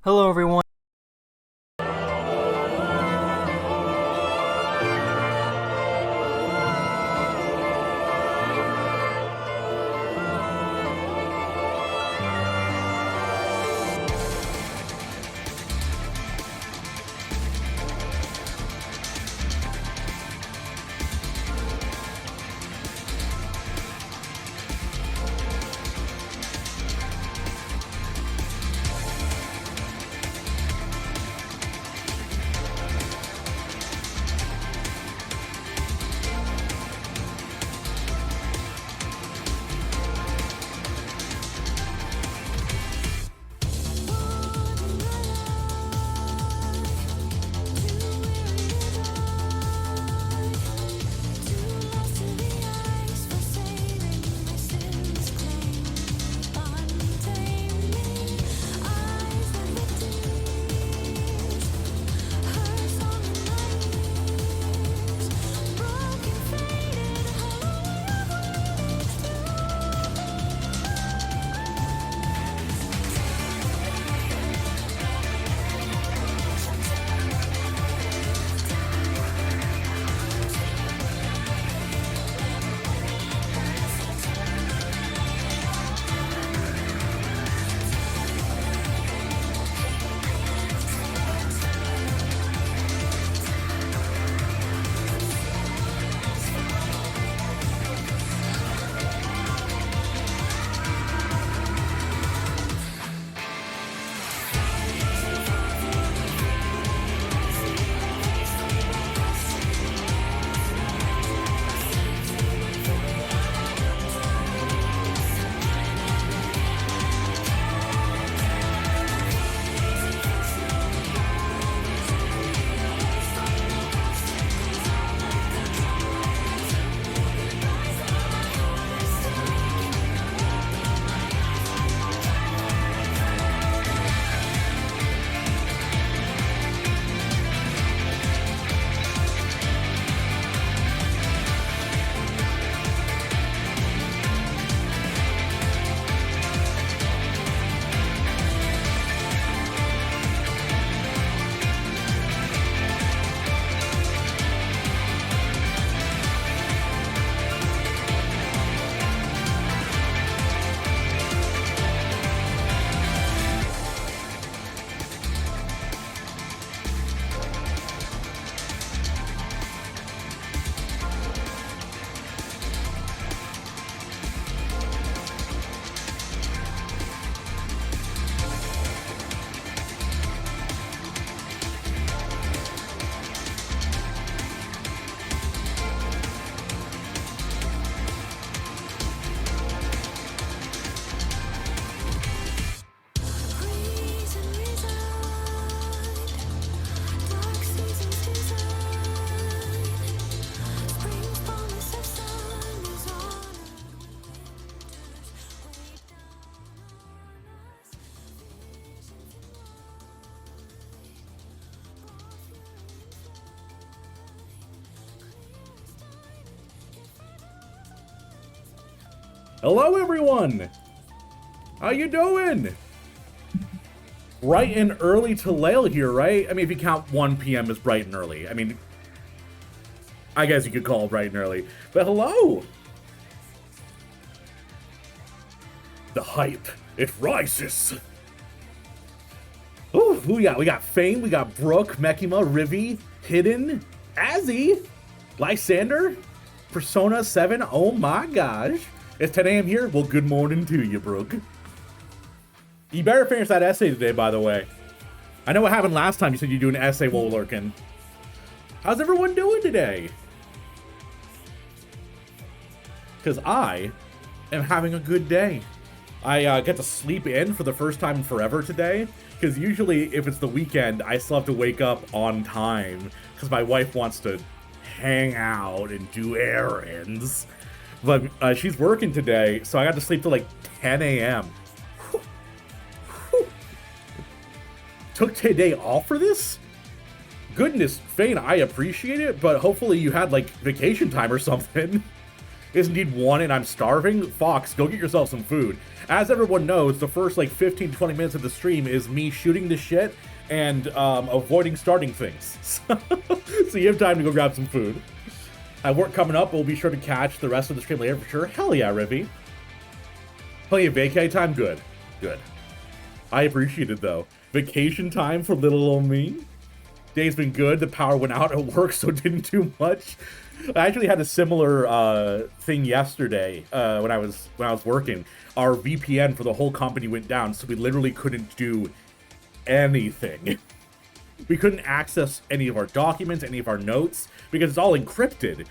Hello, everyone. Hello, everyone. How you doing? Bright and early to Lail here, right? I mean, if you count 1 p.m. as bright and early. I mean, I guess you could call it bright and early. But hello. The hype, it rises. Ooh, who we got? We got Fame, we got Brooke, Mekima, Rivi, Hidden, Azzy, Lysander, Persona 7. Oh my gosh. It's 10 a.m. here? Well, good morning to you, Brooke. You better finish that essay today, by the way. I know what happened last time you said you do an essay while lurking. How's everyone doing today? Because I am having a good day. I get to sleep in for the first time in forever today. Because usually, if it's the weekend, I still have to wake up on time. Because my wife wants to hang out and do errands. But she's working today, so I got to sleep till like 10 a.m. Took today off for this? Goodness, Fane, I appreciate it, but hopefully you had like vacation time or something. is indeed one and I'm starving, Fox, go get yourself some food. As everyone knows, the first like 15 to 20 minutes of the stream is me shooting the shit and avoiding starting things. So you have time to go grab some food. I have work coming up, we'll be sure to catch the rest of the stream later for sure. Hell yeah, Rivy. Plenty of vacay time? Good. Good. I appreciate it though. Vacation time for little old me. Day's been good. The power went out at work, so didn't do much. I actually had a similar thing yesterday when I was working. Our VPN for the whole company went down, so we literally couldn't do anything. We couldn't access any of our documents, any of our notes, because it's all encrypted.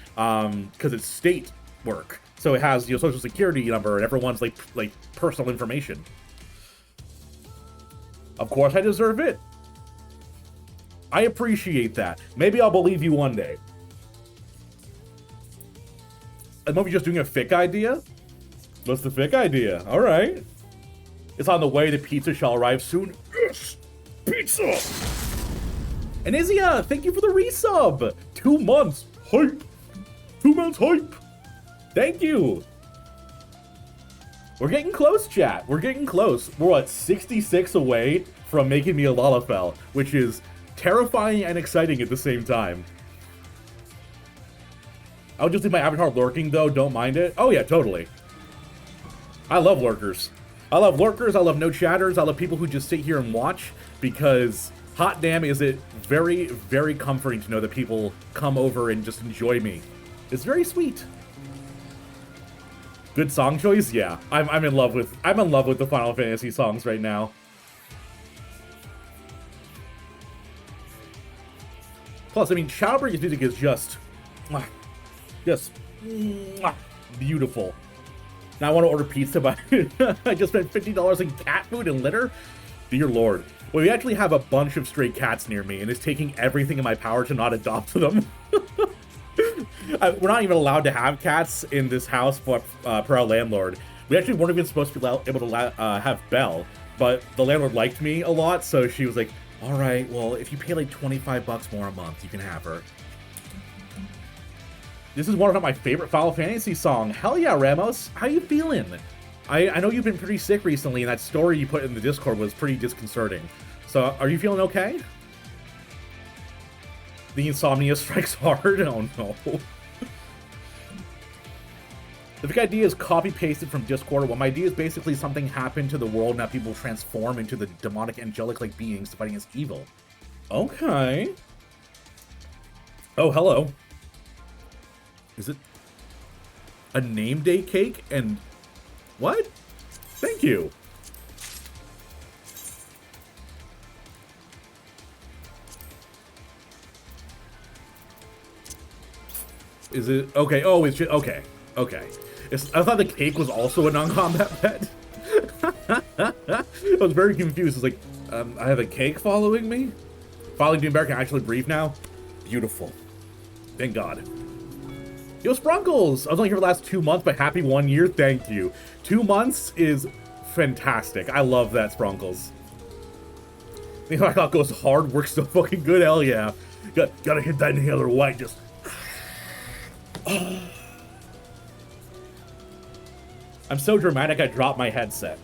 Because it's state work, so it has your social security number and everyone's like personal information. Of course, I deserve it. I appreciate that. Maybe I'll believe you one day. I'm maybe just doing a fic idea? What's the fic idea? All right. It's on the way. The pizza shall arrive soon. Yes! Pizza! And Izzy, thank you for the resub. 2 months. Hype. 2 months hype. Thank you. We're getting close, chat. We're getting close. We're what, 66 away from making me a Lalafell, which is terrifying and exciting at the same time. I'll just leave my avatar lurking, though. Don't mind it. Oh, yeah, totally. I love lurkers. I love lurkers. I love no chatters. I love people who just sit here and watch, because hot damn is it very, very comforting to know that people come over and just enjoy me. It's very sweet. Good song choice? Yeah. I'm in love with the Final Fantasy songs right now. Plus, I mean, Shadowbring's music is just beautiful. Now I want to order pizza, but I just spent $50 in cat food and litter? Dear Lord. Well, we actually have a bunch of stray cats near me, and it's taking everything in my power to not adopt them. We're not even allowed to have cats in this house per our landlord. We actually weren't even supposed to be able to have Belle, but the landlord liked me a lot, so she was like, all right, well, if you pay like 25 bucks more a month, you can have her. This is one of my favorite Final Fantasy songs. Hell yeah, Ramos. How you feeling? I know you've been pretty sick recently, and that story you put in the Discord was pretty disconcerting. So, are you feeling okay? The insomnia strikes hard? Oh no. The big idea is copy-pasted from Discord. Well, my idea is basically something happened to the world, now people transform into the demonic angelic-like beings to fight against evil. Okay. Oh, hello. Is it a name day cake? And what? Thank you. Is it okay? Oh, it's just okay. Okay. I thought the cake was also a non-combat pet. I was very confused. It's like, I have a cake following me? Following Doombear can actually breathe now? Beautiful. Thank God. Yo, Sprunkles! I was only here for the last 2 months, but happy 1 year. Thank you. 2 months is fantastic. I love that, Sprunkles. You know, I thought goes hard, works so fucking good. Hell yeah. Gotta hit that inhaler white. Just. I'm so dramatic, I dropped my headset.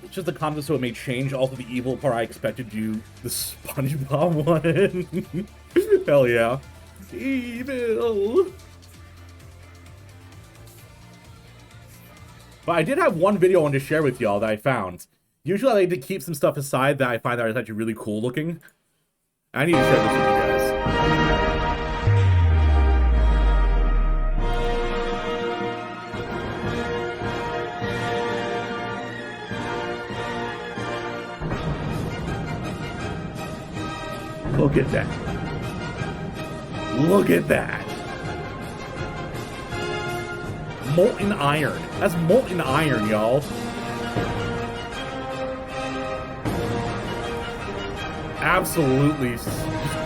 Just the comments so it may change. Also, the evil part I expected you, the SpongeBob one. Hell yeah. Evil. But I did have one video I wanted to share with y'all that I found. Usually I like to keep some stuff aside that I find that is actually really cool looking. I need to share this with you guys. Look at that. Look at that. Molten iron. That's molten iron, y'all. Absolutely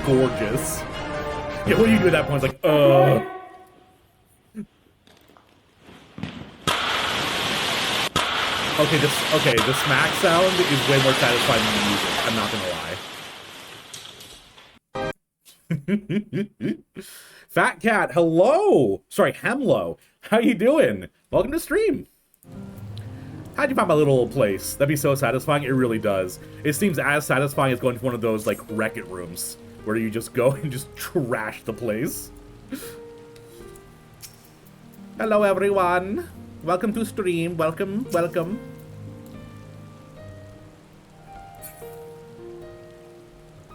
gorgeous. Yeah, what do you do at that point? It's like, The smack sound is way more satisfying than the music. I'm not gonna lie. Fat Cat, hello! Sorry, Hemlo. How you doing? Welcome to stream. How'd you find my little old place? That'd be so satisfying. It really does. It seems as satisfying as going to one of those, like, Wreck-It rooms, where you just go and just trash the place. Hello, everyone. Welcome to stream. Welcome, welcome.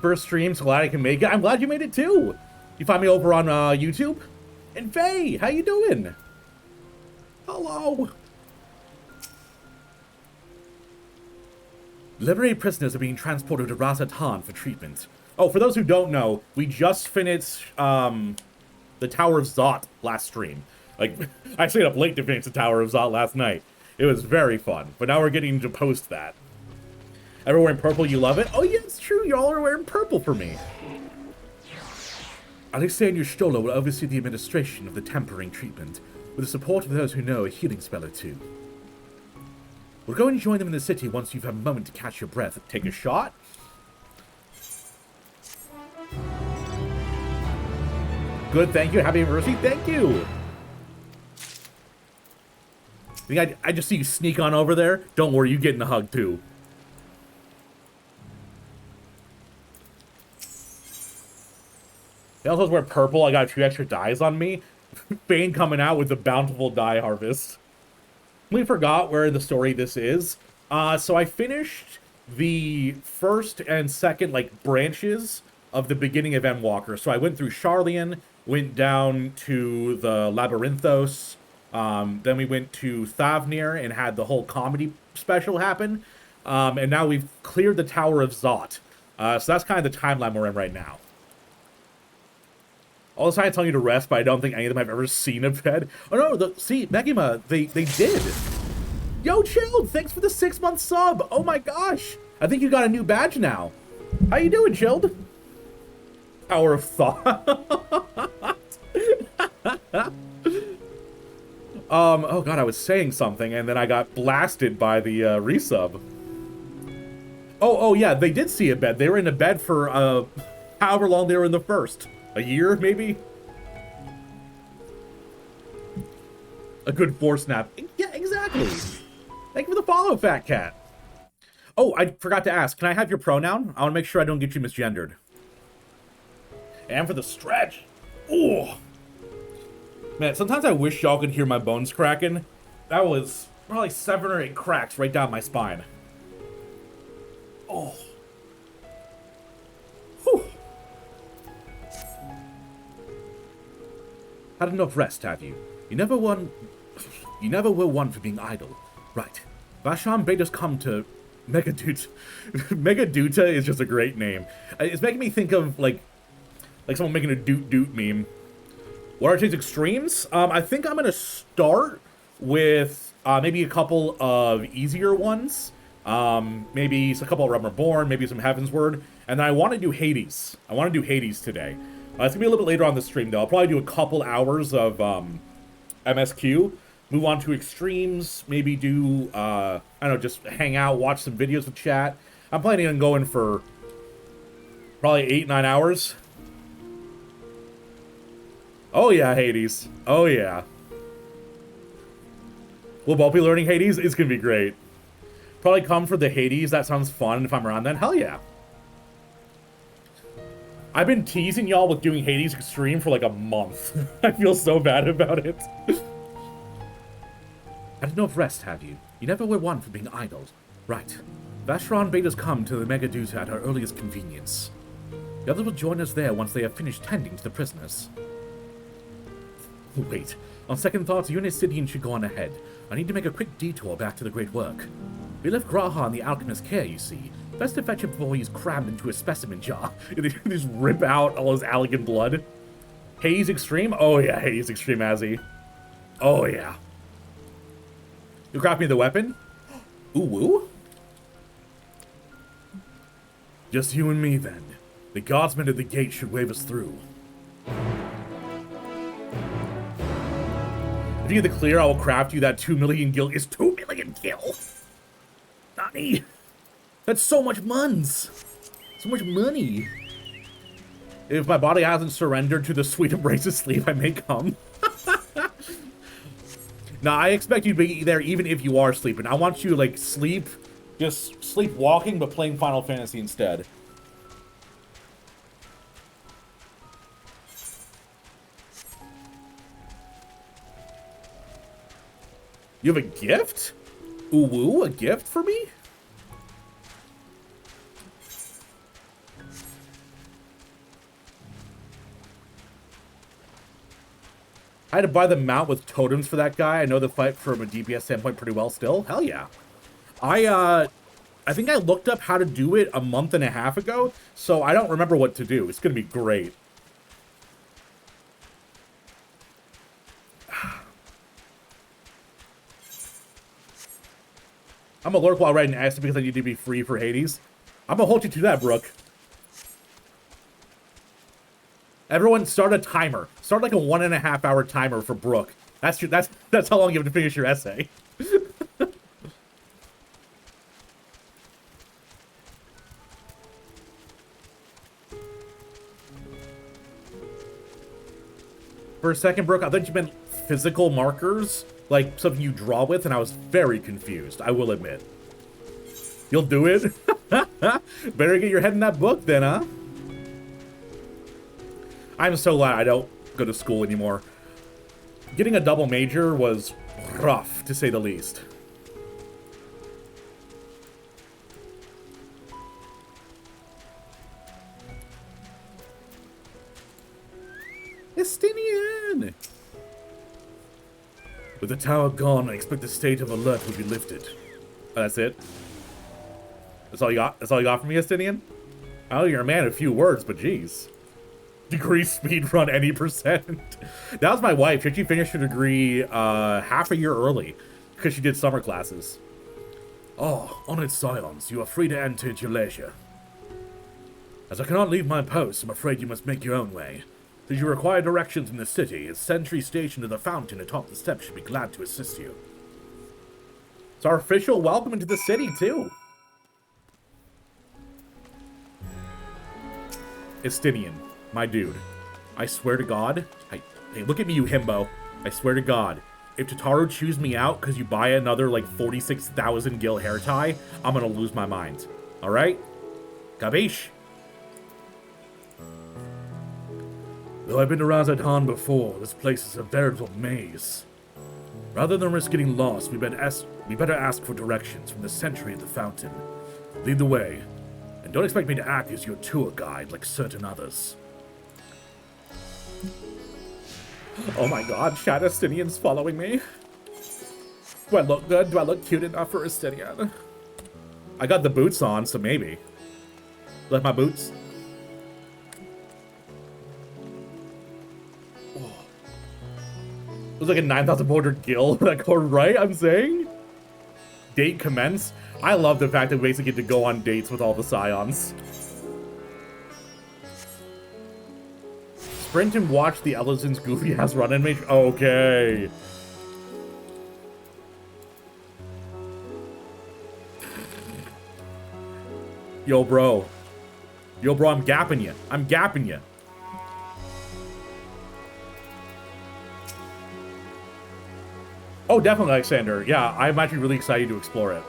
First stream, so glad I can make it. I'm glad you made it, too. You find me over on YouTube? And Faye, how you doing? Hello. Liberated prisoners are being transported to Razatan for treatment. Oh, for those who don't know, we just finished the Tower of Zot last stream. Like, I stayed up late to finish the Tower of Zot last night. It was very fun, but now we're getting to post that. Everyone wearing purple, you love it? Oh yeah, it's true, you all are wearing purple for me. Alexander Stola will oversee the administration of the tempering treatment, with the support of those who know a healing spell or two. We'll go and join them in the city once you've had a moment to catch your breath. Take a shot? Good, thank you. Happy anniversary, thank you. Think I just see you sneak on over there? Don't worry, you getting a hug too. They also wear purple. I got 2 extra dyes on me. Bane coming out with the bountiful dye harvest. We forgot where the story this is. So I finished the first and second, like, branches of the beginning of Endwalker. So I went through Sharlayan, went down to the Labyrinthos, then we went to Thavnir and had the whole comedy special happen. And now we've cleared the Tower of Zot. So that's kind of the timeline we're in right now. All the time telling you to rest, but I don't think any of them I've ever seen a bed. Oh no, see, Megima, they did. Yo, Chilled, thanks for the 6-month sub. Oh my gosh. I think you got a new badge now. How you doing, Chilled? Power of Thought. Oh god, I was saying something and then I got blasted by the resub. Oh yeah, they did see a bed. They were in a bed for however long they were in the first. A year, maybe? A good 4 snap. Yeah, exactly. Thank you for the follow, Fat Cat. Oh, I forgot to ask. Can I have your pronoun? I want to make sure I don't get you misgendered. And for the stretch. Oh. Man, sometimes I wish y'all could hear my bones cracking. That was probably 7 or 8 cracks right down my spine. Oh. Whew. Had enough rest, have you? You never were one for being idle. Right. Vashon bade us come to Megaduta. Megaduta is just a great name. It's making me think of, like someone making a doot meme. What are today's extremes? I think I'm gonna start with maybe a couple of easier ones. Maybe a couple of Realm Reborn, maybe some Heaven's Word. And then I want to do Hades. I want to do Hades today. It's gonna be a little bit later on the stream, though. I'll probably do a couple hours of MSQ, move on to extremes, maybe do, I don't know, just hang out, watch some videos with chat. I'm planning on going for probably 8-9 hours. Oh yeah, Hades. Oh yeah. We'll both be learning Hades. It's gonna be great. Probably come for the Hades. That sounds fun if I'm around then. Hell yeah. I've been teasing y'all with doing Hades Extreme for like a month. I feel so bad about it. Had enough rest, have you? You never were one for being idle. Right. Vashron bade us come to the Megaduta at our earliest convenience. The others will join us there once they have finished tending to the prisoners. Wait. On second thoughts, you and Sidian should go on ahead. I need to make a quick detour back to the Great Work. We left Graha in the alchemist's care, you see. Best to fetch him before he's crammed into a specimen jar. They just rip out all his elegant blood. Hades Extreme? Oh yeah, Hades Extreme, Azzy. Oh yeah. You craft me the weapon? Ooh woo? Just you and me then. The guardsmen at the gate should wave us through. If you get the clear, I will craft you that 2 million gil. Is 2 million gil? Nani? That's so much muns. So much money. If my body hasn't surrendered to the sweet embrace of sleep, I may come. Now, I expect you to be there even if you are sleeping. I want you to, like, sleep, just sleepwalking, but playing Final Fantasy instead. You have a gift? Ooh, woo, a gift for me? I had to buy the mount with totems for that guy. I know the fight from a DPS standpoint pretty well still. Hell yeah. I think I looked up how to do it a month and a half ago, so I don't remember what to do. It's going to be great. I'm a lurk while riding Acid because I need to be free for Hades. I'm going to hold you to that, Brooke. Everyone, start a timer. Start like a 1.5 hour timer for Brooke. That's how long you have to finish your essay. For a second, Brooke, I thought you meant physical markers, like something you draw with, and I was very confused, I will admit. You'll do it? Better get your head in that book then, huh? I'm so glad I don't go to school anymore. Getting a double major was rough, to say the least. Estinian! With the tower gone, I expect the state of alert will be lifted. Oh, that's it? That's all you got? That's all you got from me, Estinian? Oh, you're a man of few words, but geez. Degree speed run any percent. That was my wife. She actually finished her degree half a year early because she did summer classes. Oh, honored scions, you are free to enter at your leisure. As I cannot leave my post, I'm afraid you must make your own way. Should you require directions in the city, a sentry stationed at the fountain atop the steps should be glad to assist you. It's our official welcome into the city, too. Estinian. My dude, I swear to God, hey, look at me, you himbo. I swear to God, if Totaro chews me out because you buy another, like, 46,000 gil hair tie, I'm gonna lose my mind. Alright? Capiche? Though I've been to Razadhan before, this place is a veritable maze. Rather than risk getting lost, we better ask for directions from the sentry at the fountain. Lead the way, and don't expect me to act as your tour guide like certain others. Oh my god, Shadow Estinian's following me. Do I look good? Do I look cute enough for Estinian? I got the boots on, so maybe. Like my boots? Oh. It was like a 9,400 gil that go right, I'm saying? Date commence? I love the fact that we basically get to go on dates with all the scions. Sprint and watch the Ellison's goofy ass run animation. Okay. Yo, bro. Yo, bro, I'm gapping you. I'm gapping you. Oh, definitely, Alexander. Yeah, I'm actually really excited to explore it.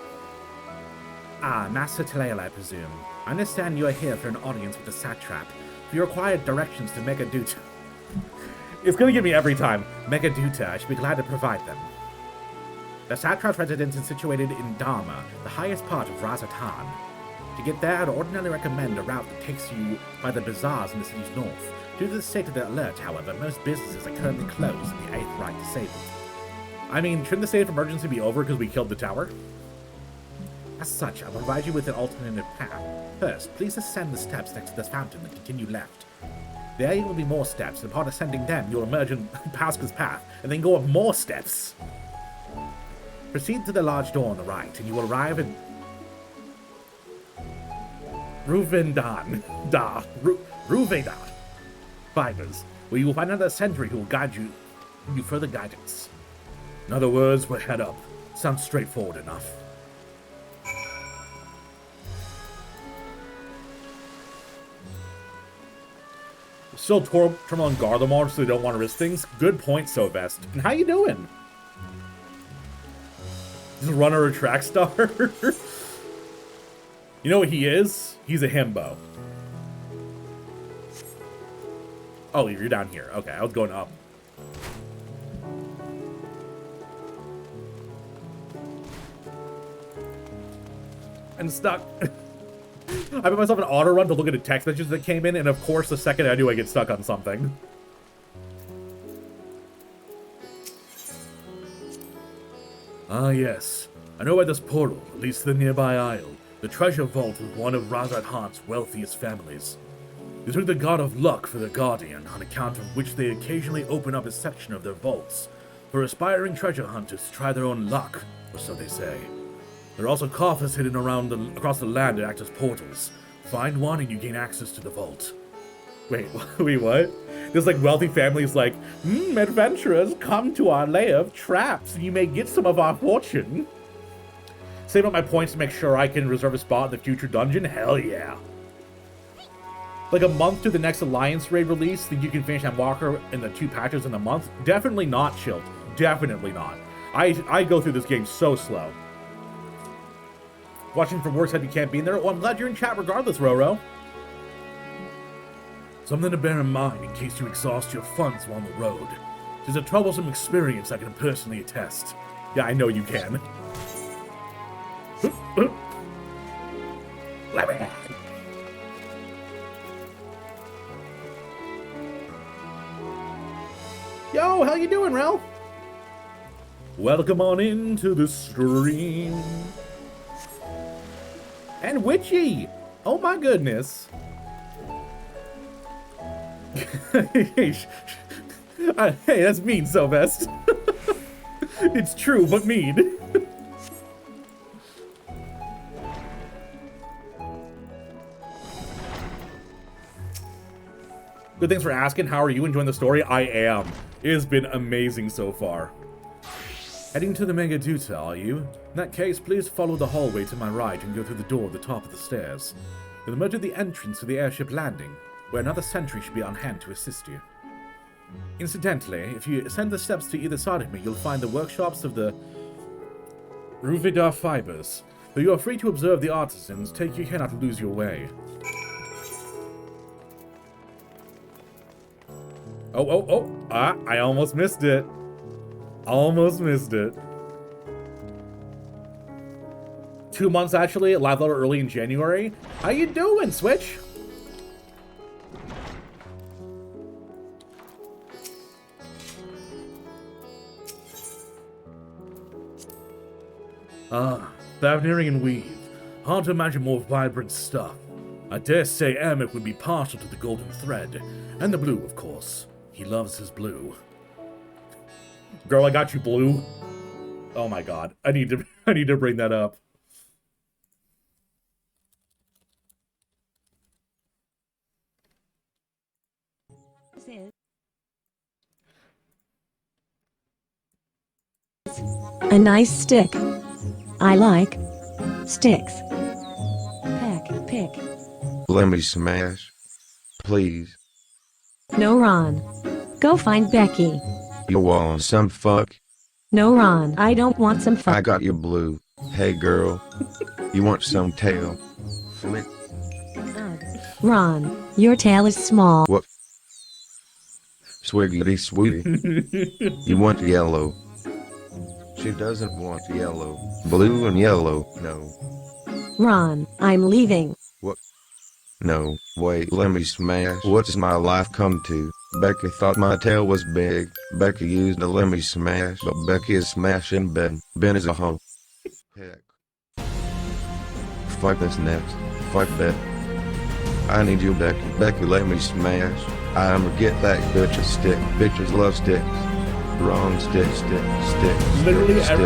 Ah, Master Talael, I presume. I understand you are here for an audience with the satrap. If you require directions to Megaduta... It's gonna get me every time. Megaduta, I should be glad to provide them. The satrap's residence is situated in Dharma, the highest part of Razatan. To get there, I'd ordinarily recommend a route that takes you by the bazaars in the city's north. Due to the state of the alert, however, most businesses are currently closed and the 8th Right disabled. I mean, shouldn't the state of emergency be over because we killed the tower? As such, I'll provide you with an alternative path. First, please ascend the steps next to this fountain and continue left. There will be more steps, and upon ascending them, you'll emerge in Pasca's path, and then go up more steps. Proceed to the large door on the right, and you will arrive at Ruvendan Fibers, where you will find another sentry who will guide you further guidance. In other words, we'll head up. Sounds straightforward enough. Still terminal in Garlemald, so they don't want to risk things. Good point, Sylvest. And how you doing? Just runner or track star? You know what he is? He's a himbo. Oh, you're down here. Okay, I was going up. And stuck. I put myself an auto run to look at the text messages that came in, and of course, the second I do, I get stuck on something. Ah, yes. I know by this portal, at least the nearby isle, the treasure vault was one of Razad Han's wealthiest families. They took the god of luck for their guardian, on account of which they occasionally open up a section of their vaults for aspiring treasure hunters to try their own luck, or so they say. There are also coffers hidden across the land that act as portals. Find one and you gain access to the vault. Wait, what? This like wealthy family's like, adventurers, come to our lair of traps and you may get some of our fortune. Save up my points to make sure I can reserve a spot in the future dungeon? Hell yeah. Like a month to the next Alliance raid release, think you can finish that walker in the 2 patches in a month? Definitely not, Chilt. Definitely not. I go through this game so slow. Watching from work's head you can't be in there? Well, I'm glad you're in chat regardless, Roro. Something to bear in mind in case you exhaust your funds while on the road. It's a troublesome experience I can personally attest. Yeah, I know you can. Yo, how you doing, Ralph? Welcome on into the stream. And Witchy! Oh my goodness. Hey, that's mean, Sylvest. It's true, but mean. Good, thanks for asking. How are you enjoying the story? I am. It has been amazing so far. Heading to the Megaduta, are you? In that case, please follow the hallway to my right and go through the door at the top of the stairs. You'll emerge at the entrance to the airship landing, where another sentry should be on hand to assist you. Incidentally, if you ascend the steps to either side of me, you'll find the workshops of the Ruvidar Fibers, though you are free to observe the artisans. Take your care not to lose your way. I almost missed it. Almost missed it. 2 months, actually. Live letter early in January. How you doing, Switch? Thavnerian weave. Hard to imagine more vibrant stuff. I dare say Ermic would be partial to the golden thread. And the blue, of course. He loves his blue. Girl, I got you blue. Oh my god. I need to bring that up. A nice stick. I like sticks. Pick. Let me smash. Please. No, Ron. Go find Becky. You want some fuck? No, Ron. I don't want some I got your blue. Hey girl. You want some tail? Flick. Ron, your tail is small. What? Swiggity sweetie. You want yellow? She doesn't want yellow. Blue and yellow, no. Ron, I'm leaving. What? No, wait, let me smash. What's my life come to? Becky thought my tail was big. Becky used a let me smash, but Becky is smashing Ben. Ben is a hoe. Heck. Fuck this next. Fuck that. I need you, Becky. Becky, let me smash. I'ma get that bitch a stick. Bitches love sticks. Wrong stick. Literally, at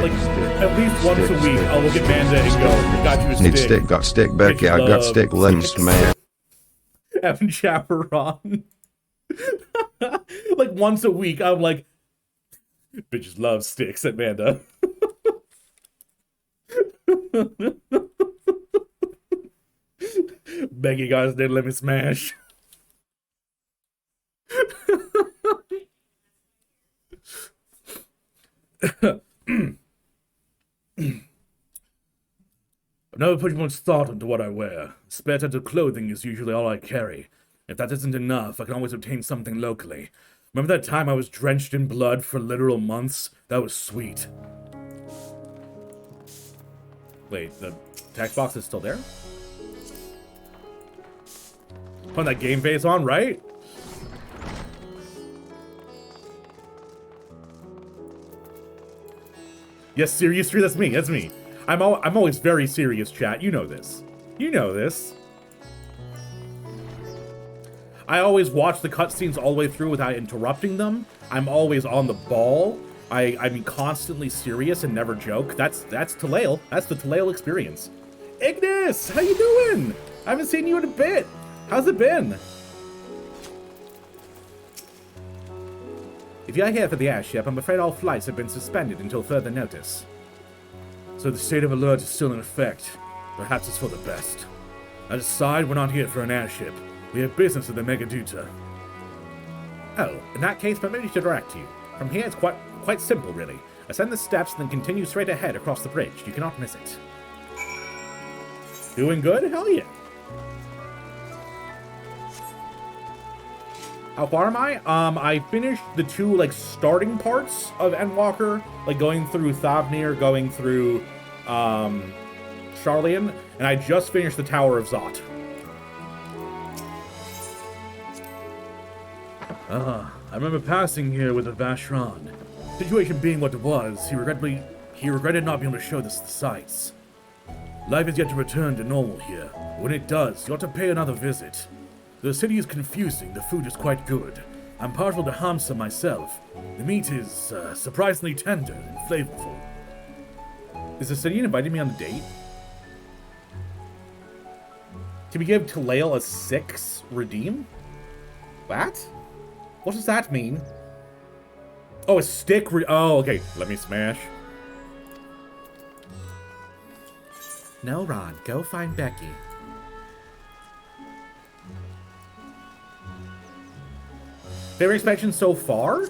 least once a week, I'll look at Manda and go, got you a stick. Need stick, got stick, Becky, I got stick, let me smash. Evan Chaperon. Like once a week, I'm like, bitches love sticks at Manda. Becky, guys, didn't let me smash. I've never put much thought into what I wear. Spare types of clothing is usually all I carry. If that isn't enough, I can always obtain something locally. Remember that time I was drenched in blood for literal months? That was sweet. Wait, the text box is still there? Putting that game face on, right? Yes, serious tree, that's me, that's me. I'm always very serious, chat. You know this. You know this. I always watch the cutscenes all the way through without interrupting them. I'm always on the ball. I'm constantly serious and never joke. That's Talail. That's the Talail experience. Ignis, how you doing? I haven't seen you in a bit. How's it been? If you're here for the airship, I'm afraid all flights have been suspended until further notice. So the state of alert is still in effect. Perhaps it's for the best. I decide we're not here for an airship. We have business at the Megaduta. Oh, in that case, permit me to direct you. From here, it's quite simple, really. Ascend the steps, then continue straight ahead across the bridge. You cannot miss it. Doing good? Hell yeah. How far am I? I finished the two, like, starting parts of Endwalker, like, going through Thavnir, going through, Sharlayan, and I just finished the Tower of Zot. I remember passing here with a Vashran. Situation being what it was, he regretted not being able to show us the sights. Life is yet to return to normal here. When it does, you ought to pay another visit. The city is confusing, the food is quite good. I'm partial to Hamsa myself. The meat is surprisingly tender and flavorful. Is the city inviting me on a date? Can we give Talail a 6 redeem? What? What does that mean? Oh, a stick oh, okay. Let me smash. No, Ron. Go find Becky. Favorite expansion so far?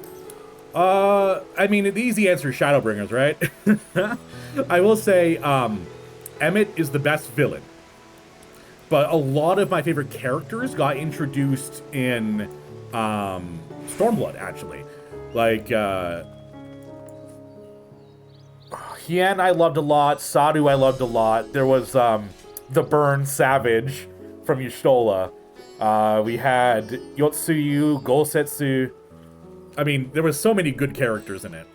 I mean, the easy answer is Shadowbringers, right? I will say, Emmett is the best villain. But a lot of my favorite characters got introduced in, Stormblood, actually. Like, Hien I loved a lot, Sadu I loved a lot. There was, the Burn Savage from Yushtola. We had Yotsuyu, Golsetsu. I mean, there was so many good characters in it.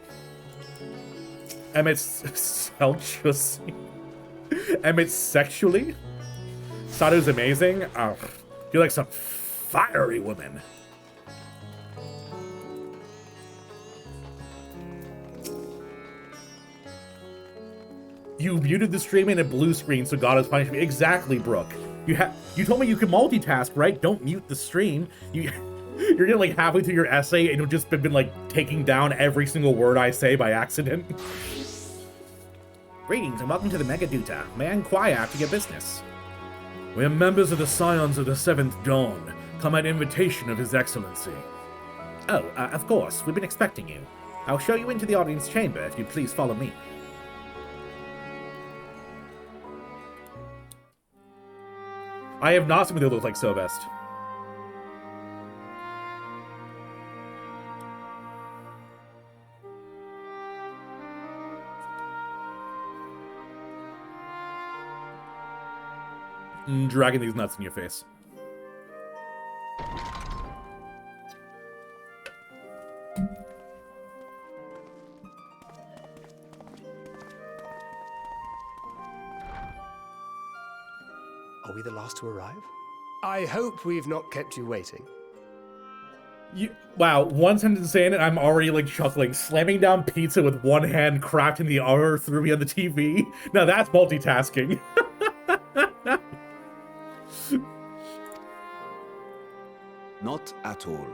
Emmett's Emmett sexually. Sadu's amazing. You're like some fiery woman. You muted the stream and a blue screen, so God is punishing me. Exactly, Brooke. You told me you could multitask, right? Don't mute the stream. You're getting like halfway through your essay and you've just been like taking down every single word I say by accident. Greetings and welcome to the Megaduta. May I inquire after your business? We are members of the Scions of the Seventh Dawn, come at invitation of His Excellency. Oh, of course. We've been expecting you. I'll show you into the audience chamber if you'd please follow me. I have not seen what they look like so best. Dragging these nuts in your face. Are we the last to arrive? I hope we've not kept you waiting. Wow, one sentence in and I'm already like chuckling. Slamming down pizza with one hand, crafting the other through me on the TV. Now that's multitasking. Not at all.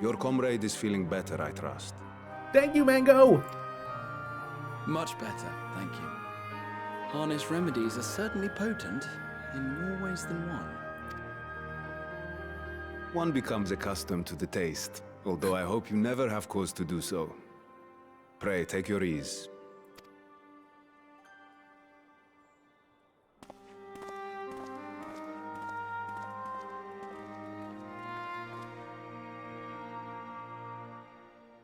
Your comrade is feeling better, I trust. Thank you, Mango! Much better, thank you. Harness remedies are certainly potent, in more ways than one. One becomes accustomed to the taste, although I hope you never have cause to do so. Pray, take your ease.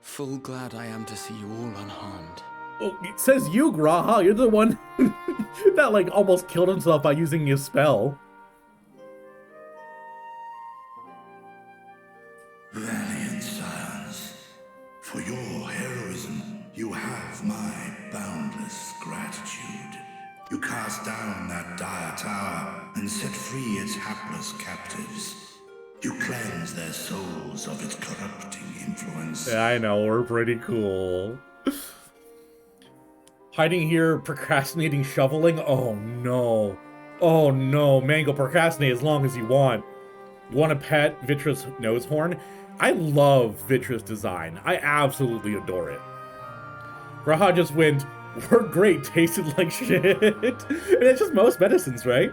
Full glad I am to see you all unharmed. Oh, it says you, Graha. You're the one that, like, almost killed himself by using his spell. Valiant scions, for your heroism, you have my boundless gratitude. You cast down that dire tower and set free its hapless captives. You cleanse their souls of its corrupting influence. Yeah, I know, we're pretty cool. Hiding here, procrastinating, shoveling? Oh no. Oh no, Mango, procrastinate as long as you want. You want to pet Vitra's nose horn? I love Vitra's design. I absolutely adore it. Raha just went, we're great, tasted like shit. And it's just most medicines, right?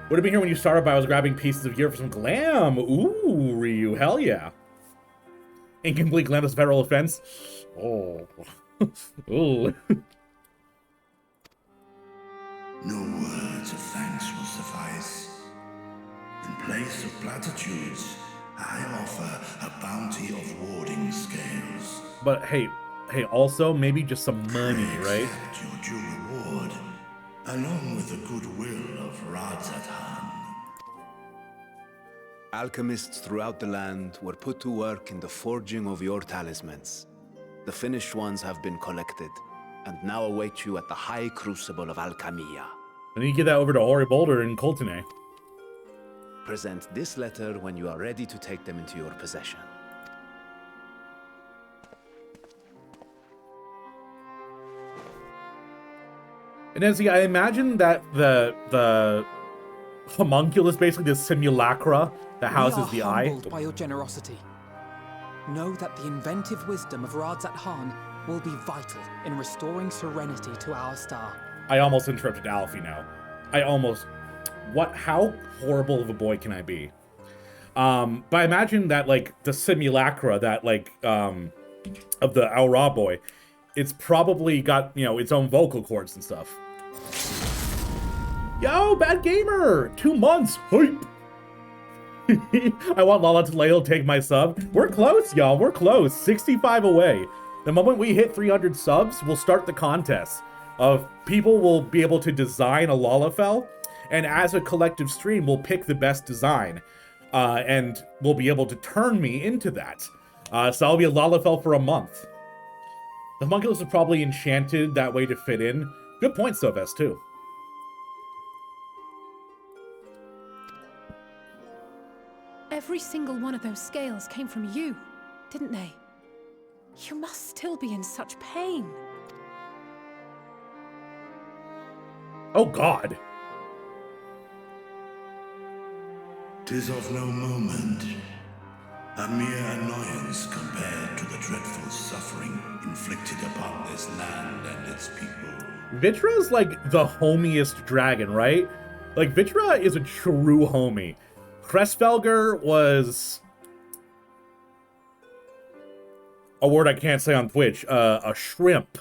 Would have been here when you started, but I was grabbing pieces of gear for some glam. Ooh, Ryu, hell yeah. Incomplete glam is a federal offense. Oh. Ooh. No words of thanks will suffice. In place of platitudes, I offer a bounty of warding scales. But hey, also maybe just some money, right? Accept your due reward, along with the goodwill of Radzathan. Alchemists throughout the land were put to work in the forging of your talismans. The finished ones have been collected, and now await you at the high crucible of Alchemia. And you get that over to Ori Boulder and Coltene. Present this letter when you are ready to take them into your possession. And as I imagine that the homunculus, basically the simulacra that houses the eye. Humbled by your generosity. Know that the inventive wisdom of Radzat-Han will be vital in restoring serenity to our star. I almost interrupted Alfie now. How horrible of a boy can I be? But I imagine that, like, the simulacra, that, like, of the Al Ra boy, it's probably got, you know, its own vocal cords and stuff. Yo, Bad Gamer! 2 months! Hype! I want Lala to Lail take my sub. We're close, y'all. We're close. 65 away. The moment we hit 300 subs, we'll start the contest. Of people will be able to design a Lalafell, and as a collective stream, we'll pick the best design. And we'll be able to turn me into that. So I'll be a Lalafell for a month. The homunculus is probably enchanted that way to fit in. Good point, Sylvester, too. Every single one of those scales came from you, didn't they? You must still be in such pain. Oh, God. 'Tis of no moment, a mere annoyance compared to the dreadful suffering inflicted upon this land and its people. Vitra's like the homiest dragon, right? Like, Vitra is a true homie. Krestfelger was a word I can't say on Twitch, a shrimp.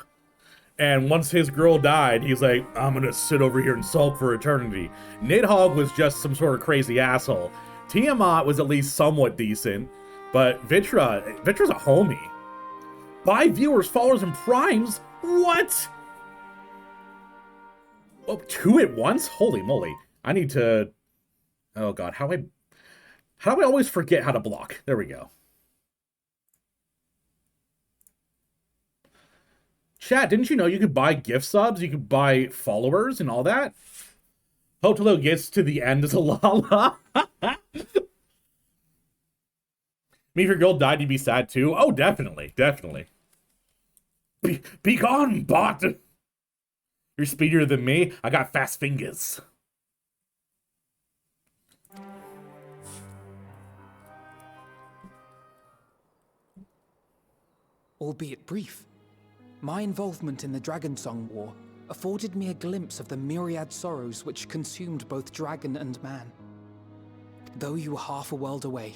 And once his girl died, he's like, I'm gonna sit over here and sulk for eternity. Nidhogg was just some sort of crazy asshole. Tiamat was at least somewhat decent, but Vitra's a homie. 5 viewers, followers, and primes? What? Oh, 2 at once? Holy moly. I need to... Oh god, how do I always forget how to block? There we go. Chat, didn't you know you could buy gift subs? You could buy followers and all that? Hotelo gets to the end as a Lala. Me, if your girl died, you'd be sad too? Oh, definitely, definitely. Be gone, bot! You're speedier than me. I got fast fingers. Albeit brief, my involvement in the Dragonsong War afforded me a glimpse of the myriad sorrows which consumed both dragon and man. Though you were half a world away,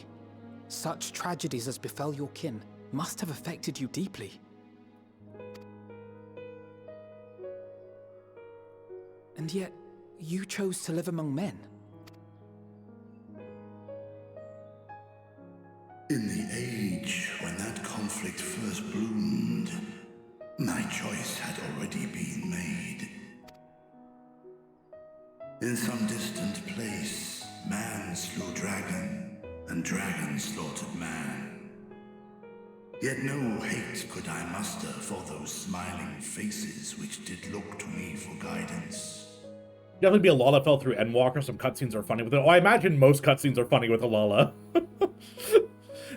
such tragedies as befell your kin must have affected you deeply. And yet, you chose to live among men. In the age when that conflict first bloomed, my choice had already been made. In some distant place, man slew dragon, and dragon slaughtered man. Yet no hate could I muster for those smiling faces which did look to me for guidance. Definitely be a law that fell through Endwalker. Some cutscenes are funny with it. Oh, I imagine most cutscenes are funny with Alala.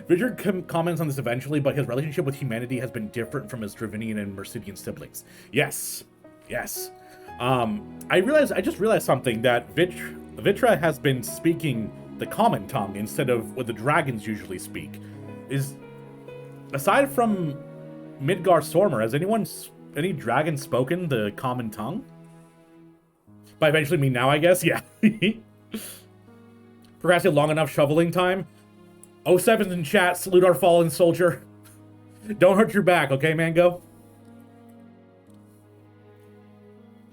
Richard comments on this eventually, but his relationship with humanity has been different from his Dravinian and Mercidian siblings. Yes. Yes. I just realized something, that Vitra has been speaking the common tongue instead of what the dragons usually speak. Aside from Midgar Sormer, has any dragon spoken the common tongue? By eventually mean now, I guess? Yeah. Procrastinate long enough, shoveling time. 07's in chat, salute our fallen soldier. Don't hurt your back, okay, Mango?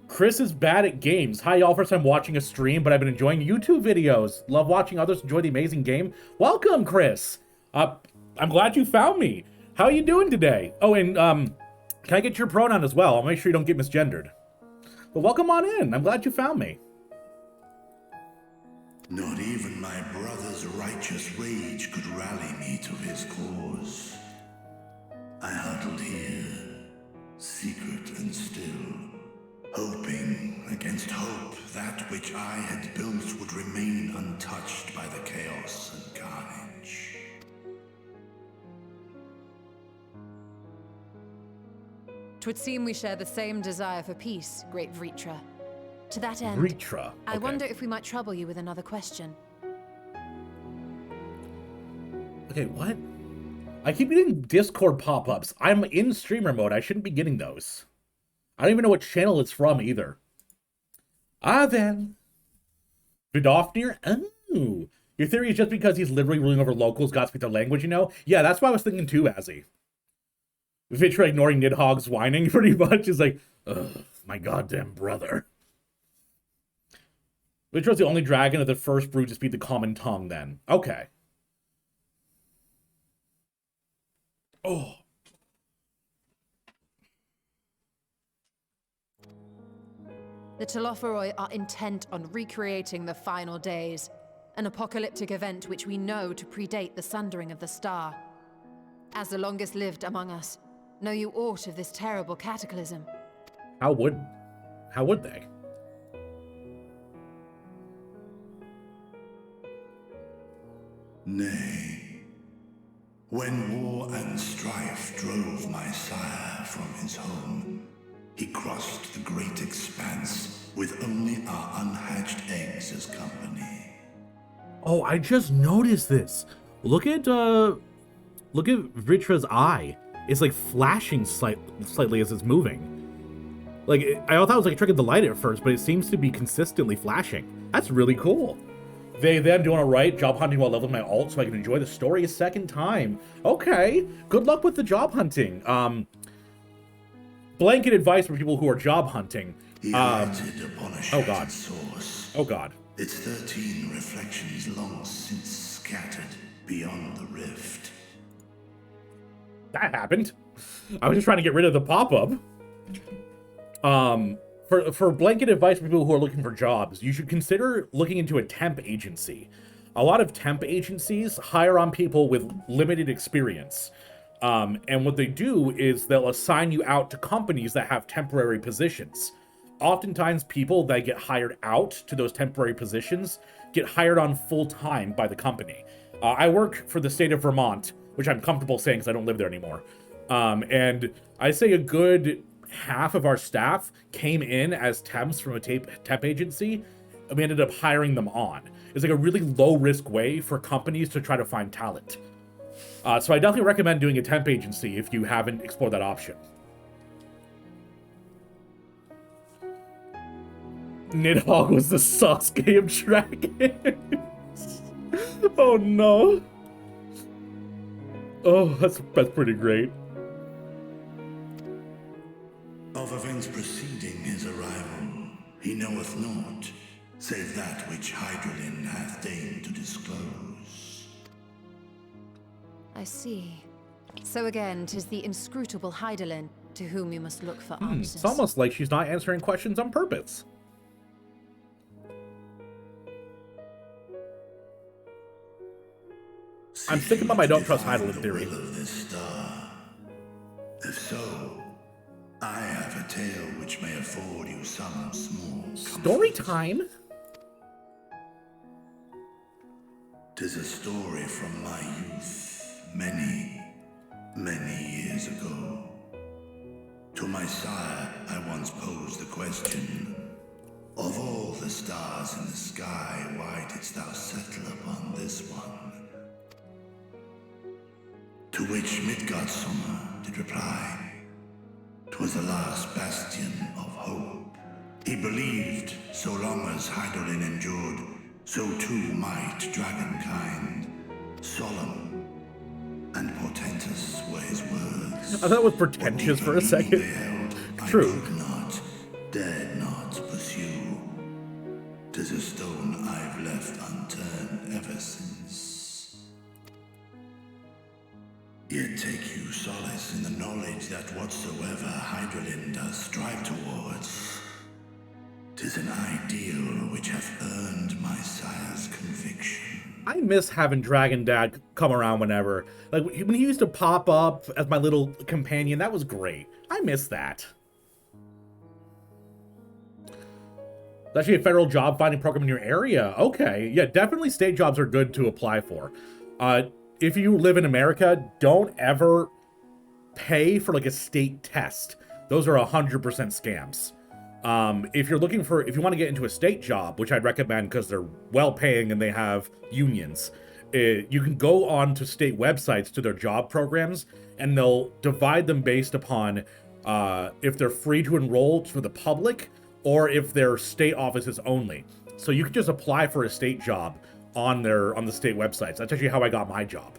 Chris is bad at games. Hi, y'all. First time watching a stream, but I've been enjoying YouTube videos. Love watching others enjoy the amazing game. Welcome, Chris. I'm glad you found me. How are you doing today? Oh, and can I get your pronoun as well? I'll make sure you don't get misgendered. But welcome on in. I'm glad you found me. Not even my brother's righteous rage could rally me to his cause. I huddled here, secret and still, hoping against hope that which I had built would remain untouched by the chaos and carnage. 'Twould seem we share the same desire for peace, great Vritra. To that end, Vritra. Okay. I wonder if we might trouble you with another question. Okay, what? I keep getting Discord pop-ups. I'm in streamer mode. I shouldn't be getting those. I don't even know what channel it's from either. Then. Vidofnir? Oh. Your theory is just because he's literally ruling over locals, got to speak their language, you know? Yeah, that's what I was thinking too, Azzy. Vitra ignoring Nidhogg's whining pretty much is like, ugh, my goddamn brother. Vitra's the only dragon of the first brood to speak the common tongue then. Okay. Oh. The Telophoroi are intent on recreating the final days, an apocalyptic event which we know to predate the sundering of the star. As the longest lived among us, know you aught of this terrible cataclysm? How would they? Nay. When war and strife drove my sire from his home, he crossed the great expanse with only our unhatched eggs as company. Oh, I just noticed this. Look at Vritra's eye. It's like flashing slightly as it's moving. Like, I thought it was like a trick of the light at first, but it seems to be consistently flashing. That's really cool. I'm doing alright, job hunting while leveling my alt so I can enjoy the story a second time. Okay, good luck with the job hunting. Blanket advice for people who are job hunting. He lighted upon a shattered oh god. source. Oh god. Its 13 reflections long since scattered beyond the rift. That happened. I was just trying to get rid of the pop-up. For blanket advice for people who are looking for jobs, you should consider looking into a temp agency. A lot of temp agencies hire on people with limited experience. And what they do is they'll assign you out to companies that have temporary positions. Oftentimes people that get hired out to those temporary positions get hired on full-time by the company. I work for the state of Vermont, which I'm comfortable saying because I don't live there anymore. And I say a good half of our staff came in as temps from a temp agency, and we ended up hiring them on. It's like a really low-risk way for companies to try to find talent. So I definitely recommend doing a temp agency if you haven't explored that option. Nidhogg was the Sasuke of dragons. Oh no. Oh, that's pretty great. Of events preceding his arrival, he knoweth naught, save that which Hydralin hath deigned to disclose. I see. So again, 'tis the inscrutable Hydaelyn to whom you must look for answers. It's almost like she's not answering questions on purpose. I'm sticking by my don't trust Hydaelyn theory. Of this star. If so, I have a tale which may afford you some small story time. 'Tis a story from my youth, many, many years ago. To my sire, I once posed the question, of all the stars in the sky, why didst thou settle upon this one? To which Midgardsummer did reply, 'twas the last bastion of hope. He believed, so long as Hydaelyn endured, so too might dragonkind. Solemn and portentous were his words. I thought it was pretentious for a second. True. I could not, dared not pursue. 'Tis a stone I've left unturned ever since. Yet take you solace in the knowledge that whatsoever Hydralin does strive towards, 'tis an ideal which hath earned my sire's conviction. I miss having Dragon Dad come around whenever. Like, when he used to pop up as my little companion, that was great. I miss that. It's actually a federal job finding program in your area. Okay, yeah, definitely state jobs are good to apply for. If you live in America, don't ever pay for like a state test. Those are 100% scams. If you want to get into a state job, which I'd recommend because they're well-paying and they have unions, you can go on to state websites to their job programs, and they'll divide them based upon if they're free to enroll for the public or if they're state offices only. So you can just apply for a state job on the state websites. That's actually how I got my job.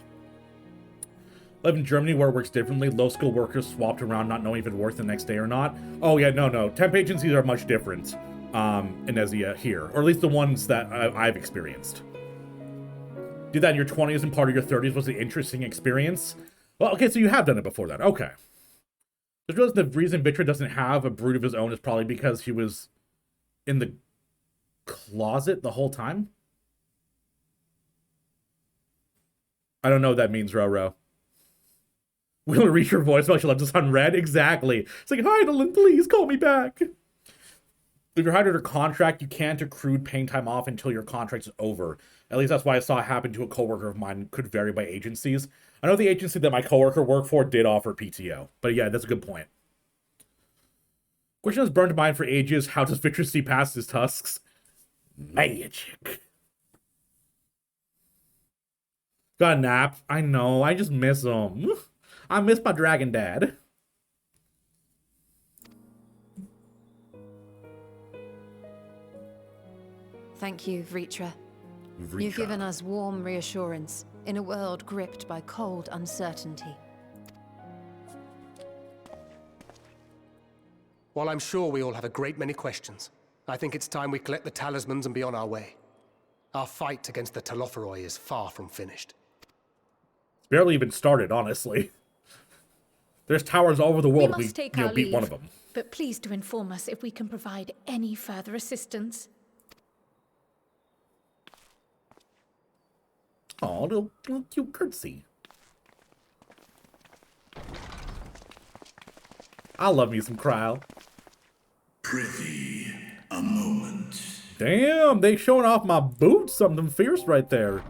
I live in Germany where it works differently. Low-skilled workers swapped around not knowing if it worked the next day or not. Oh yeah, no. Temp agencies are much different in Ezia here, or at least the ones that I've experienced. Did that in your 20s and part of your 30s was the interesting experience? Well, okay, so you have done it before that. Okay. Just realized the reason Vitra doesn't have a brood of his own is probably because he was in the closet the whole time. I don't know what that means, Roro. Will it reach your voicemail? She left us on red? Exactly. It's like, Hydaelyn, please call me back. If you're hired under contract, you can't accrue paying time off until your contract is over. At least that's why I saw it happen to a coworker of mine. It could vary by agencies. I know the agency that my coworker worked for did offer PTO. But yeah, that's a good point. Question has burned mind for ages. How does Vitra see past his tusks? Magic. Got a nap. I know. I just miss him. I miss my Dragon Dad. Thank you, Vritra. You've given us warm reassurance in a world gripped by cold uncertainty. While I'm sure we all have a great many questions, I think it's time we collect the talismans and be on our way. Our fight against the Telophoroi is far from finished. It's barely even started, honestly. There's towers all over the world. We must take our beat leave, one of them. but please do inform us if we can provide any further assistance. Oh, little cute curtsy. I love me some Cryle. Prithee, a moment. Damn, they showing off my boots. Something fierce right there.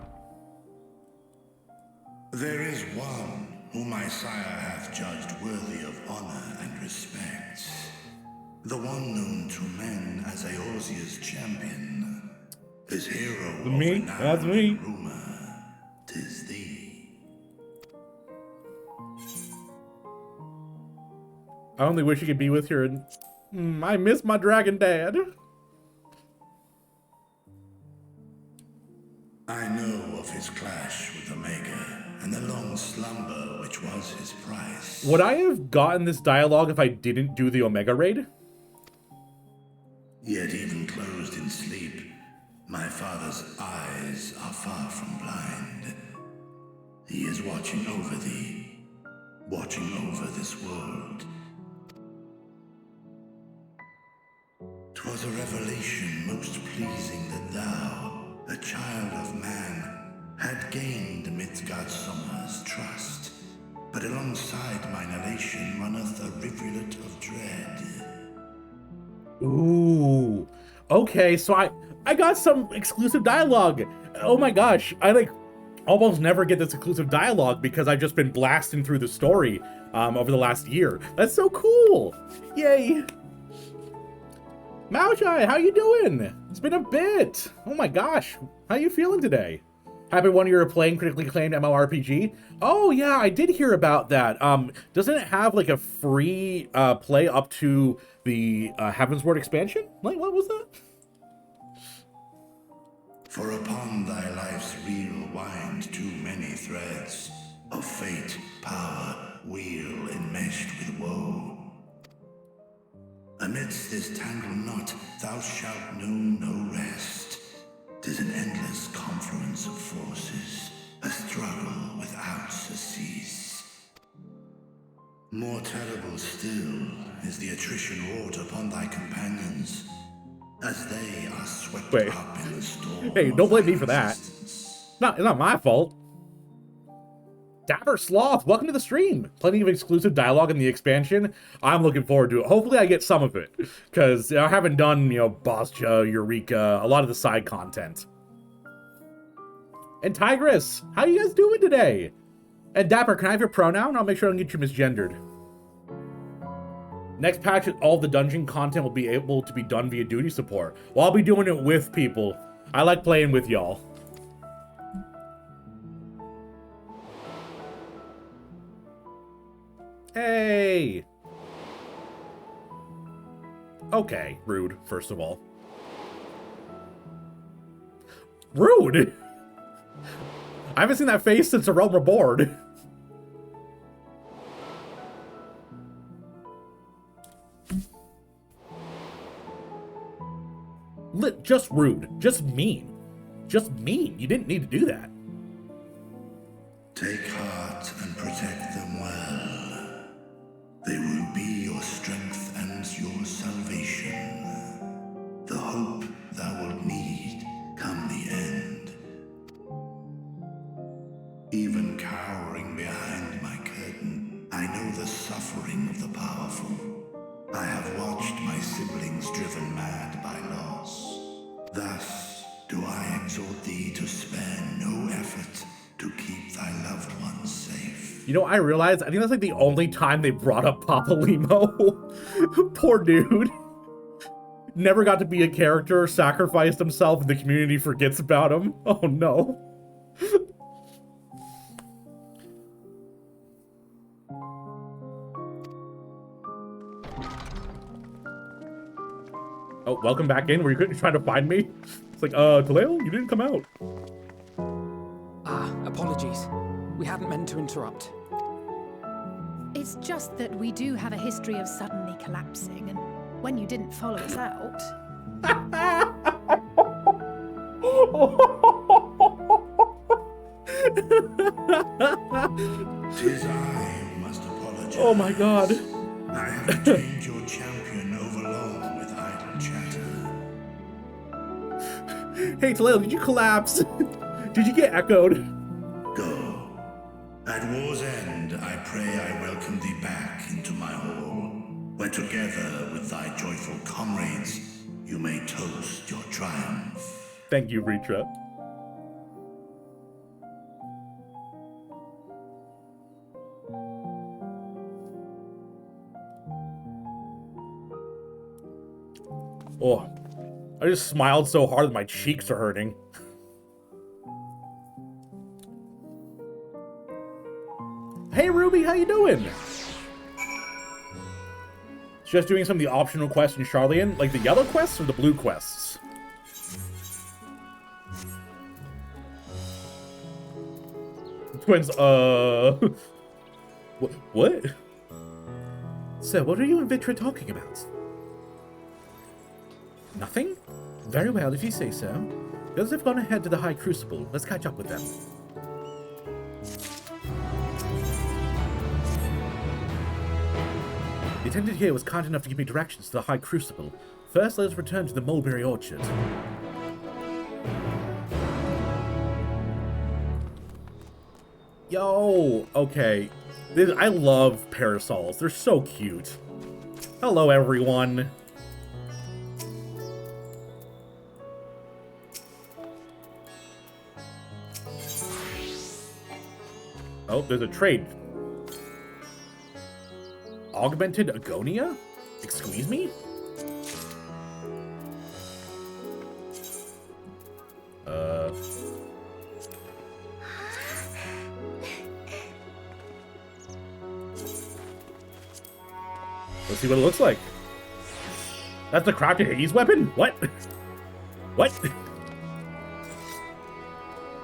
There is one whom my sire hath judged worthy of honor and respect. The one known to men as Eorzea's champion. His hero of Me? renown That's me. and rumor. 'Tis thee. I only wish you could be with her. And I miss my Dragon Dad. I know of his clash with Omega and the long slumber which was his price. Would I have gotten this dialogue if I didn't do the Omega raid? Yet even closed in sleep, my father's eyes are far from blind. He is watching over thee, watching over this world. 'Twas a revelation most pleasing that thou, a child of man, had gained Midgardsommer's trust. But alongside mine elation runneth a rivulet of dread. Ooh. Okay, so I got some exclusive dialogue. Oh my gosh, I like almost never get this exclusive dialogue because I've just been blasting through the story over the last year. That's so cool. Yay. Maushai, how you doing? It's been a bit. Oh my gosh, how you feeling today? Happy one year of playing critically acclaimed MMORPG. Oh yeah, I did hear about that. Doesn't it have like a free play up to the Heavensward expansion? Like, what was that? For upon thy life's reel wind too many threads of fate, power, weal enmeshed with woe. Amidst this tangled knot thou shalt know no rest. 'Tis an endless confluence of forces, a struggle without surcease. More terrible still is the attrition wrought upon thy companions, as they are swept up in the storm. Hey, don't blame me for that. It's not my fault. Dapper Sloth, welcome to the stream. Plenty of exclusive dialogue in the expansion. I'm looking forward to it. Hopefully I get some of it, because I haven't done, Boscha, Eureka, a lot of the side content. And Tigress, how you guys doing today? And Dapper, can I have your pronoun? I'll make sure I don't get you misgendered. Next patch, all the dungeon content will be able to be done via duty support. Well, I'll be doing it with people. I like playing with y'all. Hey! Okay, rude, first of all. Rude? I haven't seen that face since A Realm Reborn. Just rude. Just mean. Just mean. You didn't need to do that. Take heart and protect them well. They will be your strength and your salvation. The hope thou wilt need come the end. Even cowering behind my curtain, I know the suffering of the powerful. I have watched my siblings driven mad by loss. Thus do I exhort thee to spare no effort to keep thy loved ones safe. You know, I realized, I think that's like the only time they brought up Papa Limo. Poor dude. Never got to be a character, sacrificed himself, and the community forgets about him. Oh no. Oh, welcome back in. Were you trying to find me? It's like, Taleo, you didn't come out. Apologies. We hadn't meant to interrupt. It's just that we do have a history of suddenly collapsing, and when you didn't follow us out... 'Tis I who must apologize. Oh my god. I have retained your champion overlong with idle chatter. Hey, Taleo, did you collapse? Did you get echoed? Go. At war's end, I pray I welcome thee back into my hall, where together with thy joyful comrades, you may toast your triumph. Thank you, Ritra. Oh, I just smiled so hard that my cheeks are hurting. Hey Ruby, how you doing? Just doing some of the optional quests in Charlian, like the yellow quests or the blue quests? Twins, what? So, what are you and Vitra talking about? Nothing? Very well, if you say so. The others have gone ahead to the High Crucible. Let's catch up with them. The attendant here was kind enough to give me directions to the High Crucible. First, let us return to the Mulberry Orchard. Yo, okay. I love parasols. They're so cute. Hello, everyone. Oh, there's a trade. Augmented Agonia? Excuse me? Let's see what it looks like. That's the crafted Hades weapon? What? What?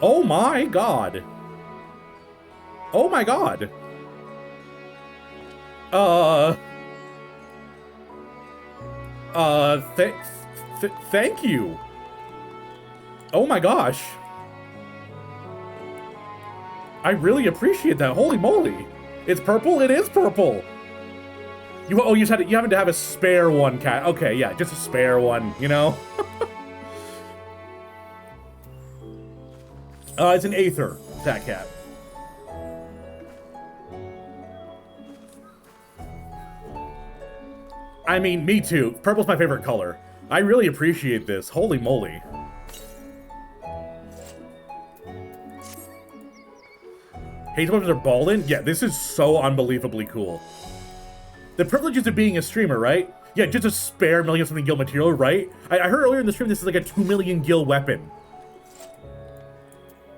Oh my god. Oh my god. Thank you. Oh my gosh. I really appreciate that. Holy moly. It's purple? It is purple. You happen to have a spare one, cat. Okay, yeah, just a spare one, you know? It's an Aether, that cat. I mean, me too. Purple's my favorite color. I really appreciate this. Holy moly. Hades weapons are ballin'? Yeah, this is so unbelievably cool. The privileges of being a streamer, right? Yeah, just a spare million something gil material, right? I heard earlier in the stream this is like a 2 million gil weapon.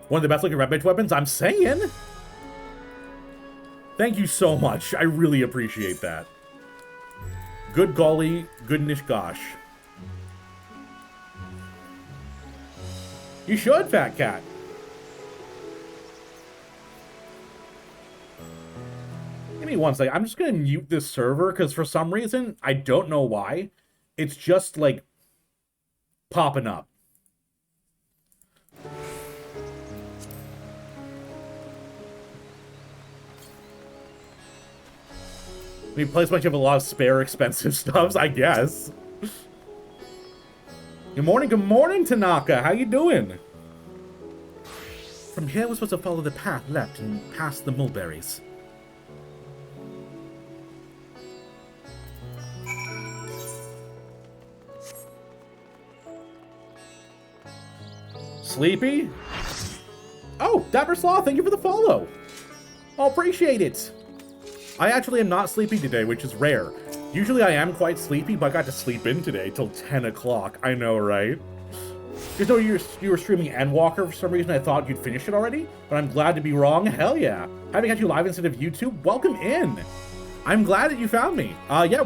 One of the best looking red mage weapons, I'm saying. Thank you so much. I really appreciate that. Good golly, goodnish gosh. You should, fat cat. Give me one second. I'm just gonna mute this server because for some reason, I don't know why, it's just like popping up. I mean, place might have a lot of spare expensive stuffs, I guess. Good morning, Tanaka. How you doing? From here, we're supposed to follow the path left and past the mulberries. Sleepy? Oh, Dapper Slaw, thank you for the follow. I appreciate it. I actually am not sleepy today, which is rare. Usually I am quite sleepy, but I got to sleep in today till 10 o'clock. I know, right? Just know you were streaming Endwalker for some reason. I thought you'd finished it already, but I'm glad to be wrong. Hell yeah. Having got you live instead of YouTube, welcome in. I'm glad that you found me. Yeah,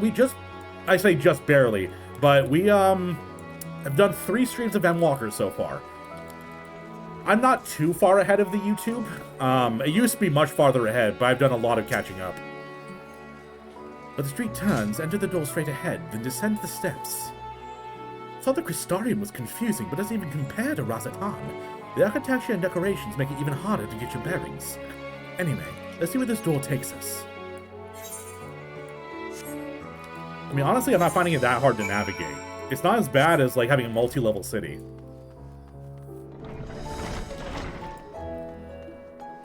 I say just barely, but we have done 3 streams of Endwalker so far. I'm not too far ahead of the YouTube. It used to be much farther ahead, but I've done a lot of catching up. But the street turns, enter the door straight ahead, then descend the steps. Thought the Crystarium was confusing, but doesn't even compare to Razatan. The architecture and decorations make it even harder to get your bearings. Anyway, let's see where this door takes us. I mean, honestly, I'm not finding it that hard to navigate. It's not as bad as, like, having a multi-level city.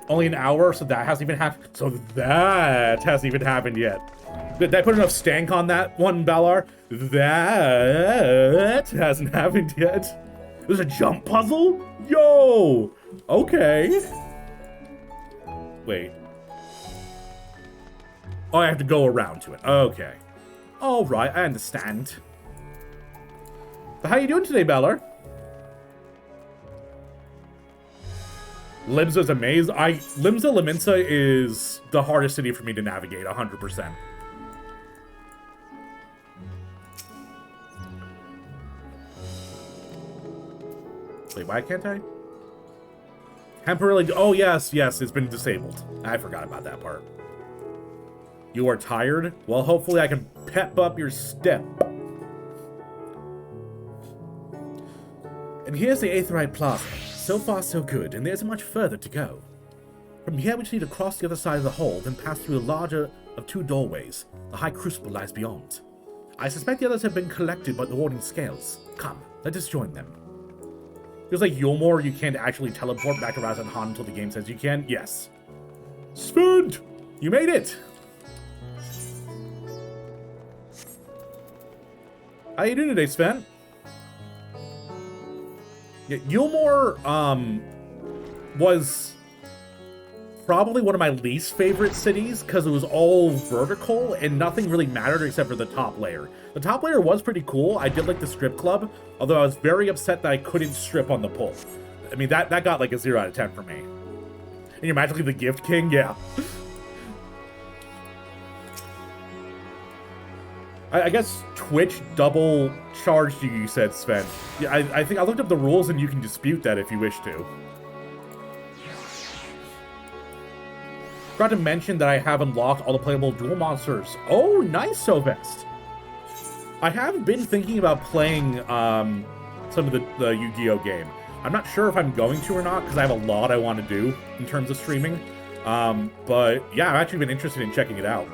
Only an hour, so that hasn't even happened. So that hasn't even happened yet. Did I put enough stank on that one, Balar? That hasn't happened yet. There's a jump puzzle? Yo! Okay. Wait. Oh, I have to go around to it. Okay. Alright, I understand. But how you doing today, Balar? Limsa's amazing. Limsa Laminsa is the hardest city for me to navigate, 100%. Wait, why can't I? Temporarily. Oh, yes, it's been disabled. I forgot about that part. You are tired? Well, hopefully I can pep up your step. And here's the Aetheryte Plaza. So far so good, and there's much further to go. From here we just need to cross the other side of the hole, then pass through the larger of 2 doorways. The High Crucible lies beyond. I suspect the others have been collected by the Warding Scales. Come, let us join them. Feels like Yulmore, you can't actually teleport back to Raz and Han until the game says you can. Yes. Sven! You made it! How you doing today, Sven? Yeah, Yulmore, was probably one of my least favorite cities because it was all vertical and nothing really mattered except for the top layer. The top layer was pretty cool. I did like the strip club, although I was very upset that I couldn't strip on the pole. I mean, that got like a 0 out of 10 for me. And you're magically the Gift King? Yeah. I guess Twitch double charged you said, Sven. Yeah, I think I looked up the rules and you can dispute that if you wish to. Forgot to mention that I have unlocked all the playable duel monsters. Oh, nice, Sylvest. I have been thinking about playing some of the Yu-Gi-Oh game. I'm not sure if I'm going to or not because I have a lot I want to do in terms of streaming. But yeah, I've actually been interested in checking it out.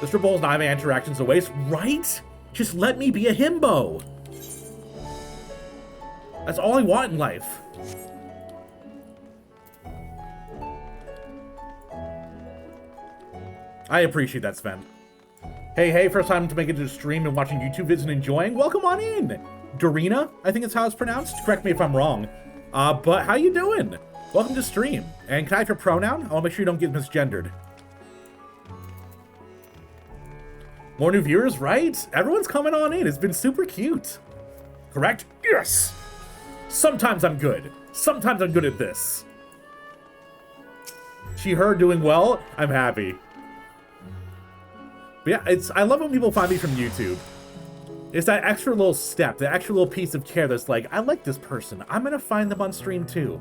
The strip bowl is not having interactions to waste, right? Just let me be a himbo. That's all I want in life. I appreciate that, Sven. Hey, first time to make it to the stream and watching YouTube vids and enjoying. Welcome on in. Dorina, I think it's how it's pronounced. Correct me if I'm wrong. But how you doing? Welcome to stream. And can I have your pronoun? I want to make sure you don't get misgendered. More new viewers, right? Everyone's coming on in. It's been super cute. Correct? Yes! Sometimes I'm good. Sometimes I'm good at this. She, her doing well. I'm happy. But yeah, I love when people find me from YouTube. It's that extra little step, that extra little piece of care that's like, I like this person. I'm gonna find them on stream too.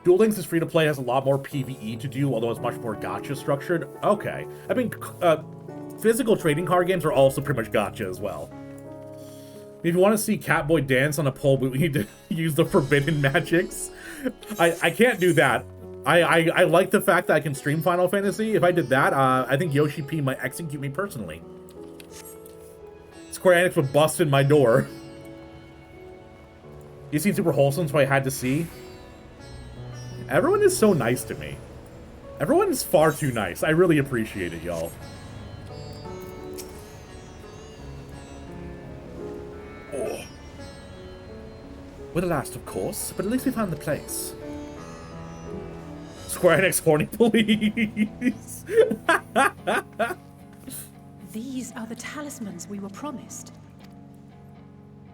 Duel Links is free to play, has a lot more PvE to do, although it's much more gacha structured. Okay. I mean, physical trading card games are also pretty much gacha as well. If you want to see Catboy dance on a pole, we need to use the forbidden magics. I can't do that. I like the fact that I can stream Final Fantasy. If I did that, I think Yoshi P might execute me personally. Square Enix would bust in my door. You seem super wholesome, so I had to see. Everyone is so nice to me. Everyone is far too nice. I really appreciate it, y'all. Oh. We're the last, of course, but at least we found the place. Square Enix horny police. These are the talismans we were promised.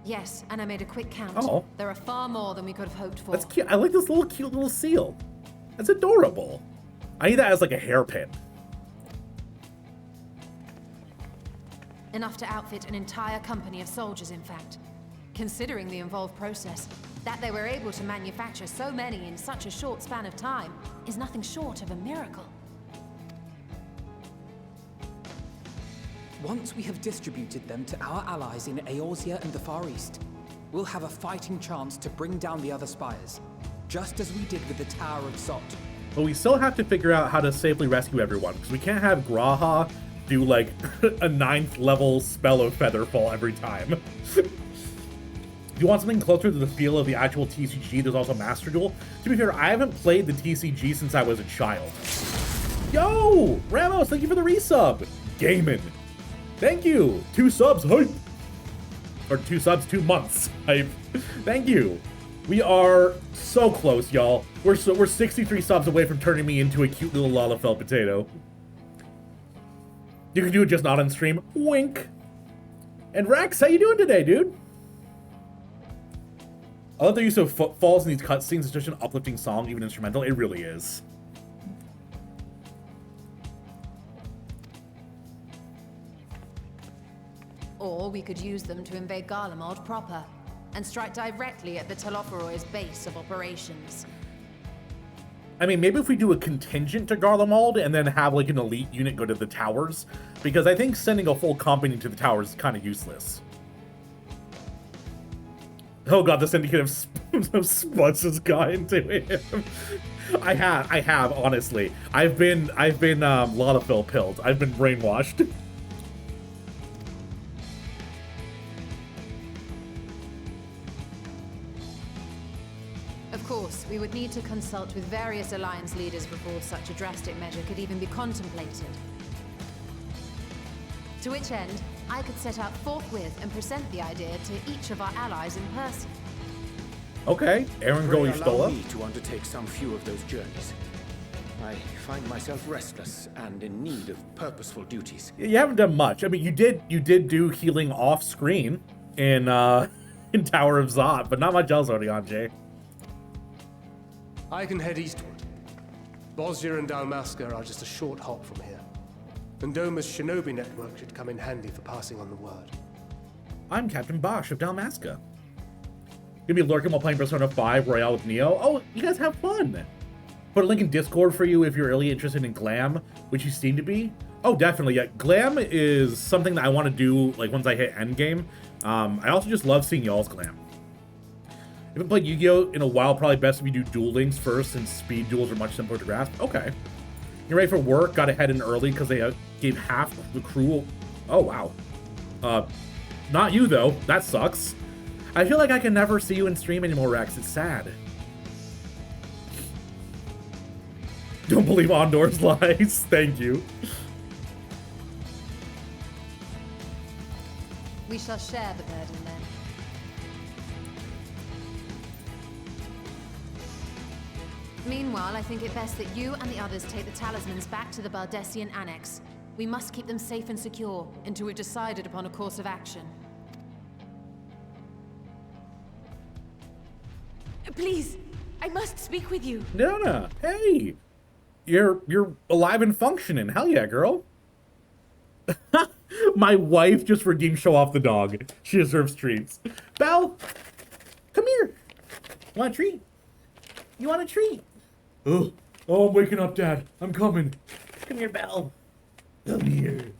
Yes, and I made a quick count. Oh. There are far more than we could have hoped for. That's cute. I like this little cute little seal. That's adorable. I need that as like a hairpin. Enough to outfit an entire company of soldiers, in fact. Considering the involved process, that they were able to manufacture so many in such a short span of time is nothing short of a miracle. Once we have distributed them to our allies in Eorzea and the Far East, we'll have a fighting chance to bring down the other spires, just as we did with the Tower of Sot. But we still have to figure out how to safely rescue everyone, because we can't have Graha do like a 9th level spell of Featherfall every time. If you want something closer to the feel of the actual TCG, there's also Master Duel. To be fair, I haven't played the TCG since I was a child. Yo! Ramos, thank you for the resub! Gamin. Thank you! 2 subs, hype! Or 2 subs, 2 months, hype. Thank you. We are so close, y'all. We're 63 subs away from turning me into a cute little Lalafell potato. You can do it just not on stream. Wink. And Rex, how you doing today, dude? I love the use of footfalls in these cutscenes. It's such an uplifting song, even instrumental. It really is. Or we could use them to invade Garlemald proper, and strike directly at the Telophoroid's base of operations. I mean, maybe if we do a contingent to Garlemald and then have like an elite unit go to the towers, because I think sending a full company to the towers is kind of useless. Oh god, the syndicate of Spuds has got into him. I have, honestly. I've been Lotafil pilled. I've been brainwashed. Of course, we would need to consult with various Alliance leaders before such a drastic measure could even be contemplated. To which end, I could set out forthwith and present the idea to each of our allies in person. Okay, Aaron Goey Allow Stola. me to undertake some few of those journeys. I find myself restless and in need of purposeful duties. You haven't done much. I mean, you did do healing off screen in in Tower of Zot, but not much else already on Jay. I can head eastward. Bosnia and Dalmasca are just a short hop from here. And Doma's shinobi network should come in handy for passing on the word. I'm Captain Bosch of Dalmasca. Gonna be lurking while playing Persona 5 Royale with Neo. Oh, you guys have fun! Put a link in Discord for you if you're really interested in Glam, which you seem to be. Oh, definitely, yeah. Glam is something that I want to do, like, once I hit Endgame. I also just love seeing y'all's Glam. I haven't played Yu-Gi-Oh! In a while, probably best if you do Duel Links first, since speed duels are much simpler to grasp. Okay. You're ready for work, got to head in early because they gave half the crew... Oh, wow. Not you, though. That sucks. I feel like I can never see you in stream anymore, Rex. It's sad. Don't believe Ondor's lies. Thank you. We shall share the burden then. Meanwhile, I think it best that you and the others take the talismans back to the Baldessian Annex. We must keep them safe and secure until we've decided upon a course of action. Please, I must speak with you. Nana, hey. You're alive and functioning. Hell yeah, girl. My wife just redeemed Show Off the Dog. She deserves treats. Belle, come here. Want a treat? You want a treat? Oh, I'm waking up, Dad. I'm coming. Come here, Belle. Come here.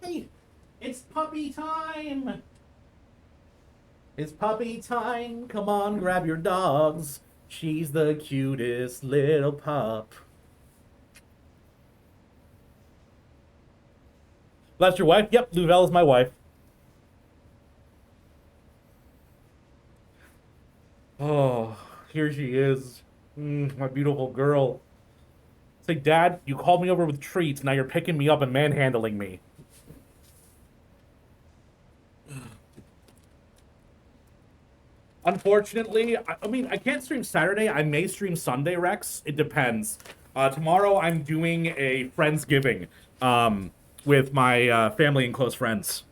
Hey, it's puppy time. It's puppy time. Come on, grab your dogs. She's the cutest little pup. That's your wife? Yep, Louvel is my wife. Oh, here she is. My beautiful girl. Say, Dad, you called me over with treats, now you're picking me up and manhandling me. Unfortunately, I mean, I can't stream Saturday. I may stream Sunday, Rex. It depends. Tomorrow, I'm doing a Friendsgiving with my family and close friends.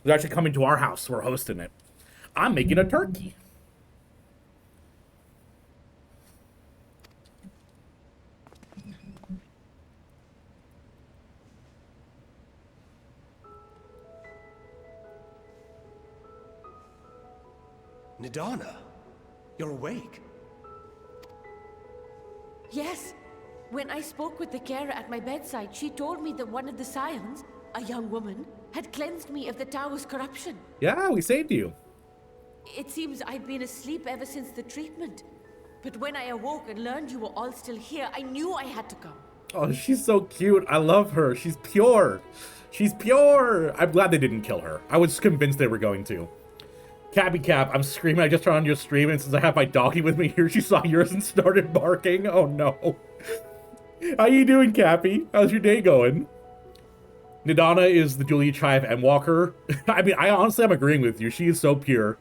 They're actually coming to our house. We're hosting it. I'm making a turkey. Nidana, you're awake. Yes. When I spoke with the carer at my bedside, she told me that one of the scions, a young woman, had cleansed me of the tower's corruption. Yeah, we saved you. It seems I'd been asleep ever since the treatment. But when I awoke and learned you were all still here, I knew I had to come. Oh, she's so cute. I love her. She's pure. She's pure. I'm glad they didn't kill her. I was convinced they were going to. Cappy Cap, I'm screaming. I just turned on your stream, and since I have my doggy with me here, she saw yours and started barking. Oh, no. How you doing, Cappy? How's your day going? Nidana is the Julia Chive M-Walker. I mean, I'm agreeing with you. She is so pure.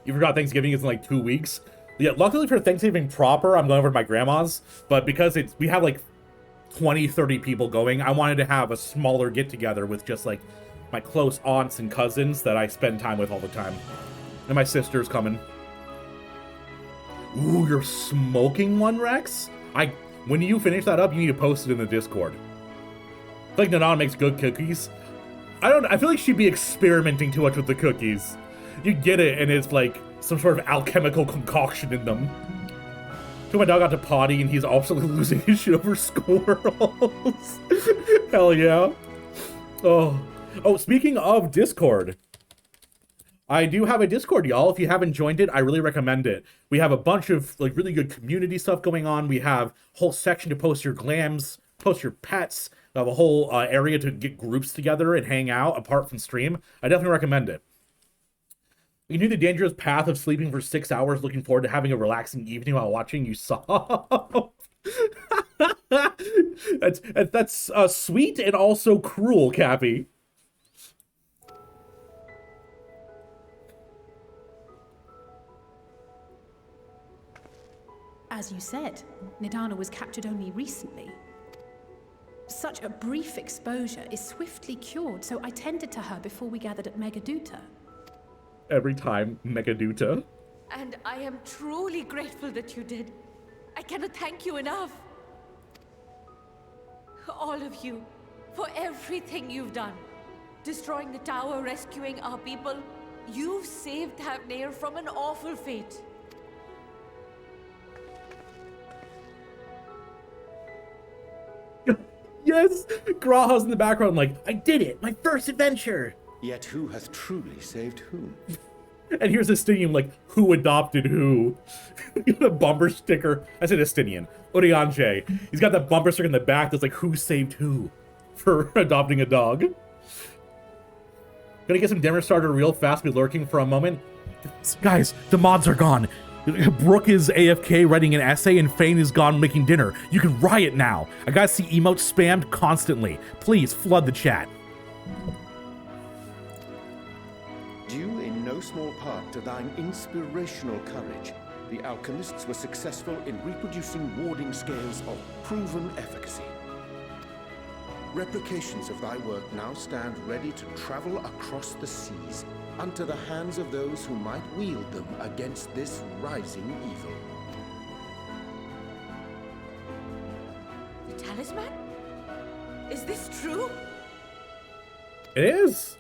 You forgot Thanksgiving is in like 2 weeks. Yeah, luckily for Thanksgiving proper, I'm going over to my grandma's. But because we have like 20, 30 people going, I wanted to have a smaller get-together with just like my close aunts and cousins that I spend time with all the time. And my sister's coming. Ooh, you're smoking one, Rex? When you finish that up, you need to post it in the Discord. I feel like Nidana makes good cookies. I feel like she'd be experimenting too much with the cookies. You get it, and it's like some sort of alchemical concoction in them. Took my dog out to potty, and he's absolutely losing his shit over squirrels. Hell yeah. Oh, speaking of Discord, I do have a Discord, y'all. If you haven't joined it, I really recommend it. We have a bunch of like really good community stuff going on. We have a whole section to post your glams, post your pets. We have a whole area to get groups together and hang out apart from stream. I definitely recommend it. You knew the dangerous path of sleeping for 6 hours, looking forward to having a relaxing evening while watching you sob. that's sweet and also cruel, Cappy. As you said, Nidana was captured only recently. Such a brief exposure is swiftly cured, so I tended to her before we gathered at Megaduta. Every time, Megaduta. And I am truly grateful that you did. I cannot thank you enough. All of you, for everything you've done. Destroying the tower, rescuing our people. You've saved Thavnair from an awful fate. Yes! Graha's in the background like, I did it! My first adventure! Yet who hath truly saved whom? And here's Estinian like, who adopted who? The bumper sticker. I said Estinian. Orianche. He's got that bumper sticker in the back that's like, who saved who? For adopting a dog. Gonna get some Dimmer Starter real fast, be lurking for a moment. Guys, the mods are gone. Brooke is AFK writing an essay and Fane is gone making dinner. You can riot now. I gotta see emotes spammed constantly. Please flood the chat. Due in no small part to thine inspirational courage, the alchemists were successful in reproducing warding scales of proven efficacy. Replications of thy work now stand ready to travel across the seas unto the hands of those who might wield them against this rising evil. The talisman? Is this true? It is.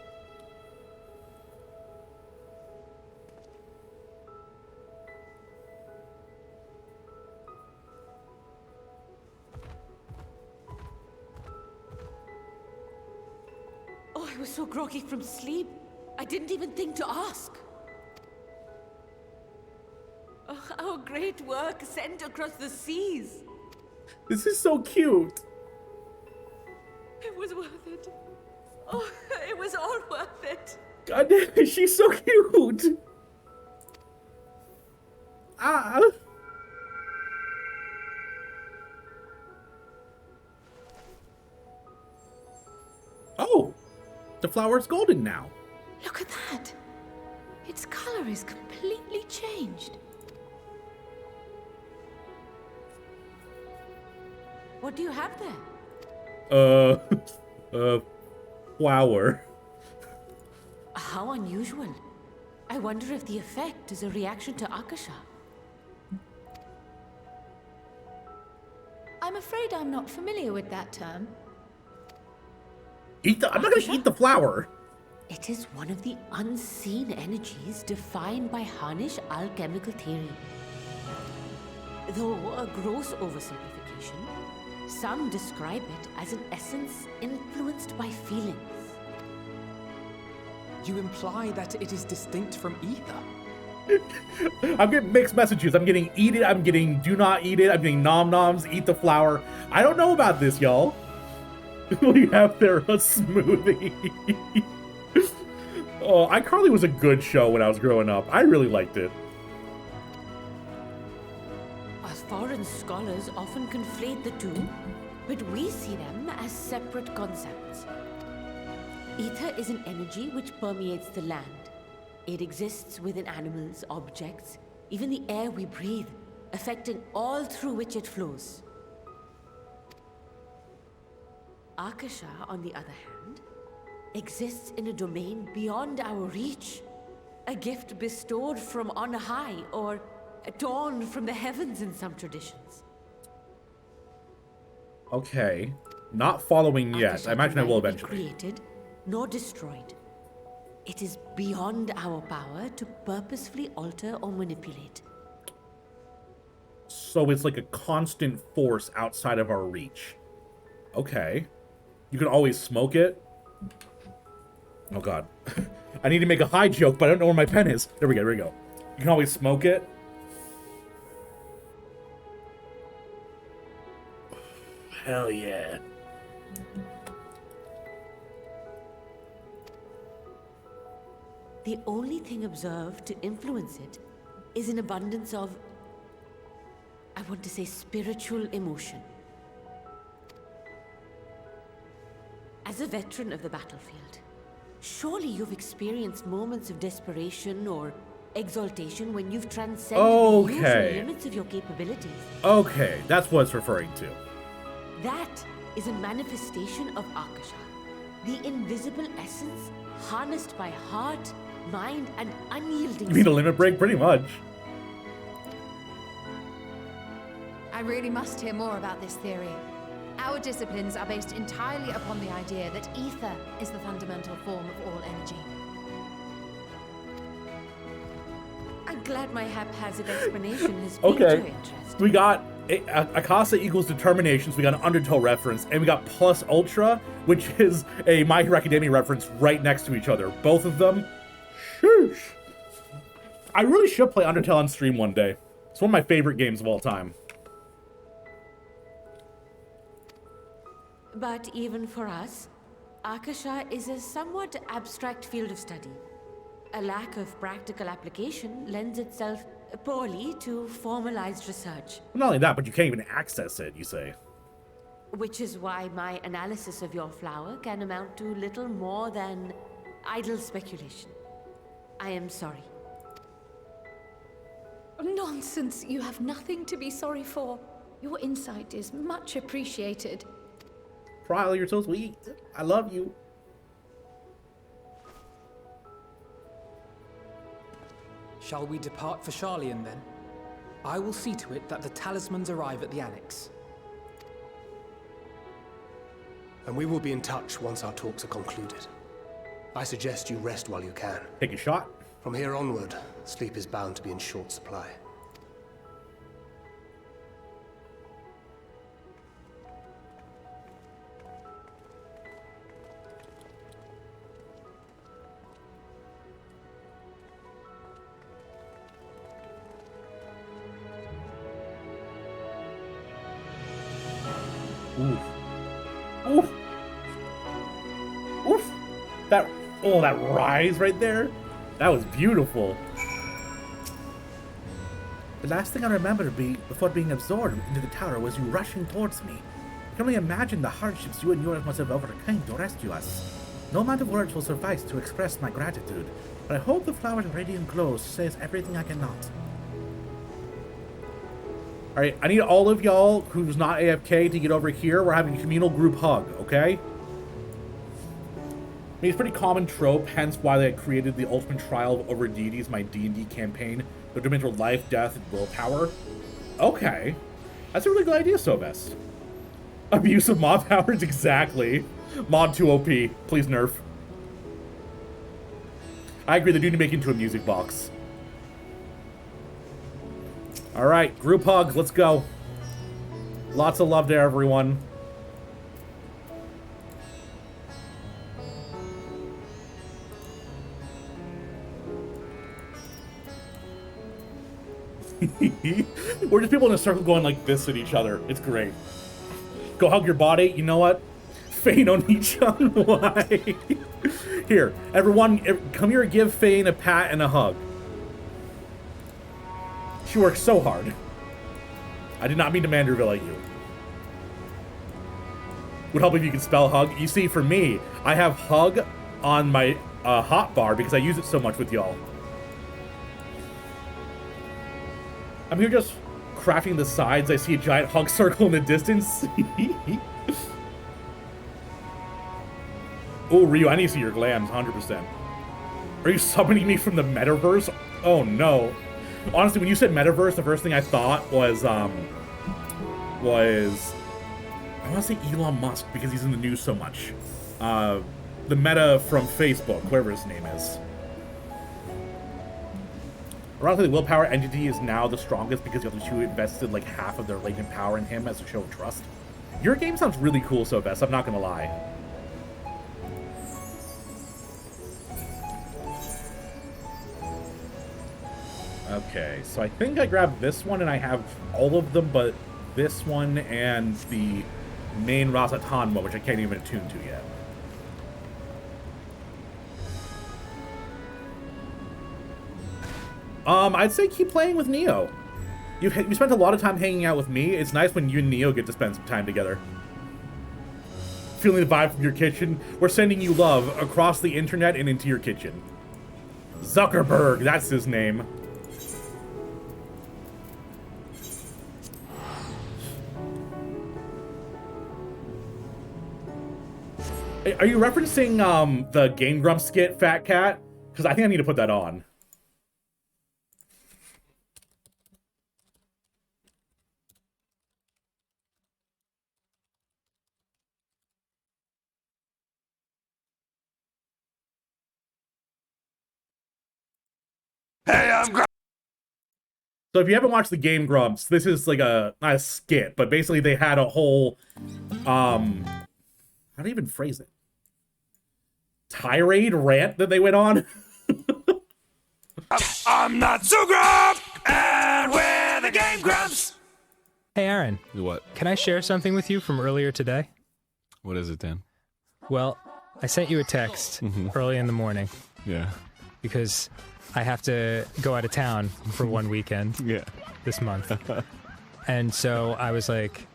Oh, I was so groggy from sleep. I didn't even think to ask. Oh, our great work sent across the seas. This is so cute. It was worth it. Oh, it was all worth it. God damn, she's so cute. Ah. Oh, the flower's golden now. Look at that! Its color is completely changed. What do you have there? Flower. How unusual. I wonder if the effect is a reaction to Akasha. I'm afraid I'm not familiar with that term. I'm not gonna eat the flower. It is one of the unseen energies defined by Harnish alchemical theory. Though a gross oversimplification, some describe it as an essence influenced by feelings. You imply that it is distinct from ether? I'm getting mixed messages. I'm getting eat it, I'm getting do not eat it, I'm getting nom noms, eat the flower. I don't know about this, y'all. We have there a smoothie. Oh, iCarly was a good show when I was growing up. I really liked it. Us foreign scholars often conflate the two, but we see them as separate concepts. Ether is an energy which permeates the land. It exists within animals, objects, even the air we breathe, affecting all through which it flows. Akasha, on the other hand, exists in a domain beyond our reach. A gift bestowed from on high, or torn from the heavens in some traditions. Okay. Not following yet. Akasha I imagine I will can neither eventually. be created nor destroyed. It is beyond our power to purposefully alter or manipulate. So it's like a constant force outside of our reach. Okay. You can always smoke it. Oh god. I need to make a high joke, but I don't know where my pen is. There we go, there we go. You can always smoke it. Hell yeah. The only thing observed to influence it is an abundance of, I want to say, spiritual emotion. As a veteran of the battlefield, surely you've experienced moments of desperation or exaltation when you've transcended the usual limits of your capabilities. Okay, that's what it's referring to. That is a manifestation of Akasha, the invisible essence harnessed by heart, mind, and unyielding. You mean a limit break? Pretty much. I really must hear more about this theory. Our disciplines are based entirely upon the idea that ether is the fundamental form of all energy. I'm glad my haphazard explanation has piqued your interest. We got Akasa equals determination, so we got an Undertow reference, and we got plus ultra, which is a My Hero Academia reference right next to each other. Both of them. Sheesh. I really should play Undertale on stream one day. It's one of my favorite games of all time. But even for us, Akasha is a somewhat abstract field of study. A lack of practical application lends itself poorly to formalized research. Not only that, but you can't even access it, you say. Which is why my analysis of your flower can amount to little more than idle speculation. I am sorry. Nonsense. You have nothing to be sorry for. Your insight is much appreciated. Riley, you're so sweet. I love you. Shall we depart for Charlian then? I will see to it that the talismans arrive at the Annex. And we will be in touch once our talks are concluded. I suggest you rest while you can. Take a shot. From here onward, sleep is bound to be in short supply. Oof. Oof. Oof. That rise right there. That was beautiful. The last thing I remember before being absorbed into the tower was you rushing towards me. I can only imagine the hardships you and yours must have overcome to rescue us. No amount of words will suffice to express my gratitude, but I hope the flower's radiant glow says everything I cannot. Alright, I need all of y'all who's not AFK to get over here. We're having a communal group hug, okay? I mean, it's a pretty common trope, hence why they created the Ultimate Trial of Over Deities, my D&D campaign. The determines your life, death, and willpower. Okay. That's a really good idea, Sobest. Abuse of mod powers, exactly. Mod 2 OP. Please nerf. I agree, they do need to make it into a music box. Alright, group hugs, let's go. Lots of love to everyone. We're just people in a circle going like this at each other. It's great. Go hug your body. You know what? Fane on each other. Why? Here, everyone, come here and give Fane a pat and a hug. She works so hard. I did not mean to Manderville at you. Would help if you could spell hug. You see, for me, I have hug on my hotbar because I use it so much with y'all. I'm here just crafting the sides. I see a giant hug circle in the distance. Oh, Ryu, I need to see your glands, 100%. Are you summoning me from the metaverse? Oh, no. Honestly, when you said metaverse, the first thing I thought was I want to say Elon Musk because he's in the news so much. The Meta from Facebook, whoever his name is. Ironically, the willpower entity is now the strongest because the other two invested like half of their latent power in him as a show of trust. Your game sounds really cool, Sobest, I'm not gonna lie. Okay, so I think I grabbed this one, and I have all of them, but this one and the main Rasatan one, which I can't even attune to yet. I'd say keep playing with Neo. You spent a lot of time hanging out with me. It's nice when you and Neo get to spend some time together. Feeling the vibe from your kitchen. We're sending you love across the internet and into your kitchen. Zuckerberg, that's his name. Are you referencing the Game Grumps skit, Fat Cat? Because I think I need to put that on. Hey, I'm So if you haven't watched the Game Grumps, this is like not a skit, but basically they had a whole, how do you even phrase it? Tirade rant that they went on. I'm not so grump, and we're the Game Grumps. Hey, Aaron. What? Can I share something with you from earlier today? What is it, Dan? Well, I sent you a text early in the morning. Yeah. Because I have to go out of town for one weekend this month. And so I was like,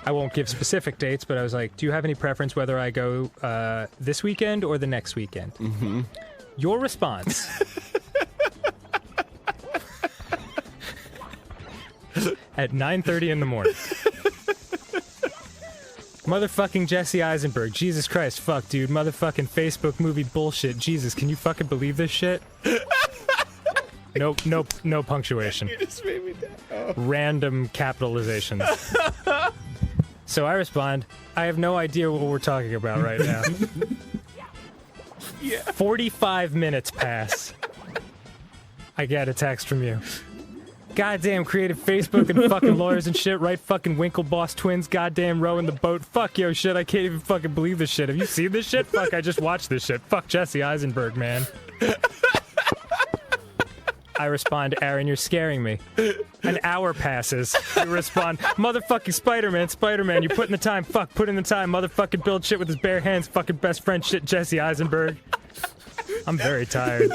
I won't give specific dates, but I was like, do you have any preference whether I go this weekend or the next weekend? Your response at 9:30 in the morning. Motherfucking Jesse Eisenberg. Jesus Christ, fuck, dude. Motherfucking Facebook movie bullshit. Jesus, can you fucking believe this shit? No punctuation. You just made me die. Random capitalizations. So I respond, I have no idea what we're talking about right now. 45 minutes pass. I get a text from you. Goddamn creative Facebook and fucking lawyers and shit, right? Fucking Winklevoss twins, goddamn rowing the boat. Fuck yo shit, I can't even fucking believe this shit. Have you seen this shit? Fuck, I just watched this shit. Fuck Jesse Eisenberg, man. I respond, Aaron, you're scaring me. An hour passes. You respond, motherfucking Spider-Man, you put in the time. Fuck, put in the time. Motherfucking build shit with his bare hands. Fucking best friend shit, Jesse Eisenberg. I'm very tired.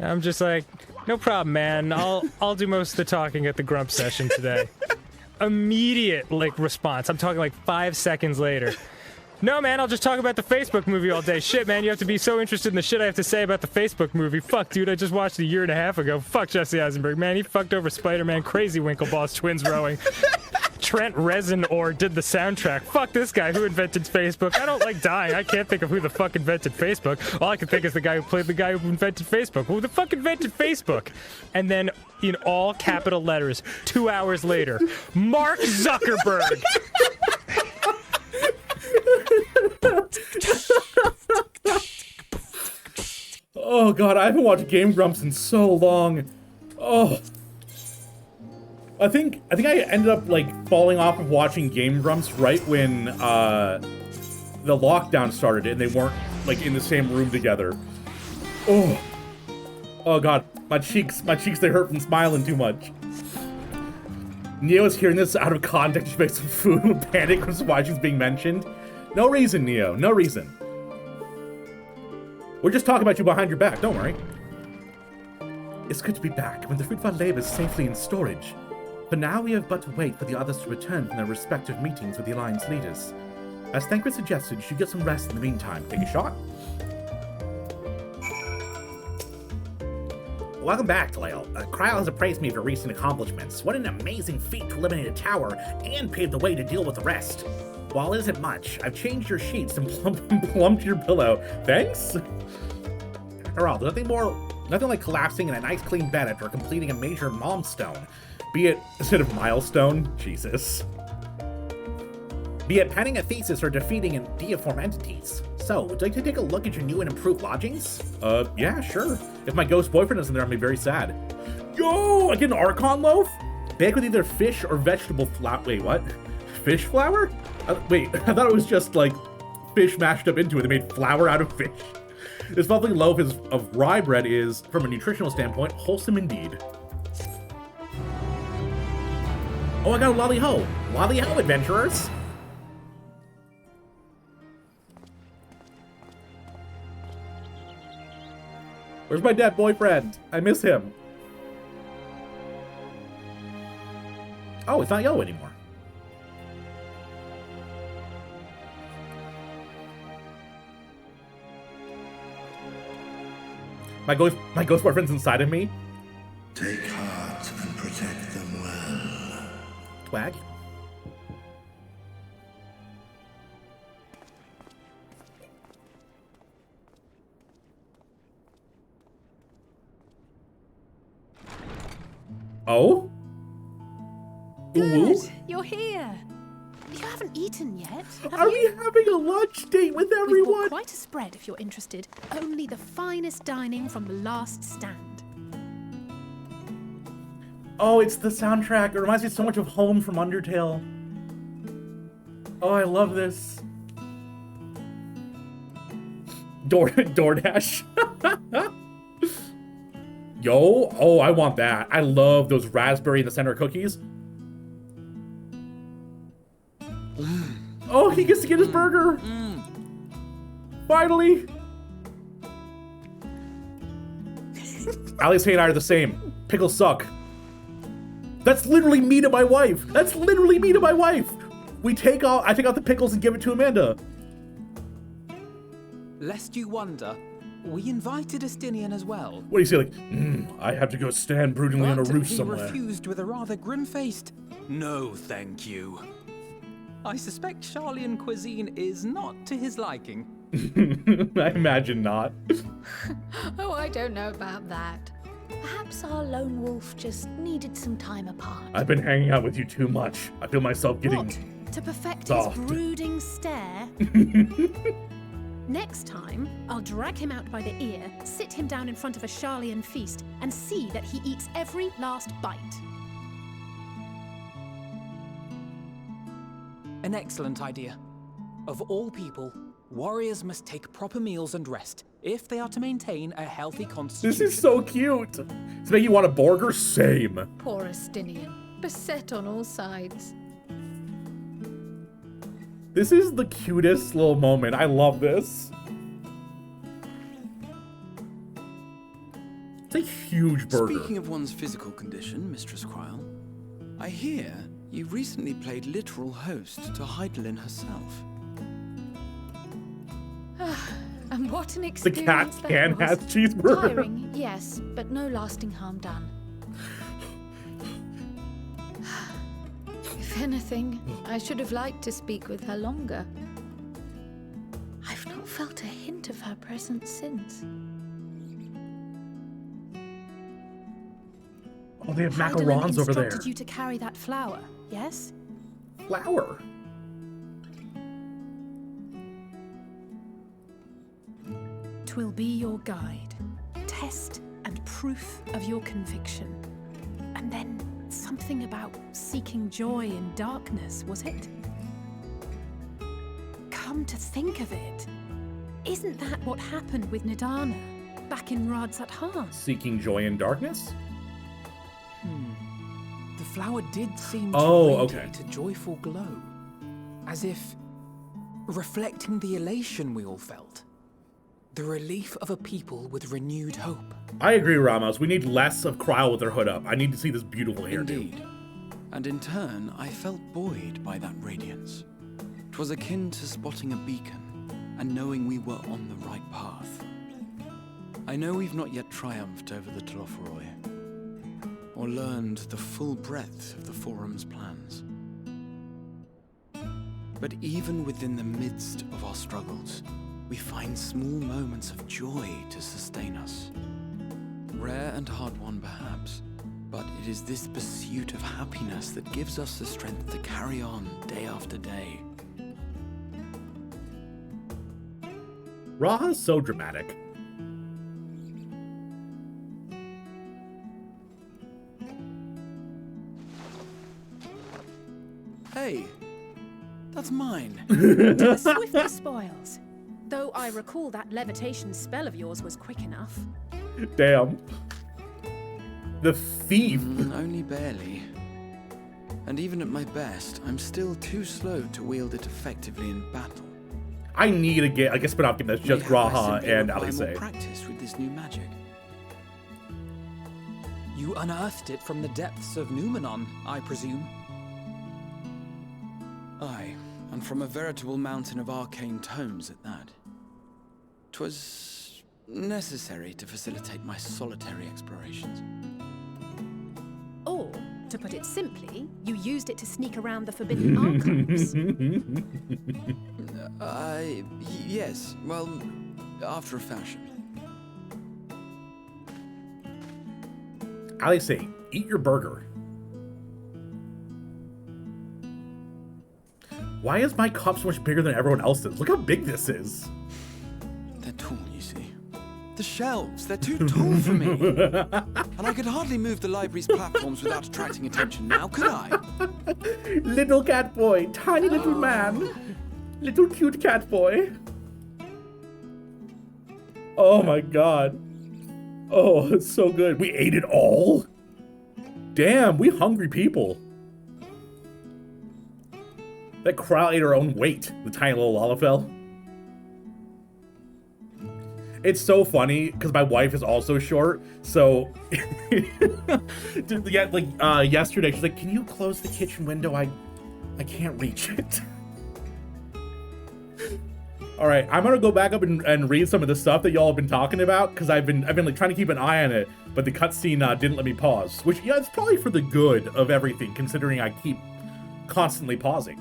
I'm just like, no problem, man. I'll do most of the talking at the Grump session today. Immediate, response. I'm talking 5 seconds later. No, man, I'll just talk about the Facebook movie all day. Shit, man, you have to be so interested in the shit I have to say about the Facebook movie. Fuck, dude, I just watched it a year and a half ago. Fuck Jesse Eisenberg, man. He fucked over Spider-Man, crazy Winklevoss twins rowing. Trent Reznor did the soundtrack. Fuck this guy who invented Facebook. I don't like dying. I can't think of who the fuck invented Facebook. All I can think is the guy who played the guy who invented Facebook. Who the fuck invented Facebook? And then, in all capital letters, 2 hours later, Mark Zuckerberg. Oh god, I haven't watched Game Grumps in so long. Oh. I think I ended up falling off of watching Game Grumps right when the lockdown started and they weren't in the same room together. Oh. Oh god, my cheeks they hurt from smiling too much. Neo is hearing this out of context. She makes some food and panic as to why she's being mentioned. No reason, Neo. No reason. We're just talking about you behind your back. Don't worry. It's good to be back when the fruit of our labor is safely in storage. For now, we have but to wait for the others to return from their respective meetings with the Alliance leaders. As Thancred suggested, you should get some rest in the meantime. Take a shot. Welcome back, Talale. Kryl has appraised me for recent accomplishments. What an amazing feat to eliminate a tower and pave the way to deal with the rest. While it isn't much, I've changed your sheets and plumped your pillow. Thanks? After all, there's nothing like collapsing in a nice clean bed after completing a major milestone. Be it, instead of milestone, Jesus. Be it penning a thesis or defeating deiform entities. So, would you like to take a look at your new and improved lodgings? Yeah, sure. If my ghost boyfriend isn't there, I'll be very sad. Yo, I get an Archon loaf? Baked with either fish or vegetable flour. Wait, what? Fish flour? Wait, I thought it was just, fish mashed up into it. They made flour out of fish. This lovely loaf of rye bread is, from a nutritional standpoint, wholesome indeed. Oh, I got a lolly-ho. Lolly-ho, adventurers. Where's my dead boyfriend? I miss him. Oh, it's not Yo anymore. My ghost boyfriend's inside of me. Take heart and protect them well. Twag. Oh? Good. You're here. You haven't eaten yet, have Are you? we having a lunch date with We've everyone? got quite a spread if you're interested. Only the finest dining from the last stand. Oh, it's the soundtrack. It reminds me so much of Home from Undertale. Oh, I love this. DoorDash. Yo, oh, I want that. I love those raspberry in the center cookies. Oh, he gets to get his burger. Finally. Alice and I are the same. Pickles suck. That's literally me to my wife. That's literally me to my wife. I take out the pickles and give it to Amanda. Lest you wonder, we invited Estinian as well. What do you say, like, I have to go stand broodingly on a roof he somewhere. refused with a rather grim-faced, "No, thank you." I suspect Charlian cuisine is not to his liking. I imagine not. Oh, I don't know about that. Perhaps our lone wolf just needed some time apart. I've been hanging out with you too much. I feel myself getting What? To perfect soft. his brooding stare? Next time, I'll drag him out by the ear, sit him down in front of a Charlian feast, and see that he eats every last bite. An excellent idea. Of all people, warriors must take proper meals and rest if they are to maintain a healthy constitution. This is so cute. Does it make you want a burger? Same. Poor Estinian, beset on all sides. This is the cutest little moment. I love this. It's a huge burger. Speaking of one's physical condition, Mistress Cryle, I hear you recently played literal host to Heidelin herself. And what an The experience cat that can was. has cheeseburger. Tiring, yes, but no lasting harm done. If anything, I should have liked to speak with her longer. I've not felt a hint of her presence since. Oh, they have Heidelin macarons over there. instructed you to carry that flower, yes? Flour. Twill be your guide, test and proof of your conviction. And then something about seeking joy in darkness, was it? Come to think of it, isn't that what happened with Nidana back in Radzat-Han? Seeking joy in darkness? The flower did seem to radiate a joyful glow, as if reflecting the elation we all felt. The relief of a people with renewed hope. I agree, Ramos. We need less of Cryle with her hood up. I need to see this beautiful hairdo. Indeed. And in turn, I felt buoyed by that radiance. 'Twas akin to spotting a beacon and knowing we were on the right path. I know we've not yet triumphed over the Telophoroi, or learned the full breadth of the Forum's plans. But even within the midst of our struggles, we find small moments of joy to sustain us. Rare and hard-won perhaps, but it is this pursuit of happiness that gives us the strength to carry on day after day. Raha's so dramatic. Hey, That's mine. To the swift spoils. Though I recall that levitation spell of yours was quick enough. Damn. The thief. Only barely. And even at my best, I'm still too slow to wield it effectively in battle. I need a spin-off game that's just Graha and Alice. Practice with this new magic. You unearthed it from the depths of Numenon, I presume. Aye, and from a veritable mountain of arcane tomes at that. 'Twas necessary to facilitate my solitary explorations. Or, to put it simply, you used it to sneak around the forbidden archives. Yes, well, after a fashion. Alice, eat your burger. Why is my cup so much bigger than everyone else's? Look how big this is. They're tall, you see. The shelves, they're too tall for me. And I could hardly move the library's platforms without attracting attention now, could I? Little cat boy, tiny little man. Little cute cat boy. Oh my god. Oh, it's so good. We ate it all? Damn, we hungry people. That Kryle ate her own weight, the tiny little Lalafell. It's so funny, because my wife is also short, so... yesterday, she's like, can you close the kitchen window? I can't reach it. All right, I'm gonna go back up and read some of the stuff that y'all have been talking about, because I've been like trying to keep an eye on it, but the cutscene didn't let me pause. Which, yeah, it's probably for the good of everything, considering I keep constantly pausing.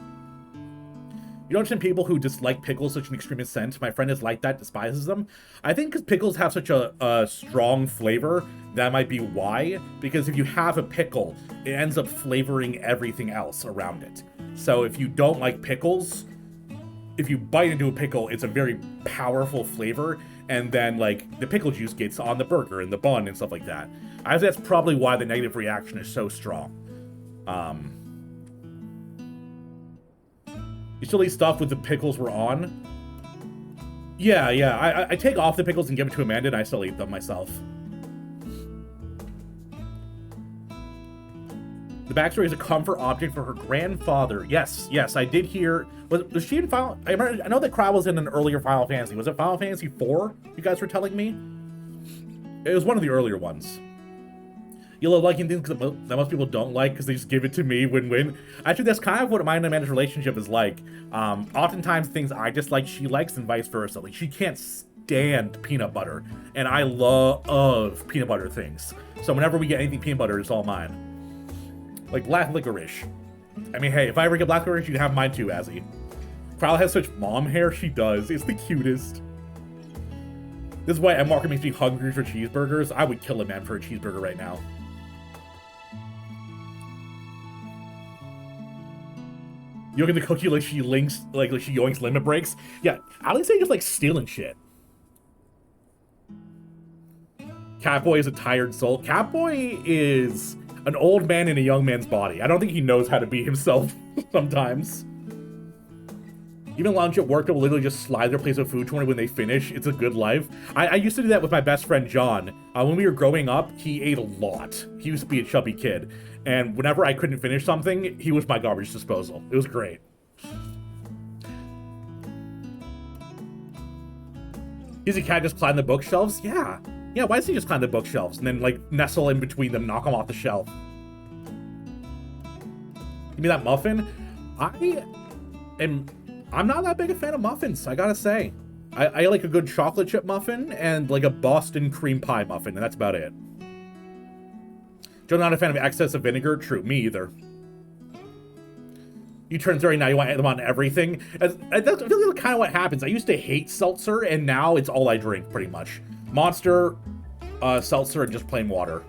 You don't understand people who dislike pickles such an extreme extent. My friend is like that, despises them. I think because pickles have such a strong flavor, that might be why. Because if you have a pickle, it ends up flavoring everything else around it. So if you don't like pickles, if you bite into a pickle, it's a very powerful flavor, and then like the pickle juice gets on the burger and the bun and stuff like that. I think that's probably why the negative reaction is so strong. You still eat stuff with the pickles were on? Yeah, I take off the pickles and give it to Amanda, and I still eat them myself. The backstory is a comfort object for her grandfather. Yes, I did hear. Was she in Final? I know that Kryle was in an earlier Final Fantasy. Was it Final Fantasy IV? You guys were telling me. It was one of the earlier ones. You love liking things that most people don't like because they just give it to me. Win-win. Actually, that's kind of what mine and Amanda's relationship is like. Oftentimes, things I dislike, she likes, and vice versa. Like she can't stand peanut butter, and I love peanut butter things. So whenever we get anything peanut butter, it's all mine. Like black licorice. I mean, hey, if I ever get black licorice, you can have mine too, Azzy. Kryle has such mom hair, she does. It's the cutest. This is why M. Walker makes me hungry for cheeseburgers. I would kill a man for a cheeseburger right now. You look at the cookie like she links, like she yoinks limit breaks. Yeah, Alice is like stealing shit. Catboy is a tired soul. Catboy is an old man in a young man's body. I don't think he knows how to be himself sometimes. Even lunch at work, they'll literally just slide their place of food to one when they finish. It's a good life. I used to do that with my best friend, John. When we were growing up, he ate a lot. He used to be a chubby kid. And whenever I couldn't finish something, he was my garbage disposal. It was great. Is a cat just climb the bookshelves? Yeah. Yeah, why does he just climb the bookshelves and then, like, nestle in between them, knock them off the shelf? Give me that muffin. I'm not that big a fan of muffins, I gotta say. I like a good chocolate chip muffin and, like, a Boston cream pie muffin, and that's about it. Joe's not a fan of excess of vinegar. True, me either. You turn 30 now, you want them on everything. That's really kind of what happens. I used to hate seltzer, and now it's all I drink, pretty much. Monster, seltzer, and just plain water.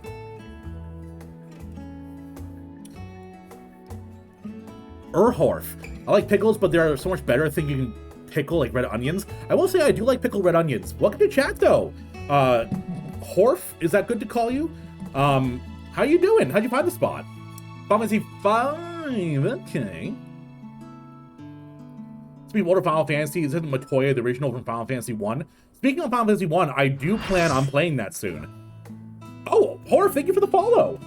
Urhorf. I like pickles, but there are so much better things you can pickle, like red onions. I will say I do like pickled red onions. Welcome to chat, though. Horf, is that good to call you? How you doing? How'd you find the spot? Pharmacy 5, okay. to be older Final Fantasy. This isn't Matoya, the original from Final Fantasy 1. Speaking of Final Fantasy 1, I do plan on playing that soon. Oh, Horror, thank you for the follow.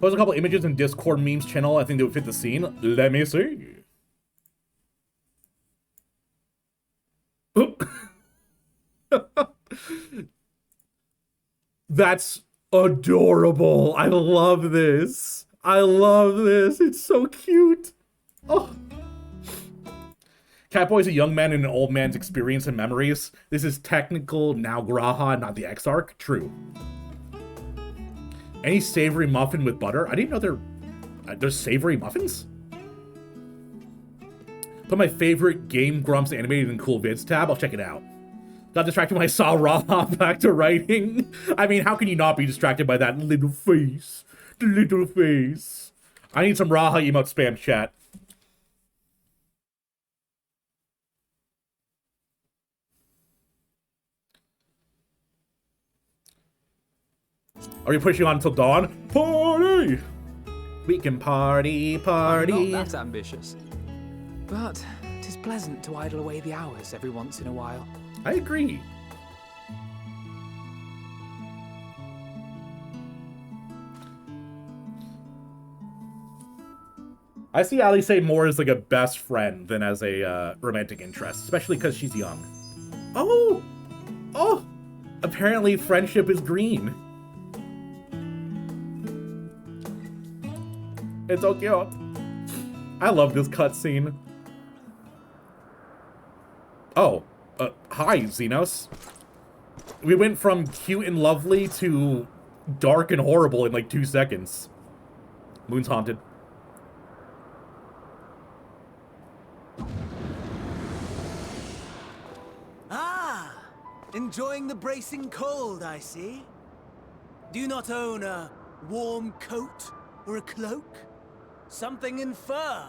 Post a couple images in Discord memes channel. I think they would fit the scene. Let me see. That's adorable. I love this. I love this. It's so cute. Oh. Catboy's a young man in an old man's experience and memories. This is technical now Graha, not the X-Arc. True. Any savory muffin with butter? I didn't know there's savory muffins? Put my favorite Game Grumps animated in cool vids tab. I'll check it out. Got distracted when I saw Raha back to writing. I mean, how can you not be distracted by that little face? The little face. I need some Raha emote spam chat. Are you pushing on until dawn? Party! We can party. I'm not that ambitious. But it is pleasant to idle away the hours every once in a while. I agree. I see Ali say more as like a best friend than as a romantic interest, especially because she's young. Oh! Oh! Apparently friendship is green. It's so cute. I love this cutscene. Oh. Hi, Xenos. We went from cute and lovely to dark and horrible in like 2 seconds. Moon's haunted. Ah! Enjoying the bracing cold, I see. Do you not own a warm coat or a cloak? Something in fur?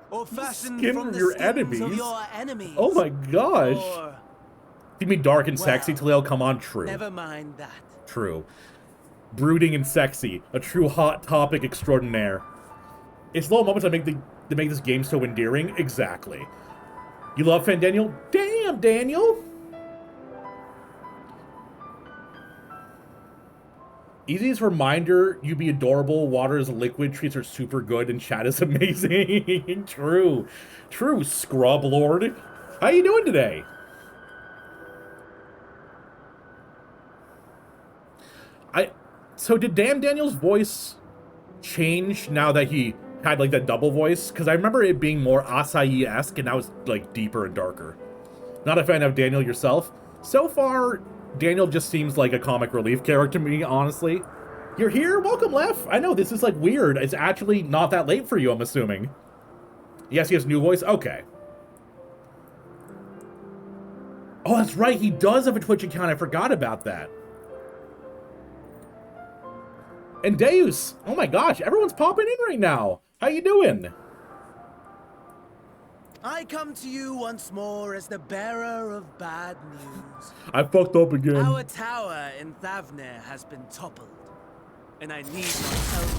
Or fashioned from the your skins enemies? of your enemies? Oh my gosh. Or, You mean dark and sexy, Talil? Come on, true. never mind that. True. Brooding and sexy. A true hot topic extraordinaire. It's little moments that make this game so endearing. Exactly. You love Fan Daniel? Damn, Daniel! Easiest reminder, you be adorable, water is a liquid, treats are super good, and chat is amazing. True. True, Scrub Lord. How you doing today? So did Damn Daniel's voice change now that he had like that double voice? Because I remember it being more Asahi-esque, and now it's like deeper and darker. Not a fan of Daniel yourself? So far, Daniel just seems like a comic relief character to me, honestly. You're here? Welcome, Lef. I know, this is like weird. It's actually not that late for you, I'm assuming. Yes, he has new voice? Okay. Oh, that's right, he does have a Twitch account. I forgot about that. And Deus! Oh my gosh, everyone's popping in right now. How you doing? I come to you once more as the bearer of bad news. I fucked up again. Our tower in Thavnir has been toppled, and I need your help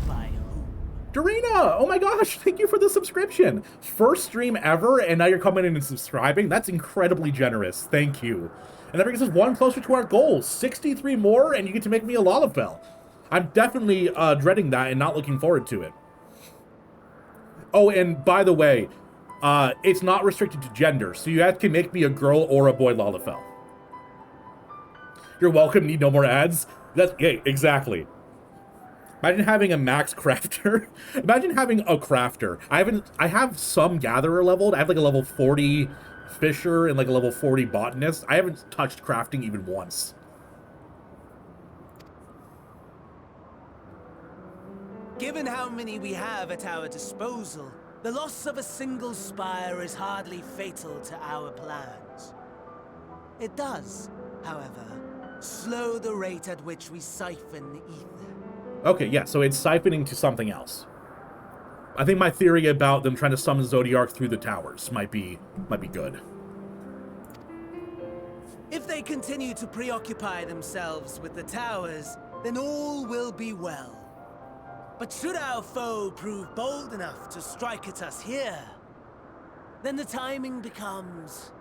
by whom? Dorina! Oh my gosh, thank you for the subscription. First stream ever, and now you're coming in and subscribing. That's incredibly generous. Thank you. And that brings us one closer to our goal. 63 more, and you get to make me a Lalafell. I'm definitely dreading that and not looking forward to it. Oh, and by the way, it's not restricted to gender, so you can make me a girl or a boy Lalafell. You're welcome, need no more ads. That's, yeah, exactly. Imagine having a max crafter. Imagine having a crafter. I have some gatherer leveled. I have like a level 40 fisher and like a level 40 botanist. I haven't touched crafting even once. Given how many we have at our disposal, the loss of a single spire is hardly fatal to our plans. It does, however, slow the rate at which we siphon ether. Okay, yeah, so it's siphoning to something else. I think my theory about them trying to summon Zodiark through the towers might be good. If they continue to preoccupy themselves with the towers, then all will be well. But should our foe prove bold enough to strike at us here, then the timing becomes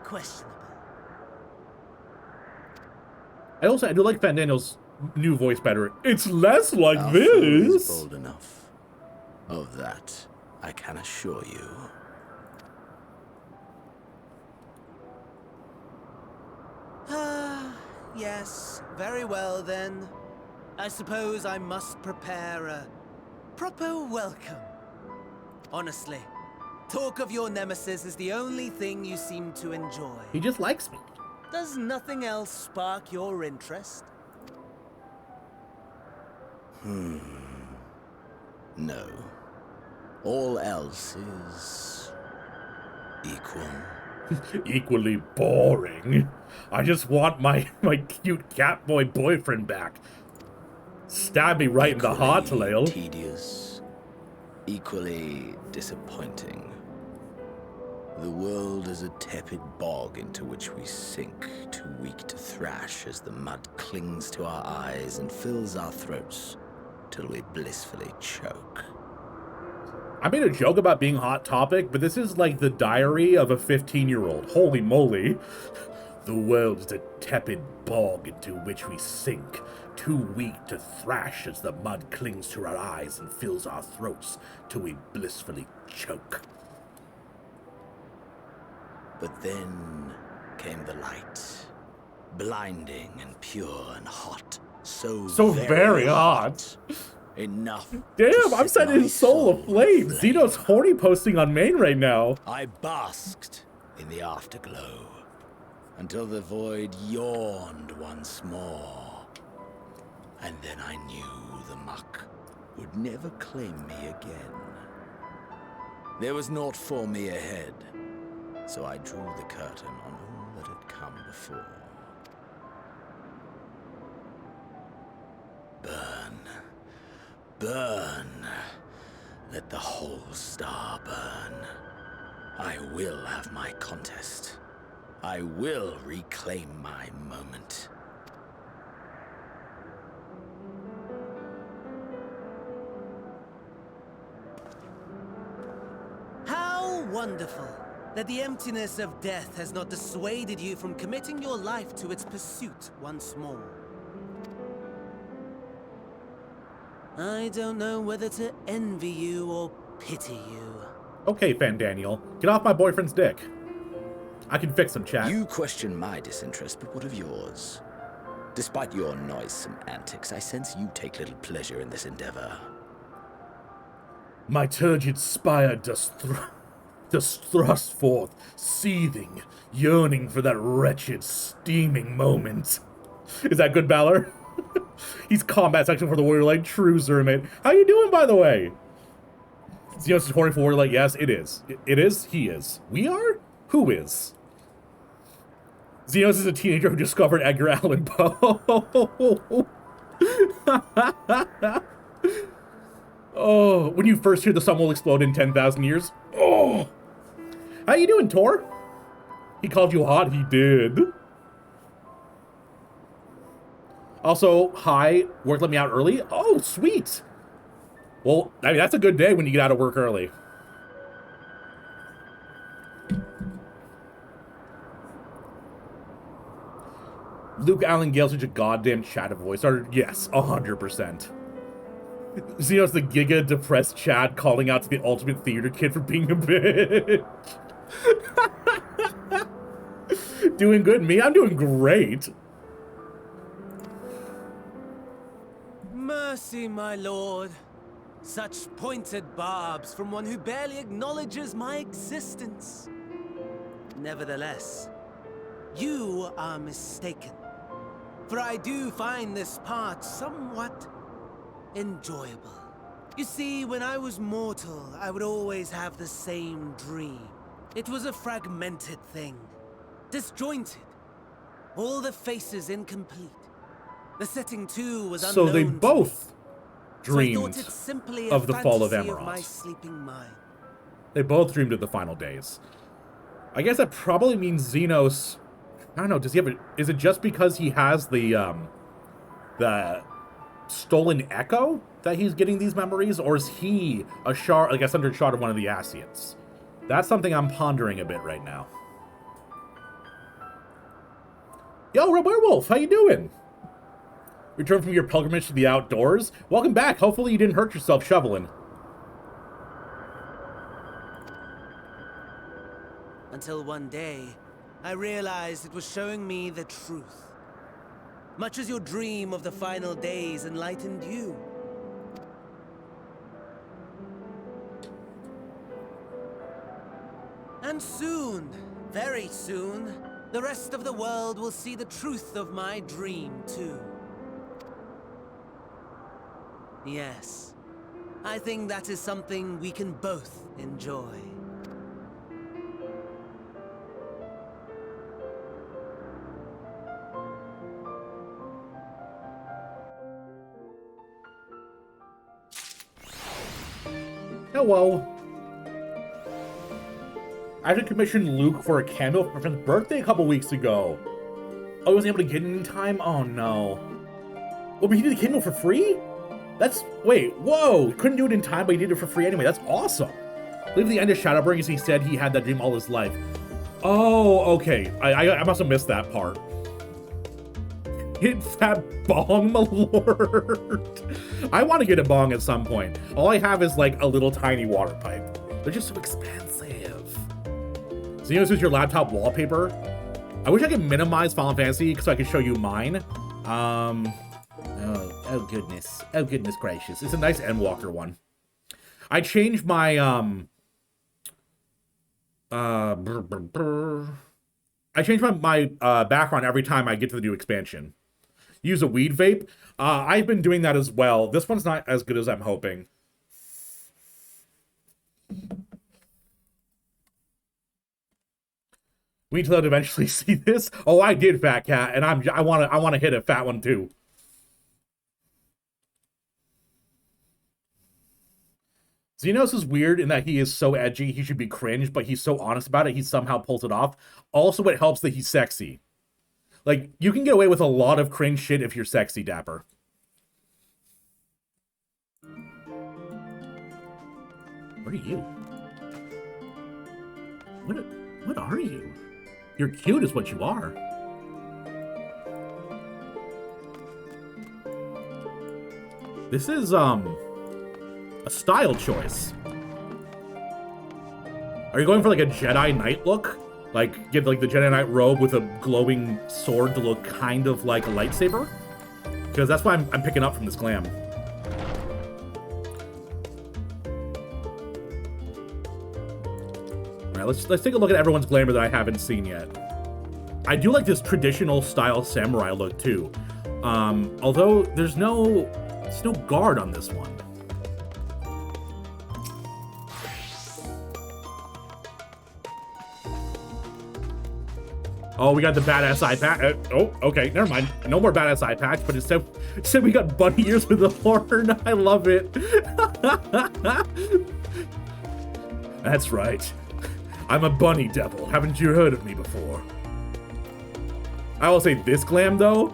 questionable. I do like Van Daniel's new voice better. It's less like Our foe is this. bold enough. Of that, I can assure you. Yes, very well then. I suppose I must prepare a proper welcome. Honestly, talk of your nemesis is the only thing you seem to enjoy. He just likes me. Does nothing else spark your interest? No. All else is equal. Equally boring. I just want my cute catboy boyfriend back. Stab me right in the heart, Talale. Tedious. Equally disappointing. The world is a tepid bog into which we sink, too weak to thrash as the mud clings to our eyes and fills our throats till we blissfully choke. I made a joke about being Hot Topic, but this is like the diary of a 15-year-old. Holy moly. The world is a tepid bog into which we sink, too weak to thrash as the mud clings to our eyes and fills our throats till we blissfully choke. But then came the light, blinding and pure and hot, so very hot. Enough. Damn, I'm setting his soul aflame. Xeno's horny posting on main right now. I basked in the afterglow until the void yawned once more. And then I knew the muck would never claim me again. There was naught for me ahead, so I drew the curtain on all that had come before. Burn. Burn. Let the whole star burn. I will have my contest. I will reclaim my moment. How wonderful that the emptiness of death has not dissuaded you from committing your life to its pursuit once more. I don't know whether to envy you or pity you. Okay, Fan Daniel, get off my boyfriend's dick. I can fix him, chat. You question my disinterest, but what of yours? Despite your noisome antics, I sense you take little pleasure in this endeavor. My turgid spire does thrust forth, seething, yearning for that wretched, steaming moment. Is that good, Balor? He's combat section for the Warrior Light. True, Zermit. How you doing, by the way? Xenos is horny for Warrior Light. Yes, it is. It is. He is. We are? Who is? Xenos is a teenager who discovered Edgar Allan Poe. Oh, when you first hear the sun will explode in 10,000 years. Oh. How you doing, Tor? He called you hot. He did. Also, hi, work let me out early. Oh, sweet. Well, I mean, that's a good day when you get out of work early. Luke Allen Gale's such a goddamn chat of voice artist. Yes, 100%. Xenos the giga depressed Chad calling out to the ultimate theater kid for being a bitch. Doing good, me? I'm doing great. Mercy, my lord. Such pointed barbs from one who barely acknowledges my existence. Nevertheless, you are mistaken. For I do find this part somewhat enjoyable. You see, when I was mortal, I would always have the same dream. It was a fragmented thing, disjointed, all the faces incomplete. The setting too was unknown. So they both dreamed so I thought it simply of the fall of fantasy Emerald. my sleeping mind. They both dreamed of the final days. I guess that probably means Xenos. I don't know. Does he have a? Is it just because he has the stolen echo that he's getting these memories, or is he a shard, like a sundered shard of one of the Asiates? That's something I'm pondering a bit right now. Yo, Red Werewolf, how you doing? Returned from your pilgrimage to the outdoors? Welcome back. Hopefully you didn't hurt yourself shoveling. Until one day, I realized it was showing me the truth. Much as your dream of the final days enlightened you. And soon, very soon, the rest of the world will see the truth of my dream, too. Yes, I think that is something we can both enjoy. Hello. I had to commission Luke for a cameo for my friend's birthday a couple weeks ago. I wasn't able to get it in time? Oh no. Well, but he did the cameo for free? That's, wait, whoa. Couldn't do it in time, but he did it for free anyway. That's awesome. I believe the end of Shadowbringers, he said he had that dream all his life. Oh, okay. I must have missed that part. Hit that bong, my lord. I want to get a bong at some point. All I have is like a little tiny water pipe. They're just so expensive. So you know, this is your laptop wallpaper. I wish I could minimize Final Fantasy so I could show you mine. Oh goodness. Oh goodness gracious. It's a nice Endwalker one. I changed my I change my background every time I get to the new expansion. Use a weed vape. I've been doing that as well. This one's not as good as I'm hoping. We need to eventually see this. Oh, I did, Fat Cat, and I want to hit a fat one too. Xenos is weird in that he is so edgy, he should be cringe, but he's so honest about it, he somehow pulls it off. Also, it helps that he's sexy. Like, you can get away with a lot of cringe shit if you're sexy, Dapper. What are you? What are you? You're cute is what you are. This is, a style choice. Are you going for like a Jedi Knight look? Like, get like the Jedi Knight robe with a glowing sword to look kind of like a lightsaber? Because that's what I'm picking up from this glam. Alright, let's take a look at everyone's glamour that I haven't seen yet. I do like this traditional style samurai look too. Although there's no guard on this one. Oh, we got the badass eye patch. Oh, okay, never mind. No more badass eye patch, but it said we got bunny ears with a horn. I love it. That's right. I'm a bunny devil. Haven't you heard of me before? I will say this glam though.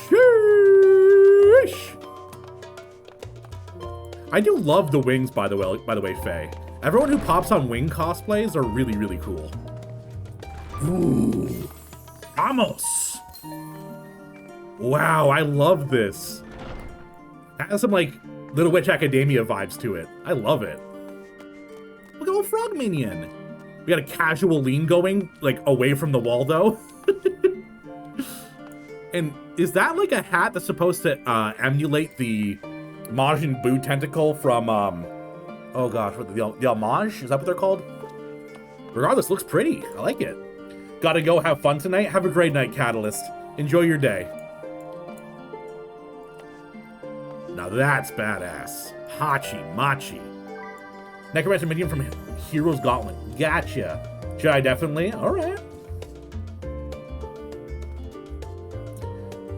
Sheesh. I do love the wings, by the way, Faye. Everyone who pops on wing cosplays are really, really cool. Ooh. Vamos! Wow, I love this. That has some, like, Little Witch Academia vibes to it. I love it. Look at little frog minion. We got a casual lean going, like, away from the wall, though. And is that, like, a hat that's supposed to emulate the Majin Buu tentacle from, oh gosh, what, the homage? Is that what they're called? Regardless, looks pretty. I like it. Gotta go have fun tonight. Have a great night, Catalyst. Enjoy your day. Now that's badass. Hachi Machi. Necromancer Minion from Heroes Gauntlet. Gotcha. Should I definitely? Alright.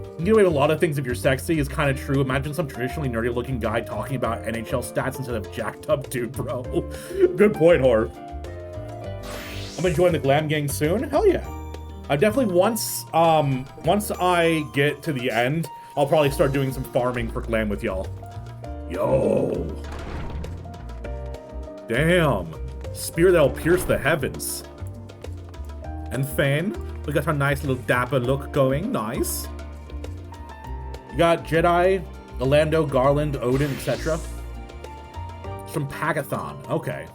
You can get away with a lot of things if you're sexy. Is kind of true. Imagine some traditionally nerdy looking guy talking about NHL stats instead of jacked up dude, bro. Good point, Horror. I'm gonna join the glam gang soon. Hell yeah. I definitely once I get to the end, I'll probably start doing some farming for glam with y'all. Yo. Damn. Spear that'll pierce the heavens. And Fane, we got our nice little dapper look going. Nice. You got Jedi, Orlando, Garland, Odin, etc. It's from Pagathon. Okay.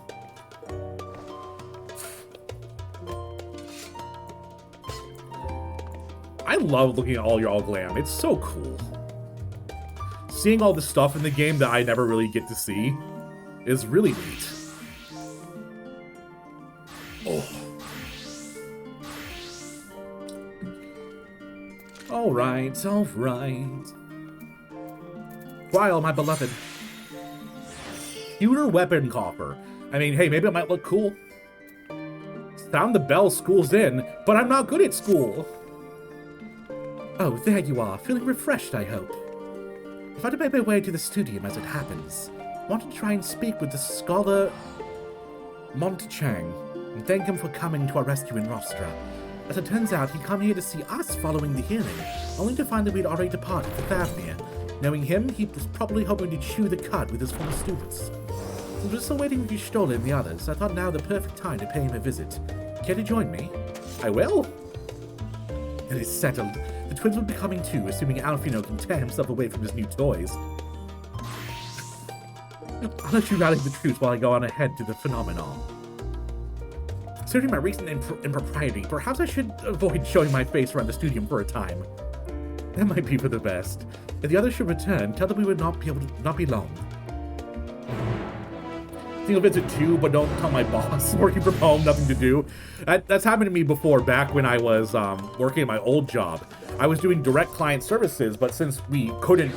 I love looking at all your all glam. It's so cool. Seeing all the stuff in the game that I never really get to see is really neat. Oh. Alright, alright. While, my beloved. Pewter weapon coffer. I mean, hey, maybe it might look cool. Sound the bell, school's in, but I'm not good at school. Oh, there you are, feeling refreshed, I hope. If I had to make my way to the studium as it happens, I wanted to try and speak with the scholar Montechang and thank him for coming to our rescue in Rostra. As it turns out, he'd come here to see us following the hearing, only to find that we'd already departed for Thavnir. Knowing him, he was probably hoping to chew the cud with his former students. Since we're still waiting for Stola and the others, I thought now the perfect time to pay him a visit. Care to join me? I will. It is settled. The twins will be coming too, assuming Alfino can tear himself away from his new toys. I'll let you rally the troops while I go on ahead to the phenomenon. Considering my recent impropriety, perhaps I should avoid showing my face around the studium for a time. That might be for the best. If the others should return, tell them we would not be long. Single visit too, but don't tell my boss. Working from home, nothing to do. That's happened to me before, back when I was working at my old job. I was doing direct client services, but since we couldn't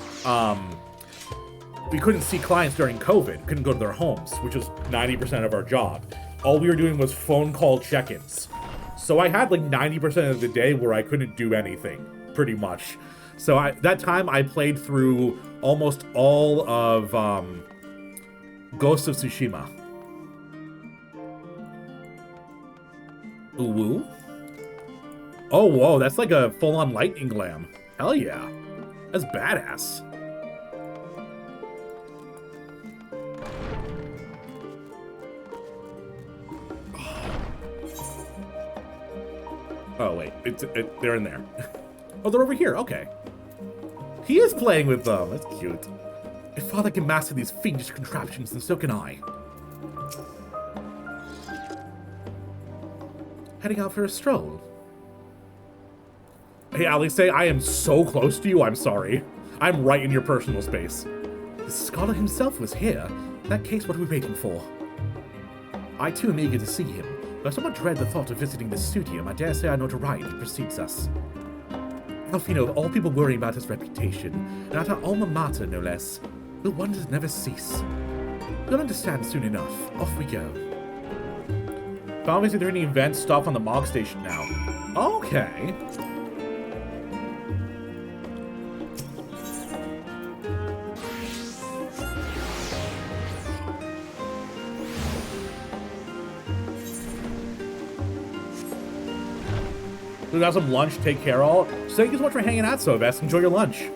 see clients during COVID, couldn't go to their homes, which was 90% of our job. All we were doing was phone call check-ins. So I had like 90% of the day where I couldn't do anything, pretty much. So that time I played through almost all of Ghost of Tsushima. Ooh. Oh, whoa, that's like a full-on lightning glam. Hell yeah. That's badass. Oh, wait. They're in there. Oh, they're over here. Okay. He is playing with them. That's cute. If Father can master these fiendish contraptions, then so can I. Heading out for a stroll. Hey, Alice, I am so close to you, I'm sorry. I'm right in your personal space. The scholar himself was here. In that case, what are we waiting for? I too am eager to see him. Though I somewhat dread the thought of visiting the studium, I dare say our notoriety precedes us. Alfino, of all people worrying about his reputation, and at our alma mater, no less, will wonders never cease. You'll understand soon enough. Off we go. Obviously, there are any event stuff on the Mog Station now. Okay. We got some lunch, take care all. So thank you so much for hanging out, Sovest. Enjoy your lunch.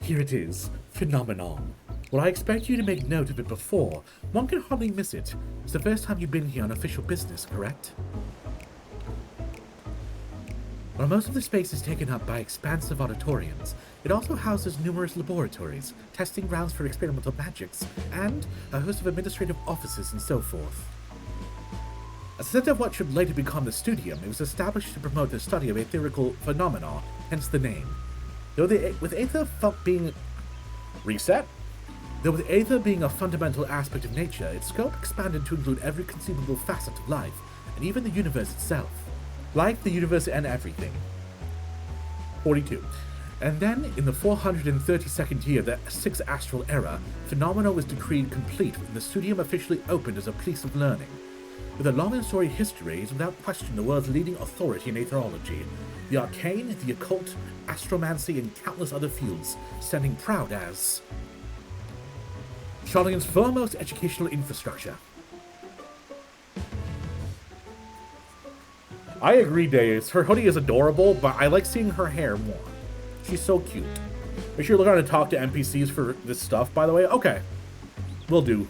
Here it is, Phenomenon. Well, I expect you to make note of it before. One can hardly miss it. It's the first time you've been here on official business, correct? While most of the space is taken up by expansive auditoriums, it also houses numerous laboratories, testing grounds for experimental magics, and a host of administrative offices and so forth. As a center of what should later become the studium, it was established to promote the study of aetherical phenomena, hence the name. Though with aether being a fundamental aspect of nature, its scope expanded to include every conceivable facet of life, and even the universe itself. Life, the universe, and everything. 42. And then, in the 432nd year of the 6th Astral Era, Phenomena was decreed complete and the studium officially opened as a place of learning. With a long and storied history, it is without question the world's leading authority in aetherology, the arcane, the occult, astromancy, and countless other fields, standing proud as Charling's foremost educational infrastructure. I agree, Days. Her hoodie is adorable, but I like seeing her hair more. She's so cute. Make sure you look around and talk to NPCs for this stuff, by the way. Okay. Will do.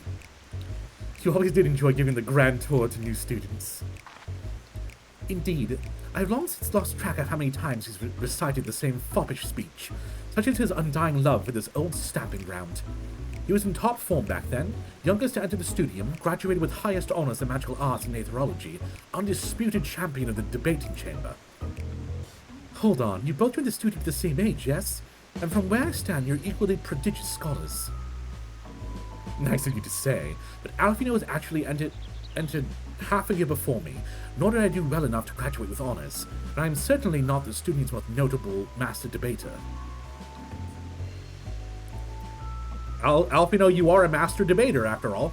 You always did enjoy giving the grand tour to new students. Indeed. I've long since lost track of how many times he's recited the same foppish speech, such as his undying love for this old stamping ground. He was in top form back then, youngest to enter the studium, graduated with highest honors in magical arts and aetherology, undisputed champion of the debating chamber. Hold on, you both joined the studium at the same age, yes? And from where I stand, you're equally prodigious scholars. Nice of you to say, but Alfino has actually entered half a year before me, nor did I do well enough to graduate with honors, and I am certainly not the studium's most notable master debater. Alfino, you are a master debater, after all.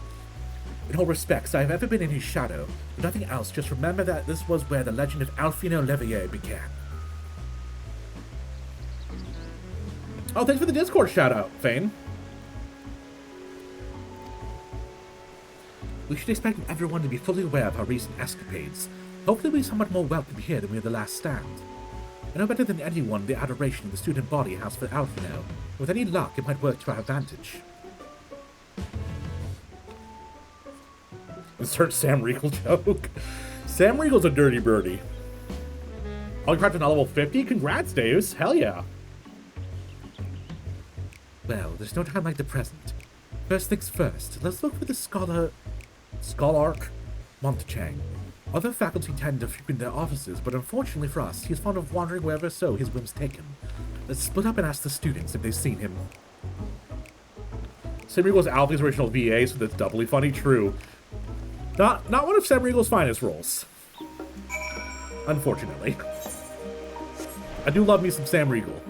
In all respects, I have ever been in his shadow, but nothing else. Just remember that this was where the legend of Alfino Levier began. Oh, thanks for the Discord shout-out, Fane. We should expect everyone to be fully aware of our recent escapades. Hopefully we'll be somewhat more welcome here than we are the last stand. I know better than anyone the adoration the student body has for Alfino. With any luck, it might work to our advantage. Insert Sam Riegel joke. Sam Riegel's a dirty birdie. Oh, you cracked on level 50? Congrats, Deus. Hell yeah. Well, there's no time like the present. First things first, let's look for the Scholark Montechang. Other faculty tend to frequent their offices, but unfortunately for us, he's fond of wandering wherever so his whims take him. Let's split up and ask the students if they've seen him. Sam Riegel's Alfie's original VA, so that's doubly funny. True. Not one of Sam Riegel's finest roles. Unfortunately. I do love me some Sam Riegel.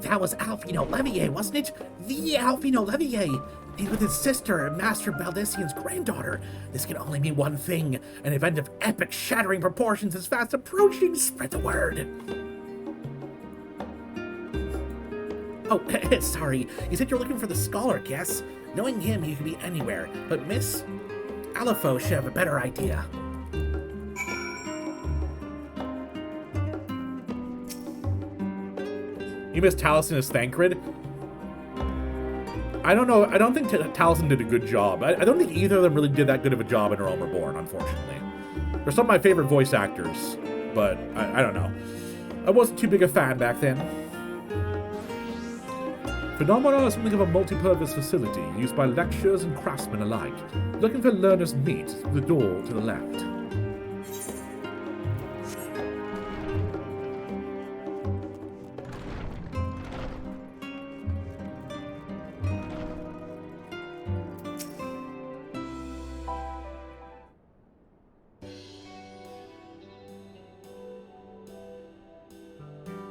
That was Alfino Levier, wasn't it? The Alfino Levier! He's with his sister, Master Baldessian's granddaughter. This can only mean one thing. An event of epic, shattering proportions is fast approaching. Spread the word. Oh, sorry. You said you're looking for the scholar, yes? Knowing him, he could be anywhere. But Miss Alifo should have a better idea. You missed Taliesin as Thancred? I don't know. I don't think Taliesin did a good job. I don't think either of them really did that good of a job in Realm Reborn, unfortunately. They're some of my favorite voice actors, but I don't know. I wasn't too big a fan back then. Phenomena is something of a multi-purpose facility used by lecturers and craftsmen alike. Looking for learners meet the door to the left.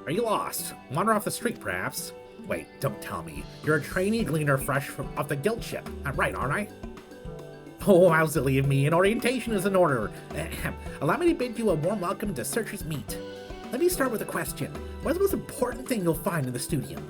Are you lost? Wander off the street, perhaps? Wait, don't tell me. You're a trainee gleaner fresh off the guild ship. I'm right, aren't I? Oh, how silly of me. An orientation is in order. Allow me to bid you a warm welcome to Searcher's Meet. Let me start with a question. What's the most important thing you'll find in the studium?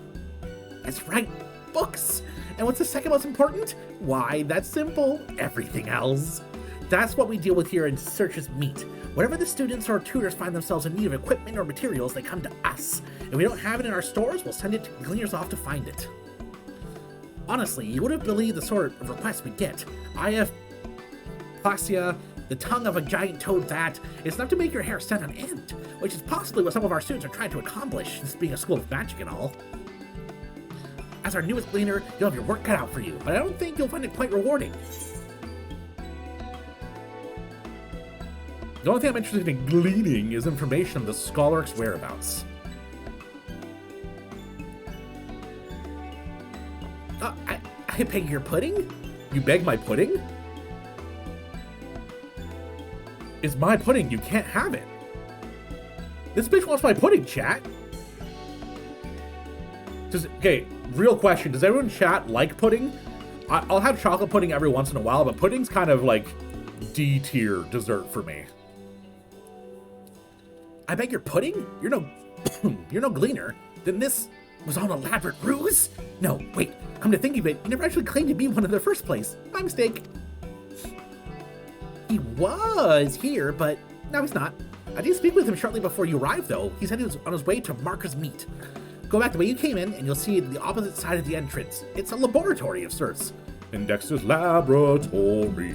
That's right, books. And what's the second most important? Why, that's simple. Everything else. That's what we deal with here in Searcher's Meet. Whenever the students or tutors find themselves in need of equipment or materials, they come to us. If we don't have it in our stores, we'll send it to gleaners off to find it. Honestly, you wouldn't believe the sort of requests we get. IF Plasia, the tongue of a giant toad that is enough to make your hair stand on end, which is possibly what some of our students are trying to accomplish, this being a school of magic and all. As our newest gleaner, you'll have your work cut out for you, but I don't think you'll find it quite rewarding. The only thing I'm interested in gleaning is information on the Scholark's whereabouts. I beg your pudding? You beg my pudding? It's my pudding, you can't have it. This bitch wants my pudding, chat. Okay, real question, does everyone in chat like pudding? I'll have chocolate pudding every once in a while, but pudding's kind of like D-tier dessert for me. I beg your pudding? You're no you're no gleaner. Then this was all an elaborate ruse? No, wait, come to think of it, he never actually claimed to be one in the first place. My mistake. He was here, but now he's not. I did speak with him shortly before you arrived, though. He said he was on his way to Marker's Meat. Go back the way you came in, and you'll see it the opposite side of the entrance. It's a laboratory of sorts. In Dexter's laboratory.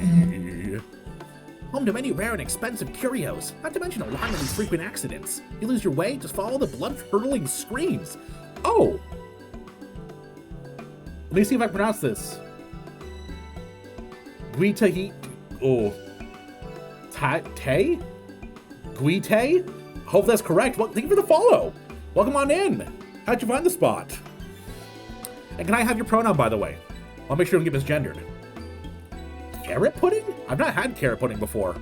Home to many rare and expensive curios, not to mention alarmingly frequent accidents. You lose your way, just follow the blood-curdling screams. Oh! Let me see if I pronounce this. Guitahi... Oh. Te? Guite? Hope that's correct. Well, thank you for the follow. Welcome on in. How'd you find the spot? And can I have your pronoun, by the way? I'll make sure to get misgendered. Carrot pudding? I've not had carrot pudding before.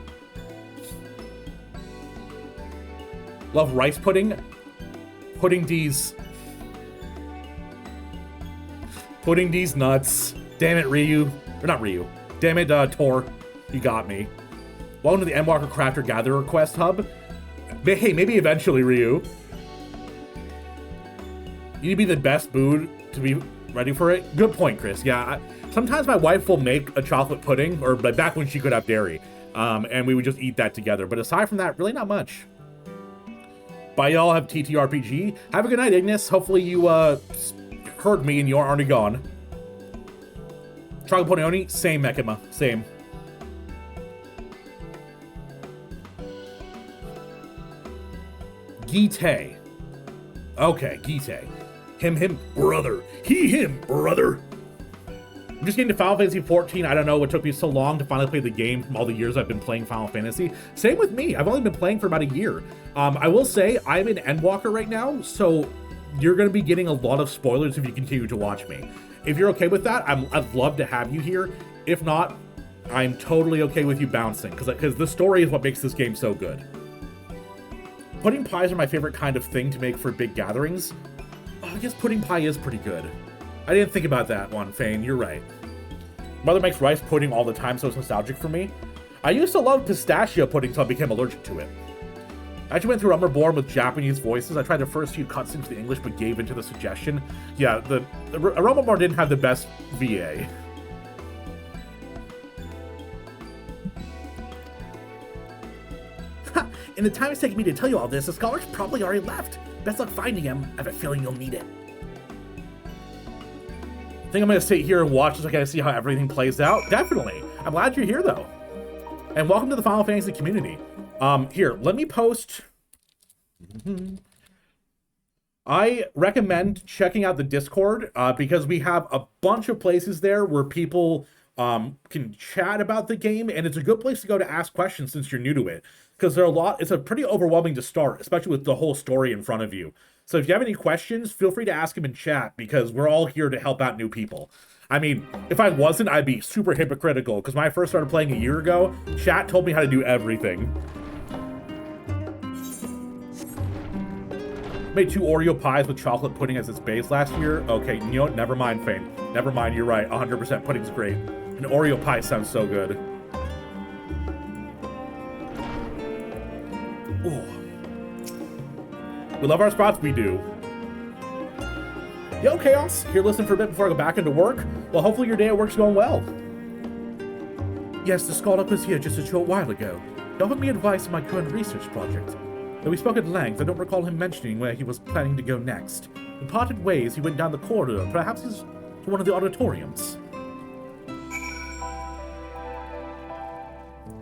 Love rice pudding. Pudding D's. Pudding D's nuts. Damn it, Ryu. Or not Ryu. Damn it, Tor. You got me. Welcome to the Endwalker Crafter Gatherer Quest Hub. Hey, maybe eventually, Ryu. You need to be the best mood to be ready for it. Good point, Chris. Yeah, sometimes my wife will make a chocolate pudding, or back when she could have dairy, and we would just eat that together. But aside from that, really not much. Bye, y'all. Have TTRPG. Have a good night, Ignis. Hopefully you heard me and you aren't gone. Chocolate pudding only? Same, Mekima. Same. Gite. Okay, Gite. Him, brother. Him, brother. I'm just getting to Final Fantasy 14. I don't know what took me so long to finally play the game from all the years I've been playing Final Fantasy. Same with me. I've only been playing for about a year. I will say I'm an Endwalker right now, so you're going to be getting a lot of spoilers if you continue to watch me. If you're okay with that, I'd love to have you here. If not, I'm totally okay with you bouncing, because the story is what makes this game so good. Pudding pies are my favorite kind of thing to make for big gatherings. Oh, I guess pudding pie is pretty good. I didn't think about that one, Fane. You're right. Mother makes rice pudding all the time, so it's nostalgic for me. I used to love pistachio pudding until I became allergic to it. I actually went through Umberborn with Japanese voices. I tried the first few cutscenes to the English, but gave into the suggestion. Yeah, the Umberborn didn't have the best VA. In the time it's taken me to tell you all this, the scholar's probably already left. Best luck finding him. I have a feeling you'll need it. I think I'm going to sit here and watch just so I can see how everything plays out. Definitely. I'm glad you're here, though. And welcome to the Final Fantasy community. Here, let me post... I recommend checking out the Discord because we have a bunch of places there where people can chat about the game, and it's a good place to go to ask questions since you're new to it. Because it's a pretty overwhelming to start, especially with the whole story in front of you. So if you have any questions, feel free to ask them in chat, because we're all here to help out new people. I mean, if I wasn't, I'd be super hypocritical, because when I first started playing a year ago, chat told me how to do everything. Made 2 Oreo pies with chocolate pudding as its base last year. Okay, you know what? Never mind, Fane. Never mind, you're right. 100% pudding's great. An Oreo pie sounds so good. Ooh. We love our spots, we do. Yo, Chaos, here listening for a bit before I go back into work. Well, hopefully your day at work's going well. Yes, the Scaldup was here just a short while ago. He offered me advice on my current research project. Though we spoke at length, I don't recall him mentioning where he was planning to go next. In parted ways, he went down the corridor. Perhaps he's to one of the auditoriums.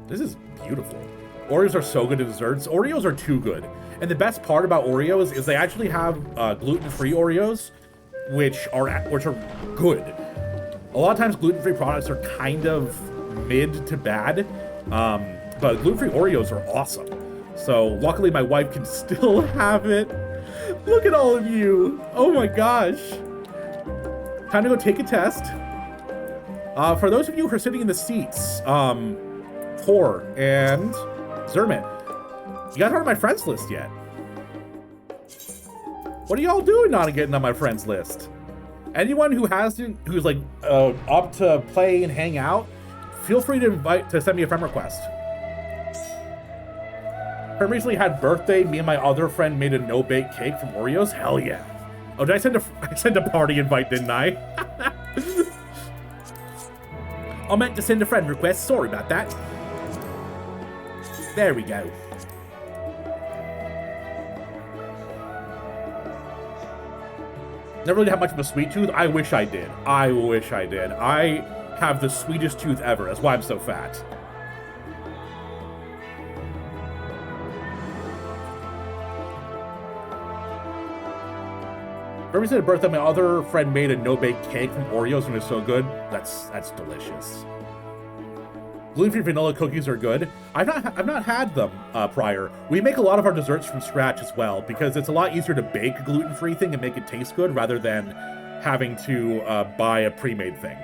This is beautiful. Oreos are so good at desserts. Oreos are too good. And the best part about Oreos is they actually have gluten-free Oreos, which are good. A lot of times gluten-free products are kind of mid to bad, but gluten-free Oreos are awesome. So luckily my wife can still have it. Look at all of you. Oh my gosh. Time to go take a test. For those of you who are sitting in the seats, Tor and Zerman, you guys aren't on my friends list yet. What are y'all doing not getting on my friends list? Anyone who's like up to play and hang out, feel free to send me a friend request. Friend recently had birthday. Me and my other friend made a no-bake cake from Oreos. Hell yeah. Oh, did I send a party invite, didn't I? I meant to send a friend request. Sorry about that. There we go. Never really had much of a sweet tooth. I wish I did. I wish I did. I have the sweetest tooth ever. That's why I'm so fat. For every birthday, my other friend made a no-bake cake from Oreos and it was so good. That's delicious. Gluten-free vanilla cookies are good. I've not had them prior. We make a lot of our desserts from scratch as well because it's a lot easier to bake a gluten-free thing and make it taste good rather than having to buy a pre-made thing.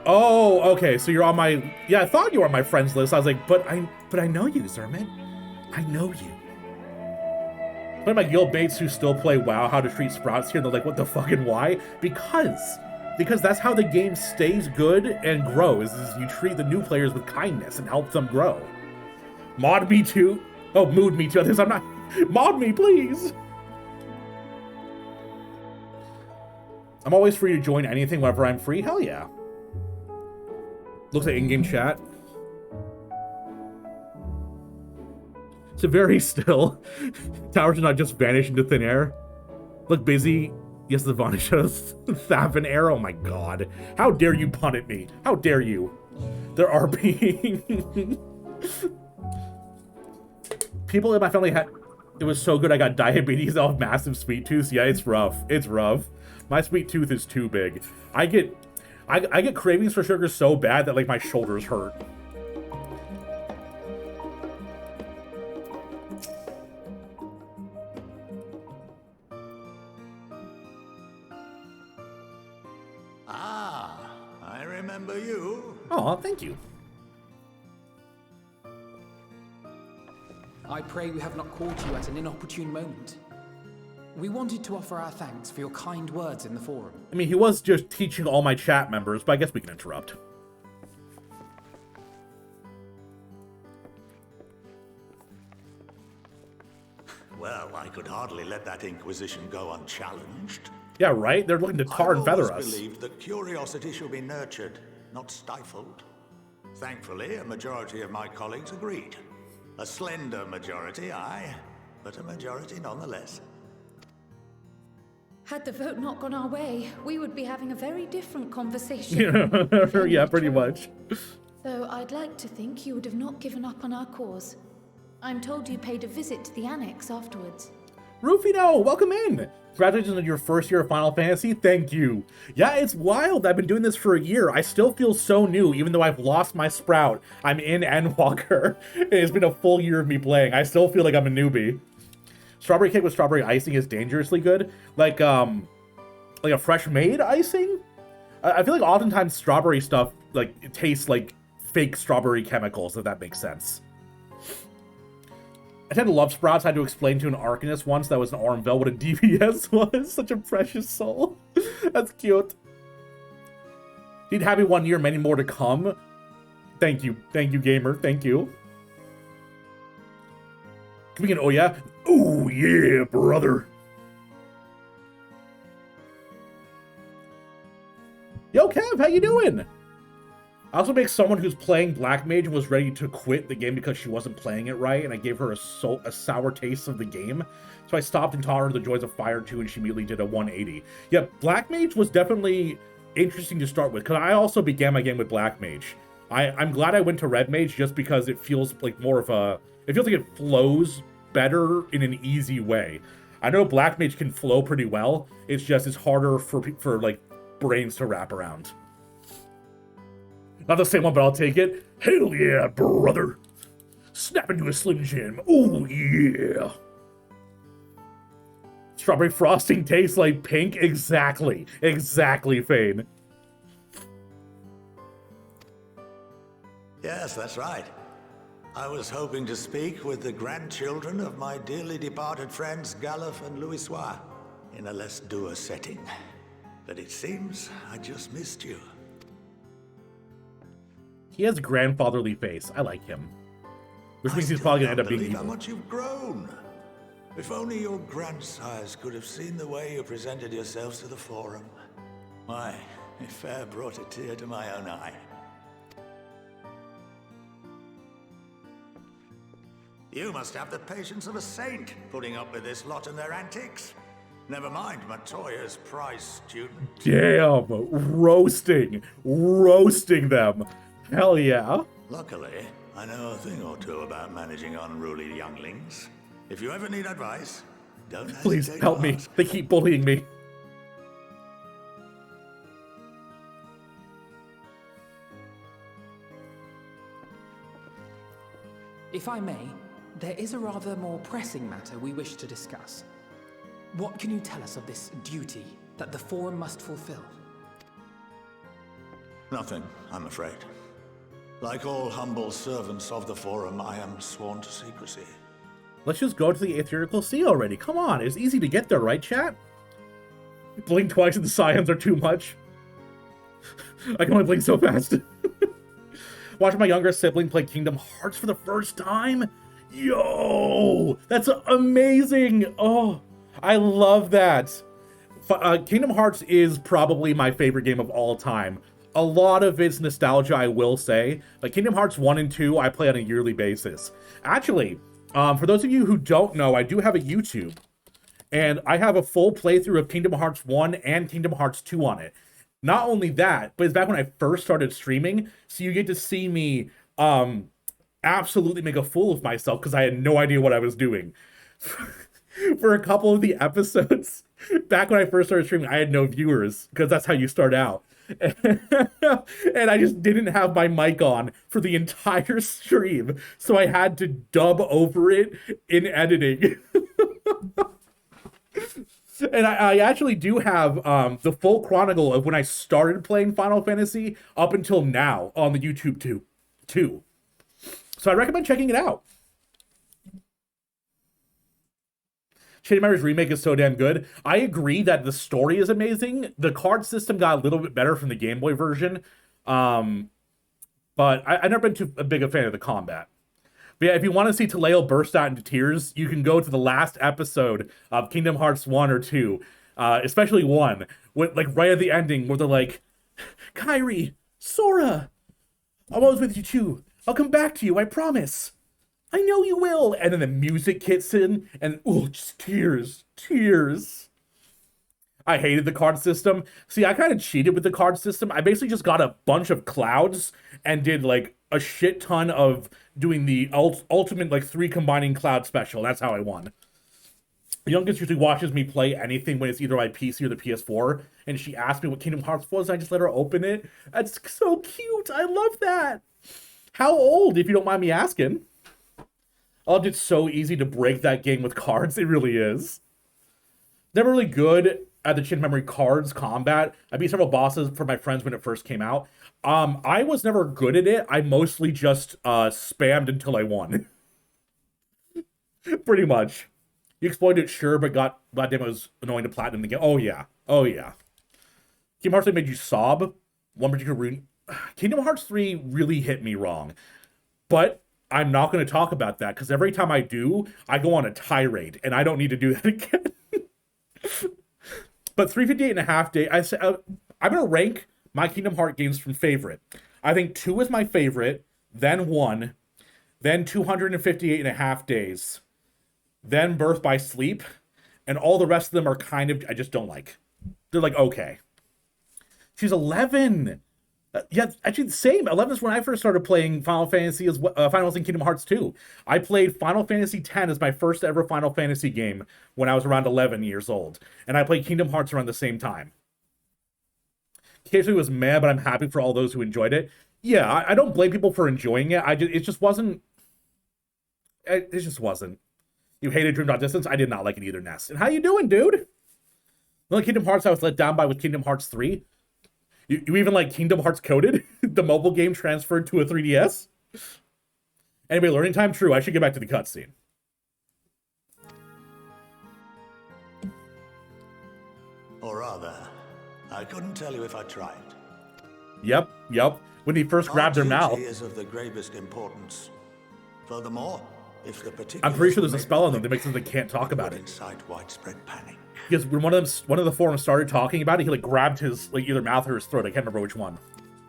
Oh, okay. So you're on my... Yeah, I thought you were on my friends list. I was like, but I know you, Zerman. I know you. One of my guild mates who still play WoW How to Treat Sprouts here, and they're like, what the fuck and why? Because that's how the game stays good and grows, is you treat the new players with kindness and help them grow. Mod me too. Oh, mood me too. I think I'm not... Mod me, please! I'm always free to join anything whenever I'm free. Hell yeah. Looks like in-game chat. It's very still. Towers do not just vanish into thin air. Look busy. Yes, the vanish of Thavin air. Oh my god. How dare you pun at me? How dare you? There are being... People in my family had... It was so good I got diabetes off massive sweet tooth. Yeah, it's rough. It's rough. My sweet tooth is too big. I get cravings for sugar so bad that like my shoulders hurt. I remember you. Oh, thank you. I pray we have not caught you at an inopportune moment. We wanted to offer our thanks for your kind words in the forum. I mean, he was just teaching all my chat members, but I guess we can interrupt. Well, I could hardly let that Inquisition go unchallenged. Yeah, right? They're looking to tar and feather us. I always believed that curiosity should be nurtured, not stifled. Thankfully, a majority of my colleagues agreed. A slender majority, aye, but a majority nonetheless. Had the vote not gone our way, we would be having a very different conversation. Yeah, pretty much. Though I'd like to think you would have not given up on our cause. I'm told you paid a visit to the annex afterwards. Rufino, welcome in! Congratulations on your first year of Final Fantasy. Thank you. Yeah, it's wild. I've been doing this for a year. I still feel so new, even though I've lost my Sprout. I'm in Endwalker. It's been a full year of me playing. I still feel like I'm a newbie. Strawberry cake with strawberry icing is dangerously good. Like a fresh made icing? I feel like oftentimes strawberry stuff, like, it tastes like fake strawberry chemicals, if that makes sense. I tend to love Sprouts. I had to explain to an Arcanist once that was an Ormville what a DPS was. Such a precious soul. That's cute. He'd happy 1 year, many more to come. Thank you. Thank you, gamer. Thank you. Can we get an oh yeah? Oh yeah, brother. Yo, Kev, how you doing? I also make someone who's playing Black Mage and was ready to quit the game because she wasn't playing it right, and I gave her a sour taste of the game. So I stopped and taught her the joys of Fire 2, and she immediately did a 180. Yeah, Black Mage was definitely interesting to start with, because I also began my game with Black Mage. I'm glad I went to Red Mage just because it feels like more of a... It feels like it flows better in an easy way. I know Black Mage can flow pretty well, it's harder for like, brains to wrap around. Not the same one, but I'll take it. Hell yeah, brother. Snap into a Slim Jim. Oh yeah. Strawberry frosting tastes like pink. Exactly. Exactly, Fane. Yes, that's right. I was hoping to speak with the grandchildren of my dearly departed friends Galuf and Louisoix in a less dour setting. But it seems I just missed you. He has a grandfatherly face. I like him. Which means he's probably gonna end up being how evil. much you've grown. If only your grandsires could have seen the way you presented yourselves to the Forum. Why, it fair brought a tear to my own eye. You must have the patience of a saint, putting up with this lot and their antics. Never mind Matoya's prize student. Damn, roasting them. Hell yeah. Luckily, I know a thing or two about managing unruly younglings. If you ever need advice, don't hesitate. Please help me. They keep bullying me. If I may, there is a rather more pressing matter we wish to discuss. What can you tell us of this duty that the Forum must fulfill? Nothing, I'm afraid. Like all humble servants of the Forum, I am sworn to secrecy. Let's just go to the Aetherical Sea already. Come on, it's easy to get there, right, chat? Blink twice and the scions are too much. I can only blink so fast. Watching my younger sibling play Kingdom Hearts for the first time? Yo! That's amazing! Oh, I love that. Kingdom Hearts is probably my favorite game of all time. A lot of it's nostalgia, I will say. Like Kingdom Hearts 1 and 2, I play on a yearly basis. Actually, for those of you who don't know, I do have a YouTube. And I have a full playthrough of Kingdom Hearts 1 and Kingdom Hearts 2 on it. Not only that, but it's back when I first started streaming, so you get to see me absolutely make a fool of myself because I had no idea what I was doing. For a couple of the episodes, back when I first started streaming, I had no viewers because that's how you start out. And I just didn't have my mic on for the entire stream, so I had to dub over it in editing. And I actually do have the full chronicle of when I started playing Final Fantasy up until now on the YouTube too. So I recommend checking it out. Shady Matters Remake is so damn good. I agree that the story is amazing. The card system got a little bit better from the Game Boy version. But I've never been too big a fan of the combat. But yeah, if you want to see Taleo burst out into tears, you can go to the last episode of Kingdom Hearts 1 or 2, especially 1, with, like right at the ending where they're like, Kairi, Sora, I'm always with you too. I'll come back to you, I promise. I know you will. And then the music kicks in, and just tears. I hated the card system. See, I kind of cheated with the card system. I basically just got a bunch of clouds and did like a shit ton of doing the ultimate like 3 combining cloud special. That's how I won. The youngest usually watches me play anything when it's either my PC or the PS4, and she asked me what Kingdom Hearts was, and I just let her open it. That's so cute. I love that. How old, if you don't mind me asking? I loved it. So easy to break that game with cards. It really is. Never really good at the Chin Memory cards combat. I beat several bosses for my friends when it first came out. I was never good at it. I mostly just spammed until I won. Pretty much. You exploited it, sure, but goddamn, it was annoying to platinum the game. Oh yeah. Kingdom Hearts 3 made you sob. One particular rune. Kingdom Hearts 3 really hit me wrong. But I'm not going to talk about that, because every time I do, I go on a tirade, and I don't need to do that again. But 358.5 days, I'm going to rank my Kingdom Hearts games from favorite. I think 2 is my favorite, then 1, then 258.5 days, then Birth by Sleep, and all the rest of them are kind of, I just don't like. They're like, okay. She's 11. Yeah, actually the same. 11 is when I first started playing Final Fantasy as Final Fantasy and Kingdom Hearts 2. I played Final Fantasy X as my first ever Final Fantasy game when I was around 11 years old. And I played Kingdom Hearts around the same time. Occasionally it was meh, but I'm happy for all those who enjoyed it. Yeah, I don't blame people for enjoying it. It just wasn't. It just wasn't. You hated Dream Drop Distance? I did not like it either, Ness. And how you doing, dude? The only Kingdom Hearts I was let down by was Kingdom Hearts 3. You even like Kingdom Hearts Coded? The mobile game transferred to a 3DS? Anyway, learning time? True, I should get back to the cutscene. Or rather, I couldn't tell you if I tried. Yep. When he first grabbed her mouth. Our duty is of the gravest importance. Furthermore, if the particular I'm pretty sure there's a spell on them that makes it so they can't talk about it. Incite widespread panic. Because when one of the forums started talking about it, he like grabbed his like either mouth or his throat. I can't remember which one.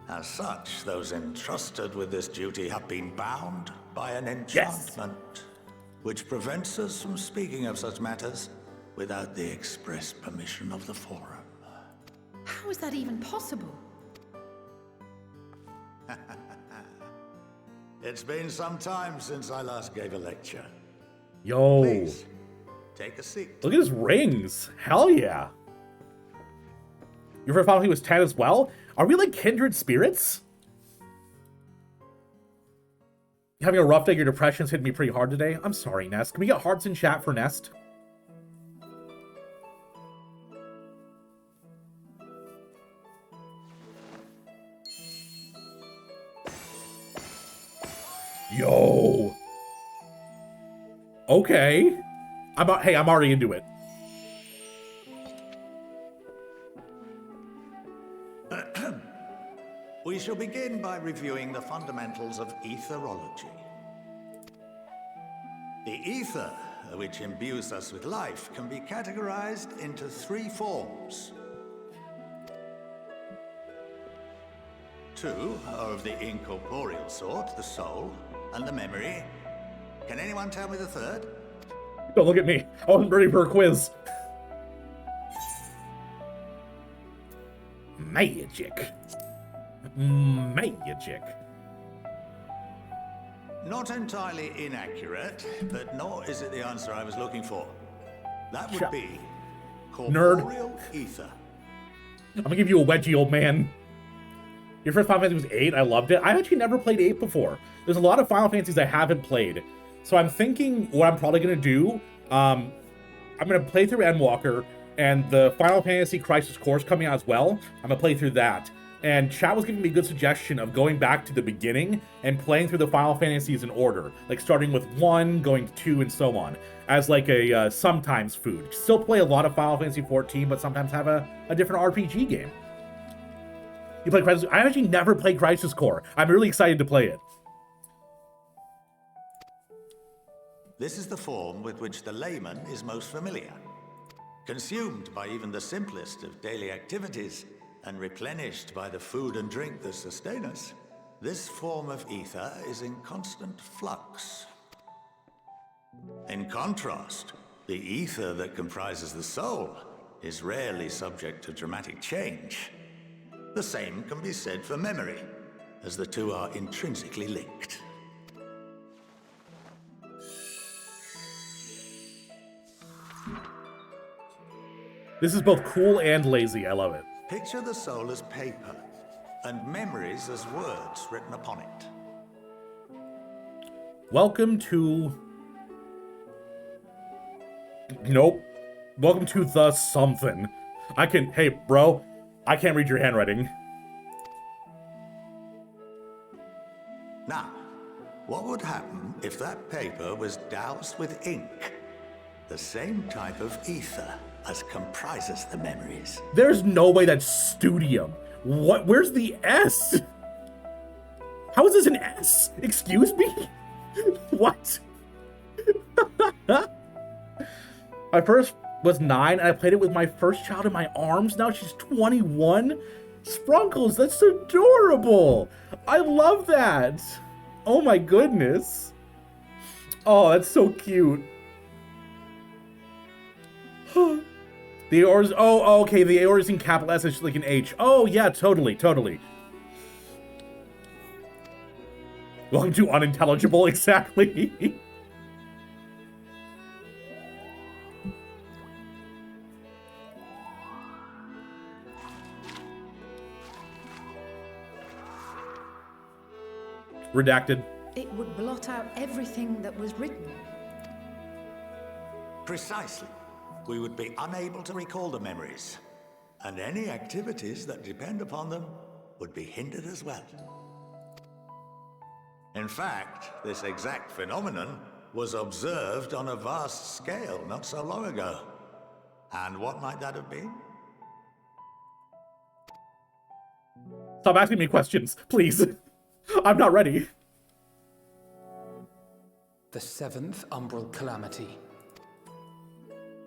As such, those entrusted with this duty have been bound by an enchantment, which prevents us from speaking of such matters without the express permission of the forum. How is that even possible? It's been some time since I last gave a lecture. Yo. Please, take a seat. Look at his rings. Hell yeah. Your first Final Fantasy was 10 as well? Are we like kindred spirits? You having a rough day? Your depression's hitting me pretty hard today? I'm sorry, Nest. Can we get hearts in chat for Nest? Yo. Okay. Hey, I'm already into it. We shall begin by reviewing the fundamentals of etherology. The ether, which imbues us with life, can be categorized into 3 forms. 2 are of the incorporeal sort, the soul, and the memory. Can anyone tell me the third? Don't look at me. I wasn't ready for a quiz. Magic. Magic. Not entirely inaccurate, but nor is it the answer I was looking for. That would be corporeal ether. I'm gonna give you a wedgie, old man. Your first Final Fantasy was 8. I loved it. I've actually never played 8 before. There's a lot of Final Fantasies I haven't played. So I'm thinking what I'm probably gonna do, I'm gonna play through Endwalker, and the Final Fantasy Crisis Core is coming out as well. I'm gonna play through that. And chat was giving me a good suggestion of going back to the beginning and playing through the Final Fantasies in order, like starting with 1, going to 2, and so on, as like a sometimes food. Still play a lot of Final Fantasy 14, but sometimes have a different RPG game. You play Crisis? I actually never played Crisis Core. I'm really excited to play it. This is the form with which the layman is most familiar. Consumed by even the simplest of daily activities, and replenished by the food and drink that sustain us, this form of ether is in constant flux. In contrast, the ether that comprises the soul is rarely subject to dramatic change. The same can be said for memory, as the two are intrinsically linked. This is both cool and lazy. I love it. Picture the soul as paper, and memories as words written upon it. Welcome to... Nope. Welcome to the something. Hey, bro, I can't read your handwriting. Now, what would happen if that paper was doused with ink? The same type of ether as comprises the memories. There's no way that's Studium. What? Where's the S? How is this an S? Excuse me? What? I first was 9 and I played it with my first child in my arms. Now she's 21. Sprunkles, that's adorable. I love that. Oh my goodness. Oh, that's so cute. The Aor's, oh, okay, the Aor's in capital S, it's like an H. Oh, yeah, totally. Welcome to unintelligible, exactly. Redacted. It would blot out everything that was written. Precisely. We would be unable to recall the memories, and any activities that depend upon them would be hindered as well. In fact, this exact phenomenon was observed on a vast scale not so long ago. And what might that have been? Stop asking me questions, please. I'm not ready. The seventh umbral calamity.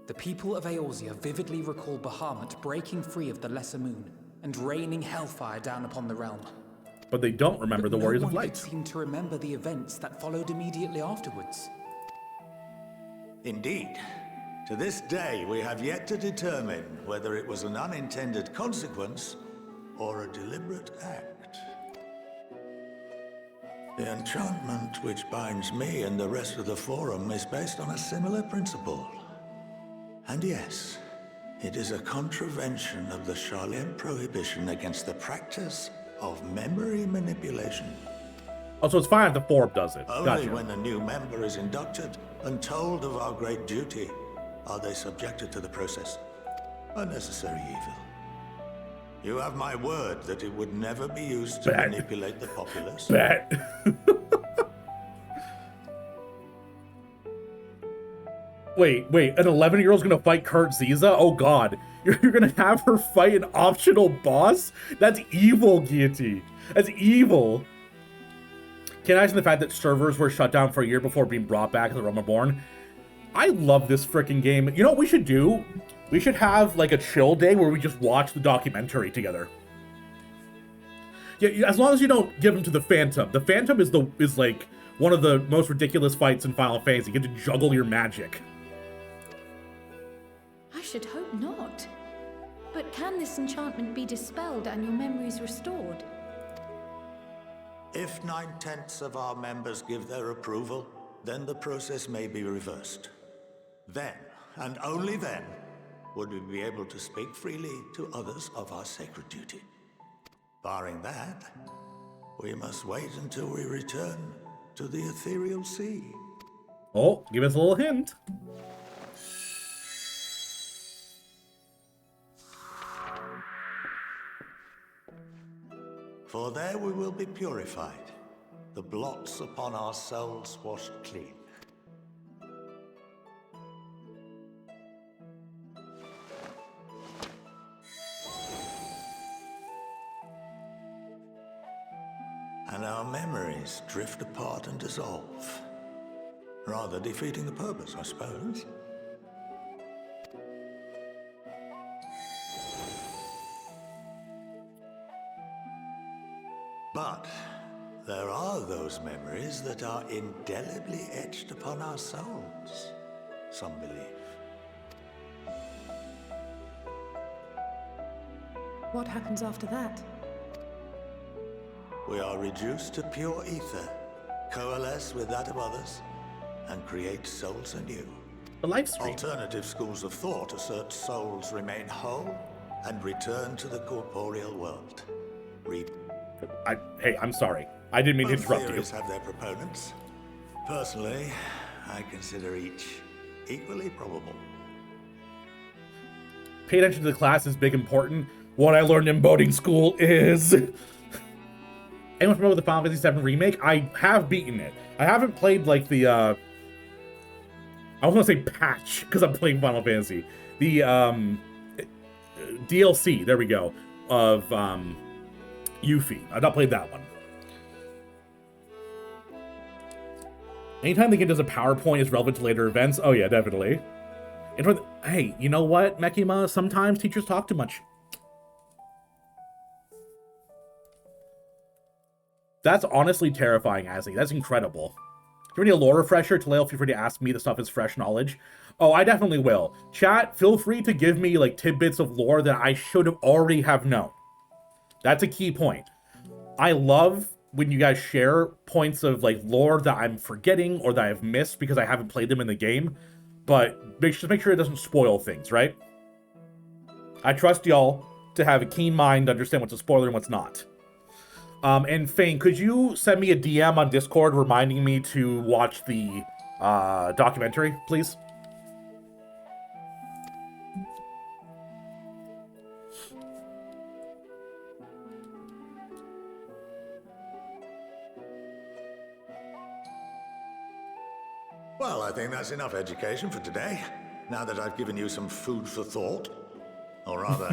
The people of Eorzea vividly recall Bahamut breaking free of the Lesser Moon and raining hellfire down upon the realm. But they don't remember the Warriors of No one Light. could seem to remember the events that followed immediately afterwards. Indeed. To this day, we have yet to determine whether it was an unintended consequence or a deliberate act. The enchantment which binds me and the rest of the Forum is based on a similar principle. And yes, it is a contravention of the Sharlayan prohibition against the practice of memory manipulation. Oh, so it's fine if the Forum does it. Only Gotcha. when a new member is inducted and told of our great duty are they subjected to the process. A necessary evil. You have my word that it would never be used to manipulate the populace. Bet. Wait, an 11-year-old's gonna fight Kurt Ziza? Oh god. You're gonna have her fight an optional boss? That's evil, Guillotine. That's evil. Can I imagine the fact that servers were shut down for a year before being brought back as the Realm Reborn? I love this freaking game. You know what we should do? We should have like a chill day where we just watch the documentary together. Yeah, as long as you don't give them to the Phantom. The Phantom is like one of the most ridiculous fights in Final Fantasy. You get to juggle your magic. I should hope not. But can this enchantment be dispelled and your memories restored? If 9/10 of our members give their approval, then the process may be reversed. Then, and only then, would we be able to speak freely to others of our sacred duty. Barring that, we must wait until we return to the ethereal sea. Oh, give us a little hint. For there we will be purified, the blots upon our souls washed clean. And our memories drift apart and dissolve. Rather defeating the purpose, I suppose. But there are those memories that are indelibly etched upon our souls, some believe. What happens after that? We are reduced to pure ether, coalesce with that of others, and create souls anew. The live stream. Alternative schools of thought assert souls remain whole and return to the corporeal world. Hey, I'm sorry. I didn't mean to interrupt you. Theories have their proponents. Personally, I consider each equally probable. Pay attention to the class is big important. What I learned in boating school is... Anyone familiar with the Final Fantasy VII Remake? I have beaten it. I haven't played, like, the, I was gonna say patch, because I'm playing Final Fantasy. The, DLC, there we go, of, Yuffie. I've not played that one. Anytime the game does a PowerPoint is relevant to later events, oh yeah, definitely. And hey, you know what, Mekima? Sometimes teachers talk too much. That's honestly terrifying, Azzy. That's incredible. Do you need a lore refresher? Taleo, feel free to ask me. The stuff is fresh knowledge. Oh, I definitely will. Chat, feel free to give me like tidbits of lore that I should have already have known. That's a key point. I love when you guys share points of like lore that I'm forgetting or that I've missed because I haven't played them in the game. But just make sure it doesn't spoil things, right? I trust y'all to have a keen mind to understand what's a spoiler and what's not. And Fane, could you send me a DM on Discord reminding me to watch the documentary, please? Well, I think that's enough education for today. Now that I've given you some food for thought. Or rather,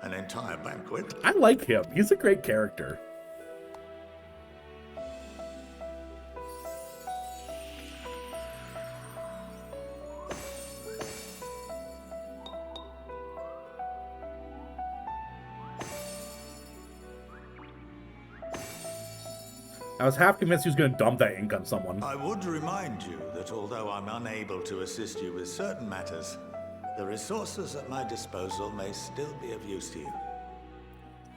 an entire banquet. I like him. He's a great character. I was half convinced he was going to dump that ink on someone. I would remind you that although I'm unable to assist you with certain matters, the resources at my disposal may still be of use to you.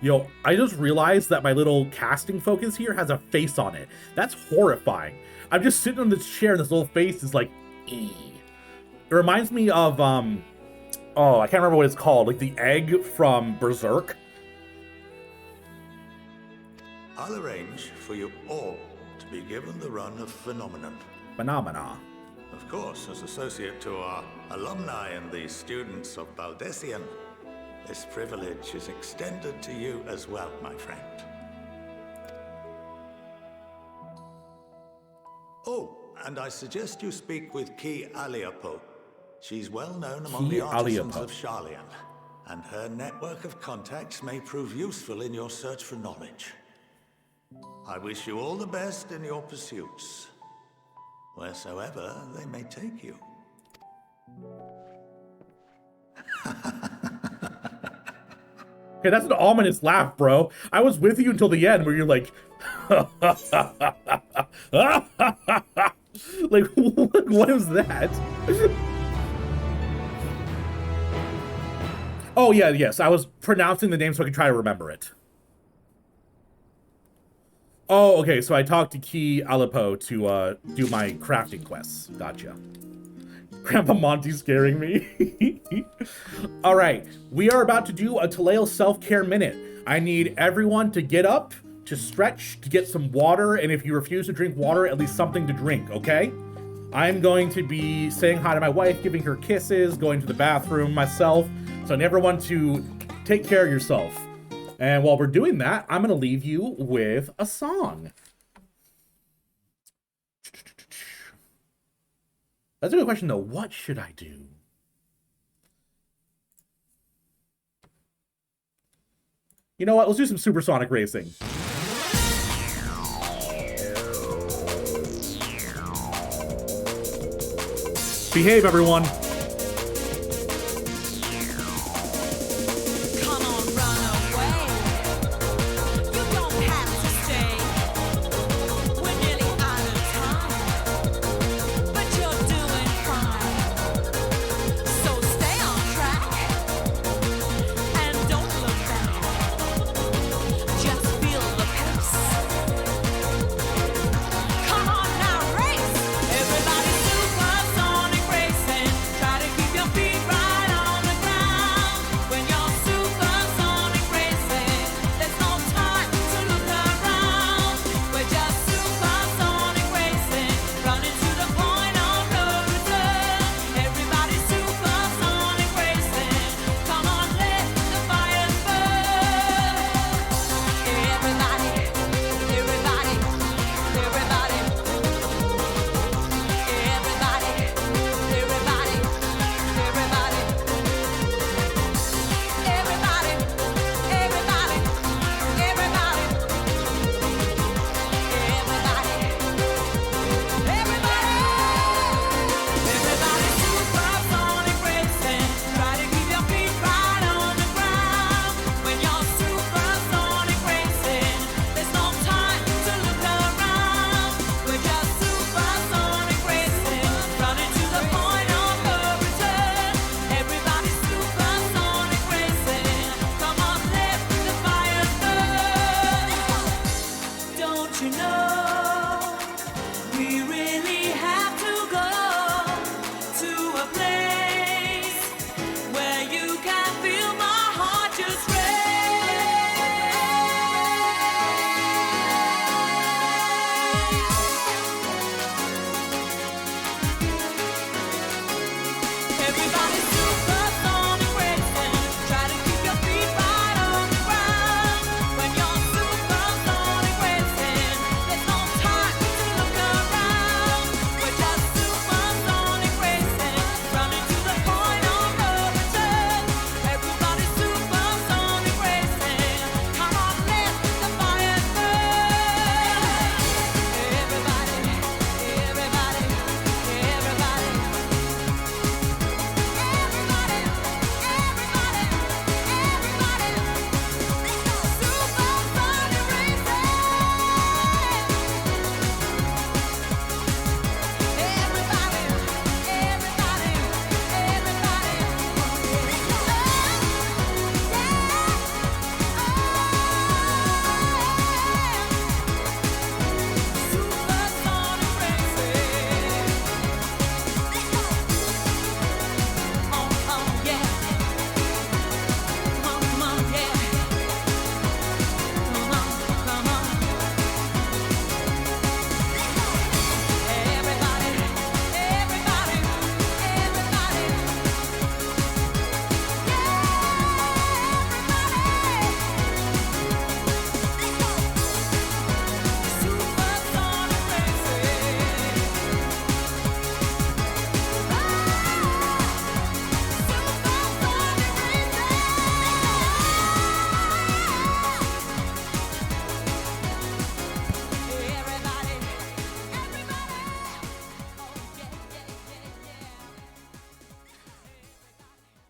Yo, I just realized that my little casting focus here has a face on it. That's horrifying. I'm just sitting on this chair and this little face is like, ee. It reminds me of, oh, I can't remember what it's called, like the egg from Berserk. I'll arrange for you all to be given the run of Phenomenon. Phenomena. Of course, as associate to our alumni and the students of Baldessian, this privilege is extended to you as well, my friend. Oh, and I suggest you speak with Ki Aliapo. She's well known among the artisans of Sharlayan, and her network of contacts may prove useful in your search for knowledge. I wish you all the best in your pursuits, wheresoever they may take you. Okay, that's an ominous laugh, bro. I was with you until the end where you're like, like, what was that? Oh, yeah, yes. I was pronouncing the name so I could try to remember it. Oh, okay. So I talked to Ki Alipo to do my crafting quests. Gotcha. Grandpa Monty's scaring me. All right. We are about to do a Taleo self-care minute. I need everyone to get up, to stretch, to get some water, and if you refuse to drink water, at least something to drink, okay? I'm going to be saying hi to my wife, giving her kisses, going to the bathroom myself. So I need everyone to take care of yourself. And while we're doing that, I'm going to leave you with a song. That's a good question, though. What should I do? You know what? Let's do some supersonic racing. Behave, everyone. Everybody supersonic racing.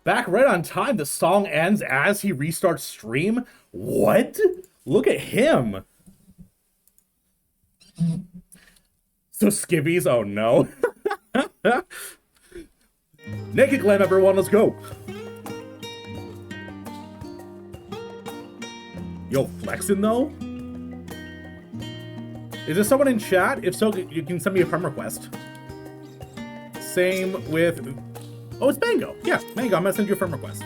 Back right on time. The song ends as he restarts stream. What? Look at him. So skivvies, oh no. Naked Glam, everyone, let's go. Yo, flexing though? Is there someone in chat? If so, you can send me a friend request. Same with... Oh, it's Mango. Yeah, Mango, I'm gonna send you a friend request.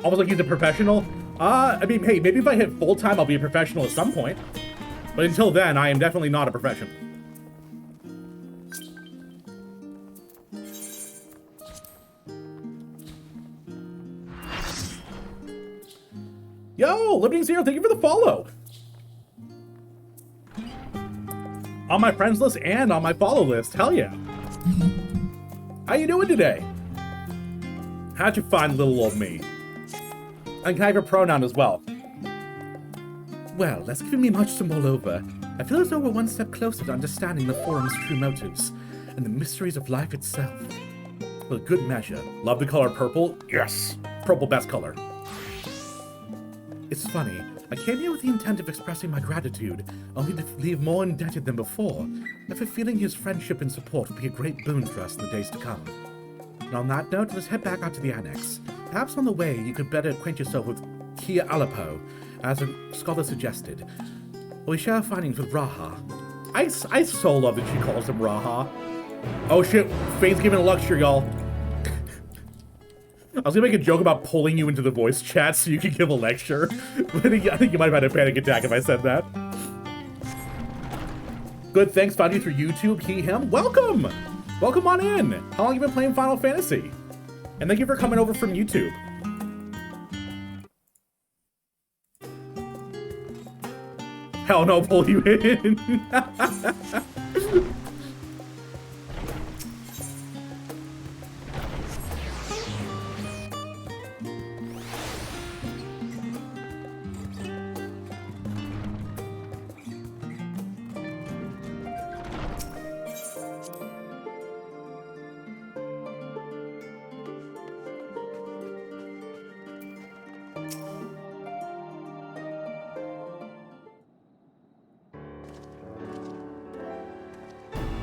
Almost like he's a professional. I mean, hey, maybe if I hit full-time, I'll be a professional at some point. But until then, I am definitely not a professional. Yo, Limiting Zero, thank you for the follow. On my friends list and on my follow list, hell yeah. How you doing today? How'd you find little old me? And can I have your pronoun as well? Well, that's giving me much to mull over. I feel as though we're one step closer to understanding the forum's true motives and the mysteries of life itself. Well, good measure. Love the color purple? Yes. Purple best color. It's funny. I came here with the intent of expressing my gratitude, only to leave more indebted than before. I have a feeling his friendship and support would be a great boon for us in the days to come. And on that note, let's head back out to the annex. Perhaps on the way, you could better acquaint yourself with Kia Alapo, as a scholar suggested. We share findings with Raha. I so love that she calls him Raha. Oh shit, Fane's giving a lecture, y'all. I was gonna make a joke about pulling you into the voice chat so you could give a lecture. But I think you might have had a panic attack if I said that. Good, thanks, found you through YouTube, he, him. Welcome! Welcome on in! How long have you been playing Final Fantasy? And thank you for coming over from YouTube. Hell no, pull you in.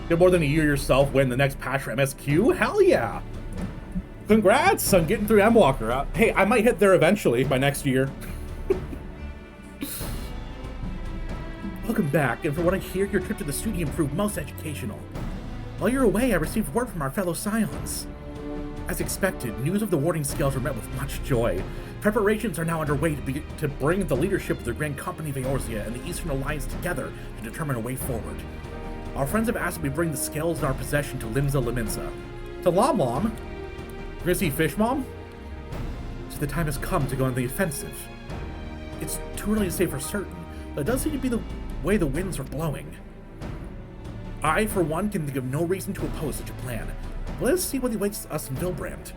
Did more than a year yourself win the next patch for MSQ? Hell yeah! Congrats on getting through Mwalker. Hey, I might hit there eventually by next year. Welcome back, and from what I hear, your trip to the studio proved most educational. While you're away, I received word from our fellow Scions. As expected, news of the warding scales were met with much joy. Preparations are now underway to bring the leadership of the Grand Company of Eorzea and the Eastern Alliance together to determine a way forward. Our friends have asked that we bring the scales in our possession to Limsa Liminsa. To Lom Lom? We're gonna see Fish Mom? So the time has come to go on the offensive. It's too early to say for certain, but it does seem to be the way the winds are blowing. I, for one, can think of no reason to oppose such a plan. Let us see what awaits us in Vilbrand.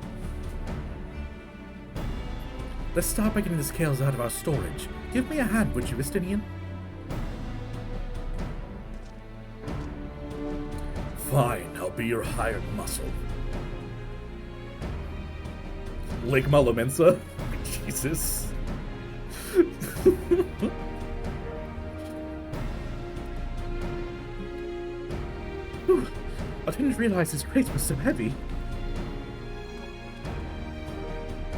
Let's start by getting the scales out of our storage. Give me a hand, would you, Vistinian? Fine, I'll be your hired muscle. Ligma Liminsa? Jesus. Whew, I didn't realize his crate was so heavy.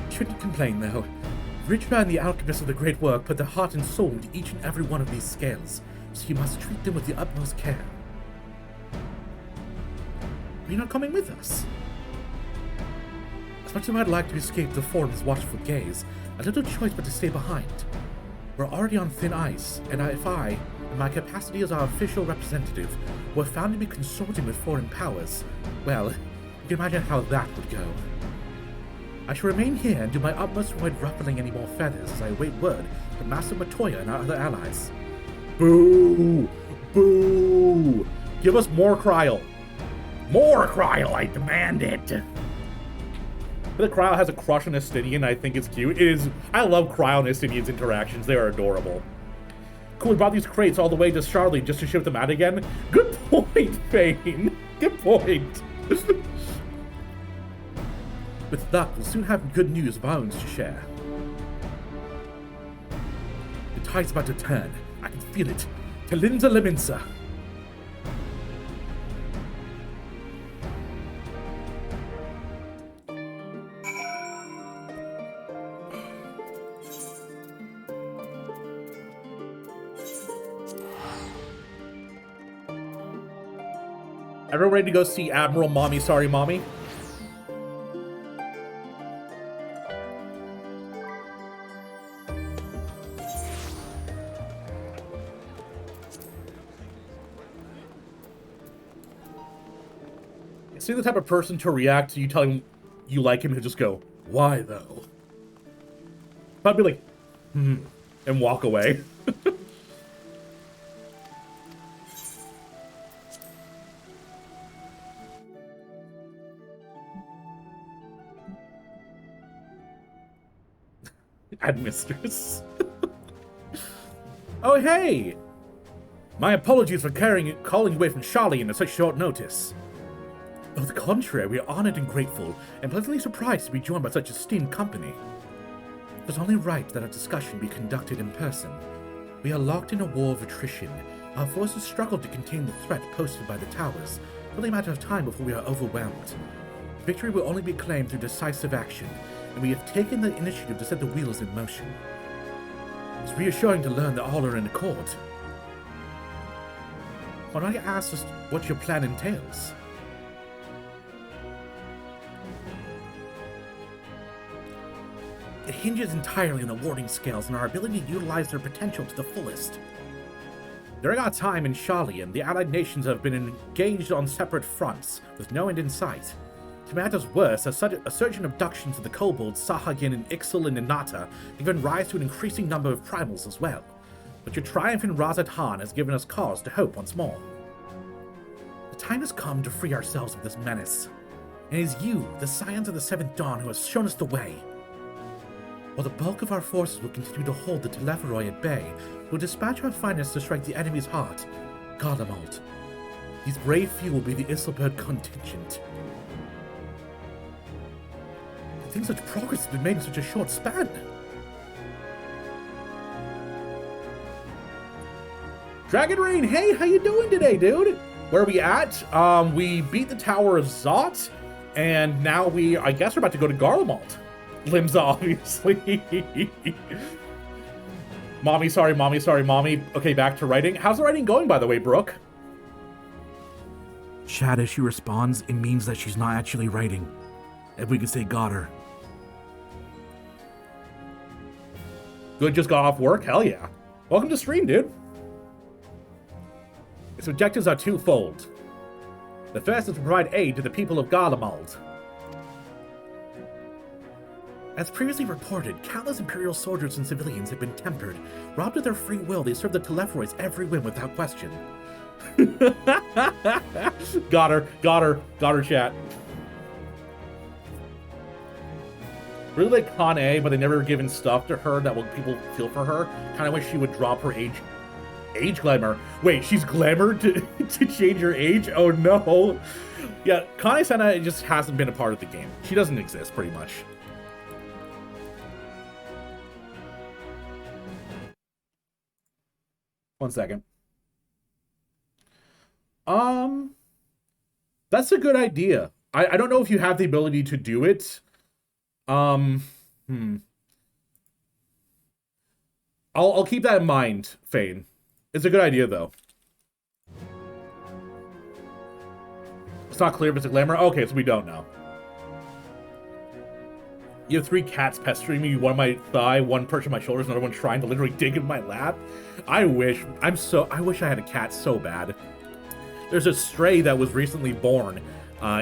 Shouldn't complain, though. Richra and the alchemists of the great work put their heart and soul into each and every one of these scales, so you must treat them with the utmost care. Are you not coming with us? As much as I'd like to escape the forum's watchful gaze, I have little choice but to stay behind. We're already on thin ice, and if I, in my capacity as our official representative, were found to be consorting with foreign powers, well, you can imagine how that would go. I shall remain here and do my utmost to avoid ruffling any more feathers as I await word from Master Matoya and our other allies. Boo! Boo! Give us more Kryl! More Kryl, I demand it! The Kryl has a crush on Estinian, I think it's cute. It is, I love Kryl and Estinian's interactions, they are adorable. Cool, we brought these crates all the way to Charlie just to ship them out again? Good point, Fane! Good point! With luck, we'll soon have good news of our own to share. The tide's about to turn. I can feel it. Talinza Leminsa. Everyone ready to go see Admiral Mommy Sorry Mommy? See the type of person to react to you telling him you like him, who just go, why though? But I'd be like, and walk away. Admistress. Oh, hey! My apologies for calling you away from Charlene at such short notice. On the contrary, we are honored and grateful, and pleasantly surprised to be joined by such esteemed company. It was only right that our discussion be conducted in person. We are locked in a war of attrition. Our forces struggle to contain the threat posted by the towers. It's only a matter of time before we are overwhelmed. Victory will only be claimed through decisive action, and we have taken the initiative to set the wheels in motion. It's reassuring to learn that all are in accord. When I ask us what your plan entails, it hinges entirely on the warding scales and our ability to utilize their potential to the fullest. During our time in Charlian, the allied nations have been engaged on separate fronts, with no end in sight. To matters worse, a surge in abductions of the kobolds, Sahagin and Ixal and Inata have given rise to an increasing number of primals as well. But your triumph in Razat Han has given us cause to hope once more. The time has come to free ourselves of this menace. And it is you, the Scions of the Seventh Dawn, who has shown us the way. While the bulk of our forces will continue to hold the Telephoroi at bay, we'll dispatch our finest to strike the enemy's heart, Garlemald. These brave few will be the Isilbert contingent. I think such progress has been made in such a short span. Dragon Rain, hey, how you doing today, dude? Where are we at? We beat the Tower of Zot, and now I guess we're about to go to Garlemald. Limsa, obviously. Mommy, sorry, mommy. Okay, back to writing. How's the writing going, by the way, Brooke? Chad, as she responds, it means that she's not actually writing. If we could say got her. Good, just got off work? Hell yeah. Welcome to stream, dude. Its objectives are twofold. The first is to provide aid to the people of Garlemald. As previously reported, countless Imperial soldiers and civilians have been tempered. Robbed of their free will, they serve the Telephoroids every whim without question. Got her, chat. Really like Con A, but they never given stuff to her that will people feel for her. Kind of wish she would drop her age glamour. Wait, she's glamored to change her age? Oh no. Yeah, Con A Senna just hasn't been a part of the game. She doesn't exist, pretty much. One second. That's a good idea. I don't know if you have the ability to do it. I'll keep that in mind, Fane. It's a good idea, though. It's not clear if it's a glamour. Okay, so we don't know. You have 3 cats pestering me, one on my thigh, one perched on my shoulders, another one trying to literally dig in my lap. I wish I had a cat so bad. There's a stray that was recently born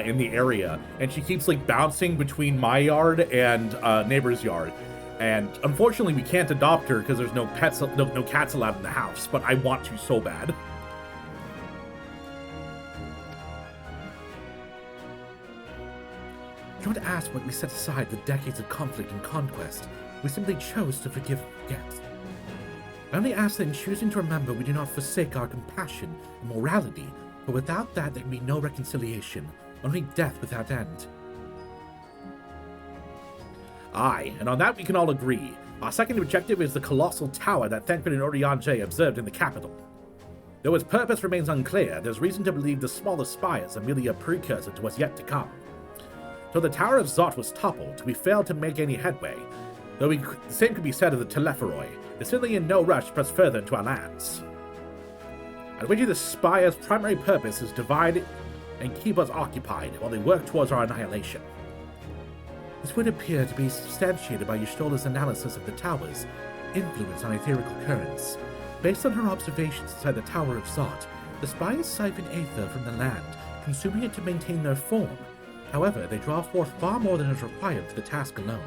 in the area, and she keeps like bouncing between my yard and neighbor's yard. And unfortunately, we can't adopt her because there's no pets, no cats allowed in the house. But I want to so bad. Don't ask why we set aside the decades of conflict and conquest. We simply chose to forgive and forget. I only ask that in choosing to remember, we do not forsake our compassion and morality, for without that, there can be no reconciliation, only death without end. Aye, and on that we can all agree. Our second objective is the colossal tower that Thancred and Oriange observed in the capital. Though its purpose remains unclear, there's reason to believe the smallest spires are merely a precursor to what's yet to come. Till the Tower of Zot was toppled, we failed to make any headway. Though the same could be said of the Telepheroi, they're certainly in no rush to press further into our lands. I wager the spire's primary purpose is to divide and keep us occupied while they work towards our annihilation. This would appear to be substantiated by Y'shtola's analysis of the tower's influence on etherical currents. Based on her observations inside the Tower of Zot, the spires siphon aether from the land, consuming it to maintain their form. However, they draw forth far more than is required for the task alone.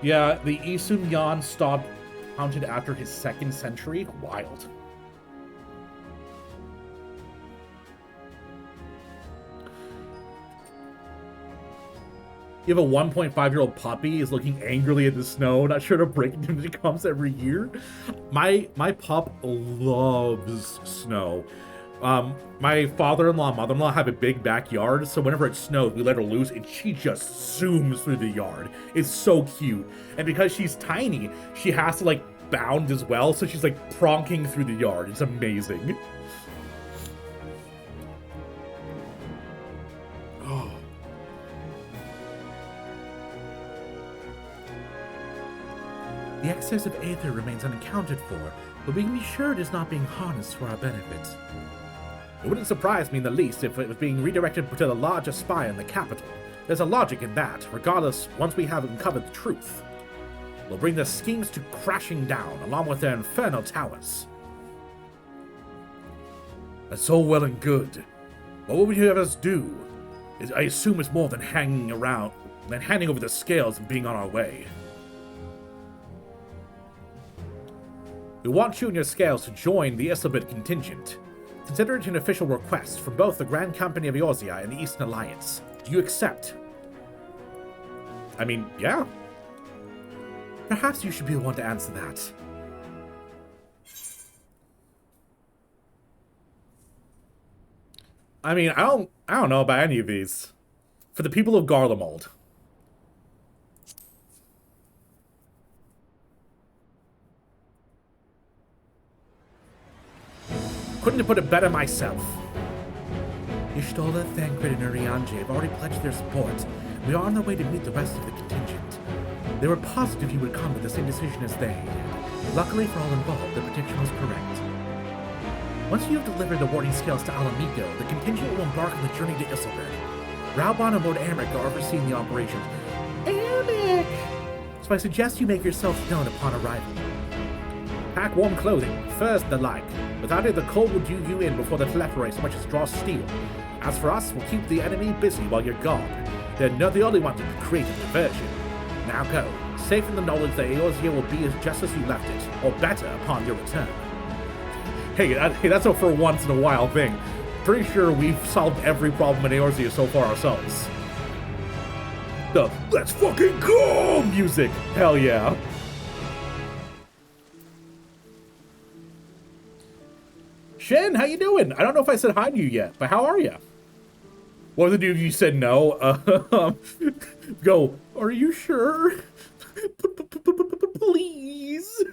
Yeah, the Isum Yan stopped counted after his 2nd century? Wild. You have a 1.5-year-old puppy is looking angrily at the snow, not sure to break it when it comes every year. My pup loves snow. My father-in-law and mother-in-law have a big backyard, so whenever it snows, we let her loose, and she just zooms through the yard. It's so cute. And because she's tiny, she has to, like, bound as well, so she's, like, pronking through the yard. It's amazing. Oh. The excess of aether remains unaccounted for, but we can be sure it is not being harnessed for our benefit. It wouldn't surprise me in the least if it was being redirected to the largest spire in the capital. There's a logic in that. Regardless, once we have uncovered the truth, we'll bring their schemes to crashing down, along with their infernal towers. That's all well and good. What would you have us do? I assume it's more than hanging around, than handing over the scales and being on our way. We want you and your scales to join the Islabit contingent. Consider it an official request from both the Grand Company of Eorzea and the Eastern Alliance. Do you accept? I mean, yeah. Perhaps you should be the one to answer that. I mean, I don't know about any of these. For the people of Garlemald. Couldn't have put it better myself. Y'shtola, Thancred, and Oriange have already pledged their support. We are on our way to meet the rest of the contingent. They were positive you would come with the same decision as they. Luckily for all involved, the prediction was correct. Once you have delivered the warding scales to Alamico, the contingent will embark on the journey to Isilburg. Rauban and Lord Eric are overseeing the operations. Eric! So I suggest you make yourself known upon arrival. Pack warm clothing, furs and the like. Without it, the cold will do you in before the Telepheroi so much as draw steel. As for us, we'll keep the enemy busy while you're gone. They're not the only ones who can create a diversion. Now go, safe in the knowledge that Eorzea will be just as you left it, or better upon your return. Hey, that's a for once in a while thing. Pretty sure we've solved every problem in Eorzea so far ourselves. The let's fucking go music! Hell yeah. Shen, how you doing? I don't know if I said hi to you yet, but how are you? What was the dude you said no? Go, are you sure? Please.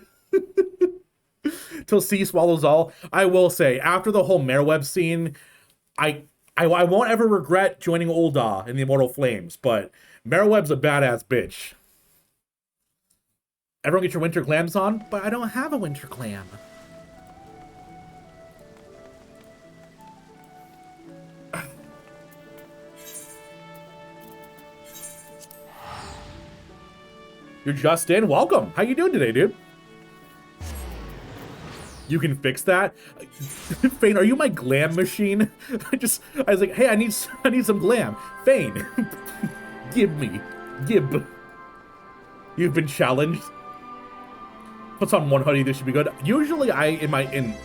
Till C swallows all. I will say, after the whole Merweb scene, I won't ever regret joining Ul'dah in the Immortal Flames, but Merweb's a badass bitch. Everyone get your winter clams on? But I don't have a winter clam. You're just in? Welcome. How you doing today, dude? You can fix that? Fane, are you my glam machine? I was like, hey, I need some glam. Fane, give me. Gib. You've been challenged. Puts on one hoodie, this should be good. Usually in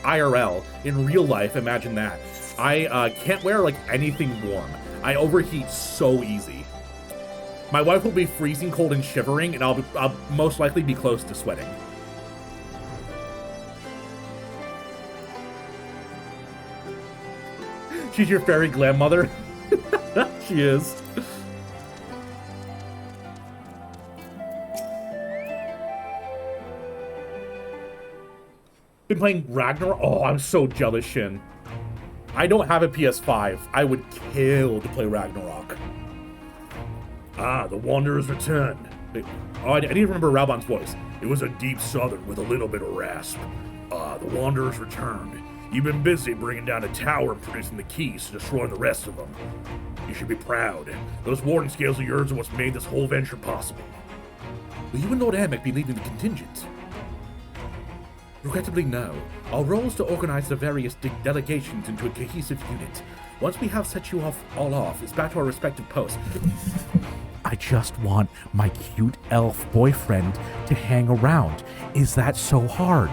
IRL, in real life, imagine that. I can't wear like anything warm. I overheat so easy. My wife will be freezing cold and shivering, and I'll most likely be close to sweating. She's your fairy grandmother. She is. Been playing Ragnarok. Oh, I'm so jealous, Shin. I don't have a PS5. I would kill to play Ragnarok. Ah, the Wanderer's returned. Oh, I didn't remember Raubon's voice. It was a deep southern with a little bit of rasp. Ah, the Wanderer's returned. You've been busy bringing down a tower and producing the keys to destroy the rest of them. You should be proud. Those warden scales of yours are what's made this whole venture possible. Will you and Lord Amick be leading the contingent? Regrettably, no. Our role is to organize the various delegations into a cohesive unit. Once we have set you all off, it's back to our respective posts. I just want my cute elf boyfriend to hang around. Is that so hard?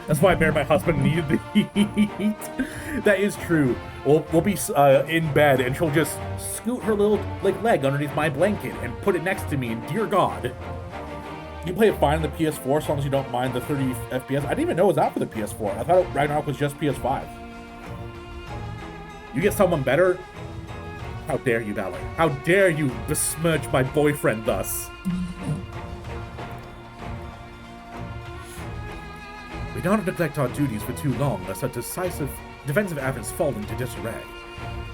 That's why I married my husband, needed the heat. That is true. We'll be in bed, and she'll just scoot her little leg underneath my blanket and put it next to me, and dear God. You play it fine on the PS4 as long as you don't mind the 30 FPS. I didn't even know it was out for the PS4. I thought Ragnarok was just PS5. You get someone better? How dare you, Valor? How dare you besmirch my boyfriend thus? We don't neglect our duties for too long, lest our defensive efforts fall into disarray.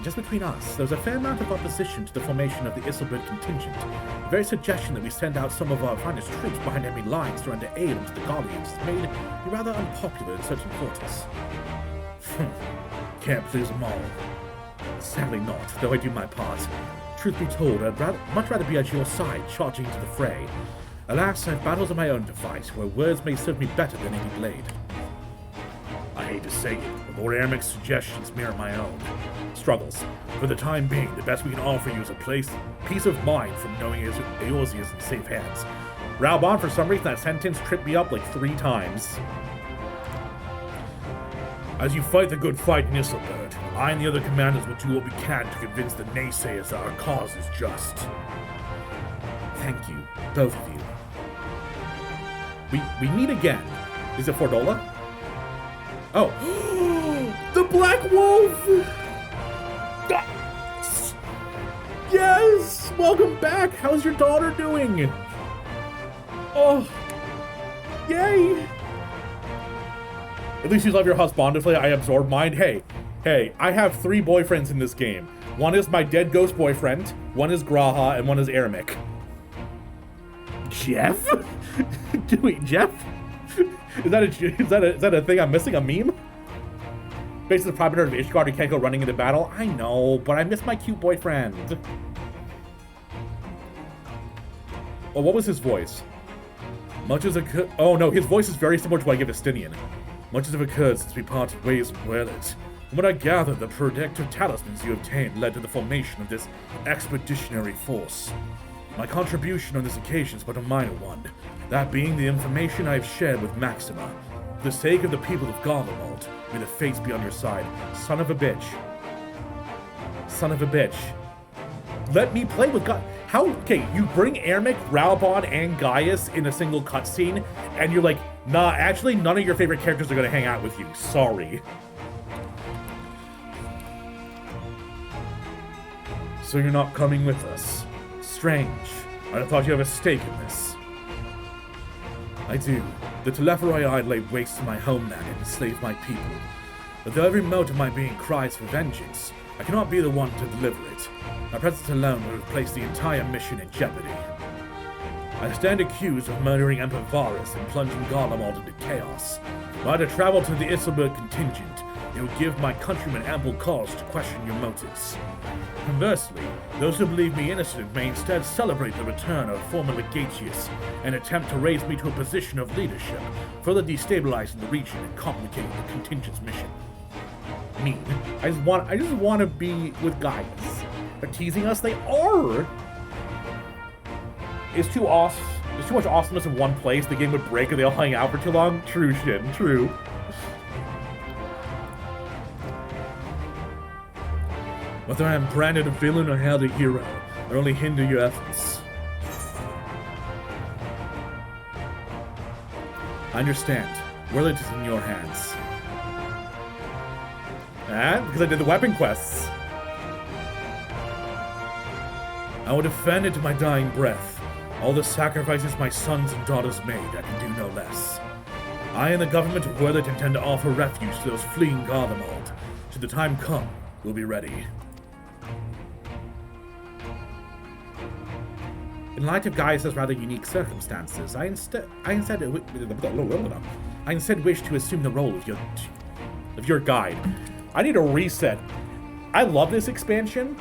Just between us, there's a fair amount of opposition to the formation of the Isilbert contingent. The very suggestion that we send out some of our finest troops behind enemy lines to render aid to the Garleans has made me rather unpopular in certain quarters. Can't please them all. Sadly not, though I do my part. Truth be told, I'd much rather be at your side, charging into the fray. Alas, I have battles of my own to fight, where words may serve me better than any blade. I hate to say it, but Lord Ermic's suggestions mirror my own struggles. For the time being, the best we can offer you is a peace of mind from knowing Eorzea is in safe hands. Raubon, for some reason, that sentence tripped me up like 3 times. As you fight the good fight in Isilbert, I and the other commanders will do what we can to convince the naysayers that our cause is just. Thank you, both of you. We meet again. Is it Fordola? Oh. The Black Wolf! Yes! Welcome back! How's your daughter doing? Oh. Yay! At least you love your husbandifully. I absorb mine. Hey, I have 3 boyfriends in this game. One is my dead ghost boyfriend, one is Graha, and one is Eremic. Jeff? Wait, Jeff? Is that a thing I'm missing? A meme? Based on the proprietor of Ishgard, you can't go running into battle. I know, but I miss my cute boyfriend. Oh, what was his voice? Much as it could. Oh no, his voice is very similar to what I give Estinian. Much as it occurred since we parted ways with it. From what I gather, the protective talismans you obtained led to the formation of this expeditionary force. My contribution on this occasion is but a minor one, that being the information I have shared with Maxima. For the sake of the people of Garlemald, may the fates be on your side. Son of a bitch. Son of a bitch. Let me play with God. How? Okay, you bring Ermic, Raubon, and Gaius in a single cutscene, and you're like, nah, actually, none of your favorite characters are gonna hang out with you. Sorry. So you're not coming with us. Strange. I thought you have a stake in this. I do. The Telepharoi I laid waste to my homeland and enslaved my people. But though every mote of my being cries for vengeance, I cannot be the one to deliver it. My presence alone would have placed the entire mission in jeopardy. I stand accused of murdering Emperor Varus and plunging Garlemald into chaos. Were I to travel to the Isilbert contingent, it would give my countrymen ample cause to question your motives. Conversely, those who believe me innocent may instead celebrate the return of former Legatius and attempt to raise me to a position of leadership, further destabilizing the region and complicating the contingent's mission. Me, I just want to be with guys. They're teasing us. They are. It's too awesome. There's too much awesomeness in one place. The game would break if they all hang out for too long. True shit. True. Whether I am branded a villain or hailed a hero, I only hinder your efforts. I understand. Well, it is in your hands. Because I did the weapon quests. I will defend it to my dying breath. All the sacrifices my sons and daughters made, I can do no less. I and the government of Werlet intend to offer refuge to those fleeing Garlemald. Should the time come, we'll be ready. In light of Gaius's rather unique circumstances, I instead wish to assume the role of your guide. I need a reset. I love this expansion.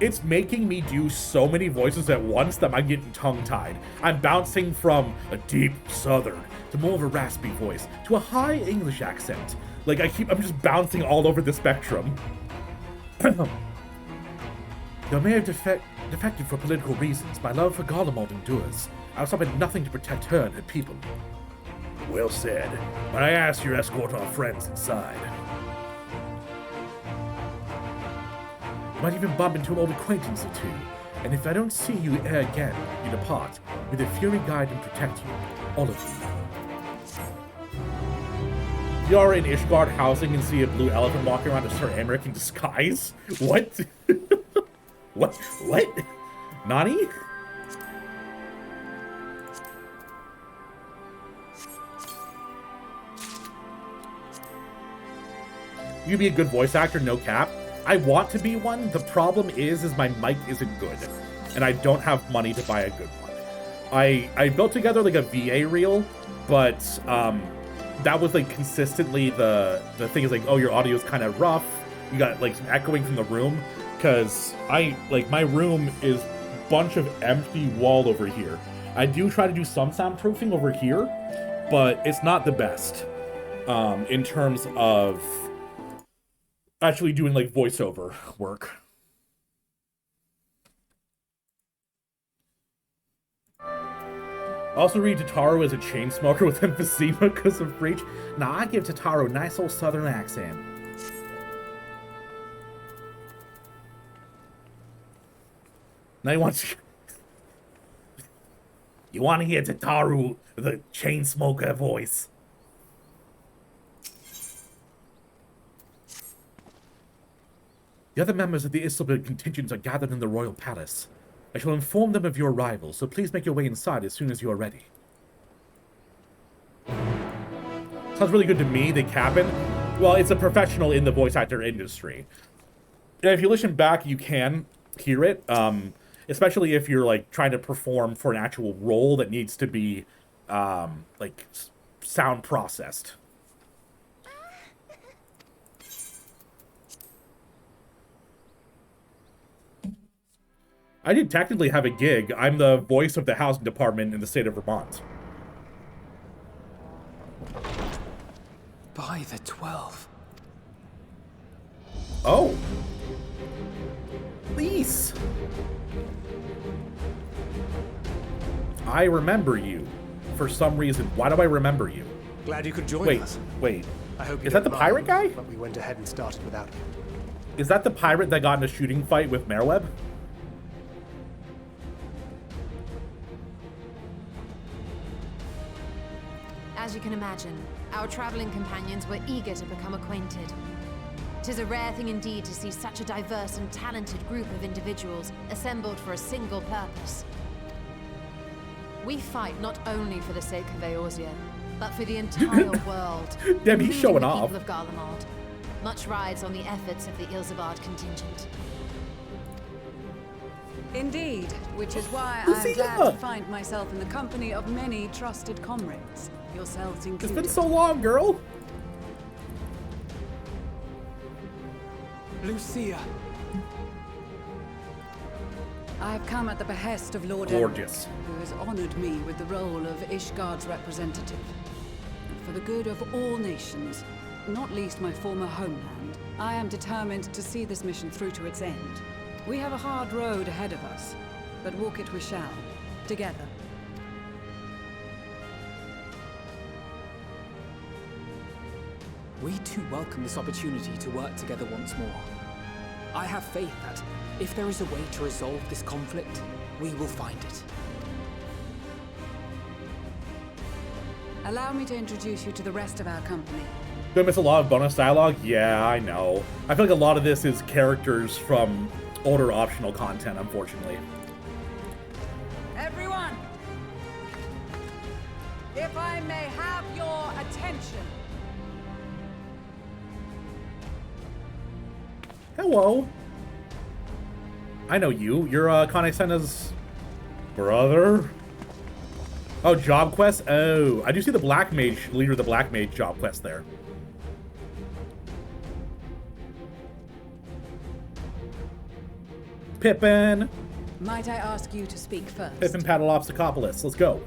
It's making me do so many voices at once that I'm getting tongue-tied. I'm bouncing from a deep southern to more of a raspy voice to a high English accent. Like I'm just bouncing all over the spectrum. Though I may have defected for political reasons, my love for Garlemald endures. I will stop at nothing to protect her and her people. Well said. But I ask you to escort our friends inside. You might even bump into an old acquaintance or two. And if I don't see you again, you depart. May the Fury guide and protect you. All of you. You are in Ishgard housing and see a blue elephant walking around a Sir Amric in disguise? What? What? Nani? You'd be a good voice actor, no cap. I want to be one. The problem is my mic isn't good. And I don't have money to buy a good one. I built together like a VA reel, but that was like consistently the thing is like, oh, your audio is kind of rough. You got like some echoing from the room. Because my room is a bunch of empty wall over here. I do try to do some soundproofing over here, but it's not the best in terms of actually doing like voiceover work. Also read Tataru as a chain smoker with emphysema because of breach. Nah, I give Tataru a nice old southern accent. Now you want to hear Tataru, the chain smoker voice. The other members of the Isilbert contingent are gathered in the royal palace. I shall inform them of your arrival, so please make your way inside as soon as you are ready. Sounds really good to me, the cabin. Well, it's a professional in the voice actor industry. And if you listen back, you can hear it. Especially if you're like trying to perform for an actual role that needs to be like sound processed. I did technically have a gig. I'm the voice of the housing department in the state of Vermont. By the 12. Oh. Please. I remember you. For some reason. Why do I remember you? Glad you could join us. Wait. I hope you is that the pirate guy? But we went ahead and started without him. Is that the pirate that got in a shooting fight with Merweb? As you can imagine, our traveling companions were eager to become acquainted. 'Tis a rare thing indeed to see such a diverse and talented group of individuals assembled for a single purpose. We fight not only for the sake of Eorzea, but for the entire world. Damn, he's showing the off. people of Garlemald. Much rides on the efforts of the Ilsabard contingent. Indeed, which is why I'm glad to find myself in the company of many trusted comrades, yourselves included. It's been so long, girl. Lucia. I have come at the behest of Lord Gorgeous. Elric, who has honored me with the role of Ishgard's representative. And for the good of all nations, not least my former homeland, I am determined to see this mission through to its end. We have a hard road ahead of us, but walk it we shall, together. We too welcome this opportunity to work together once more. I have faith that, if there is a way to resolve this conflict, we will find it. Allow me to introduce you to the rest of our company. Do I miss a lot of bonus dialogue? Yeah, I know. I feel like a lot of this is characters from older optional content, unfortunately. Everyone! If I may have your attention. Hello. I know you. You're Kane-senna's brother? Oh, job quest? Oh, I do see the Black Mage, leader of the Black Mage job quest there. Pippin! Might I ask you to speak first? Pippin Paddleopsicopolis. Let's go.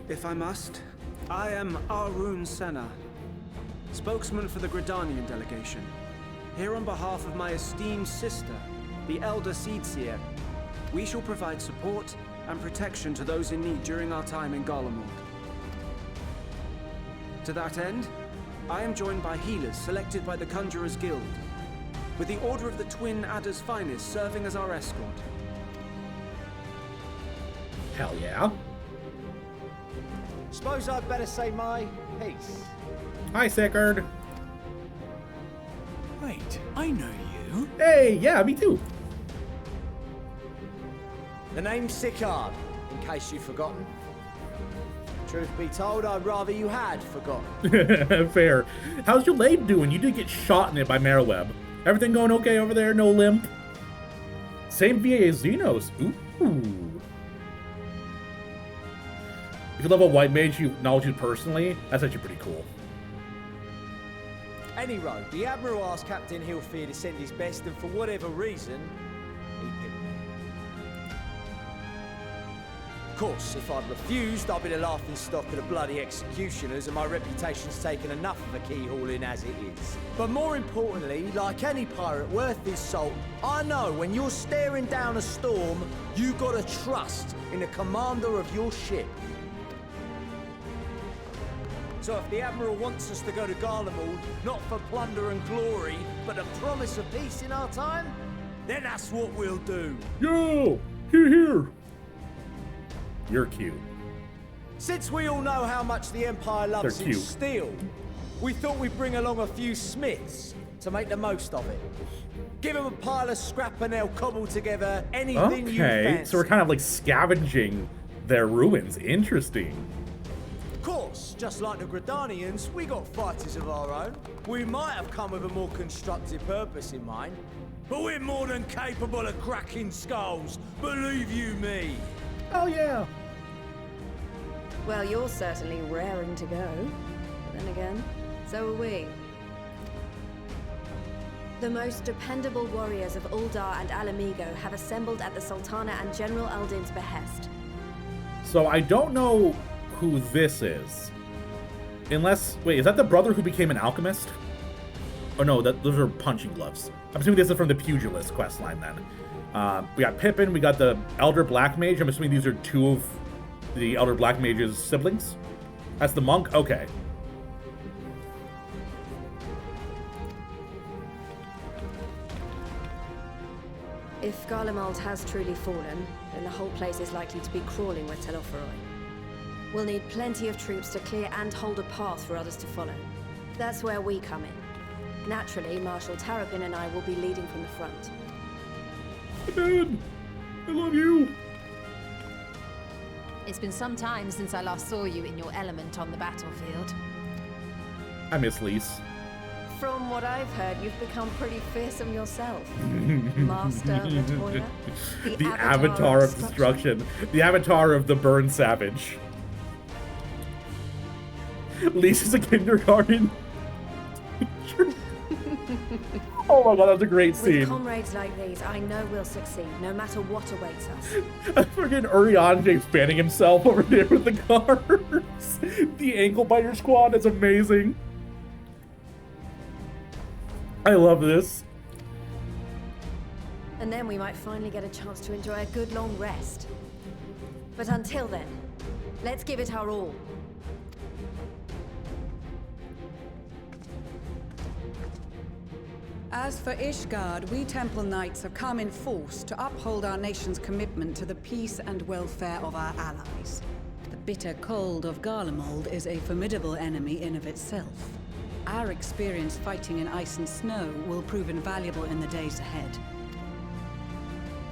If I must, I am Arun Senna, spokesman for the Gridanian delegation. Here on behalf of my esteemed sister, the Elder Seedseer, we shall provide support and protection to those in need during our time in Garlemald. To that end, I am joined by healers selected by the Conjurers Guild, with the Order of the Twin Adder's Finest serving as our escort. Hell yeah. Suppose I'd better say my piece. Hi, Sickard. Wait, I know you. Hey, yeah, me too. The name's Sickard, in case you've forgotten. Truth be told, I'd rather you had forgotten. Fair. How's your leg doing? You did get shot in it by Merriweb. Everything going okay over there? No limp? Same VA as Xenos. Ooh. If you love a white mage you acknowledge you personally, that's actually pretty cool. Any road, the Admiral asked Captain Hillfear to send his best, and for whatever reason, he picked me. Of course, if I'd refused, I'd be the laughing stock of the bloody executioners, and my reputation's taken enough of a keyhauling as it is. But more importantly, like any pirate worth his salt, I know when you're staring down a storm, you gotta trust in the commander of your ship. So if the Admiral wants us to go to Garlemald, not for plunder and glory, but a promise of peace in our time, then that's what we'll do. Yo! Here! You're cute. Since we all know how much the Empire loves They're its cute. steel, we thought we'd bring along a few smiths to make the most of it. Give them a pile of scrap and they'll cobble together anything you Okay, fancy. so we're kind of like scavenging their ruins. Interesting. Of course, just like the Gridanians, we got fighters of our own. We might have come with a more constructive purpose in mind, but we're more than capable of cracking skulls, believe you me. Oh yeah. Well, you're certainly raring to go. But then again, so are we. The most dependable warriors of Uldar and Alamigo have assembled at the Sultana and General Aldin's behest. So I don't know who this is. Unless, wait, is that the brother who became an alchemist? Oh no, those are punching gloves. I'm assuming this is from the Pugilist questline then. We got Pippin, we got the Elder Black Mage. I'm assuming these are two of the Elder Black Mage's siblings. That's the monk? Okay. If Garlemald has truly fallen, then the whole place is likely to be crawling with Telophoroi. We'll need plenty of troops to clear and hold a path for others to follow. That's where we come in. Naturally, Marshal Tarapin and I will be leading from the front. Dad, I love you. It's been some time since I last saw you in your element on the battlefield. I miss Lise. From what I've heard, you've become pretty fearsome yourself. Master Latoya, the Avatar of Destruction. The Avatar of the Burn Savage. Lise is a kindergarten. Oh my god, that was a great scene. With comrades like these, I know we'll succeed, no matter what awaits us. Freaking Urianger fanning himself over there with the cars. The ankle biter squad is amazing. I love this. And then we might finally get a chance to enjoy a good long rest. But until then, let's give it our all. As for Ishgard, we Temple Knights have come in force to uphold our nation's commitment to the peace and welfare of our allies. The bitter cold of Garlemald is a formidable enemy in of itself. Our experience fighting in ice and snow will prove invaluable in the days ahead.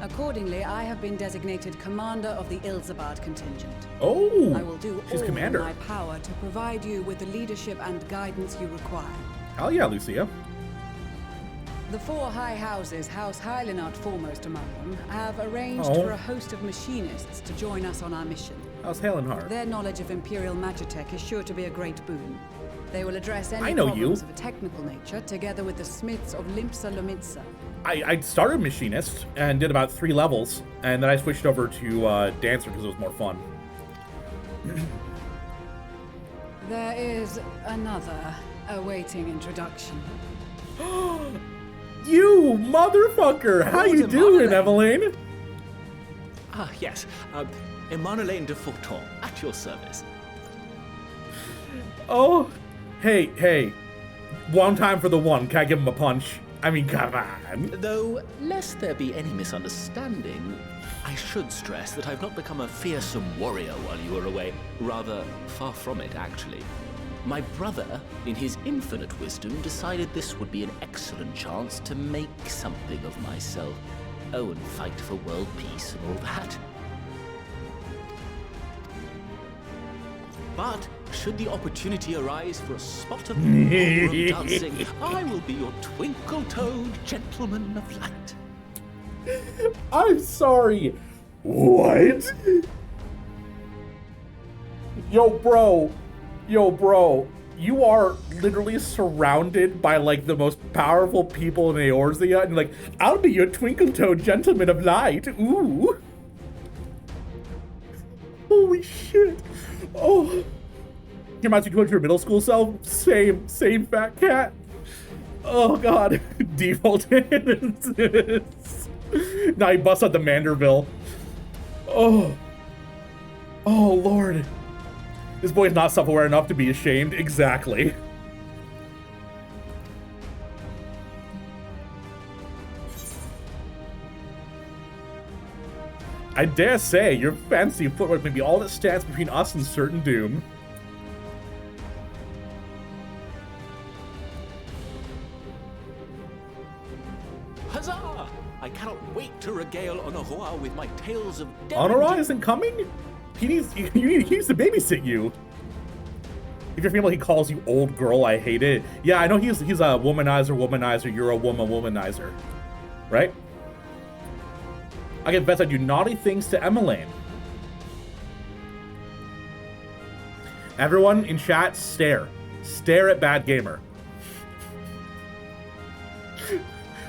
Accordingly, I have been designated commander of the Ilzabad contingent. Oh, I will do she's all commander. in my power to provide you with the leadership and guidance you require. Hell yeah, Lucia. The four high houses, House Hylinart foremost among them, have arranged Oh. for a host of machinists to join us on our mission. House Hylinart. Their knowledge of Imperial Magitech is sure to be a great boon. They will address any I know problems you. of a technical nature, together with the smiths of Limpsa Lomitsa. I started machinist and did about 3 levels, and then I switched over to dancer because it was more fun. There is another awaiting introduction. You motherfucker! How you doing, Eveline? Ah, yes. Emmanuelaine de Forton, at your service. Oh, hey. One time for the one. Can I give him a punch? I mean, come on. Though, lest there be any misunderstanding, I should stress that I've not become a fearsome warrior while you were away. Rather, far from it, actually. My brother, in his infinite wisdom, decided this would be an excellent chance to make something of myself. Oh, and fight for world peace and all that. But, should the opportunity arise for a spot of ballroom dancing, I will be your twinkle-toed gentleman of light. I'm sorry. What? Yo, bro. You are literally surrounded by, like, the most powerful people in Eorzea, and like, I'll be your twinkle-toed gentleman of light. Ooh. Holy shit. Oh. You reminds me too much of your middle school self. Same fat cat. Oh god. Defaulted. Now he busts out the Manderville. Oh lord. This boy's not self-aware enough to be ashamed. Exactly. I dare say your fancy footwork may be all that stands between us and certain doom. Huzzah! I cannot wait to regale Honohua with my tales of Honora isn't coming? He needs to babysit you. If your family, he calls you old girl, I hate it. Yeah, I know he's a womanizer, you're a womanizer. Right? I get bets I do naughty things to Emmeline. Everyone in chat, stare. Stare at Bad Gamer.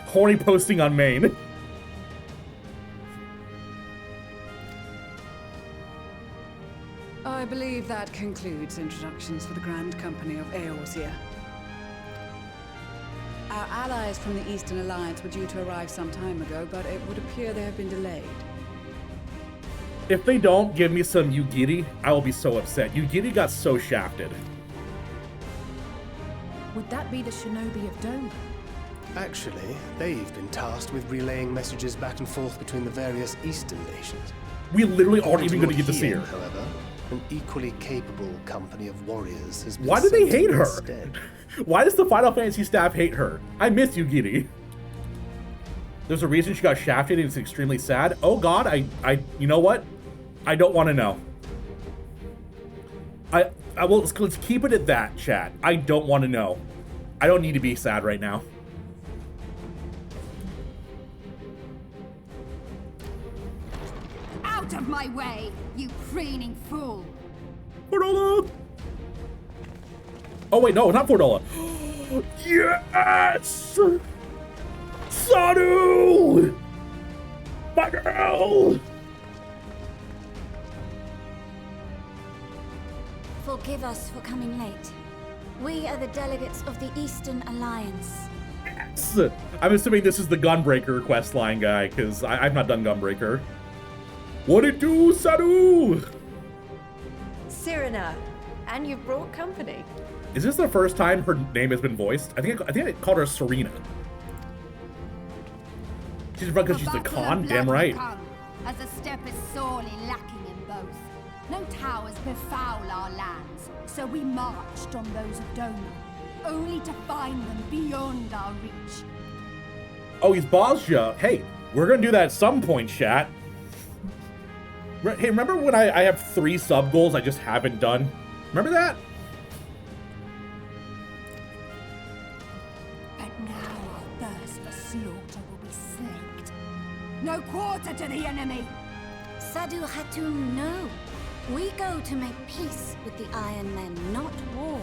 Horny posting on main. I believe that concludes introductions for the Grand Company of Eorzea. Our allies from the Eastern Alliance were due to arrive some time ago, but it would appear they have been delayed. If they don't give me some Yugiri, I will be so upset. Yugiri got so shafted. Would that be the Shinobi of Dome? Actually, they've been tasked with relaying messages back and forth between the various Eastern nations. We literally aren't even going to get to see her. However, an equally capable company of warriors has been Why do they sent hate her? instead. Why does the Final Fantasy staff hate her? I miss Yugiri. There's a reason she got shafted and it's extremely sad. Oh god, you know what? I don't want to know. I will, let's keep it at that, chat. I don't want to know. I don't need to be sad right now. Out of my way, you preening fool! Fordola! Oh wait, no, not Fordola. Yes! Sadu! My girl! Forgive us for coming late. We are the delegates of the Eastern Alliance. Yes! I'm assuming this is the Gunbreaker quest line guy, because I've not done Gunbreaker. What it do, Sadu? Cyrena, and you've brought company. Is this the first time her name has been voiced? I think I called her Serena. She's because she's a con, damn right. Come, as a step is sorely lacking in both. No towers befoul our lands, so we marched on those of Doma, only to find them beyond our reach. Oh, he's Bosja. Hey, we're gonna do that at some point, chat. Hey, remember when I have 3 sub goals I just haven't done? Remember that? But now our thirst for slaughter will be slaked. No quarter to the enemy! Sadu Hatun, no. We go to make peace with the Iron Men, not war.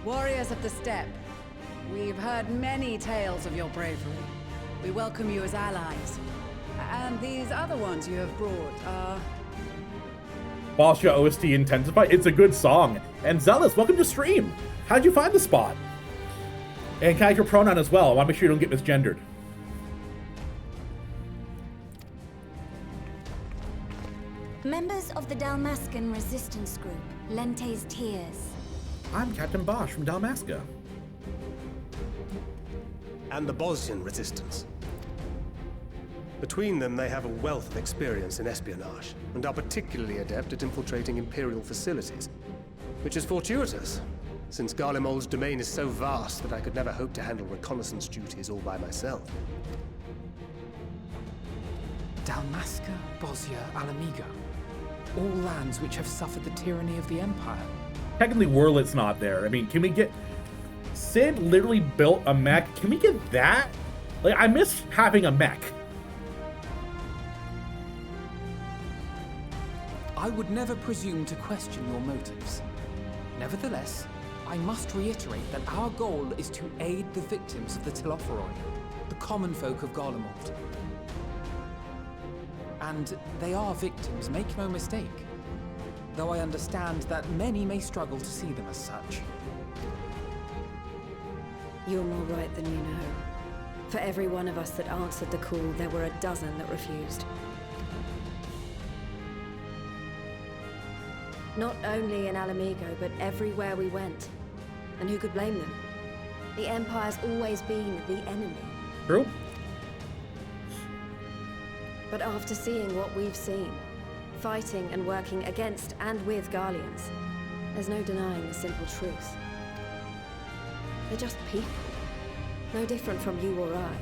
Warriors of the Steppe, we've heard many tales of your bravery. We welcome you as allies. And these other ones you have brought are... Bosja OST Intensify. It's a good song. And Zealous, welcome to stream. How'd you find the spot? And can I have your pronoun as well? I want to make sure you don't get misgendered. Members of the Dalmascan resistance group, Lente's Tears. I'm Captain Bosch from Dalmasca. And the Bosnian resistance. Between them, they have a wealth of experience in espionage, and are particularly adept at infiltrating Imperial facilities. Which is fortuitous, since Garlemald's domain is so vast that I could never hope to handle reconnaissance duties all by myself. Dalmasca, Bosnia, Alamigo. All lands which have suffered the tyranny of the Empire. Technically, Wurlit's not there. I mean, can we get... Sid literally built a mech. Can we get that? Like, I miss having a mech. I would never presume to question your motives. Nevertheless, I must reiterate that our goal is to aid the victims of the Telophoroi, the common folk of Garlemald. And they are victims, make no mistake. Though I understand that many may struggle to see them as such. You're more right than you know. For every one of us that answered the call, there were a dozen that refused. Not only in Alamigo, but everywhere we went. And who could blame them? The Empire's always been the enemy. True. But after seeing what we've seen, fighting and working against and with Garleans, there's no denying the simple truth. They're just people. No different from you or I.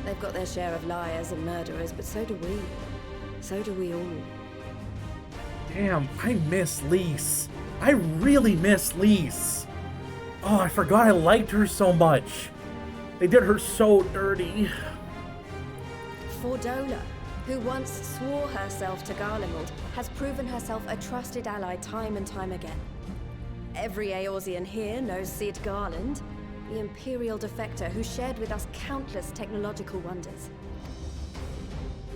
They've got their share of liars and murderers, but so do we. So do we all. Damn, I miss Lise. I really miss Lise. Oh, I forgot I liked her so much. They did her so dirty. Fordola, who once swore herself to Garlemald, has proven herself a trusted ally time and time again. Every Eorzean here knows Cid Garland, the Imperial defector who shared with us countless technological wonders.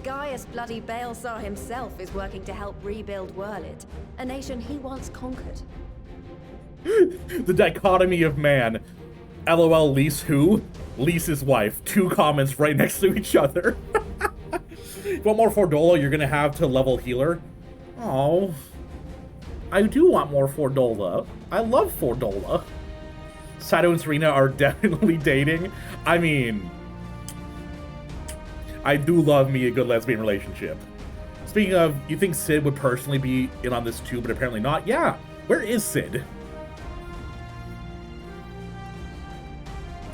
Gaius bloody Baelsar himself is working to help rebuild Wurlid, a nation he once conquered. The dichotomy of man. LOL, Lise who? Lise's wife. 2 comments right next to each other. You want more Fordola, you're gonna have to level healer. Oh, I do want more Fordola. I love Fordola. Sato and Serena are definitely dating. I mean, I do love me a good lesbian relationship. Speaking of, you think Sid would personally be in on this too, but apparently not? Yeah. Where is Sid?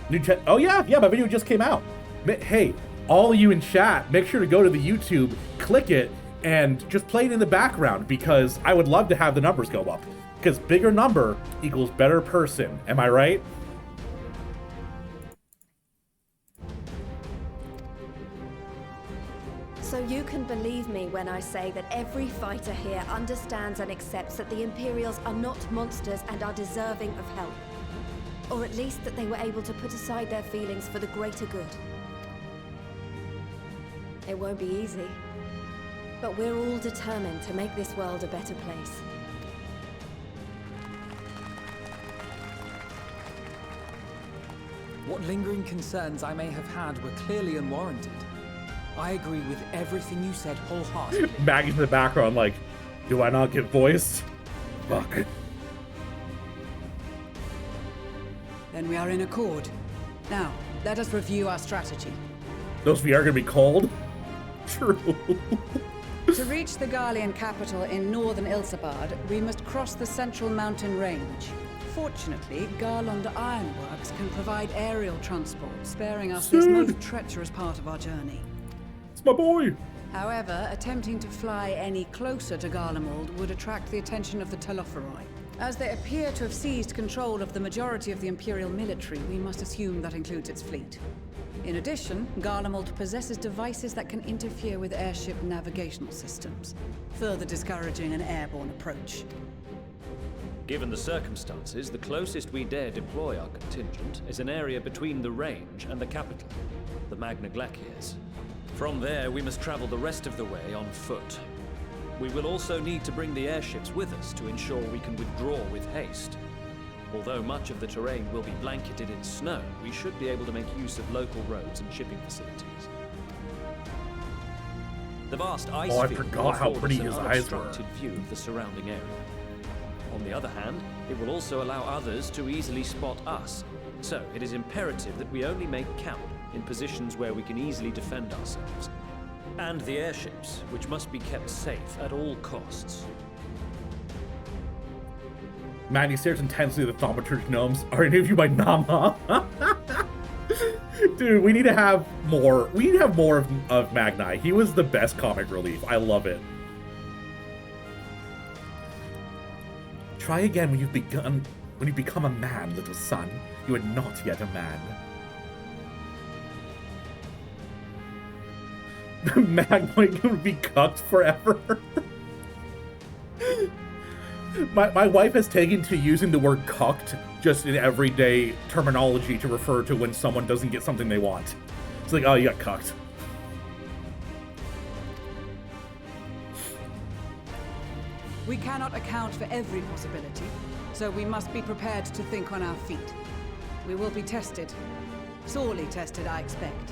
New chat. Oh yeah, my video just came out. Hey, all of you in chat, make sure to go to the YouTube, click it, and just play it in the background because I would love to have the numbers go up. Because bigger number equals better person. Am I right? So you can believe me when I say that every fighter here understands and accepts that the Imperials are not monsters and are deserving of help. Or at least that they were able to put aside their feelings for the greater good. It won't be easy, but we're all determined to make this world a better place. What lingering concerns I may have had were clearly unwarranted. I agree with everything you said wholeheartedly. Maggie's in the background like, do I not get voiced? Fuck. Then we are in accord. Now, let us review our strategy. Those VR are gonna be cold? True. To reach the Garlean capital in northern Ilsabard, we must cross the central mountain range. Fortunately, Garland Ironworks can provide aerial transport, sparing us this most treacherous part of our journey. It's my boy! However, attempting to fly any closer to Garlemald would attract the attention of the Telophoroi. As they appear to have seized control of the majority of the Imperial military, we must assume that includes its fleet. In addition, Garlemald possesses devices that can interfere with airship navigational systems, further discouraging an airborne approach. Given the circumstances, the closest we dare deploy our contingent is an area between the range and the capital, the Magna Glaciers. From there, we must travel the rest of the way on foot. We will also need to bring the airships with us to ensure we can withdraw with haste. Although much of the terrain will be blanketed in snow, we should be able to make use of local roads and shipping facilities. The vast ice I field forgot will how afford pretty us an his eyes were. unobstructed view of the surrounding area. On the other hand, it will also allow others to easily spot us. So it is imperative that we only make camp in positions where we can easily defend ourselves. And the airships, which must be kept safe at all costs. Man, he stares intensely at the thaumaturge gnomes. Are any of you my Nama? Dude, we need to have more. We need to have more of Magnai. He was the best comic relief. I love it. Try again when you become a man, little son. You are not yet a man. Magnai can be cucked forever. My wife has taken to using the word cucked just in everyday terminology to refer to when someone doesn't get something they want. It's like, oh, you got cucked. We cannot account for every possibility, so we must be prepared to think on our feet. We will be tested. Sorely tested, I expect.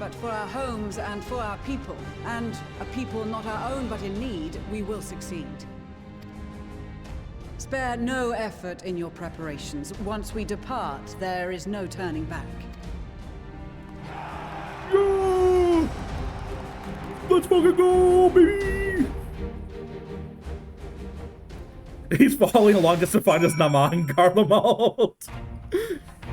But for our homes and for our people, and a people not our own but in need, we will succeed. Spare no effort in your preparations. Once we depart, there is no turning back. Yeah! Let's fucking go, baby! He's following along just to find his Nama in Garlemald.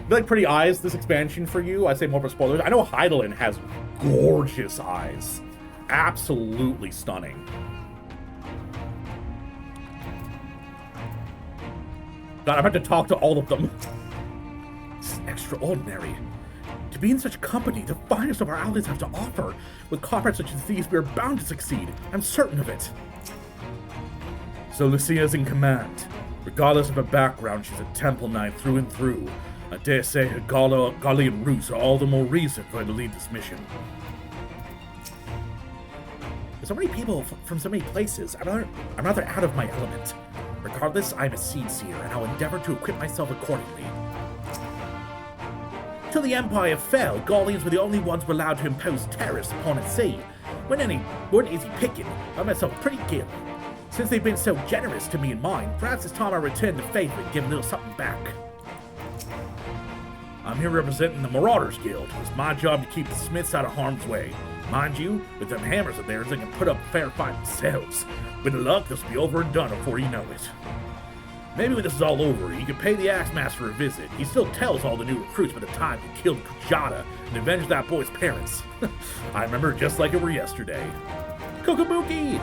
Like pretty eyes, this expansion for you. I say more for spoilers. I know Heidelin has gorgeous eyes. Absolutely stunning. God, I'm about to talk to all of them. This is extraordinary. To be in such company, the finest of our allies have to offer. With comrades such as these, we are bound to succeed. I'm certain of it. So Lucia's in command. Regardless of her background, she's a Temple Knight through and through. I dare say her Garlean roots are all the more reason for her to lead this mission. There's so many people from so many places. I'm rather out of my element. Regardless, I'm a seed seer, and I'll endeavor to equip myself accordingly. Till the Empire fell, Garleans were the only ones who were allowed to impose tariffs upon its sea. Weren't easy picking, I myself pretty guilty. Since they've been so generous to me and mine, perhaps it's time I return the favor and give a little something back. I'm here representing the Marauders Guild. It's my job to keep the Smiths out of harm's way. Mind you, with them hammers of theirs, they can put up a fair fight themselves. With luck, this will be over and done before you know it. Maybe when this is all over, you can pay the Axemaster a visit. He still tells all the new recruits about the time he killed Kujata and avenged that boy's parents. I remember it just like it were yesterday. Kokobuki!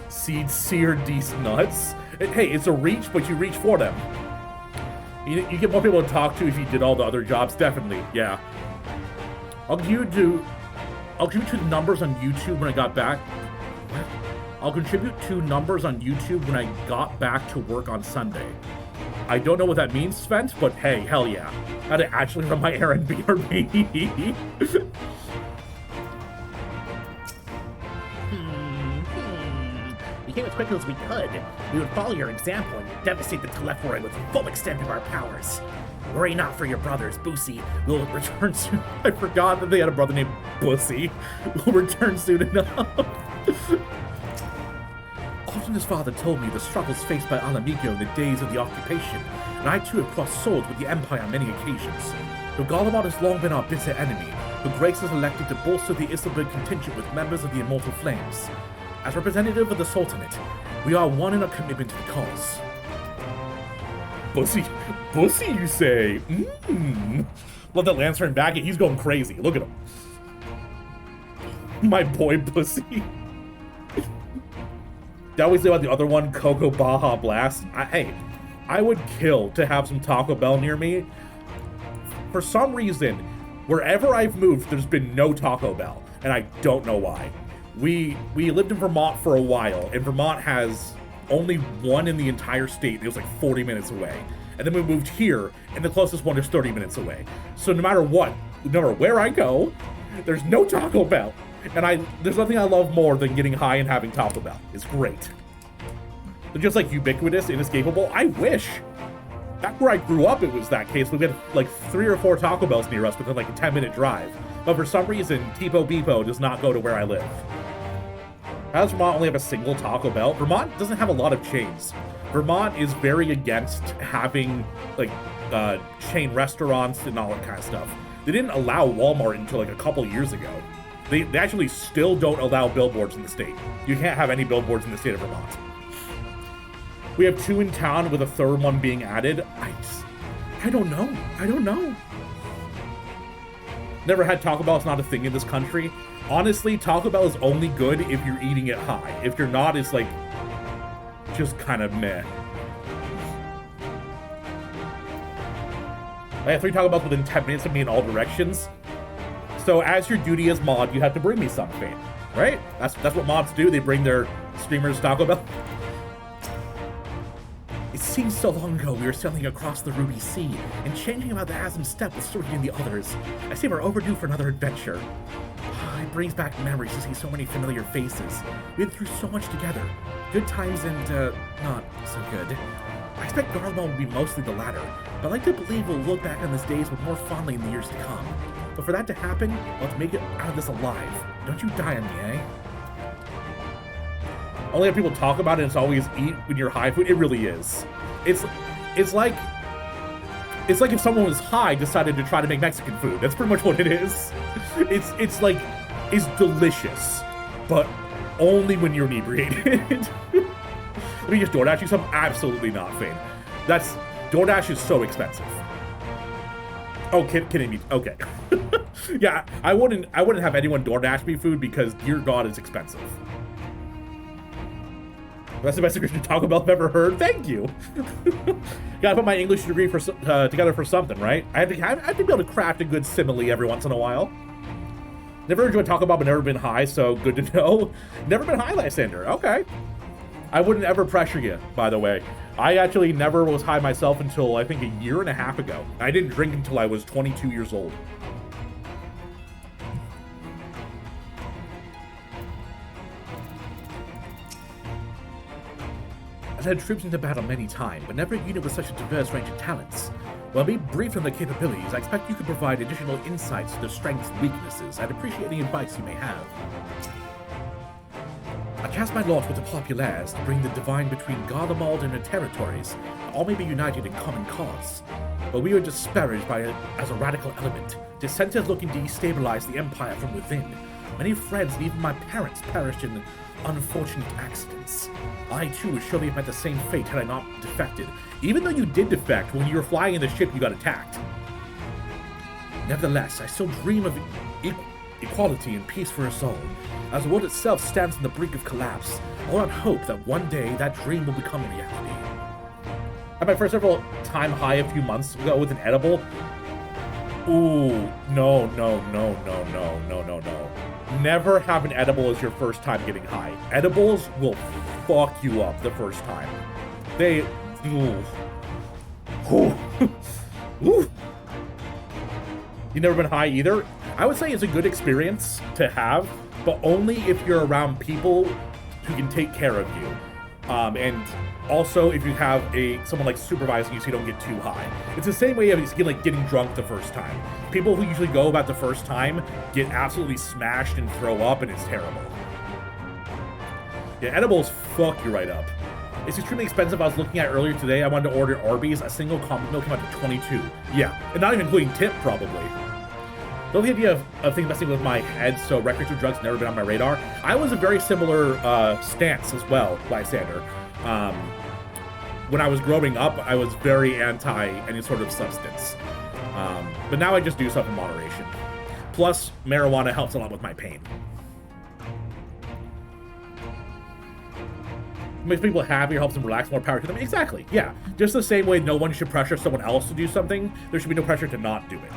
Seed seer these nuts. Hey, it's a reach, but you reach for them. You get more people to talk to if you did all the other jobs, definitely, yeah. I'll contribute to the numbers on YouTube when I got back. What? I'll contribute to numbers on YouTube when I got back to work on Sunday. I don't know what that means, Svent, but hey, hell yeah. I had to actually run my errand, BRB. We came as quickly as we could. We would follow your example and devastate the Telophoroi with the full extent of our powers. Worry not for your brothers, Boosie. We'll return soon. I forgot that they had a brother named Bussy. We'll return soon enough. Often his father told me the struggles faced by Alamigo in the days of the occupation, and I too have crossed swords with the Empire on many occasions. Though Garlemald has long been our bitter enemy, who Grace has elected to bolster the Isilburg contingent with members of the Immortal Flames. As representative of the Sultanate, we are one in our commitment to the cause. Bussy, you say? Love that Lance turned back and he's going crazy. Look at him. My boy Bussy. They always say about the other one, Coco Baja Blast. Hey, I would kill to have some Taco Bell near me. For some reason, wherever I've moved, there's been no Taco Bell, and I don't know why. We lived in Vermont for a while, and Vermont has only one in the entire state. It was like 40 minutes away. And then we moved here, and the closest one is 30 minutes away. So no matter what, no matter where I go, there's no Taco Bell. And there's nothing I love more than getting high and having Taco Bell. It's great. They're just like ubiquitous, inescapable. I wish. Back where I grew up, it was that case. We had like 3 or 4 Taco Bells near us within like a 10-minute drive. But for some reason, Tipo Beepo does not go to where I live. How does Vermont only have a single Taco Bell? Vermont doesn't have a lot of chains. Vermont is very against having like chain restaurants and all that kind of stuff. They didn't allow Walmart until like a couple years ago. They actually still don't allow billboards in the state. You can't have any billboards in the state of Vermont. We have 2 in town with a 3rd one being added. I don't know. Never had Taco Bell. It's not a thing in this country. Honestly, Taco Bell is only good if you're eating it high. If you're not, it's like just kind of meh. I have 3 Taco Bells within 10 minutes of me in all directions. So as your duty as mod, you have to bring me something, right? That's what mods do. They bring their streamers Taco Bell. It seems so long ago we were sailing across the Ruby Sea and changing about the Asm Steppe with Sorty and the others. I seem we're overdue for another adventure. It brings back memories to see so many familiar faces. We went through so much together. Good times and, not so good. I expect Garlemald will be mostly the latter, but I'd like to believe we'll look back on these days with more fondly in the years to come. But for that to happen, I'll have to make it out of this alive. Don't you die on me, eh? Only if people talk about it, it's always eat when you're high food. It really is. It's like if someone was high decided to try to make Mexican food. That's pretty much what it is. It's delicious, but only when you're inebriated. Let me just DoorDash you some? Absolutely not, Fane. DoorDash is so expensive. Oh, kidding me? Okay. Yeah, I wouldn't have anyone DoorDash me food because, dear God, it's expensive. That's the best Christian Taco Bell I've ever heard. Thank you. Gotta put my English degree together for something, right? I have to be able to craft a good simile every once in a while. Never enjoyed Taco Bell, but never been high, so good to know. Never been high, Lysander. Okay. I wouldn't ever pressure you, by the way. I actually never was high myself until, I think, 1.5 years ago. I didn't drink until I was 22 years old. I've had troops into battle many times, but never a unit with such a diverse range of talents. While being briefed on their capabilities, I expect you could provide additional insights to their strengths and weaknesses. I'd appreciate any advice you may have. I cast my lot with the populares to bring the divine between Garlemald and her territories. All may be united in common cause. But we are disparaged as a radical element. Dissenters looking to destabilize the empire from within. Many friends and even my parents perished in unfortunate accidents. I too would surely have met the same fate had I not defected. Even though you did defect, when you were flying in the ship you got attacked. Nevertheless, I still dream of equality and peace for us all. As the world itself stands on the brink of collapse, I hold out hope that one day that dream will become reality. I had my first several time high a few months ago with an edible. Ooh, no. Never have an edible as your first time getting high. Edibles will fuck you up the first time. They... Ooh. Ooh. You never been high either? I would say it's a good experience to have, but only if you're around people who can take care of you. And also if you have someone like supervising you so you don't get too high. It's the same way as getting drunk the first time. People who usually go about the first time get absolutely smashed and throw up, and it's terrible. Yeah, edibles fuck you right up. It's extremely expensive. I was looking at earlier today. I wanted to order Arby's. A single combo meal came out to $22. Yeah, and not even including tip, probably. the only idea of things messing with my head, so recreational drugs never been on my radar. I was a very similar stance as well, Lysander. When I was growing up, I was very anti any sort of substance. But now I just do stuff in moderation. Plus, marijuana helps a lot with my pain. Makes people happier, helps them relax, more power to them. Exactly, yeah. Just the same way no one should pressure someone else to do something, there should be no pressure to not do it.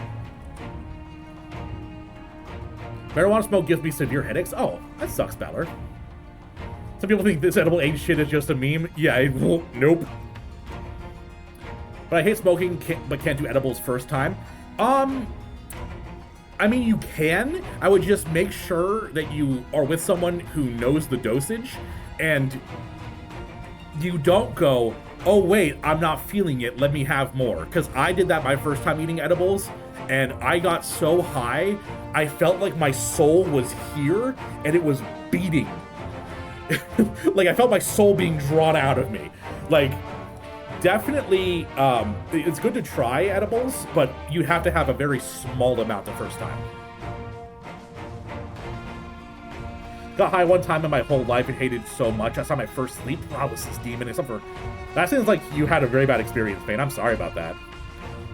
Marijuana smoke gives me severe headaches. Oh, that sucks, Valor. Some people think this edible age shit is just a meme. Yeah, nope. But I hate smoking, but can't do edibles first time. I mean, you can. I would just make sure that you are with someone who knows the dosage, and you don't go, oh wait, I'm not feeling it, let me have more. Because I did that my first time eating edibles, and I got so high, I felt like my soul was here, and it was beating. Like, I felt my soul being drawn out of me. Like, definitely, it's good to try edibles, but you have to have a very small amount the first time. Got high one time in my whole life and hated it so much. I saw my first sleep. Wow, this is demon. Except for that seems like you had a very bad experience, Bane. I'm sorry about that.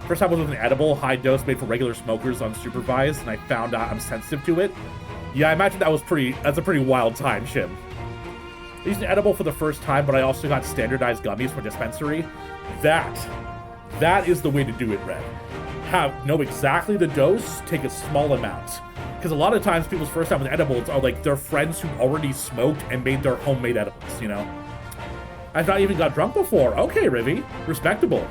First time was with an edible, high dose made for regular smokers unsupervised, and I found out I'm sensitive to it. Yeah, I imagine that's a pretty wild time, Shim. I used an edible for the first time, but I also got standardized gummies from dispensary. That is the way to do it, Red. Know exactly the dose, take a small amount. Because a lot of times people's first time with edibles are like their friends who already smoked and made their homemade edibles, you know? I've not even got drunk before. Okay, Rivy. Respectable.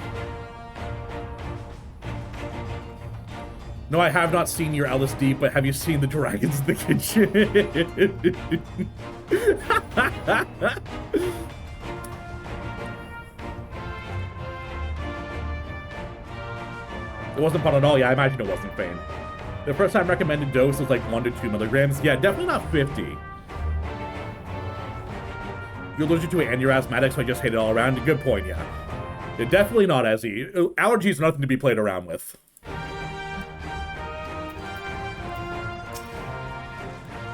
No, I have not seen your LSD, but have you seen the dragons in the kitchen? It wasn't fun at all. Yeah, I imagine it wasn't, Fane. The first time recommended dose was like 1 to 2 milligrams. Yeah, definitely not 50. You're allergic to it and you're asthmatic, so I just hate it all around. Good point, yeah. Definitely not Ezzy. Allergies are nothing to be played around with.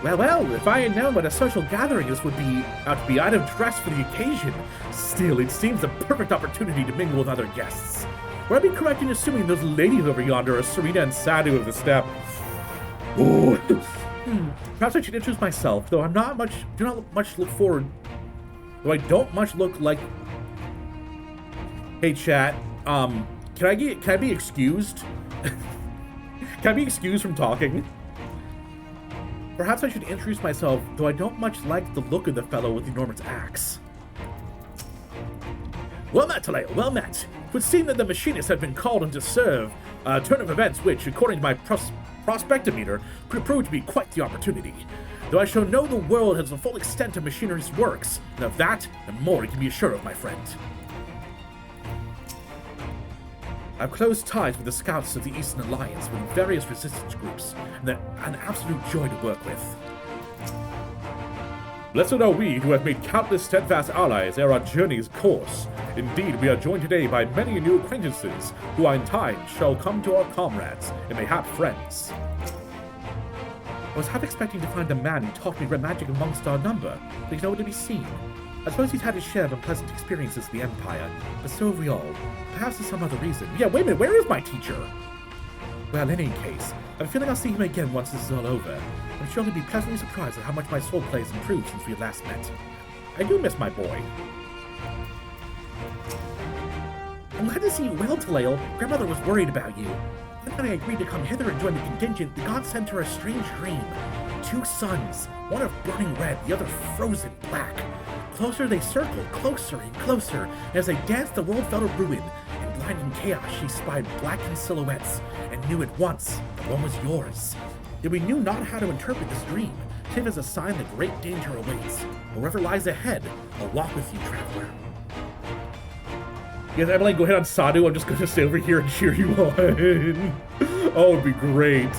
Well, if I had known what a social gathering this would be, to be out of dress for the occasion. Still, it seems the perfect opportunity to mingle with other guests. Would I be correct in assuming those ladies over yonder are Serena and Sadu of the Steppe? Ooh. Perhaps I should introduce myself, though I don't much look like... Hey, chat, can I be excused? Can I be excused from talking? Perhaps I should introduce myself, though I don't much like the look of the fellow with the enormous axe. Well met, Taleo, well met. It would seem that the machinists have been called in to serve a turn of events which, according to my prospectometer, could prove to be quite the opportunity. Though I shall know the world has the full extent of machinery's works, and of that and more you can be assured of, my friend. I've close ties with the scouts of the Eastern Alliance with various resistance groups, and they're an absolute joy to work with. Blessed are we who have made countless steadfast allies ere our journey's course. Indeed, we are joined today by many new acquaintances, who in time shall come to our comrades, and mayhap friends. I was half expecting to find a man who taught me red magic amongst our number, but he's nowhere to be seen. I suppose he's had his share of unpleasant experiences in the Empire, but so have we all. Perhaps for some other reason. Yeah, wait a minute, where is my teacher? Well, in any case, I have a feeling I'll see him again once this is all over. I'm sure he'll be pleasantly surprised at how much my soul play has improved since we last met. I do miss my boy. I'm glad to see you well, Taleo. Grandmother was worried about you. When I agreed to come hither and join the contingent, the gods sent her a strange dream. 2 suns, one of burning red, the other frozen black. Closer they circled, closer and closer. And as they danced, the world fell to ruin. In blinding chaos, she spied blackened silhouettes, and knew at once that one was yours. Yet we knew not how to interpret this dream, save as a sign that great danger awaits. Wherever lies ahead, I'll walk with you, traveler. Yes, Emily, go ahead on Sadu. I'm just going to stay over here and cheer you on. Oh, it'd be great.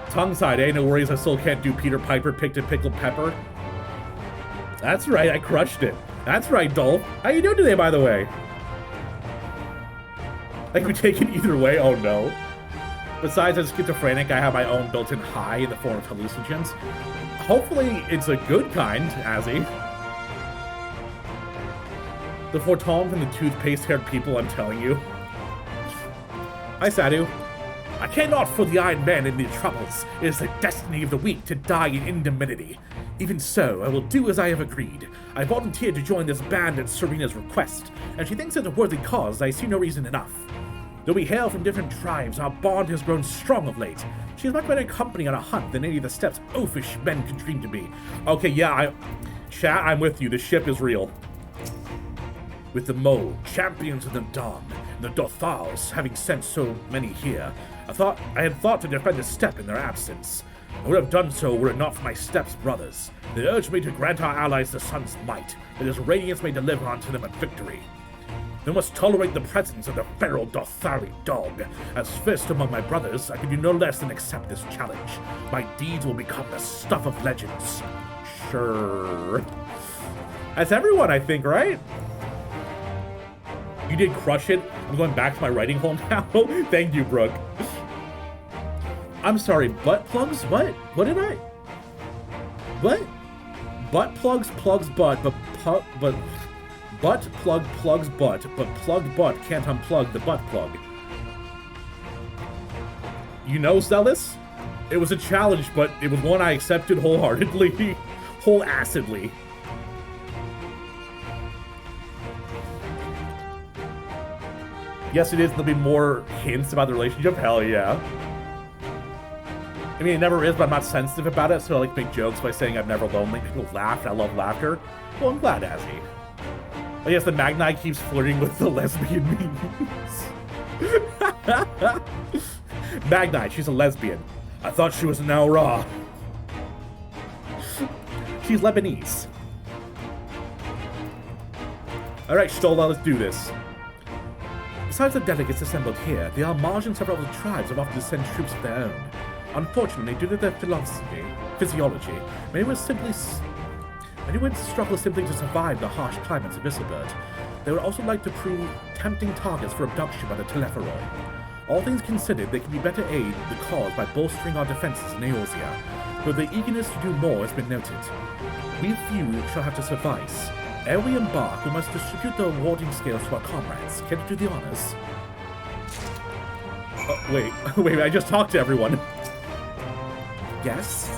Tongue side, eh? No worries, I still can't do Peter Piper picked a pickled pepper. That's right, I crushed it. That's right, Dolph. How you doing today, by the way? I could take it either way. Oh no. Besides, as schizophrenic, I have my own built-in high in the form of hallucinogens. Hopefully, it's a good kind, Azzy. The Fortom and the toothpaste-haired people, I'm telling you. Hi, Sadu. I care not for the Iron Man in their troubles. It is the destiny of the weak to die in indemnity. Even so, I will do as I have agreed. I volunteered to join this band at Serena's request, and she thinks it's a worthy cause. I see no reason enough. Though we hail from different tribes, our bond has grown strong of late. She is much better company on a hunt than any of the steps oafish men could dream to be. Okay, yeah, Chat, I'm with you. The ship is real. With the Mole, champions of the Dawn, and the Dothals having sent so many here, I had thought to defend the steppe in their absence. I would have done so were it not for my step's brothers. They urged me to grant our allies the sun's might, that his radiance may deliver unto them a victory. They must tolerate the presence of the feral Dothali dog. As first among my brothers, I can do no less than accept this challenge. My deeds will become the stuff of legends. Sure. That's everyone, I think, right? You did crush it. I'm going back to my writing hole now. Thank you, Brooke. I'm sorry, butt plugs? What? What did I? What? Butt plugs butt, but butt plug plugs butt, but plugged butt can't unplug the butt plug. You know, Zealous? It was a challenge, but it was one I accepted wholeheartedly. Whole-assedly. Yes, it is. There'll be more hints about the relationship. Hell yeah. I mean, it never is, but I'm not sensitive about it, so I like to make jokes by saying I'm never lonely. People laugh, and I love laughter. Well, I'm glad, Azzy. I guess the Magnite keeps flirting with the lesbian memes. Magnite, she's a lesbian. I thought she was now raw. She's Lebanese. Alright, Stola, let's do this. Besides the delegates assembled here, the Almaj and several other tribes have offered to send troops of their own. Unfortunately, due to their physiology, many would struggle simply to survive the harsh climates of Isselbert. They would also like to prove tempting targets for abduction by the Telepharoi. All things considered, they can be better aid the cause by bolstering our defenses in Eorzea, though the eagerness to do more has been noted. We few shall have to suffice. Ere we embark, we must distribute the awarding scales to our comrades. Can you do the honors? Wait, I just talked to everyone. Yes?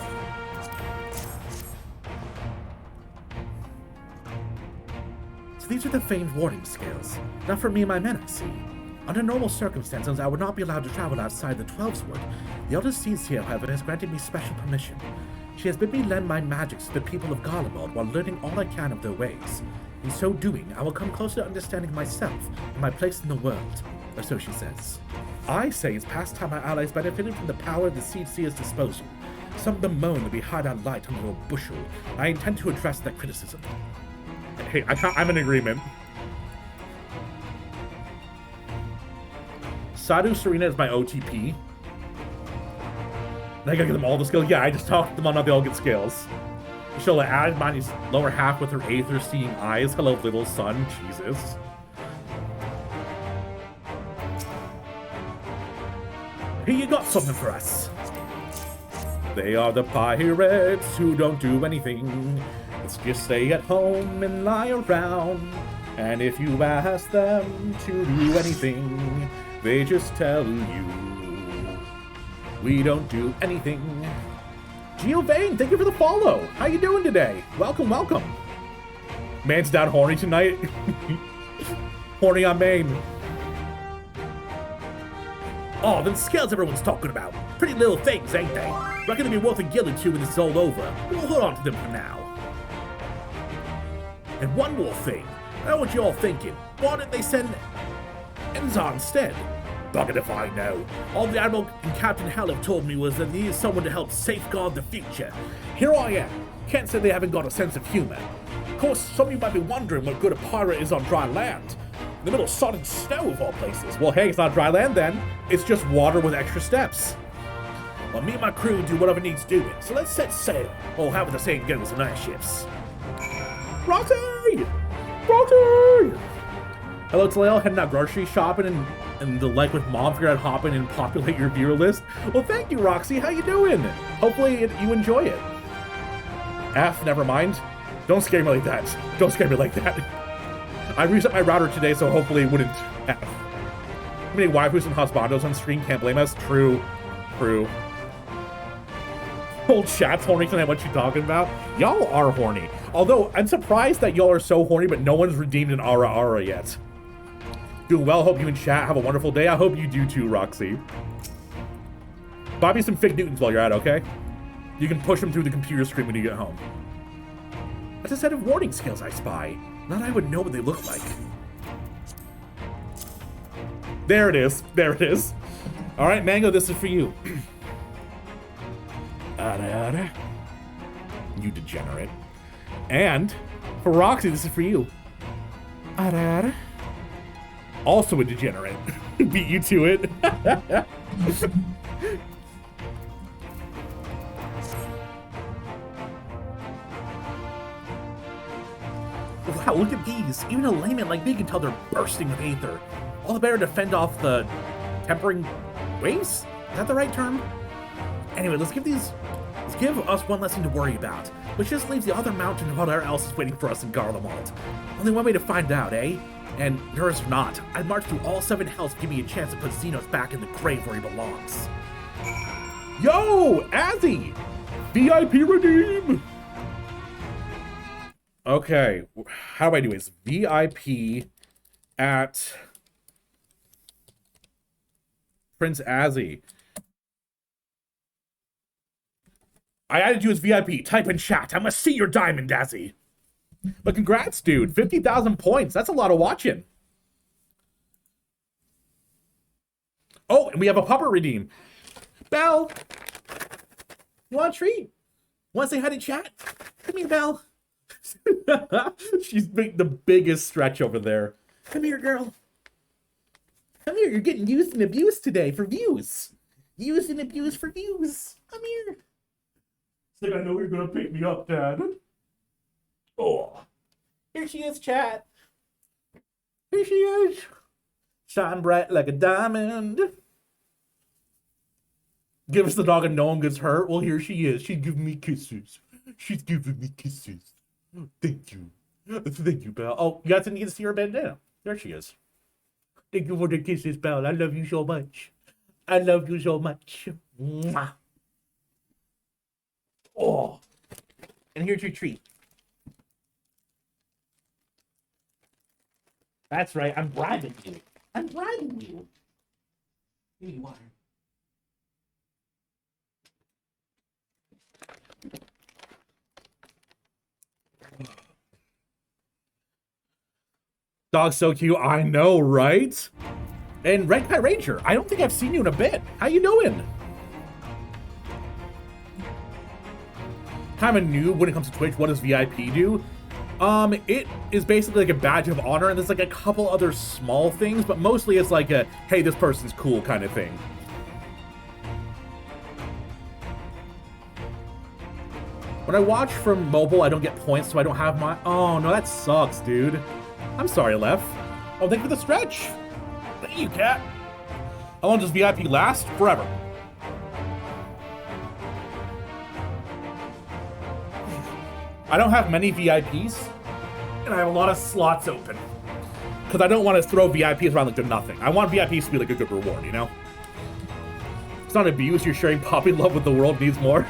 So these are the famed warding scales. Not for me and my men, I see. Under normal circumstances, I would not be allowed to travel outside the Twelveswood. The Elder Seas here, however, has granted me special permission. She has bid me lend my magics to the people of Garlemald while learning all I can of their ways. In so doing, I will come closer to understanding myself and my place in the world, or so she says. I say it's past time our allies benefited from the power of the Seed Seer's disposal. Some bemoan that we hide our light under a bushel. I intend to address that criticism. Hey, I'm in agreement. Sadu Serena is my OTP. I gotta get them all the skills. Yeah, I just talked them on how they all get skills. She'll add Mani's lower half with her aether seeing eyes. Hello, little son. Jesus. Here, you got something for us. They are the pirates who don't do anything. Let's just stay at home and lie around. And if you ask them to do anything, they just tell you we don't do anything. Giovanni, thank you for the follow. How you doing today? Welcome, welcome. Man's down horny tonight. Horny on main. Oh, them scales everyone's talking about. Pretty little things, ain't they? Reckon they'll be worth a guild or two when this is all over. We'll hold on to them for now. And one more thing. I know what you're all thinking. Why didn't they send Enzar instead? Bugger if I know. All the Admiral and Captain Hell have told me was that they needed someone to help safeguard the future. Here I am. Can't say they haven't got a sense of humor. Of course, some of you might be wondering what good a pirate is on dry land. In the middle of solid snow of all places. Well, hey, it's not dry land then. It's just water with extra steps. Well, me and my crew do whatever needs doing, so let's set sail. Or have the same goes in our ships. Roxy! Roxy! Hello, Taleo. Heading out grocery shopping and and the Like with Mom figured out hop in and populate your viewer list. Well, thank you, Roxy. How you doing? Hopefully you enjoy it. F, never mind. Don't scare me like that. Don't scare me like that. I reset my router today, so hopefully it wouldn't F. Too many waifus and husbandos on screen, can't blame us. True. True. Old chat's horny tonight, what you talking about? Y'all are horny. Although, I'm surprised that y'all are so horny, but no one's redeemed an Ara yet. Doing well, hope you and chat have a wonderful day. I hope you do too, Roxy. Buy me some Fig Newtons while you're at, okay? You can push them through the computer screen when you get home. That's a set of warning skills I spy. Not I would know what they look like. There it is. There it is. All right, Mango, this is for you. You degenerate. And for Roxy, this is for you. Also a degenerate. Beat you to it. Wow, look at these. Even a layman like me can tell they're bursting with aether. All the better to fend off the tempering waves? Is that the right term? Anyway, let's give us one less thing to worry about, which just leaves the other mountain and whatever else is waiting for us in Garlemald. Only one way to find out, eh? And yours or not, I'd march through all 7 hells to give me a chance to put Xenos back in the grave where he belongs. Yo, Azzy! VIP redeem! Okay, how do I do this? VIP at Prince Azzy. I added you as VIP. Type in chat. I must see your diamond, Azzy. But congrats, dude. 50,000 points. That's a lot of watching. Oh, and we have a pupper redeem. Belle, you want a treat? Want to say hi to chat? Come here, Belle. She's making the biggest stretch over there. Come here, girl. Come here. You're getting used and abused today for views. Used and abused for views. Come here. It's like, I know you're going to pick me up, Dad. Oh. Here she is, chat. Here she is. Shine bright like a diamond. Give us the dog and no one gets hurt. Well, here she is. She's giving me kisses. She's giving me kisses. Thank you. Thank you, Belle. Oh, you guys didn't get to see her bandana. There she is. Thank you for the kisses, Belle. I love you so much. I love you so much. Mwah. Oh. And here's your treat. That's right. I'm bribing you. I'm bribing you. Give me water. Dog's so cute. I know, right? And Red Kite Ranger, I don't think I've seen you in a bit. How you doing? Kind of a noob when it comes to Twitch. What does VIP do? It is basically like a badge of honor, and there's like a couple other small things, but mostly it's like a, hey, this person's cool kind of thing. When I watch from mobile, I don't get points, so I don't have my... Oh, no, that sucks, dude. I'm sorry, Lef. Oh, thank you for the stretch. Thank you, cat. How long does VIP last? Forever. I don't have many VIPs, and I have a lot of slots open. Because I don't want to throw VIPs around like they're nothing. I want VIPs to be like a good reward, you know? It's not abuse, you're sharing puppy love with the world needs more.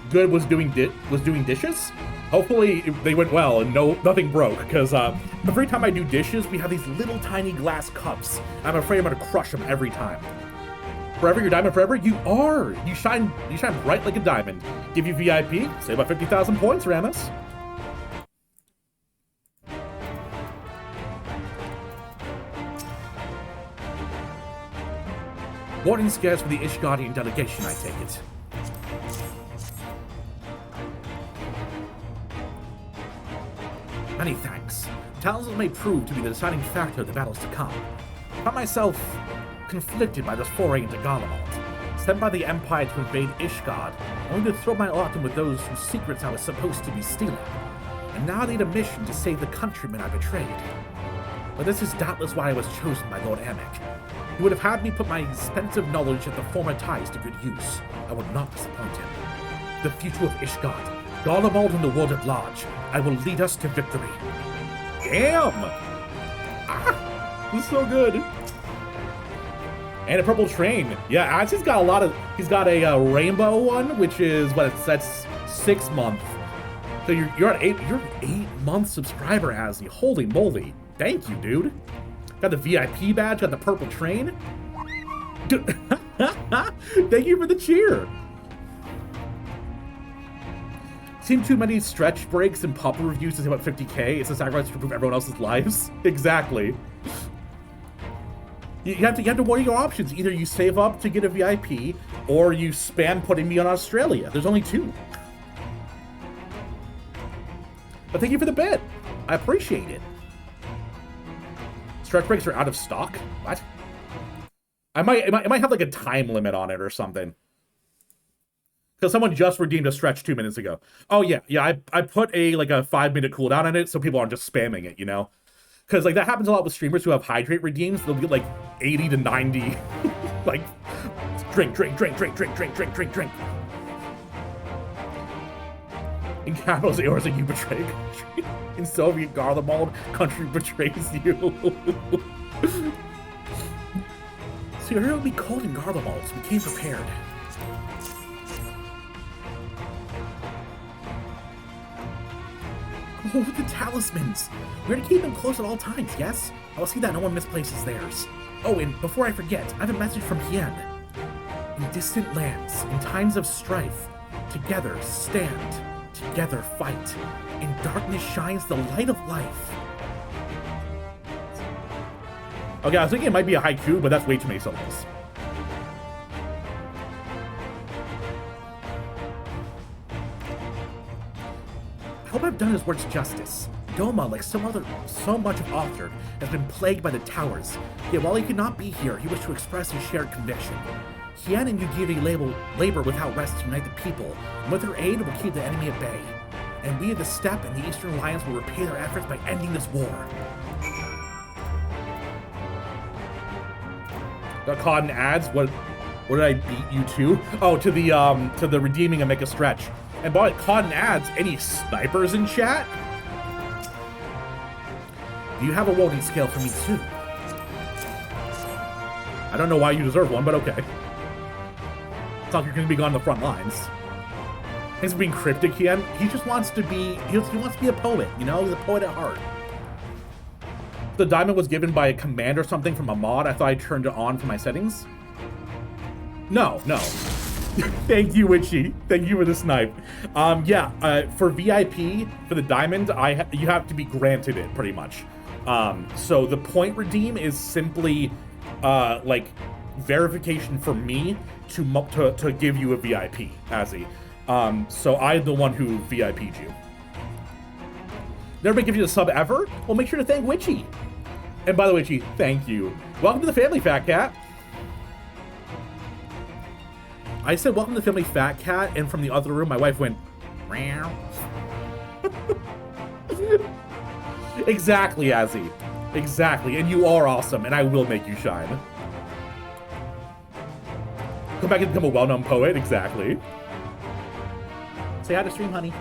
Good was doing dishes. Hopefully they went well and nothing broke, because every time I do dishes, we have these little tiny glass cups. I'm afraid I'm gonna crush them every time. Forever your diamond forever? You are! You shine bright like a diamond. Give you VIP, save about 50,000 points, Ramus. Warning scares for the Ishgardian delegation, I take it. Many thanks. Talismans may prove to be the deciding factor of the battles to come. I found myself conflicted by this foray into Garlemald, sent by the Empire to invade Ishgard, only to throw my lot in with those whose secrets I was supposed to be stealing. And now I need a mission to save the countrymen I betrayed. but this is doubtless why I was chosen by Lord Amek. He would have had me put my expensive knowledge of the former ties to good use. I will not disappoint him. The future of Ishgard, Garlemald, and the world at large, I will lead us to victory. Damn! Ah, this is so good. And a purple train. Yeah, Azzy's got a lot of. He's got a rainbow one, which is what that's 6 months. So you're at 8-month subscriber, Azzy. Holy moly! Thank you, dude. Got the VIP badge. Got the purple train. Dude, thank you for the cheer. Seen too many stretch breaks and pop reviews to say about 50k. It's a sacrifice to improve everyone else's lives. Exactly. You have to weigh your options. Either you save up to get a VIP, or you spam putting me on Australia. There's only 2. But thank you for the bit. I appreciate it. Stretch breaks are out of stock? What? It might have like a time limit on it or something. Because someone just redeemed a stretch 2 minutes ago. Oh yeah, I put a 5-minute cooldown on it so people aren't just spamming it, you know? Because like that happens a lot with streamers who have hydrate redeems. They'll get like 80 to 90. Like, drink. In capitals, Eorza, you betray country. In Soviet Garlemald, country betrays you. So you're going to be cold in Garlemald, so we came prepared. Oh, the talismans! We're to keep them close at all times, yes? I'll see that no one misplaces theirs. Oh, and before I forget, I have a message from Hien. In distant lands, in times of strife, together stand, together fight. In darkness shines the light of life. Okay, I was thinking it might be a haiku, but that's way too many syllables. I hope I've done his words justice. Doma, like so much of Authored, has been plagued by the towers. Yet while he could not be here, he wished to express his shared conviction. Hien and Yugiri labor without rest to unite the people, and with their aid will keep the enemy at bay. And we of the Steppe and the Eastern Alliance will repay their efforts by ending this war. Got caught in ads? What did I beat you to? Oh, to the redeeming and make a stretch. And by caught in ads, any snipers in chat? Do you have a welding scale for me too? I don't know why you deserve one, but okay. It's not like you're gonna be on the front lines. He's being cryptic, he just wants to be he wants to be a poet, you know? He's a poet at heart. The diamond was given by a command or something from a mod. I thought I turned it on for my settings. No. Thank you, Witchy. Thank you for the snipe. For VIP, for the diamond, you have to be granted it, pretty much. So the point redeem is simply, verification for me to give you a VIP, Azzy. So I'm the one who VIP'd you. Never been given you a sub ever? Well, make sure to thank Witchy. And by the way, Witchy, thank you. Welcome to the family, Fat Cat. I said welcome to the family, Fat Cat, and from the other room, my wife went, meow. Exactly, Azzy. Exactly, and you are awesome, and I will make you shine. Come back and become a well-known poet, exactly. Say hi to stream, honey.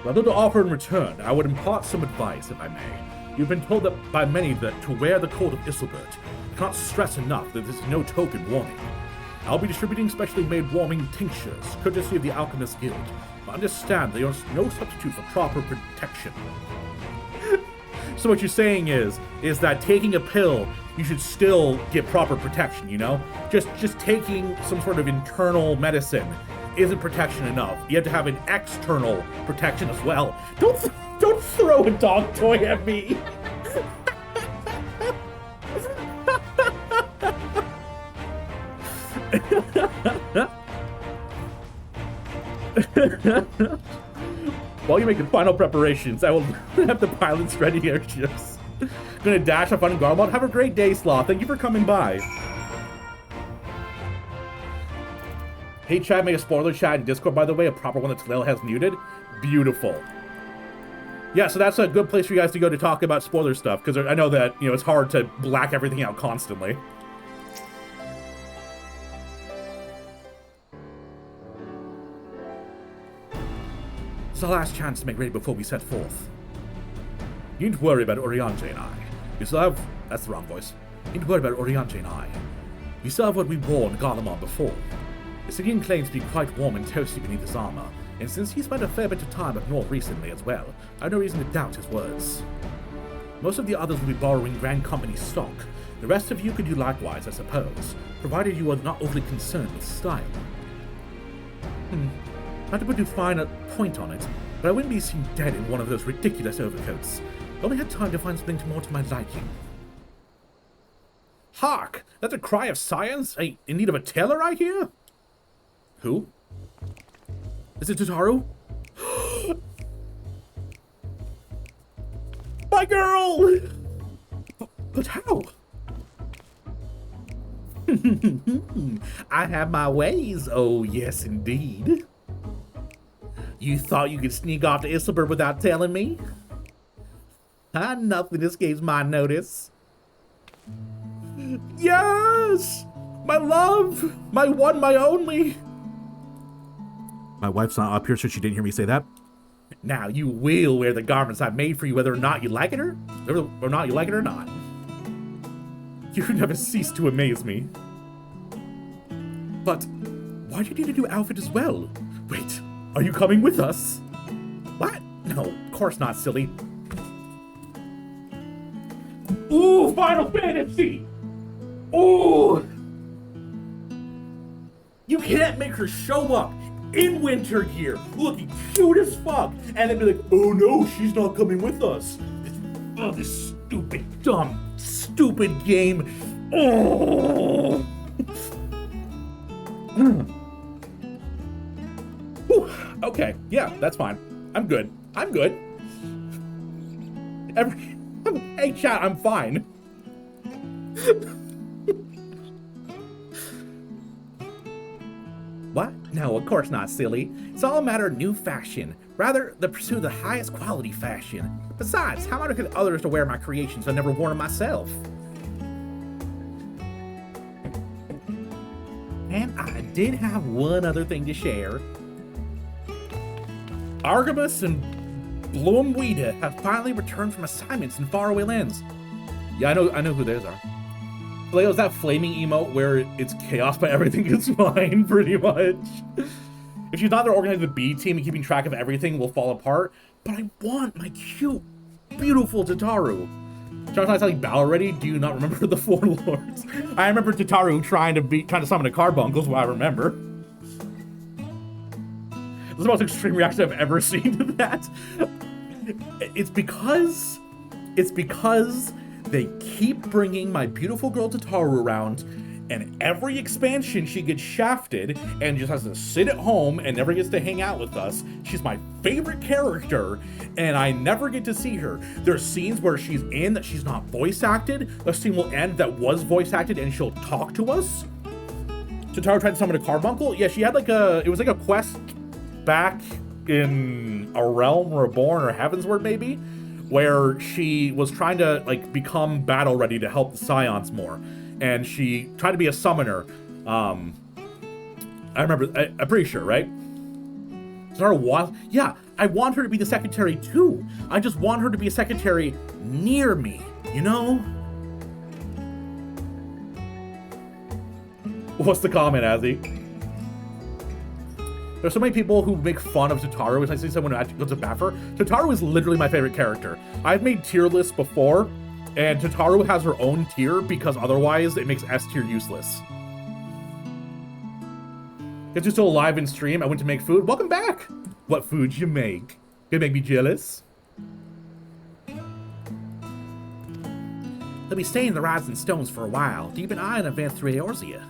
Rather to offer in return, I would impart some advice, if I may. You've been told that by many that to wear the coat of Isilbert. I cannot stress enough that this is no token warning. I'll be distributing specially made warming tinctures, courtesy of the Alchemist Guild. But understand there is no substitute for proper protection. So what you're saying is that taking a pill, you should still get proper protection, you know? Just taking some sort of internal medicine isn't protection enough. You have to have an external protection as well. Don't throw a dog toy at me. While you're making final preparations, I will have the pilots ready airships. Gonna dash have fun in Garlemald. Have a great day, Sloth. Thank you for coming by. Hey, Chad, make a spoiler chat in Discord, by the way, a proper one that Talil has muted. Beautiful. Yeah, so that's a good place for you guys to go to talk about spoiler stuff, because I know that, it's hard to black everything out constantly. It's our last chance to make ready before we set forth. You needn't worry about Oriante and I. You still have... That's the wrong voice. You needn't worry about Oriante and I. We still have what we wore in Garlemald before. The Sidian claims to be quite warm and toasty beneath his armor, and since he spent a fair bit of time up north recently as well, I have no reason to doubt his words. Most of the others will be borrowing Grand Company's stock. The rest of you could do likewise, I suppose, provided you are not overly concerned with style. Not to put too fine a point on it, but I wouldn't be seen dead in one of those ridiculous overcoats. I only had time to find something more to my liking. Hark! That's a cry of science? In need of a tailor, I hear? Who? Is it Tataru? My girl! But how? I have my ways, oh yes indeed. You thought you could sneak off to Isilburg without telling me? Nothing escapes my notice. Yes! My love! My one, my only! My wife's not up here, so she didn't hear me say that. Now you will wear the garments I made for you, whether or not you like it or not you like it or not. You never cease to amaze me. But why do you need a new outfit as well? Wait, are you coming with us? What? No, of course not, silly. Ooh, Final Fantasy! Ooh! You can't make her show up in winter gear, looking cute as fuck, and then be like, oh no, she's not coming with us. This stupid, dumb, stupid game. Oh! Whew, okay, yeah, that's fine. I'm good. Hey, chat, I'm fine. What? No, of course not, silly. It's all a matter of new fashion. Rather, the pursuit of the highest quality fashion. Besides, how am I going to get others to wear my creations I've never worn them myself? And I did have one other thing to share. Artemis and Bloomweeda have finally returned from assignments in faraway lands. Yeah, I know who theirs are. Like, it was that flaming emote where it's chaos, but everything is fine, pretty much. If she's not there organizing the B team and keeping track of everything will fall apart, but I want my cute, beautiful Tataru. John, I telling Bal already? Do you not remember the Four Lords? I remember Tataru trying to summon a carbuncle, is what I remember. This is the most extreme reaction I've ever seen to that. It's because they keep bringing my beautiful girl Tataru around, and every expansion she gets shafted and just has to sit at home and never gets to hang out with us. She's my favorite character, and I never get to see her. There's scenes where she's in that she's not voice acted. A scene will end that was voice acted and she'll talk to us. Tataru tried to summon a carbuncle. Yeah, she had it was like a quest back in A Realm Reborn or Heavensward maybe, where she was trying to become battle ready to help the Scions more, and she tried to be a summoner. I remember. I'm pretty sure, right? Yeah, I want her to be the secretary too. I just want her to be a secretary near me, you know? What's the comment, Azzy? There's so many people who make fun of Tataru as I see someone who actually goes to bat for. Tataru is literally my favorite character. I've made tier lists before, and Tataru has her own tier because otherwise it makes S tier useless. Guess you're still alive in stream. I went to make food. Welcome back! What food you make? Gonna make me jealous? They'll be staying in the Rising Stones for a while. Keep an eye on events through Eorzea.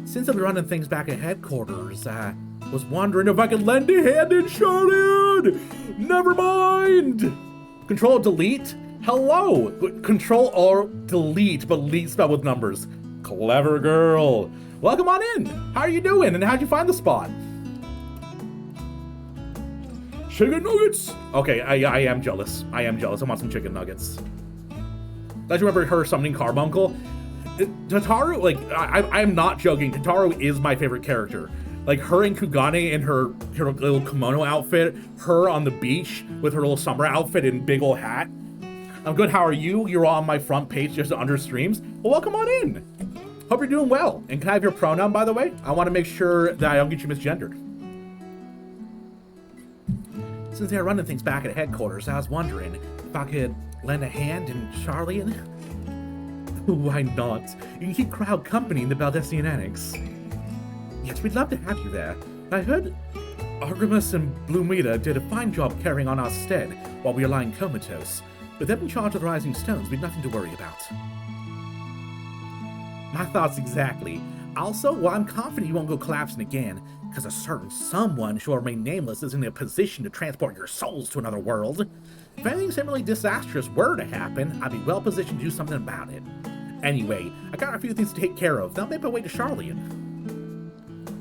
Since I've been running things back at headquarters, I was wondering if I could lend a hand in Charlotte! Never mind! Control delete? Hello! Control or delete, but delete spelled with numbers. Clever girl. Welcome on in. How are you doing, and how'd you find the spot? Chicken nuggets! Okay, I am jealous. I am jealous. I want some chicken nuggets. I just remember her summoning Carbuncle. Tataru, like, I'm not joking. Tataru is my favorite character. Like, her and Kugane in her little kimono outfit, her on the beach with her little summer outfit and big old hat. I'm good, how are you? You're all on my front page just under streams. Well, welcome on in. Hope you're doing well. And can I have your pronoun, by the way? I want to make sure that I don't get you misgendered. Since they're running things back at headquarters, I was wondering if I could lend a hand in Charlian. Why not? You can keep crowd company in the Baldessian Annex. Yes, we'd love to have you there. I heard Artemis and Blumita did a fine job carrying on our stead while we were lying comatose. With them in charge of the Rising Stones, we'd nothing to worry about. My thoughts exactly. Also, well, I'm confident you won't go collapsing again, because a certain someone who will remain nameless is in a position to transport your souls to another world. If anything similarly disastrous were to happen, I'd be well positioned to do something about it. Anyway, I got a few things to take care of. Then I'll make my way to Charlian.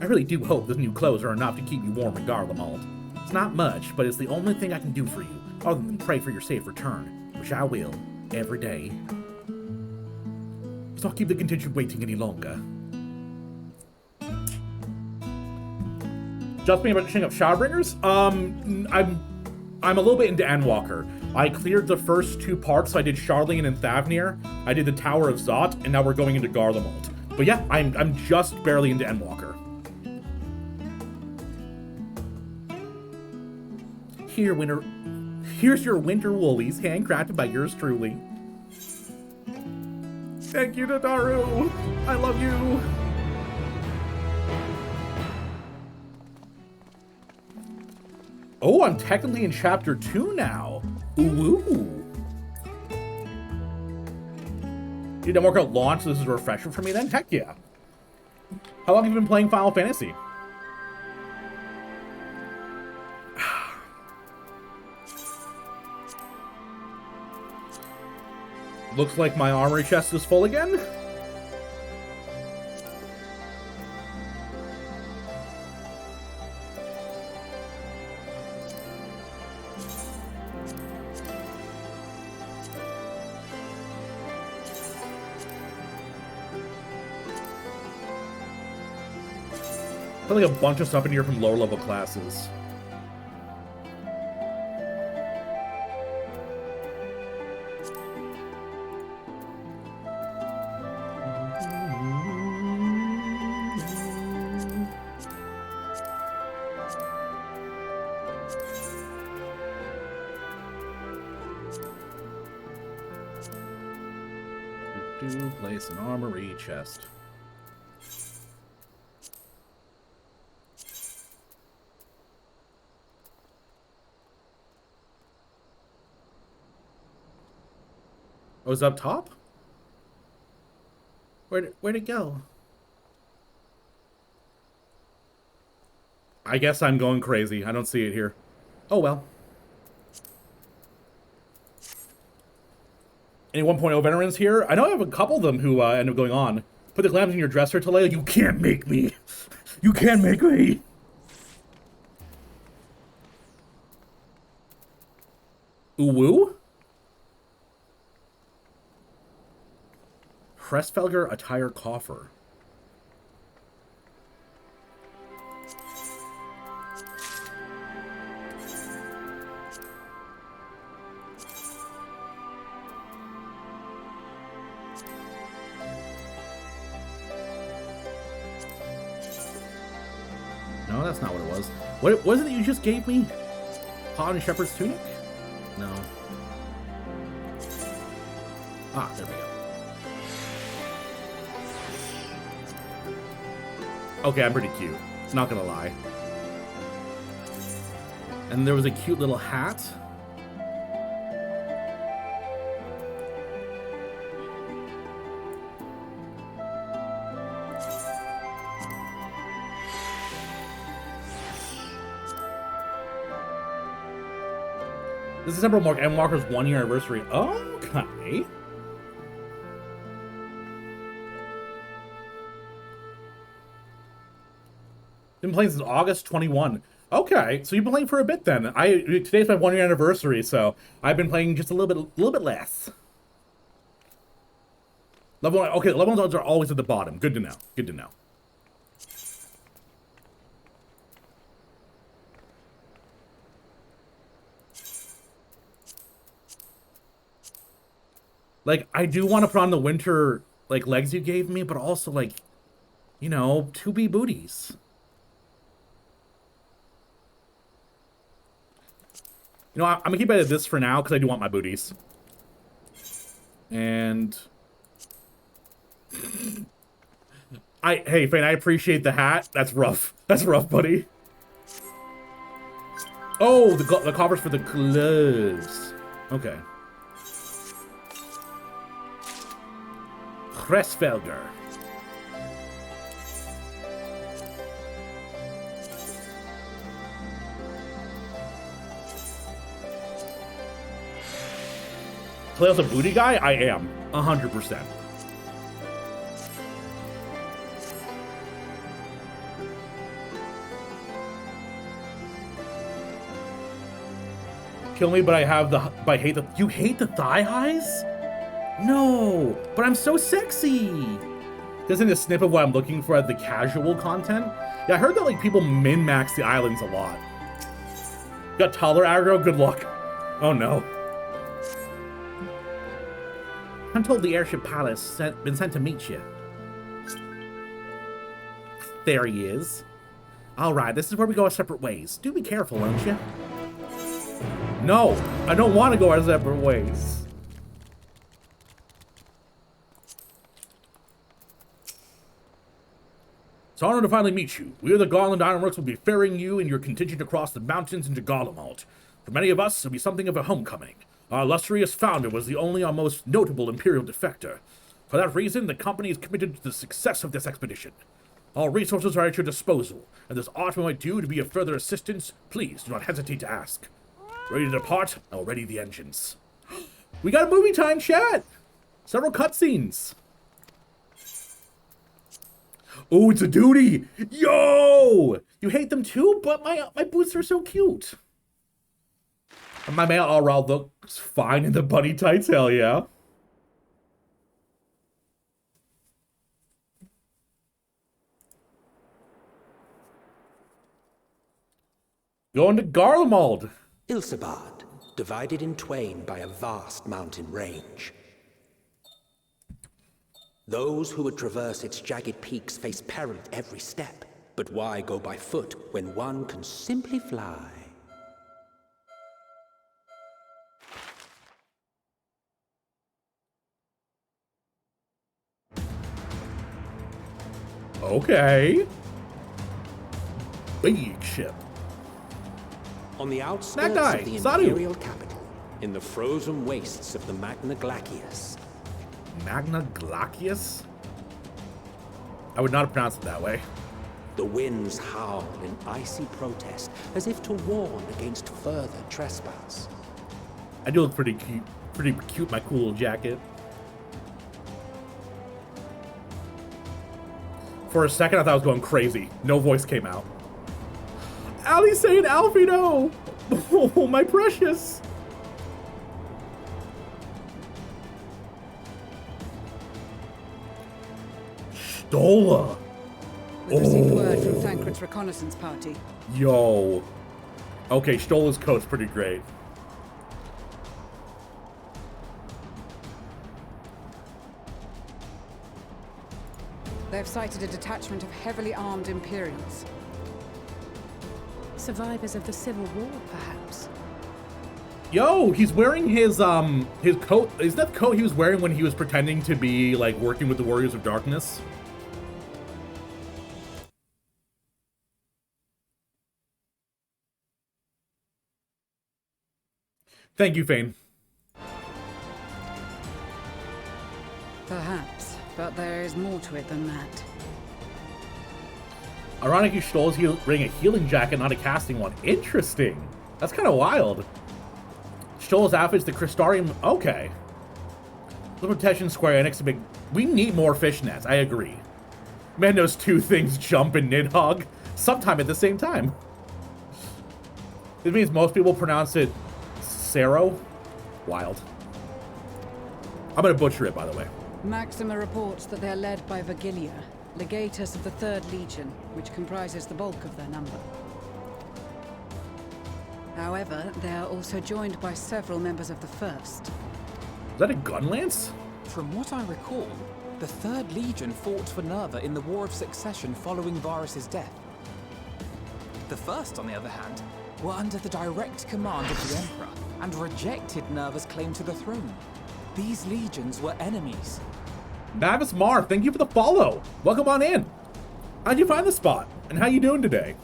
I really do hope those new clothes are enough to keep you warm in Garlemald. It's not much, but it's the only thing I can do for you, other than pray for your safe return, which I will, every day. Let's not keep the contingent waiting any longer. Just me about the of Shadowbringers? I'm a little bit into Endwalker. I cleared the first two parts, so I did Charlian and Thavnir. I did the Tower of Zot, and now we're going into Garlemald. But yeah, I'm just barely into Endwalker. Here's your winter woolies, handcrafted by yours truly. Thank you, Tataru. I love you. Oh, I'm technically in chapter 2 now. Ooh. You didn't work out launch, so this is a refresher for me then? Heck yeah. How long have you been playing Final Fantasy? Looks like my armory chest is full again. I like a bunch of stuff in here from lower level classes. Place an armory chest. Oh, it's up top? Where'd it go? I guess I'm going crazy. I don't see it here. Oh well. Any 1.0 veterans here? I know I have a couple of them who end up going on. Put the glasses in your dresser, Talea. You can't make me. You can't make me. Uwu? Pressfelger attire coffer. No, that's not what it was. What was it that you just gave me? Pod and Shepherd's Tunic? No. Ah, there we go. Okay, I'm pretty cute. Not gonna lie. And there was a cute little hat. This December will mark Endwalker's 1-year anniversary. Okay. Been playing since August 21. Okay, so you've been playing for a bit then. Today's my 1 year anniversary, so I've been playing just a little bit less. Level 1, okay, level 1s are always at the bottom. Good to know. Good to know. Like, I do want to put on the winter, like, legs you gave me, but also, like, you know, 2B booties. You know, I'm gonna keep it at this for now, because I do want my booties. And... Hey, Fane, I appreciate the hat. That's rough. That's rough, buddy. Oh, the cover's for the gloves. Okay. Cressfelder. Play as a booty guy? I am. 100%. Kill me, but I have the... But I hate the... You hate the thigh highs? No, but I'm so sexy. This isn't a snip of what I'm looking for at the casual content. Yeah, I heard that like people min-max the islands a lot. Got taller aggro? Good luck. Oh no. I'm told the airship palace been sent to meet you. There he is. Alright, this is where we go our separate ways. Do be careful, won't you? No, I don't want to go our separate ways. It's an honor to finally meet you. We of the Garlemald Ironworks will be ferrying you and your contingent across the mountains into Garlemald. For many of us, it'll be something of a homecoming. Our illustrious founder was the only and most notable Imperial defector. For that reason, the company is committed to the success of this expedition. All resources are at your disposal, and there's aught we might do to be of further assistance, please do not hesitate to ask. Ready to depart? I'll ready the engines. We got a movie time, chat! Several cutscenes. Oh, it's a duty! Yo! You hate them too? But my boots are so cute. And my male all-round looks fine in the bunny tights, hell yeah. Going to Garlemald. Ilsebard, divided in twain by a vast mountain range. Those who would traverse its jagged peaks face peril at every step. But why go by foot when one can simply fly? Okay. Big ship. On the outskirts of the Imperial capital, in the frozen wastes of the Magna Glacius. Magna Glacius? I would not have pronounced it that way. The winds howl in icy protest, as if to warn against further trespass. I do look pretty cute, my cool little jacket. For a second, I thought I was going crazy. No voice came out. Ali saying Alfie, no! Oh, my precious! Stola! We received word from Thancred's reconnaissance party. Yo. Okay, Stola's coat's pretty great. They've sighted a detachment of heavily armed Imperials. Survivors of the Civil War, perhaps. Yo, he's wearing his coat. Isn't that the coat he was wearing when he was pretending to be, like, working with the Warriors of Darkness? Thank you, Fane. Perhaps, but there is more to it than that. Ironically, Stoll's wearing a healing jacket, not a casting one. Interesting. That's kind of wild. Stoll's outfit's the Crystarium. Okay. The Protection Square Enix. We need more fishnets. I agree. Man, those two things jump and Nidhogg sometime at the same time. This means most people pronounce it Sero. Wild. I'm gonna butcher it, by the way. Maxima reports that they're led by Vergilia, legatus of the 3rd Legion, which comprises the bulk of their number. However, they are also joined by several members of the 1st. Is that a gun lance? From what I recall, the 3rd Legion fought for Nerva in the War of Succession following Varus's death. The 1st, on the other hand, were under the direct command of the Emperor and rejected Nerva's claim to the throne. These legions were enemies. Navis Mar, thank you for the follow. Welcome on in. How'd you find the spot? And how you doing today?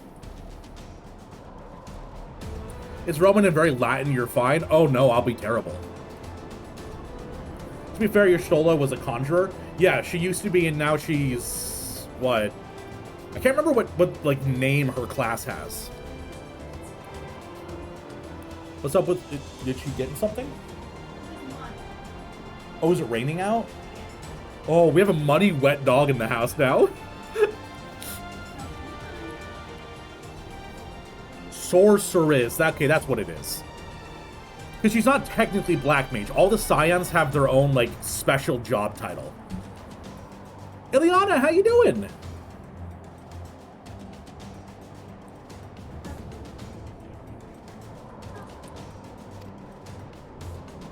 Is Roman and very Latin, you're fine? Oh no, I'll be terrible. To be fair, your Stola was a conjurer. Yeah, she used to be, and now she's... what? I can't remember what like, name her class has. What's up with... did she get something? Oh, is it raining out? Oh, we have a muddy, wet dog in the house now. Sorceress. Okay, that's what it is. Because she's not technically Black Mage. All the Scions have their own, like, special job title. Ileana, how you doing?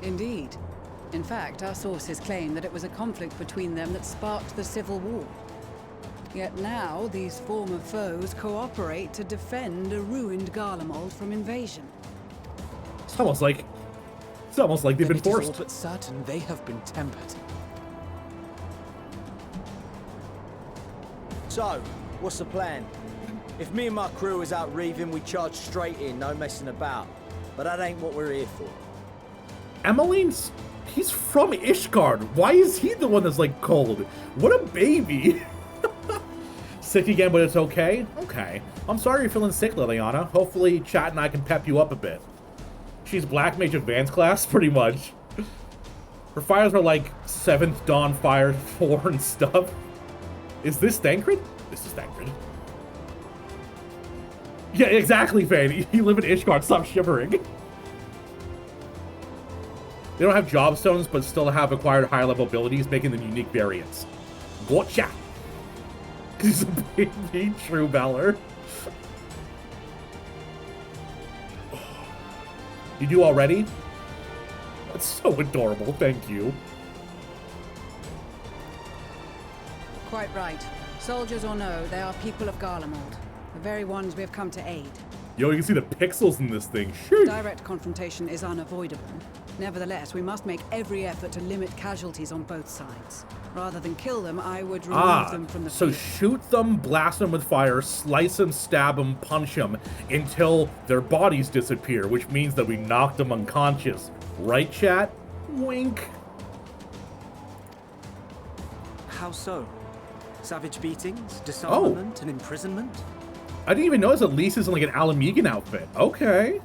Indeed. In fact, our sources claim that it was a conflict between them that sparked the Civil War. Yet now, these former foes cooperate to defend a ruined Garlemald from invasion. It's almost like they've been forced. It is all but certain they have been tempered. So, what's the plan? If me and my crew is out reaving, we charge straight in, no messing about. But that ain't what we're here for. Emmeline's... he's from Ishgard. Why is he the one that's, like, cold? What a baby. Sick again, but it's okay? Okay. I'm sorry you're feeling sick, Liliana. Hopefully chat and I can pep you up a bit. She's Black Mage Advanced class, pretty much. Her fires are like 7th Dawn Fire 4 and stuff. Is this Thancred? This is Thancred. Yeah, exactly, Fane. You live in Ishgard, stop shivering. They don't have job stones, but still have acquired higher level abilities, making them unique variants. Gotcha! He's a baby true valor. You do already? That's so adorable, thank you. Quite right. Soldiers or no, they are people of Garlemald. The very ones we have come to aid. Yo, you can see the pixels in this thing. Shoot. Direct confrontation is unavoidable. Nevertheless, we must make every effort to limit casualties on both sides. Rather than kill them, I would remove them from the field. So shoot them, blast them with fire, slice them, stab them, punch them, until their bodies disappear, which means that we knocked them unconscious. Right, chat? Wink. How so? Savage beatings, disarmament, and imprisonment? I didn't even notice that Lisa's in like an Alamegan outfit. Okay.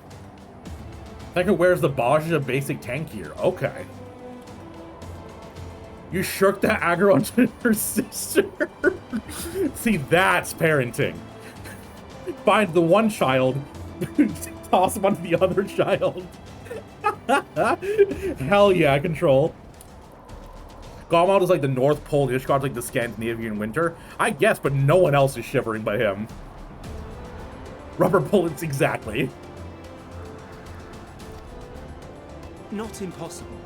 Thancred wears the Baja basic tank gear. Okay. You shirked that aggro onto her sister. See, that's parenting. Find the one child, toss him onto the other child. Hell yeah, control. Garlemald is like the North Pole, Ishgard's like the Scandinavian winter. I guess, but no one else is shivering by him. Rubber bullets, exactly. Not impossible,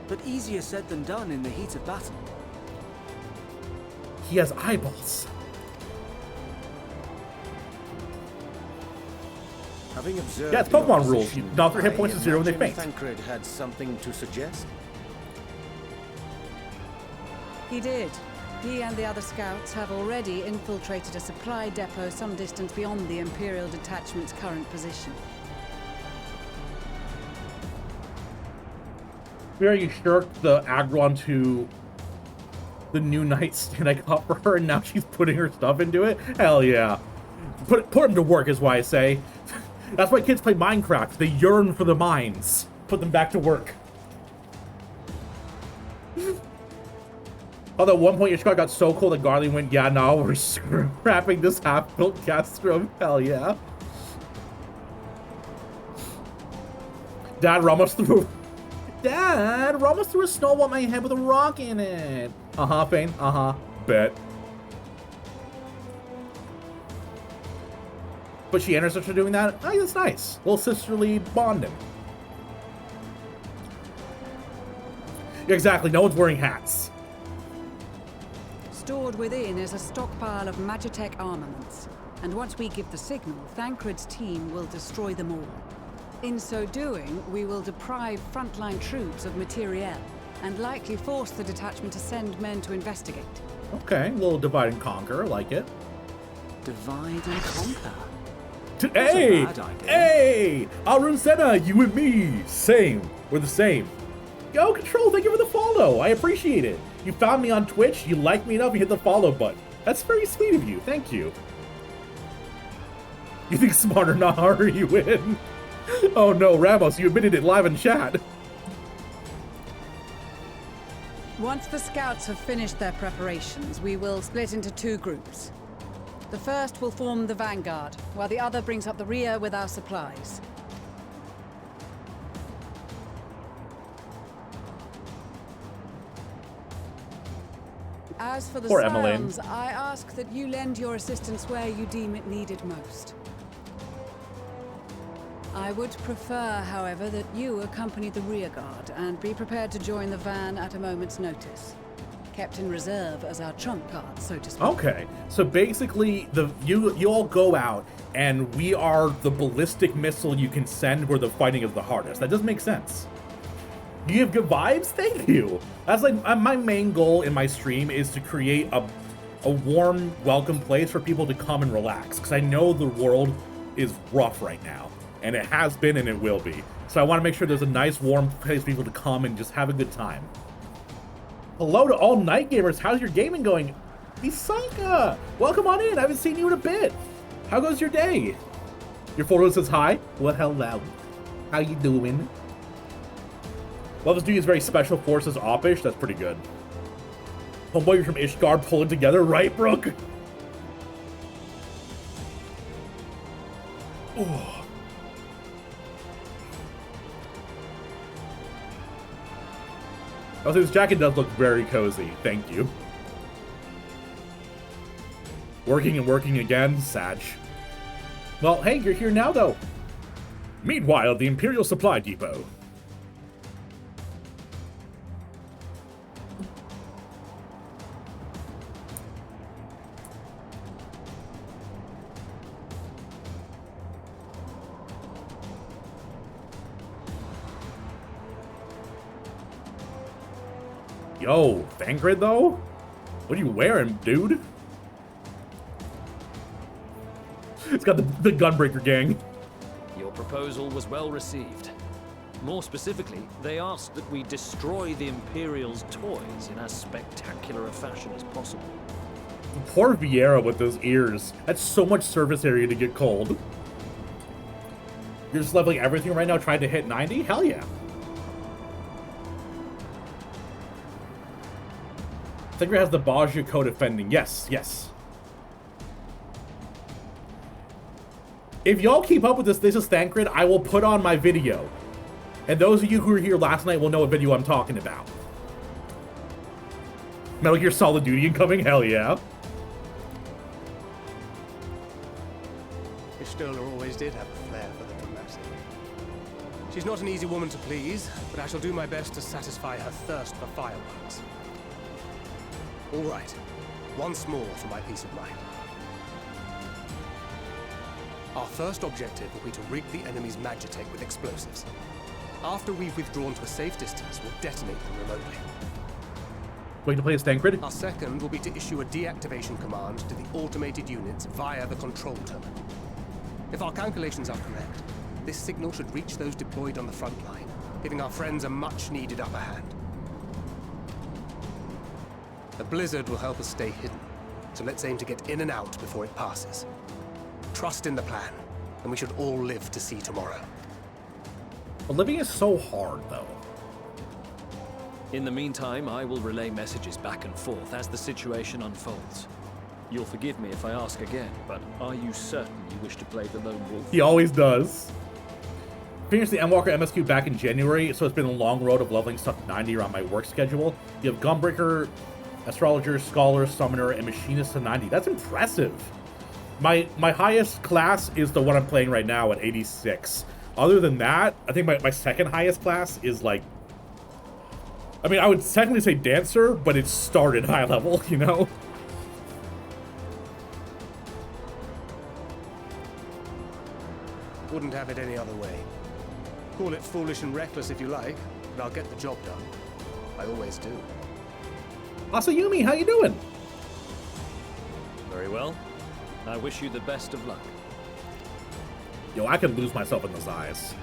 but easier said than done in the heat of battle. He has eyeballs. Having observed yeah, it's Pokemon rules. You knock their hit points to 0 when they faint. Thancred had something to suggest? He did. He and the other scouts have already infiltrated a supply depot some distance beyond the Imperial Detachment's current position. You shirked the aggro onto the new nightstand I got for her, and now she's putting her stuff into it? Hell yeah. Put them to work is why I say. That's why kids play Minecraft. They yearn for the mines. Put them back to work. Although at one point Ishgard got so cold that Garly went, yeah, no, we're scrapping this half-built Castrum. Hell yeah. Dad, Ramos threw... Dad, Ramos threw a snowball at my head with a rock in it. Uh-huh, Fane. Uh-huh. Bet. But she and her sister doing that? Oh, that's nice. Little sisterly bonding. Yeah, exactly. No one's wearing hats. Stored within is a stockpile of Magitech armaments. And once we give the signal, Thancred's team will destroy them all. In so doing, we will deprive frontline troops of materiel, and likely force the detachment to send men to investigate. Okay, a little divide and conquer, I like it. Divide and conquer? Hey! Hey! Arun Senna, you and me, same. We're the same. Yo, Control, thank you for the follow. I appreciate it. You found me on Twitch, you like me enough, you hit the follow button. That's very sweet of you, thank you. You think smarter, not harder, you win. Oh no, Ramos, you admitted it live in chat. Once the scouts have finished their preparations, we will split into two groups. The first will form the vanguard, while the other brings up the rear with our supplies. As for the Scions, I ask that you lend your assistance where you deem it needed most. I would prefer, however, that you accompany the rearguard and be prepared to join the van at a moment's notice. Kept in reserve as our trump card, so to speak. Okay, so basically, you all go out, and we are the ballistic missile you can send where the fighting is the hardest. That does make sense. You have good vibes? Thank you. That's like my main goal in my stream is to create a warm, welcome place for people to come and relax, because I know the world is rough right now. And it has been and it will be. So I want to make sure there's a nice warm place for people to come and just have a good time. Hello to all night gamers. How's your gaming going? Isaka, welcome on in. I haven't seen you in a bit. How goes your day? Your photo says hi. Well, hello. How you doing? Well, this dude is very special forces oppish. That's pretty good. Homeboy, you're from Ishgard pulling together, right, Brooke? Oh. Also, this jacket does look very cozy. Thank you. Working and working again, Sag. Well, hey, you're here now, though. Meanwhile, the Imperial Supply Depot. Yo, Thancred though? What are you wearing, dude? It's got the Gunbreaker gang. Your proposal was well received. More specifically, they asked that we destroy the Imperial's toys in as spectacular a fashion as possible. Poor Vieira with those ears. That's so much surface area to get cold. You're just leveling everything right now trying to hit 90? Hell yeah. Thancred has the Bajia co-defending. Yes, yes. If y'all keep up with this is Thancred, I will put on my video. And those of you who were here last night will know what video I'm talking about. Metal Gear Solid Duty incoming? Hell yeah. Ishtola always did have a flair for the dramatic. She's not an easy woman to please, but I shall do my best to satisfy her thirst for fireworks. All right, once more for my peace of mind. Our first objective will be to rig the enemy's Magitech with explosives. After we've withdrawn to a safe distance, we'll detonate them remotely. Way to play as Thancred? Our second will be to issue a deactivation command to the automated units via the control terminal. If our calculations are correct, this signal should reach those deployed on the front line, giving our friends a much-needed upper hand. The blizzard will help us stay hidden, so let's aim to get in and out before it passes. Trust in the plan, and we should all live to see tomorrow. But living is so hard, though. In the meantime, I will relay messages back and forth as the situation unfolds. You'll forgive me if I ask again, but are you certain you wish to play the lone wolf? He always does. finished the Endwalker MSQ back in January, so it's been a long road of leveling stuff to 90 around my work schedule. You have Gunbreaker, Astrologer, Scholar, Summoner, and Machinist to 90. That's impressive. My highest class is the one I'm playing right now at 86. Other than that, I think my second highest class is like... I mean, I would technically say Dancer, but it started high level, you know? Wouldn't have it any other way. Call it foolish and reckless if you like, but I'll get the job done. I always do. Asayumi, how you doing? Very well. I wish you the best of luck. Yo, I could lose myself in those eyes.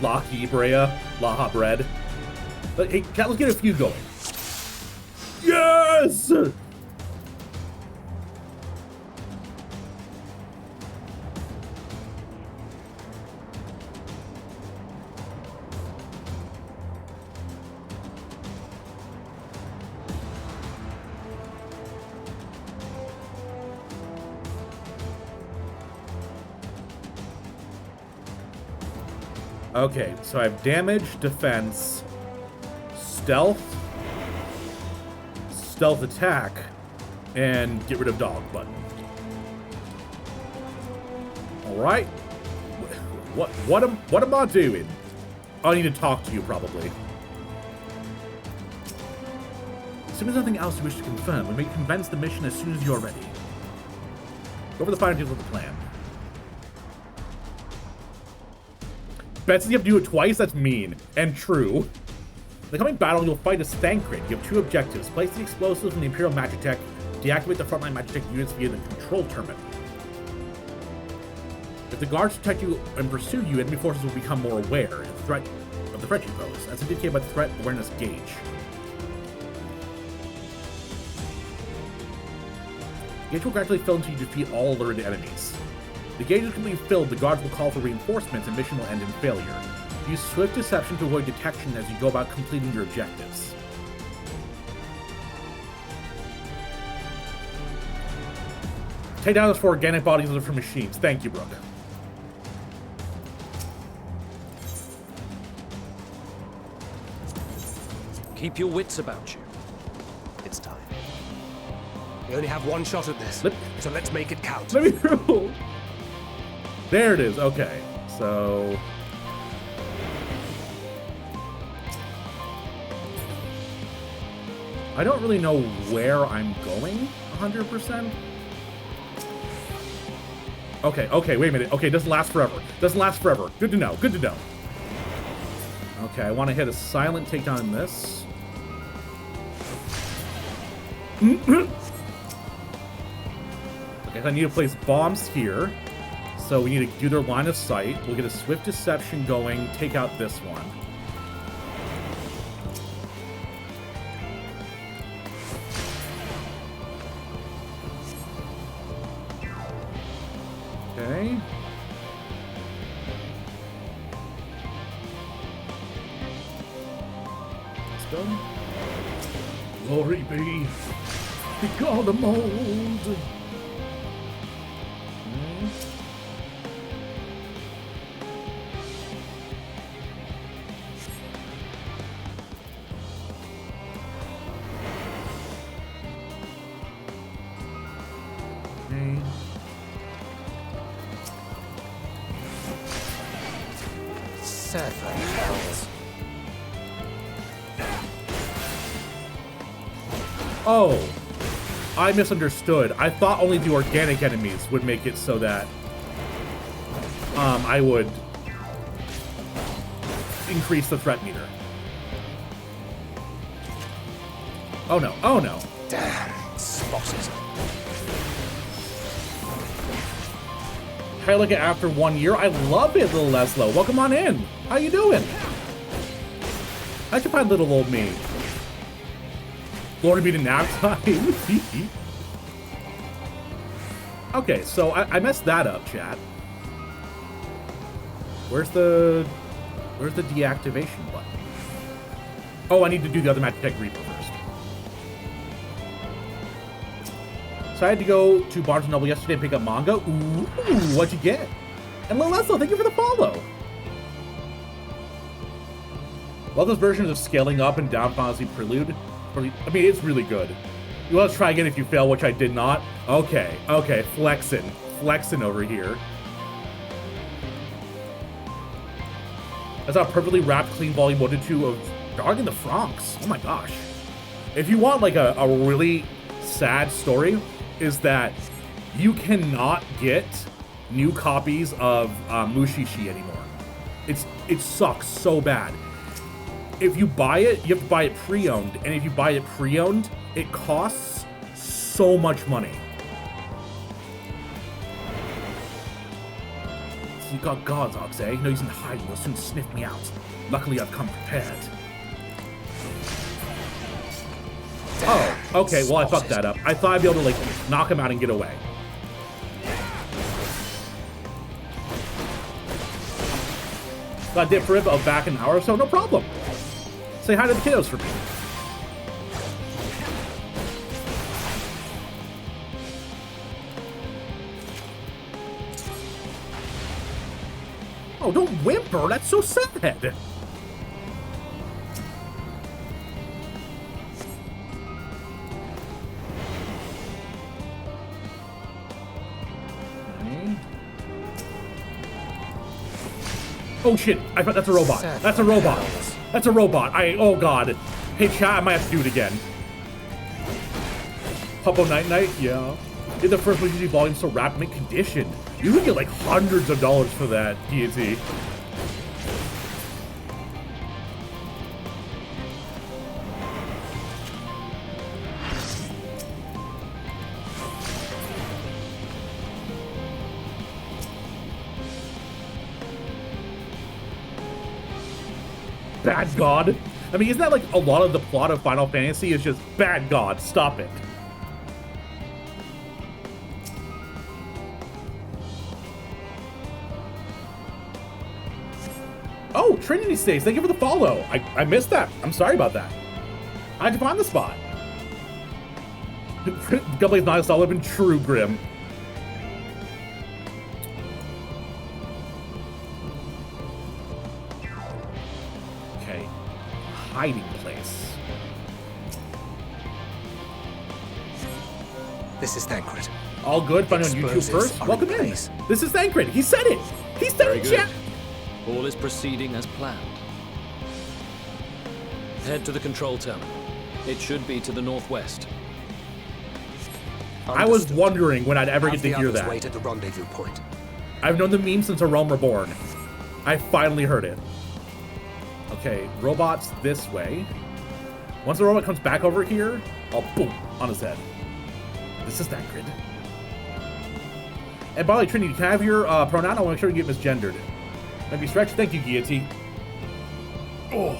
Locky Brea, Laha Bread. But, hey, let's get a few going. Yes! Okay, so I have damage, defense, stealth, stealth attack, and get rid of dog button. Alright. What am I doing? I need to talk to you, probably. As soon as nothing else you wish to confirm, we may commence the mission as soon as you're ready. Go over the finer details of the plan. Betsy, you have to do it twice? That's mean. And true. In the coming battle, you'll fight as Thancred. You have two objectives. Place the explosives in the Imperial Magitech. Deactivate the frontline Magitech units via the control terminal. If the guards detect you and pursue you, enemy forces will become more aware of the threat you pose, as indicated by the threat awareness gauge. The gauge will gradually fill until you defeat all alerted enemies. The gauge is completely filled, the guards will call for reinforcements, and mission will end in failure. Use swift deception to avoid detection as you go about completing your objectives. Take down those for organic bodies, those are for machines. Thank you, Brooke. Keep your wits about you. It's time. We only have one shot at this, so let's make it count. Let me through. There it is. Okay, so I don't really know where I'm going 100%. Okay, wait a minute. Okay, it doesn't last forever. Doesn't last forever. Good to know. Good to know. Okay, I want to hit a silent takedown in this. Okay, I need to place bombs here. So we need to do their line of sight. We'll get a swift deception going, take out this one. Okay. Let's go. Glory be to Garlemald. Oh, I misunderstood. I thought only the organic enemies would make it so that I would increase the threat meter. Oh no, oh no. Damn, spotted. Hey, look at after 1 year. I love it, little Leslo. Welcome on in. How you doing? I should find little old me. Glory be to nap time. Okay, so I messed that up, chat. Where's the deactivation button? Oh, I need to do the other Magitech Reaper first. So I had to go to Barnes & Noble yesterday and pick up manga. Ooh, what'd you get? And Lil Leslo, thank you for the follow. Love those versions of Scaling Up and Down Fantasy Prelude. I mean, it's really good. You want to try again if you fail, which I did not? Okay, flexing over here. That's a perfectly wrapped, clean volume 1 to 2 of Dog in the Franxx. Oh my gosh. If you want like a really sad story, is that you cannot get new copies of Mushishi anymore. It sucks so bad. If you buy it, you have to buy it pre-owned, and if you buy it pre-owned, it costs so much money. So you got Godzox, eh? No, he's in hiding. He'll soon sniff me out. Luckily, I've come prepared. Oh, okay. Well, I fucked that up. I thought I'd be able to, like, knock him out and get away. Got dip for it, but I'll back in an hour or so. No problem. Say hi to the kiddos for me. Oh, don't whimper. That's so sad. Oh shit, I thought that's a robot. That's a robot. That's a robot. Oh god. Hey chat, I might have to do it again. Puppo Night Night, yeah. Did the first Mushishi volume so wrapped mint condition. You would get like hundreds of dollars for that, DNC. Bad God. I mean, isn't that like a lot of the plot of Final Fantasy is just bad God, stop it. Oh, Trinity Stays, thank you for the follow. I missed that. I'm sorry about that. I had to find the spot. Gunblade's not a solid and true, Grim. Okay. Hiding place. This is Thancred. All good, find on YouTube first. Welcome in. This is Thancred. He said it. He said it, chat. All is proceeding as planned. Head to the control terminal. It should be to the northwest. I was wondering when I'd ever get to hear that. Wait at the rendezvous point. I've known the meme since A Realm Reborn. I finally heard it. Okay, robots this way. Once the robot comes back over here, I'll boom on his head. This is Thancred. And by the way, Trinity, can I have your pronoun? I want to make sure you get misgendered. Maybe stretch. Thank you, Guillotine. Oh.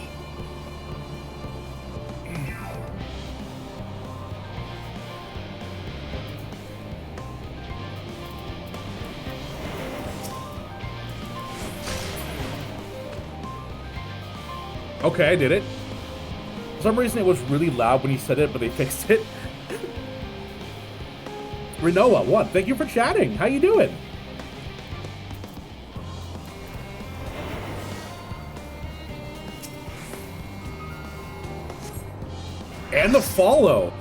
Okay, I did it. For some reason, it was really loud when you said it, but they fixed it. Renoa, what? Thank you for chatting. How you doing? And the follow.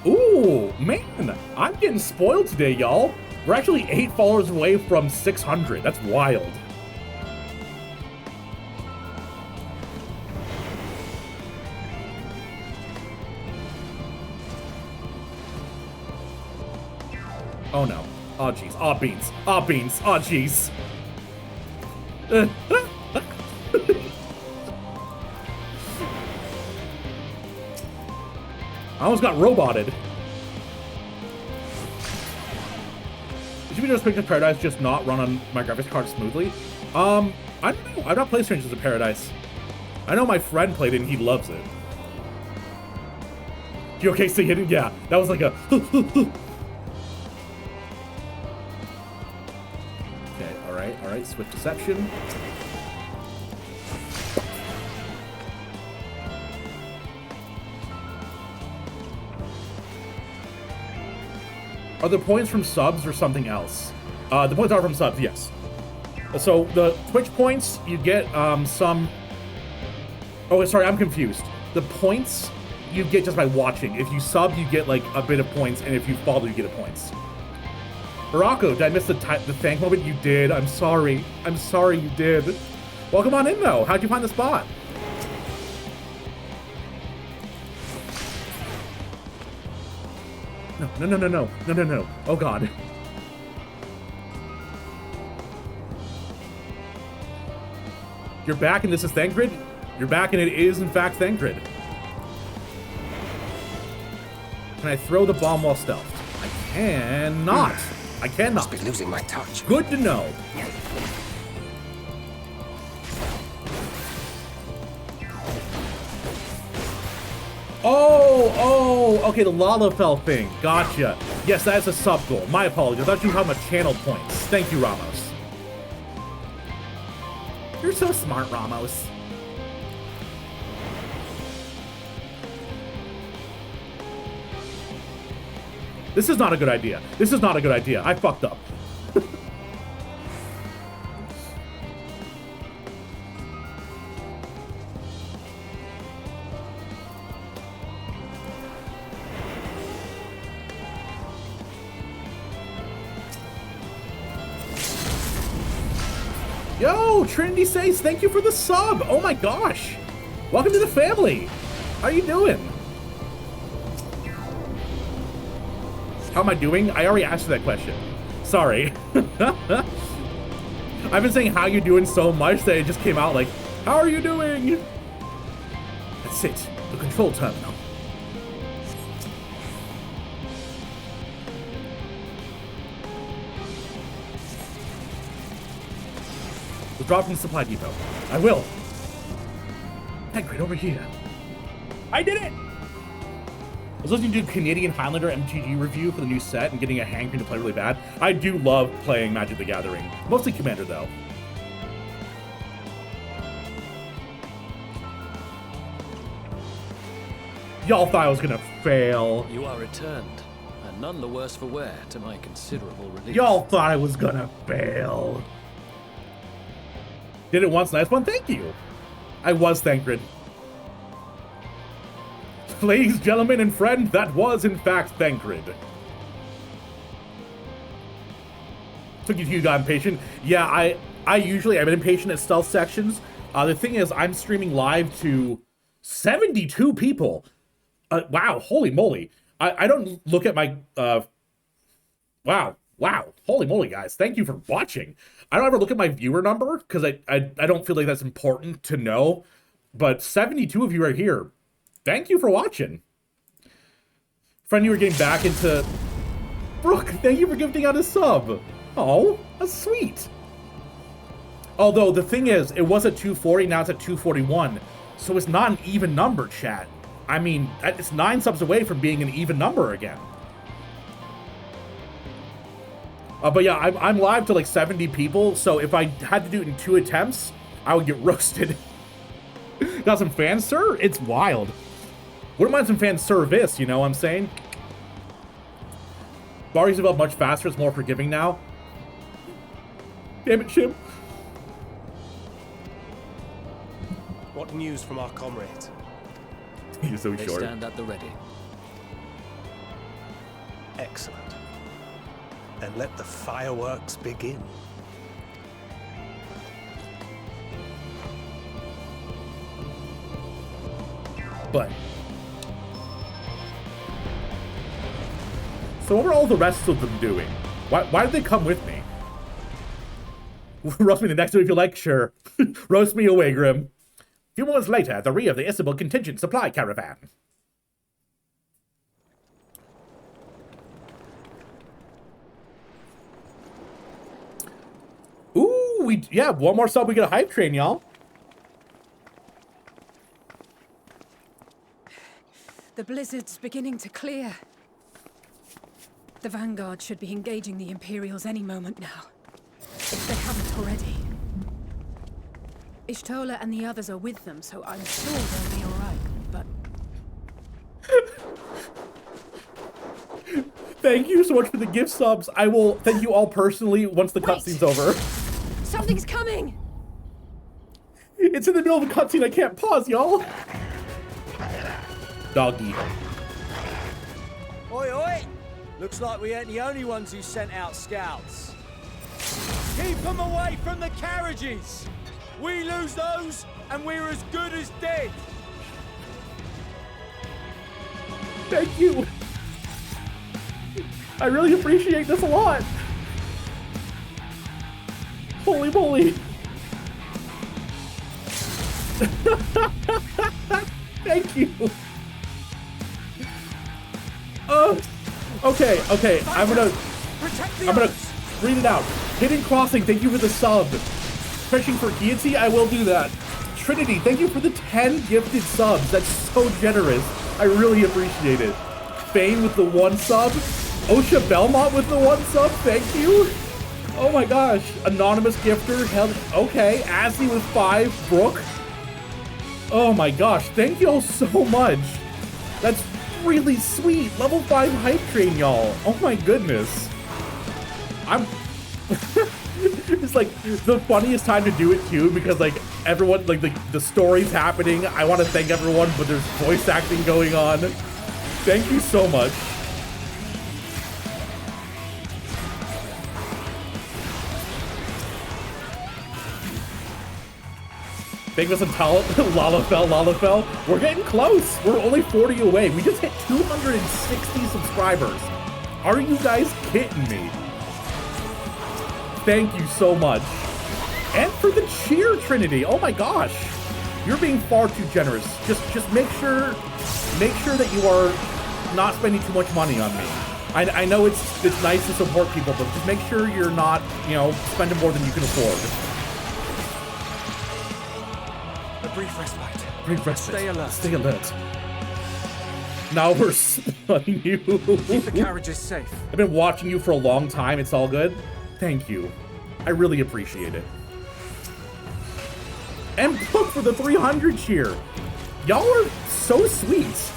Ooh, man, I'm getting spoiled today, y'all. We're actually 8 followers away from 600. That's wild. Oh no. Oh jeez. Oh beans. Oh beans. Oh jeez. I almost got roboted. Should we just pick Paradise just not run on my graphics card smoothly? I don't know. I've not played Strangers of Paradise. I know my friend played it and he loves it. You okay, stay hidden? Yeah, that was like a okay, alright, Swift Deception. Are the points from subs or something else? The points are from subs, yes. So the Twitch points, you get some... Oh, sorry, I'm confused. The points you get just by watching. If you sub, you get like a bit of points, and if you follow, you get a points. Morocco, did I miss the thank moment? You did. I'm sorry. I'm sorry you did. Welcome on in, though. How'd you find the spot? No. Oh, God. You're back and this is Thancred? You're back and it is, in fact, Thancred. Can I throw the bomb while stealthed? I cannot. I cannot. Must be losing my touch. Good to know. Oh, okay, the Lalafell thing. Gotcha. Yes, that is a sub goal. My apologies. I thought you were talking about channel points. Thank you, Ramos. You're so smart, Ramos. This is not a good idea. This is not a good idea. I fucked up. Yo, Trinity says thank you for the sub. Oh my gosh. Welcome to the family. How are you doing? How am I doing? I already asked you that question. Sorry. I've been saying how you doing so much that it just came out like, how are you doing? That's it. The control terminal. We'll drop from the supply depot. I will. Thancred, over here. I did it! I was listening to a Canadian Highlander MTG review for the new set and getting a hankering to play really bad. I do love playing Magic the Gathering. Mostly Commander, though. Y'all thought I was gonna fail. You are returned, and none the worse for wear, to my considerable relief. Y'all thought I was gonna fail. Did it once, nice one, thank you. I was Thancred. Ladies, gentlemen, and friend, that was, in fact, Thancred. Took you to got impatient. Yeah, I'm impatient at stealth sections. The thing is, I'm streaming live to 72 people. Wow, holy moly. I don't look at my, wow, holy moly, guys. Thank you for watching. I don't ever look at my viewer number, because I don't feel like that's important to know. But 72 of you are here. Thank you for watching. Friend, you were getting back into... Brooke, thank you for gifting out a sub. Oh, that's sweet. Although, the thing is, it was at 240, now it's at 241. So it's not an even number, chat. I mean, it's 9 subs away from being an even number again. But yeah, I'm live to like 70 people, so if I had to do it in 2 attempts, I would get roasted. Got some fan sir? It's wild. Wouldn't mind some fan service, you know what I'm saying? Barry's developed much faster, it's more forgiving now. Damn it, Chim. What news from our comrades? You're so They short. stand at the ready. Excellent. And let the fireworks begin. But so what were all the rest of them doing? Why did they come with me? Roast me the next time if you like, sure. Roast me away, Grim. A few moments later, at the rear of the Isabel contingent supply caravan. Ooh, yeah, one more sub, we get a hype train, y'all. The blizzard's beginning to clear. The Vanguard should be engaging the Imperials any moment now, if they haven't already. Ishtola and the others are with them, so I'm sure they'll be alright, but... Thank you so much for the gift subs. I will thank you all personally once the cutscene's over. Something's coming! It's in the middle of the cutscene. I can't pause, y'all. Doggy. Oi, oi! Looks like we ain't the only ones who sent out scouts. Keep them away from the carriages! We lose those, and we're as good as dead! Thank you. I really appreciate this a lot. Holy moly. Thank you. Okay. I'm gonna read it out. Hidden Crossing, thank you for the sub. Fishing for Guillotine, I will do that. Trinity, thank you for the 10 gifted subs. That's so generous. I really appreciate it. Fane with the 1 sub. Osha Belmont with the 1 sub. Thank you. Oh my gosh. Anonymous gifter. Okay. Azzy with 5. Brooke. Oh my gosh. Thank you all so much. That's really sweet. Level 5 hype train, y'all. Oh my goodness. It's like the funniest time to do it too, because like everyone, like the story's happening. I want to thank everyone, but there's voice acting going on. Thank you so much. Thank us and Lalafell. We're getting close. We're only 40 away. We just hit 260 subscribers. Are you guys kidding me? Thank you so much. And for the cheer, Trinity. Oh my gosh. You're being far too generous. Just make sure that you are not spending too much money on me. I know it's nice to support people, but just make sure you're not, spending more than you can afford. A brief respite. Brief respite. Stay alert. Stay alert. Now we're spotting you. Keep the carriages safe. I've been watching you for a long time. It's all good. Thank you. I really appreciate it. And Brooke for the 300 cheer. Y'all are so sweet.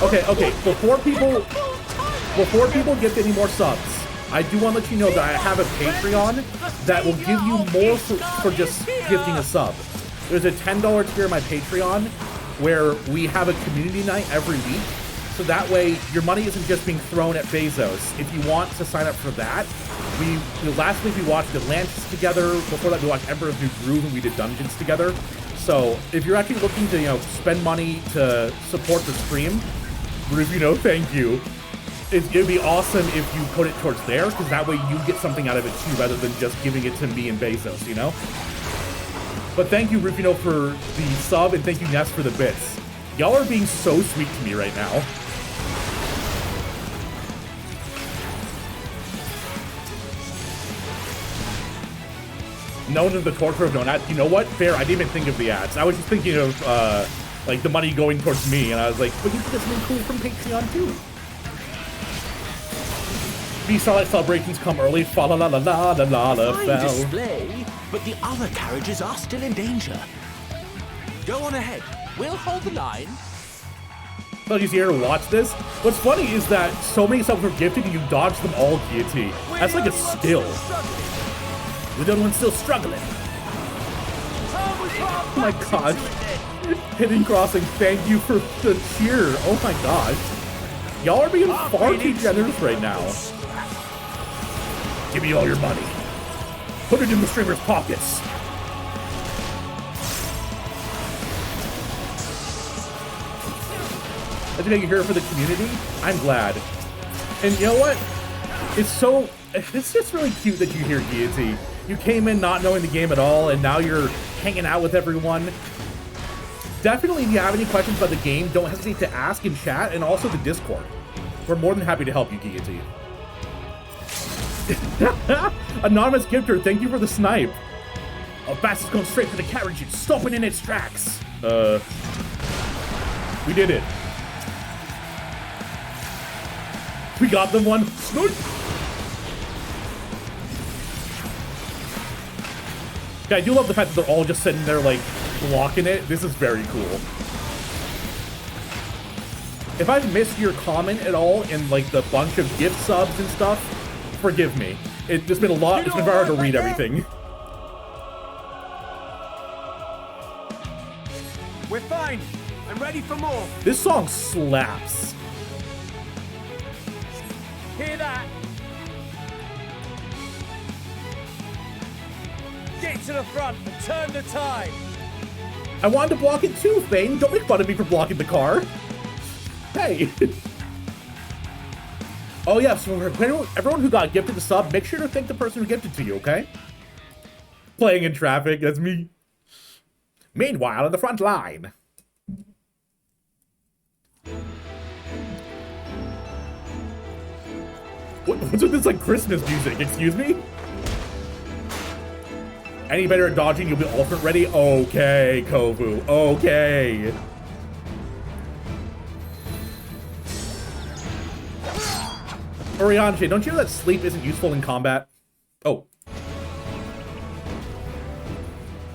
Okay. Before people get any more subs, I do want to let you know that I have a Patreon that will give you more for just gifting a sub. There's a $10 tier in my Patreon where we have a community night every week. So that way your money isn't just being thrown at Bezos. If you want to sign up for that, last week we watched Atlantis together. Before that we watched Emperor's New Groove and we did Dungeons together. So if you're actually looking to, spend money to support the stream, thank you. It'd be awesome if you put it towards there, because that way you get something out of it too, rather than just giving it to me and Bezos, But thank you, Rufino, for the sub, and thank you, Ness, for the bits. Y'all are being so sweet to me right now. Known as the torture of known ads. You know what? Fair, I didn't even think of the ads. I was just thinking of, like, the money going towards me, and I was like, but you can get something cool from Patreon, too. These Starlight celebrations come early. Fa la la la la la la la. Fine display, but the other carriages are still in danger. Go on ahead. We'll hold the line. So he's here to watch this. What's funny is that so many subs were gifted and you dodged them all, Guillotine. That's like a skill. We're the only ones still struggling. Oh my gosh. Hidden Crossing, thank you for the cheer. Oh my gosh. Y'all are being far too generous right now. Give me all your money. Put it in the streamer's pockets. I think you're here for the community. I'm glad. And you know what? It's just really cute that you're here, Guillotine. You came in not knowing the game at all, and now you're hanging out with everyone. Definitely, if you have any questions about the game, don't hesitate to ask in chat, and also the Discord. We're more than happy to help you, Guillotine. Anonymous Gifter, thank you for the snipe. A bastard's going straight for the carriages, stopping in its tracks. We did it. We got them one. Snipe! Yeah, I do love the fact that they're all just sitting there, like, blocking it. This is very cool. If I've missed your comment at all in like the bunch of gift subs and stuff, forgive me. It's just been a lot. It's been very hard to read everything. We're fine. I'm ready for more. This song slaps. Hear that? Get to the front and turn the tide. I wanted to block it too, Thane. Don't make fun of me for blocking the car. Hey. Oh yeah, so everyone who got gifted the sub, make sure to thank the person who gifted to you, okay? Playing in traffic, that's me. Meanwhile, on the front line. What's with this like Christmas music? Excuse me? Any better at dodging, you'll be ultimate ready? Okay, Kovu. Okay. Orianche, don't you know that sleep isn't useful in combat? Oh.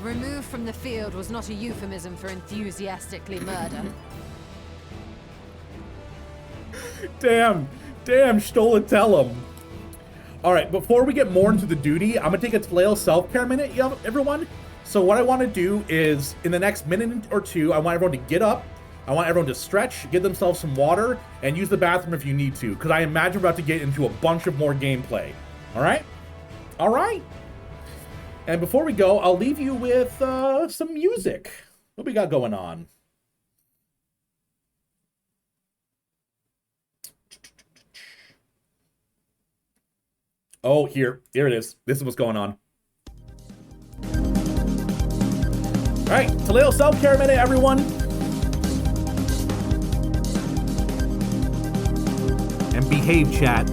Removed from the field was not a euphemism for enthusiastically murder. Damn, Stola, tell him. All right, before we get more into the duty, I'm gonna take a Taleo self-care minute, everyone. So what I wanna do is, in the next minute or two, I want everyone to get up. I want everyone to stretch, give themselves some water, and use the bathroom if you need to, because I imagine we're about to get into a bunch of more gameplay. All right? All right. And before we go, I'll leave you with some music. What we got going on? Oh, here it is. This is what's going on. All right, Taleo self-care minute, everyone. And behave, chat.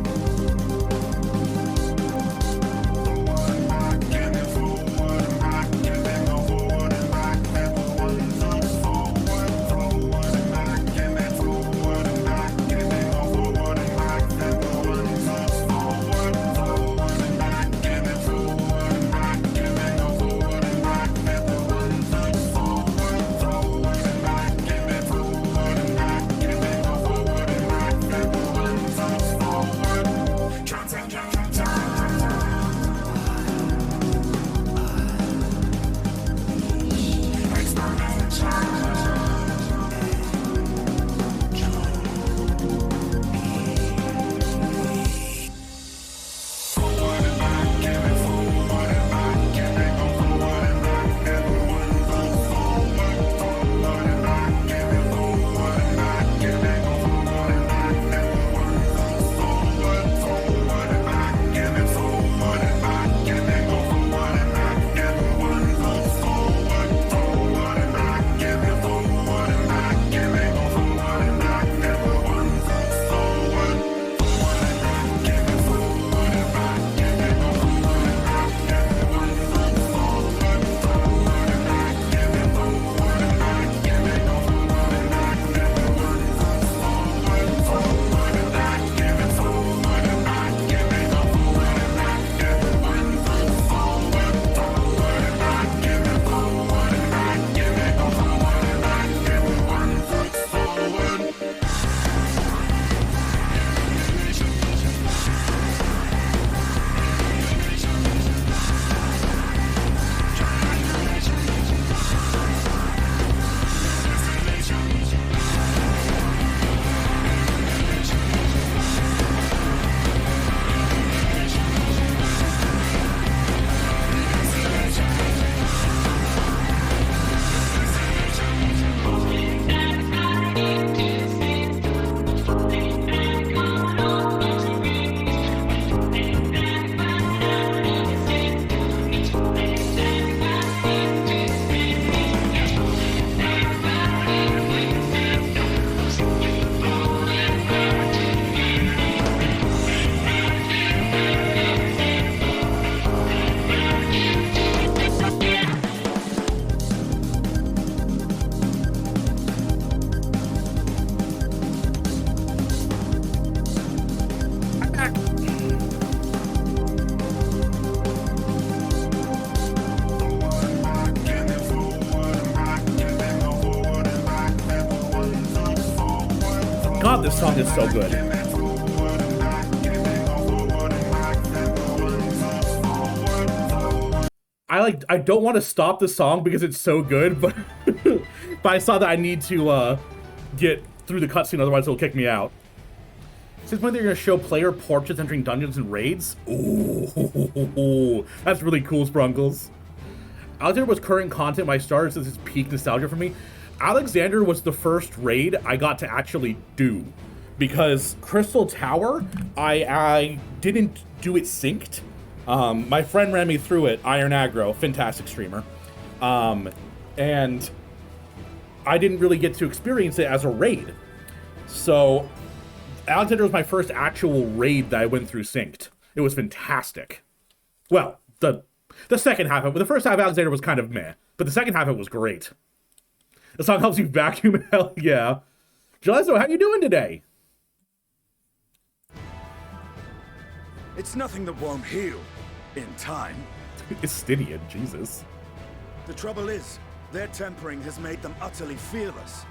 this song is so good. I don't want to stop the song because it's so good, but but I saw that I need to get through the cutscene, otherwise it'll kick me out. Since when they're gonna show player portraits entering dungeons and raids? Ooh, that's really cool, Sprunkles. Alexander was current content when I started, since it's peak nostalgia for me. Alexander was the first raid I got to actually do, because Crystal Tower, I didn't do it synced. My friend ran me through it, Iron Aggro, fantastic streamer. And I didn't really get to experience it as a raid. So Alexander was my first actual raid that I went through synced. It was fantastic. Well, the second half of it, the first half of Alexander was kind of meh, but the second half of it was great. The song helps you vacuum, hell yeah. Gelazo, how you doing today? It's nothing that won't heal in time. Estinian, Jesus. The trouble is, their tempering has made them utterly fearless.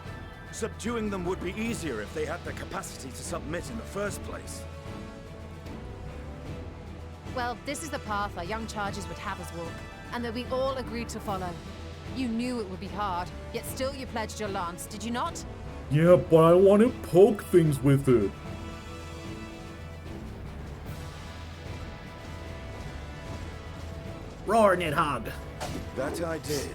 Subduing them would be easier if they had the capacity to submit in the first place. Well, this is the path our young charges would have us walk, and that we all agreed to follow. You knew it would be hard, yet still you pledged your lance, did you not? Yeah, but I want to poke things with it. Roar, Nidhogg. That I did.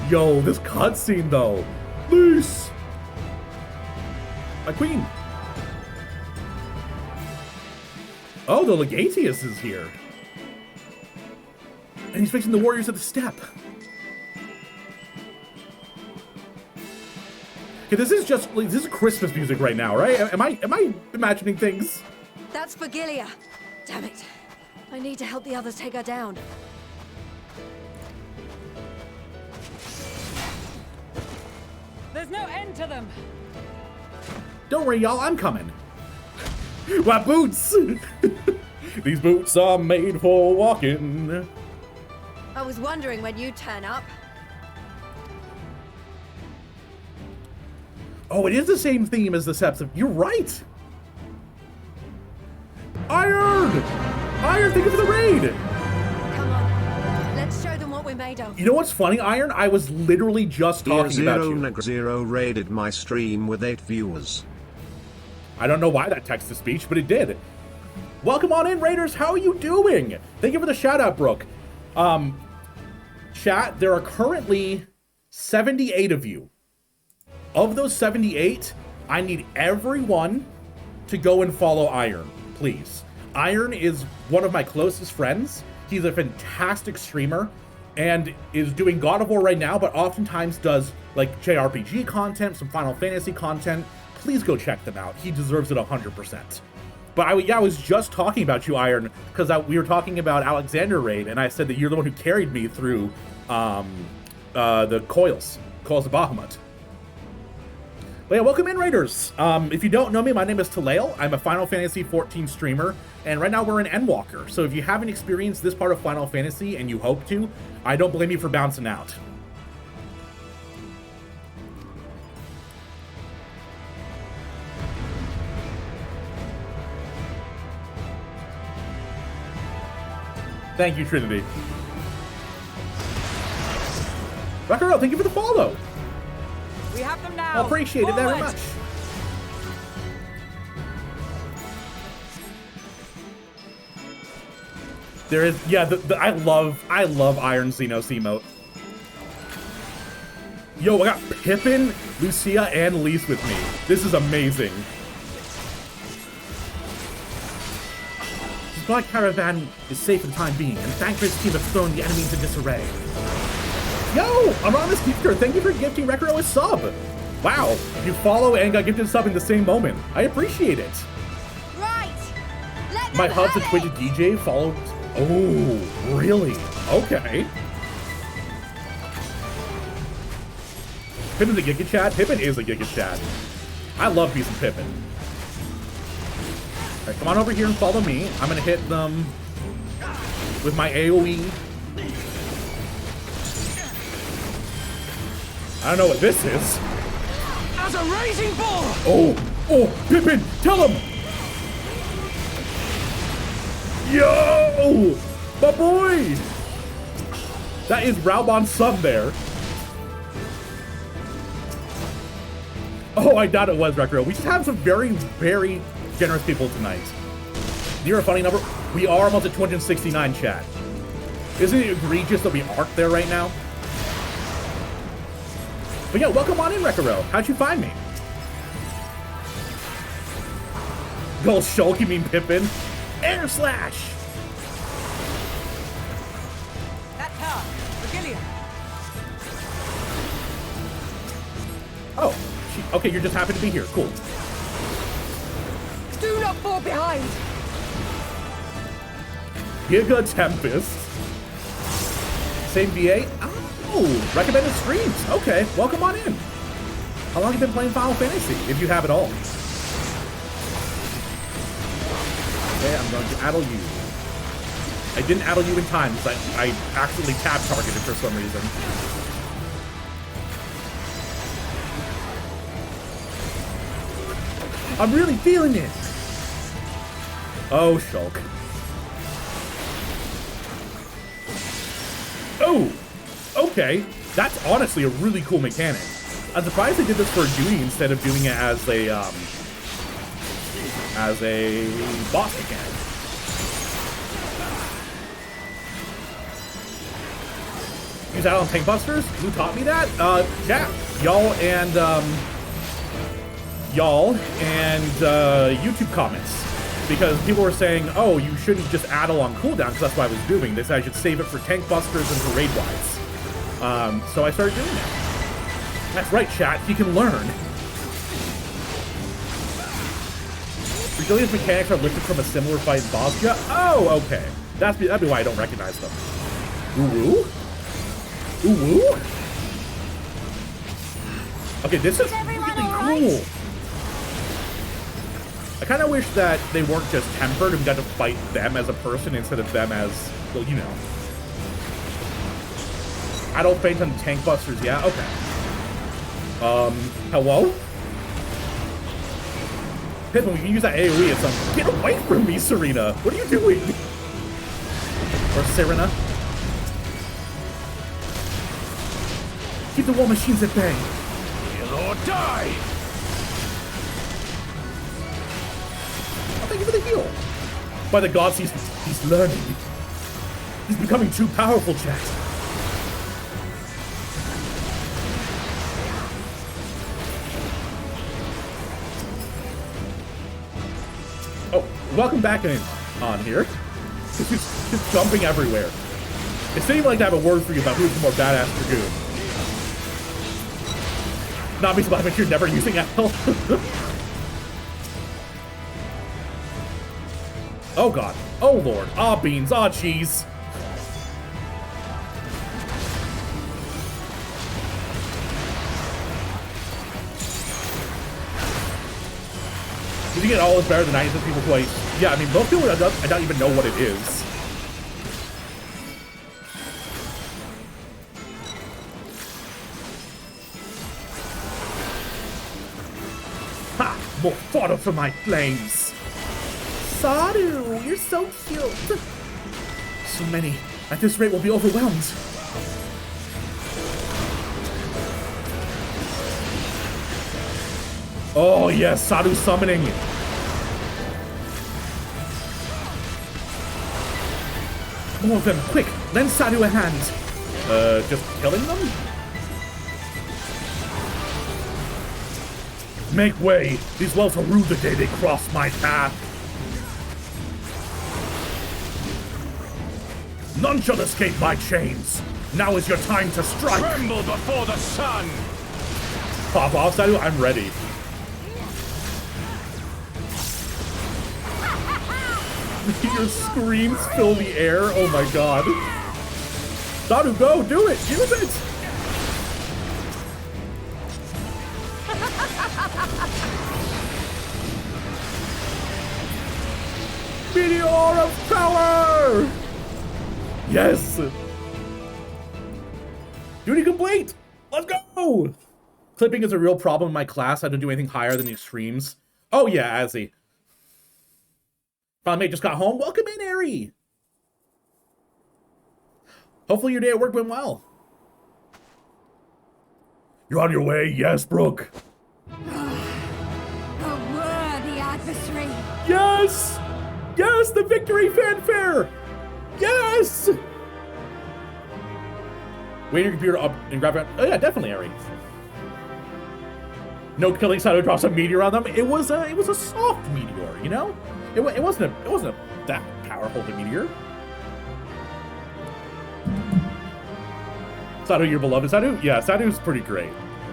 Yo, this cutscene though. Loose. My queen. Oh, the Legatius is here. And he's fixing the warriors at the step. Okay, this is just like, this is Christmas music right now, right? Am I imagining things? That's Vergilia. Damn it. I need to help the others take her down. There's no end to them. Don't worry, y'all, I'm coming. My boots! These boots are made for walking. I was wondering when you'd turn up. Oh, it is the same theme as the Seps of... You're right! Iron! Iron, thank you for the raid! Come on, let's show them what we're made of. You know what's funny, Iron? I was literally just talking about you. Zero raided my stream with 8 viewers. I don't know why that text-to-speech, but it did. Welcome on in, Raiders. How are you doing? Thank you for the shout-out, Brooke. Chat, there are currently 78 of you. Of those 78, I need everyone to go and follow Iron, please. Iron is one of my closest friends. He's a fantastic streamer and is doing God of War right now, but oftentimes does like JRPG content, some Final Fantasy content. Please go check them out. He deserves it 100%. But I was just talking about you, Iron, because we were talking about Alexander Raid, and I said that you're the one who carried me through the Coils of Bahamut. But yeah, welcome in, Raiders. If you don't know me, my name is Talael. I'm a Final Fantasy XIV streamer, and right now we're in Endwalker. So if you haven't experienced this part of Final Fantasy and you hope to, I don't blame you for bouncing out. Thank you, Trinity. Rocker, thank you for the follow. We have them now. I appreciate it very much. There is, yeah, I love Iron Xenos emote. Yo, I got Pippin, Lucia, and Lise with me. This is amazing. The Black Caravan is safe for the time being, and Thancred's team have thrown the enemy into disarray. Yo, Anonymous Gifter, thank you for gifting Recro a sub. Wow, you follow and got gifted a sub in the same moment. I appreciate it. Right. My hub's a Twitch DJ followed. Oh, really? Okay. Pippin's a Giga Chad? Pippin is a Giga Chad. I love me some Pippin. Alright, come on over here and follow me. I'm gonna hit them with my AoE. I don't know what this is. As a raging bull! Oh, Pippin, tell him! Yo! My boy! That is Raubon's son there. Oh, I doubt it was Recro. We just have some very, very generous people tonight. Near a funny number. We are almost at 269, chat. Isn't it egregious that we aren't there right now? But yeah, welcome on in, Recro. How'd you find me? Gold Shulk, you mean Pippin? Air Slash! That car, Virgilia. Oh, okay, you're just happy to be here. Cool. Do not fall behind. Giga Tempest. Same VA. Oh, recommended streams. Okay, welcome on in. How long have you been playing Final Fantasy, if you have it all? Okay, I'm going to addle you. I didn't addle you in time because I accidentally tab targeted for some reason. I'm really feeling it. Oh, Shulk. Oh, okay. That's honestly a really cool mechanic. I'm surprised they did this for a duty instead of doing it as a boss mechanic. Use that on tank busters? Who taught me that? Jack. Y'all and YouTube comments. Because people were saying, oh, you shouldn't just addle on cooldown, because that's what I was doing. They said I should save it for tank busters and for raid wides. So I started doing that. That's right, chat. You can learn. Resilience mechanics are lifted from a similar fight in Bosnia. Oh, okay. That'd be why I don't recognize them. Ooh. Ooh. Okay, this is really cool. I kind of wish that they weren't just tempered and we got to fight them as a person instead of them as, well, you know. Adult faint on tank busters, yeah? Okay. Hello? Pippin, we can use that AoE at some. Get away from me, Serena! What are you doing? Or Serena? Keep the war machines at bay. Kill or die! Thank you for the heal. By the gods, he's learning. He's becoming too powerful, chat. Oh, welcome back on here. He's jumping everywhere. It seemed like I have a word for you about who's the more badass Dragoon. Not me slapping, you're never using L. Oh god. Oh lord. Ah beans. Ah cheese. You think it all is better than 90% people play? Yeah, I mean, most people I don't even know what it is. Ha! More fodder for my flames. Saru, you're so cute. So many. At this rate, we'll be overwhelmed. Oh yes, Saru summoning. More of them, quick! Lend Saru a hand. Just killing them? Make way! These wells will rue the day they cross my path. None shall escape my chains. Now is your time to strike. Tremble before the sun. Pop off, Saru. I'm ready. Your screams fill the air. Oh my god. Saru, go do it. Use it. Meteor of power. Yes! Duty complete! Let's go! Clipping is a real problem in my class. I don't do anything higher than the extremes. Oh yeah, Azzy. Mate just got home. Welcome in, Ari. Hopefully your day at work went well. You're on your way? Yes, Brooke. A worthy adversary. Yes! Yes, the victory fanfare! Yes! Wait your computer up and grab it. Oh yeah, definitely, Ari. No killing Sato drops a meteor on them. It was a soft meteor, you know? It wasn't a that powerful of a meteor. Sato, your beloved Sato? Yeah, Sato's pretty great.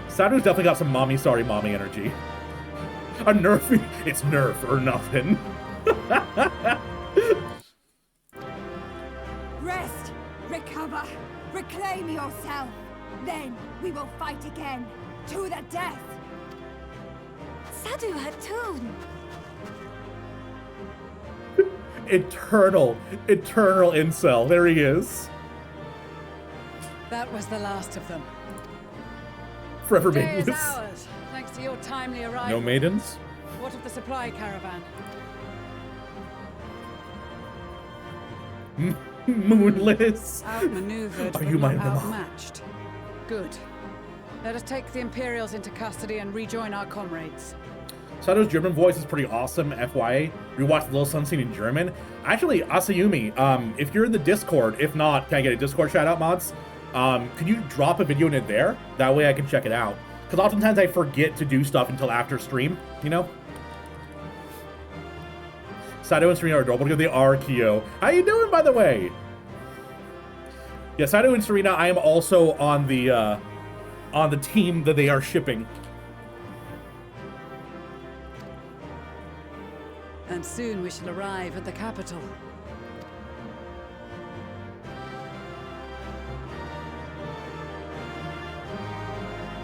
Sato's definitely got some mommy sorry mommy energy. A nerf, it's nerf or nothing. Rest, recover, reclaim yourself. Then we will fight again, to the death. Sadu Hatun. Eternal incel. There he is. That was the last of them. Forever Day maidens. is ours, thanks to your timely arrival. No maidens? What of the supply caravan? Moonless. Outmaneuvered, Are but you my not mama? outmatched. Good. Let us take the Imperials into custody and rejoin our comrades. Sato's German voice is pretty awesome, FYA. Rewatch the Little Sun scene in German. Actually, Asayumi, if you're in the Discord, if not, can I get a Discord shout out, mods? Can you drop a video in it there? That way I can check it out. Because oftentimes I forget to do stuff until after stream, you know? Sato and Serena are adorable because they are Kyo. How you doing, by the way? Yeah, Sato and Serena, I am also on the team that they are shipping. And soon we shall arrive at the capital.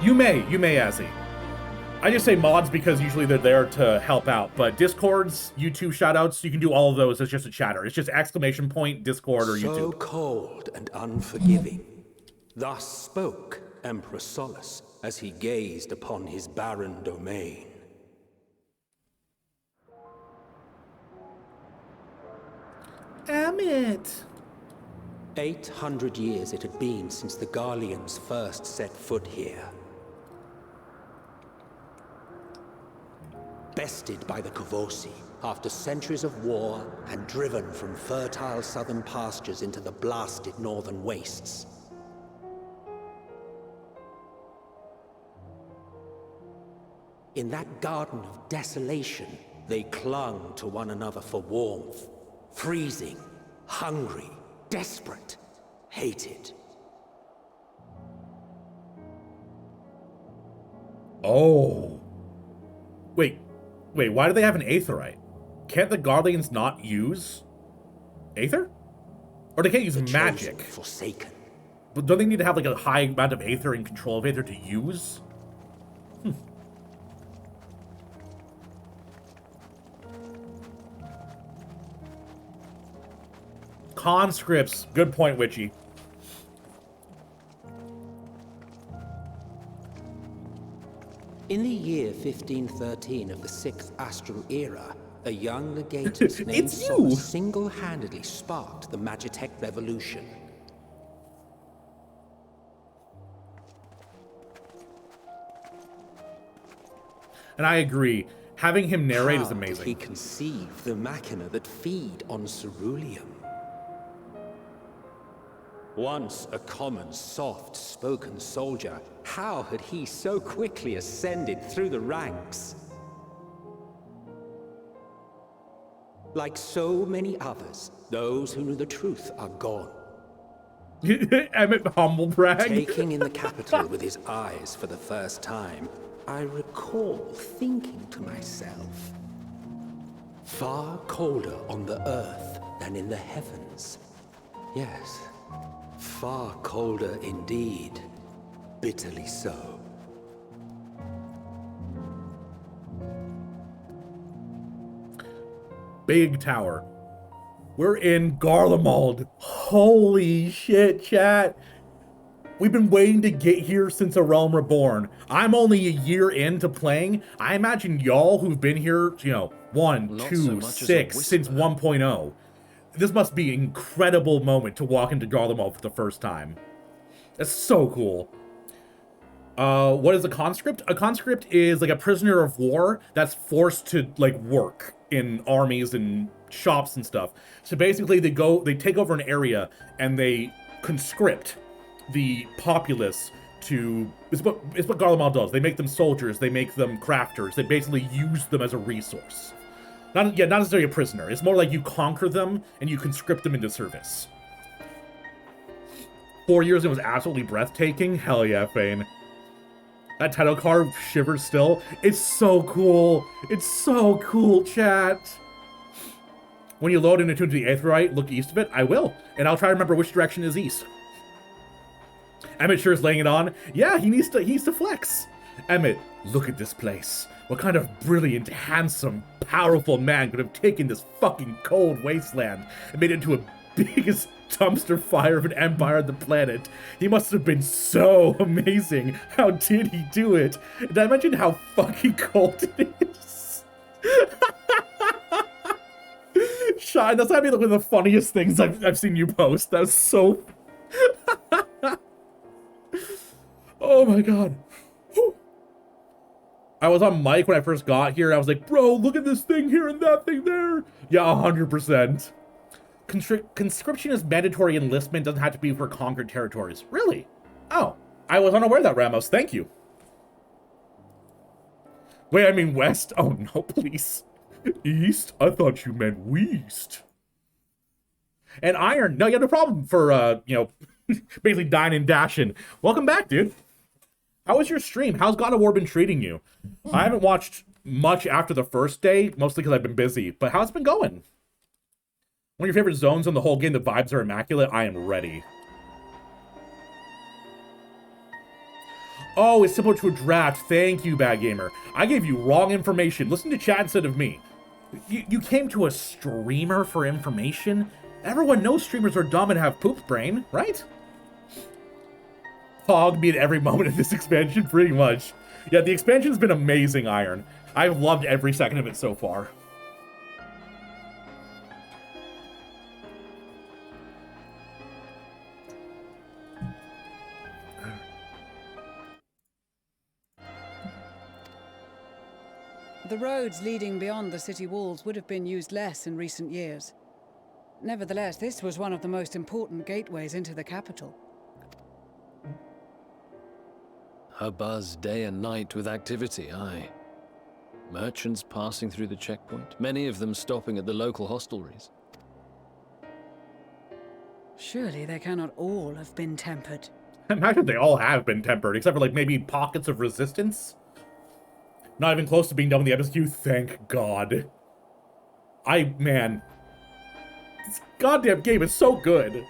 You may, Azzy. I just say mods because usually they're there to help out, but Discords, YouTube shoutouts, you can do all of those as just a chatter. It's just exclamation point, Discord, or YouTube. So cold and unforgiving. Thus spoke Emperor Solus as he gazed upon his barren domain. Damn it. 800 years it had been since the Garleans first set foot here. Bested by the Kavosi after centuries of war and driven from fertile southern pastures into the blasted northern wastes. In that garden of desolation, they clung to one another for warmth. Freezing, hungry, desperate, hated. Oh. Wait, why do they have an aetherite? Can't the Guardians not use aether? Or they can't use magic? Forsaken. But don't they need to have like a high amount of aether and control of aether to use? Conscripts. Good point, Witchy. In the year 1513 of the 6th Astral Era, a young legatus named Solus single-handedly sparked the Magitech Revolution. And I agree. Having him narrate is amazing. How did he conceive the machina that feed on ceruleum? Once a common, soft-spoken soldier, how had he so quickly ascended through the ranks? Like so many others, those who knew the truth are gone. Emmett humblebrag. Taking in the capital with his eyes for the first time, I recall thinking to myself, far colder on the earth than in the heavens. Yes. Far colder indeed. Bitterly so. Big tower. We're in Garlemald. Holy shit, chat. We've been waiting to get here since A Realm Reborn. I'm only a year into playing. I imagine y'all who've been here, you know, 1, 2, 6, since 1.0. This must be an incredible moment to walk into Garlemald for the first time. That's so cool. What is a conscript? A conscript is like a prisoner of war that's forced to like work in armies and shops and stuff. So basically they take over an area and they conscript the populace to, it's what Garlemald does. They make them soldiers, they make them crafters, they basically use them as a resource. Not necessarily a prisoner. It's more like you conquer them and you conscript them into service. 4 years, it was absolutely breathtaking. Hell yeah, Fane. That title card shivers still. It's so cool. It's so cool, chat. When you load into the Aetheryte, look east of it. I will. And I'll try to remember which direction is east. Emmett sure is laying it on. Yeah, he needs to flex. Emmett, look at this place. What kind of brilliant, handsome, powerful man could have taken this fucking cold wasteland and made it into a biggest dumpster fire of an empire on the planet? He must have been so amazing. How did he do it? Did I mention how fucking cold it is? Shine, that's gotta be one of the funniest things I've seen you post. That was so... Oh my god. I was on mic when I first got here. I was like, bro, look at this thing here and that thing there. Yeah, 100%. Conscription is mandatory enlistment. Doesn't have to be for conquered territories. Really? Oh, I was unaware of that, Ramos. Thank you. Wait, I mean west? Oh no, please. East? I thought you meant west. And Iron. No, you have no problem for, you know, basically dying and dashing. Welcome back, dude. How was your stream? How's God of War been treating you? I haven't watched much after the first day, mostly because I've been busy. But how's it been going? One of your favorite zones in the whole game, the vibes are immaculate. I am ready. Oh, it's similar to a draft. Thank you, Bad Gamer. I gave you wrong information. Listen to chat instead of me. You came to a streamer for information? Everyone knows streamers are dumb and have poop brain, right? Hog me at every moment of this expansion, pretty much. Yeah, the expansion's been amazing, Iron. I've loved every second of it so far. The roads leading beyond the city walls would have been used less in recent years. Nevertheless, this was one of the most important gateways into the capital. A buzz day and night with activity, aye. Merchants passing through the checkpoint, many of them stopping at the local hostelries. Surely they cannot all have been tempered. I imagine they all have been tempered, except for like maybe pockets of resistance. Not even close to being done with the MSQ, thank God. Man, this goddamn game is so good.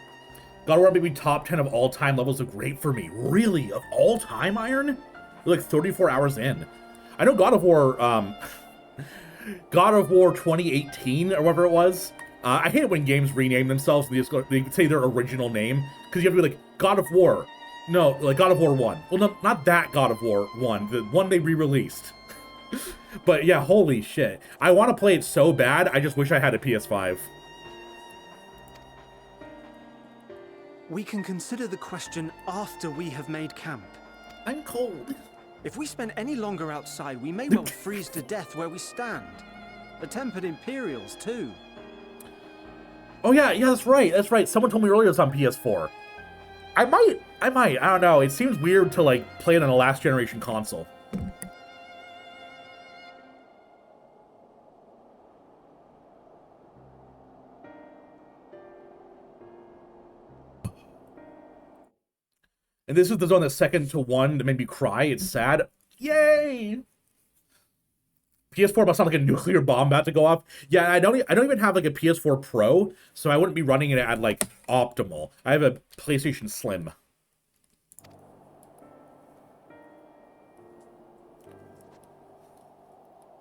God of War maybe top 10 of all-time levels of great for me. Really? Of all time, Iron? We're like 34 hours in. I know God of War 2018, or whatever it was. I hate it when games rename themselves and they say their original name, because you have to be like, God of War. No, like God of War 1. Well, no, not that God of War 1, the one they re-released. But yeah, holy shit. I want to play it so bad, I just wish I had a PS5. We can consider the question after we have made camp. I'm cold. If we spend any longer outside, we may well freeze to death where we stand. The tempered Imperials, too. Oh yeah, that's right. Someone told me earlier it's on PS4. I might, I don't know. It seems weird to like play it on a last generation console. And this is the zone that's second to one that made me cry. It's sad. Yay! PS4 must sound like a nuclear bomb about to go off. Yeah, I don't even have like a PS4 Pro, so I wouldn't be running it at like optimal. I have a PlayStation Slim.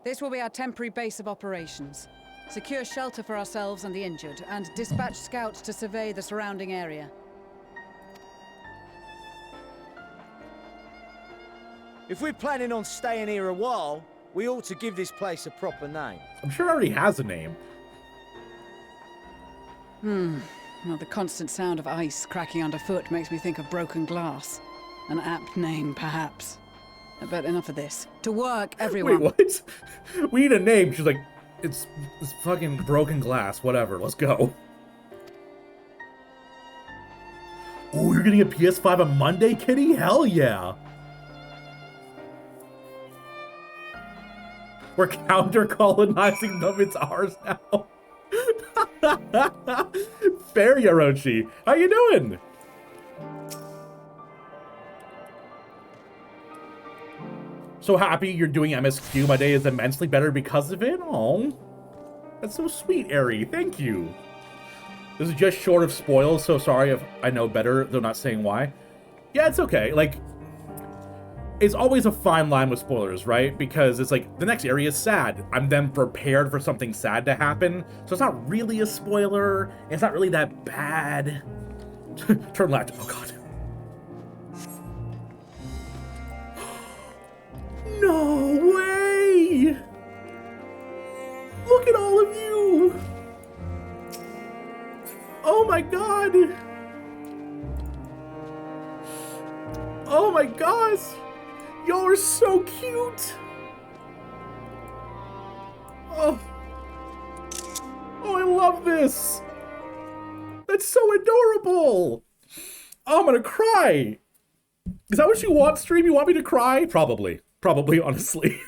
This will be our temporary base of operations. Secure shelter for ourselves and the injured, and dispatch scouts to survey the surrounding area. If we're planning on staying here a while, we ought to give this place a proper name. I'm sure it already has a name. Well, the constant sound of ice cracking underfoot makes me think of broken glass. An apt name, perhaps. But enough of this. To work, everyone. Wait, what? We need a name. She's like, it's fucking broken glass. Whatever, let's go. Ooh, you're getting a PS5 on Monday, Kitty? Hell yeah. We're counter-colonizing them. It's ours now. Fair, Yarochi. How you doing? So happy you're doing MSQ. My day is immensely better because of it. Oh, that's so sweet, Ari. Thank you. This is just short of spoils, so sorry if I know better, though not saying why. Yeah, it's okay. Like, it's always a fine line with spoilers, right? Because it's like, the next area is sad. I'm then prepared for something sad to happen. So it's not really a spoiler. It's not really that bad. Turn left. Oh, God. No way! Look at all of you! Oh my god! Oh my gosh! Y'all are so cute! Oh. Oh, I love this! That's so adorable! Oh, I'm gonna cry! Is that what you want, stream? You want me to cry? Probably. Probably, honestly.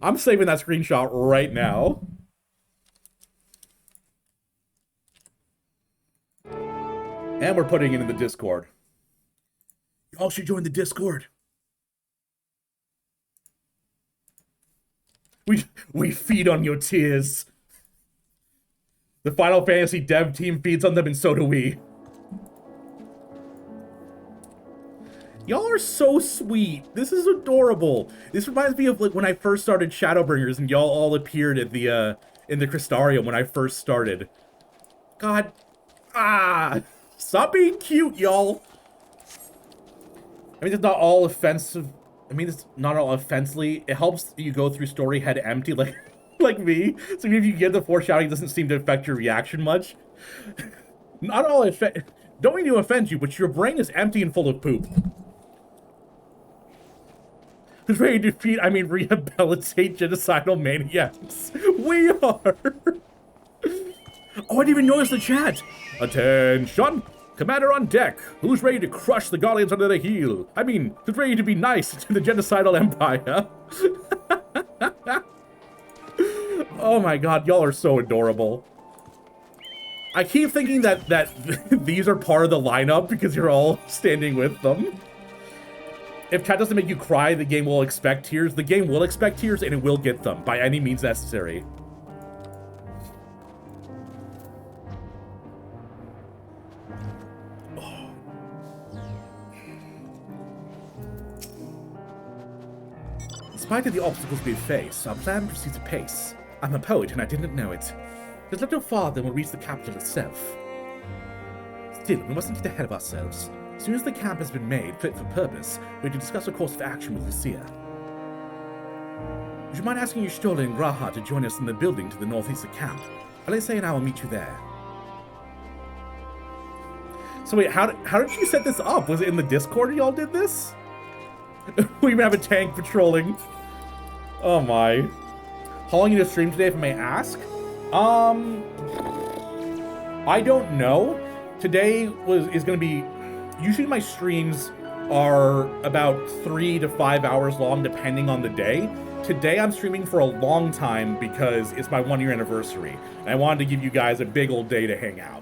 I'm saving that screenshot right now. And we're putting it in the Discord. Y'all should join the Discord. We feed on your tears. The Final Fantasy dev team feeds on them, and so do we. Y'all are so sweet. This is adorable. This reminds me of like when I first started Shadowbringers and y'all all appeared at the in the Crystarium when I first started. God. Stop being cute, y'all. I mean, it's not all offensive. I mean, it's not all offensively. It helps you go through story head empty like like me. So even if you get the foreshadowing, it doesn't seem to affect your reaction much. Not all don't mean to offend you, but your brain is empty and full of poop. Who's ready to defeat, I mean rehabilitate genocidal maniacs? We are! Oh, I didn't even notice the chat! Attention! Commander on deck! Who's ready to crush the Guardians under the heel? I mean, who's ready to be nice to the genocidal empire? Oh my god, y'all are so adorable. I keep thinking that these are part of the lineup because you're all standing with them. If chat doesn't make you cry, the game will expect tears. The game will expect tears, and it will get them by any means necessary. Oh. In spite of the obstacles we face, our plan proceeds apace. I'm a poet, and I didn't know it. There's not far, then we'll reach the capital itself. Still, we mustn't get ahead of ourselves. As soon as the camp has been made fit for purpose, we're to discuss a course of action with Lucia. Would you mind asking Y'shtola and Graha to join us in the building to the northeast of camp? Alessia and I will meet you there. So wait, how did you set this up? Was it in the Discord y'all did this? We even have a tank patrolling. Oh my. How long are you to stream today, if I may ask? I don't know. Today is going to be... Usually my streams are about 3 to 5 hours long, depending on the day. Today I'm streaming for a long time because it's my 1-year anniversary. And I wanted to give you guys a big old day to hang out.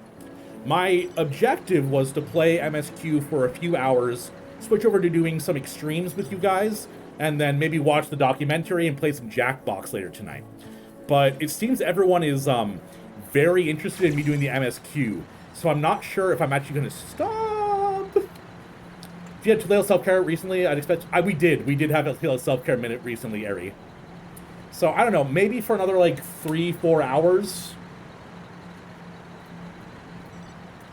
My objective was to play MSQ for a few hours, switch over to doing some extremes with you guys, and then maybe watch the documentary and play some Jackbox later tonight. But it seems everyone is very interested in me doing the MSQ, so I'm not sure if I'm actually going to stop. If you had Tale of Self-Care recently, I'd expect... we did have a Tale of Self-Care minute recently, Ari. So, I don't know, maybe for another, like, 3-4 hours.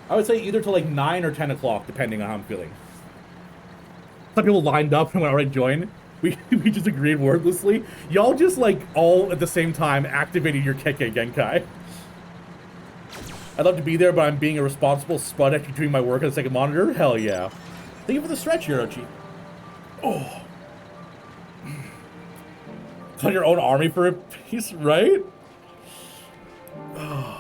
I would say either to, like, 9 or 10 o'clock, depending on how I'm feeling. Some people lined up when I already joined. We just agreed wordlessly. Y'all just like all at the same time activated your Kekkei Genkai. I'd love to be there, but I'm being a responsible spud after doing my work on the second monitor. Hell yeah. Thank you for the stretch, Hirochi. Oh. On your own army for a piece, right? Oh.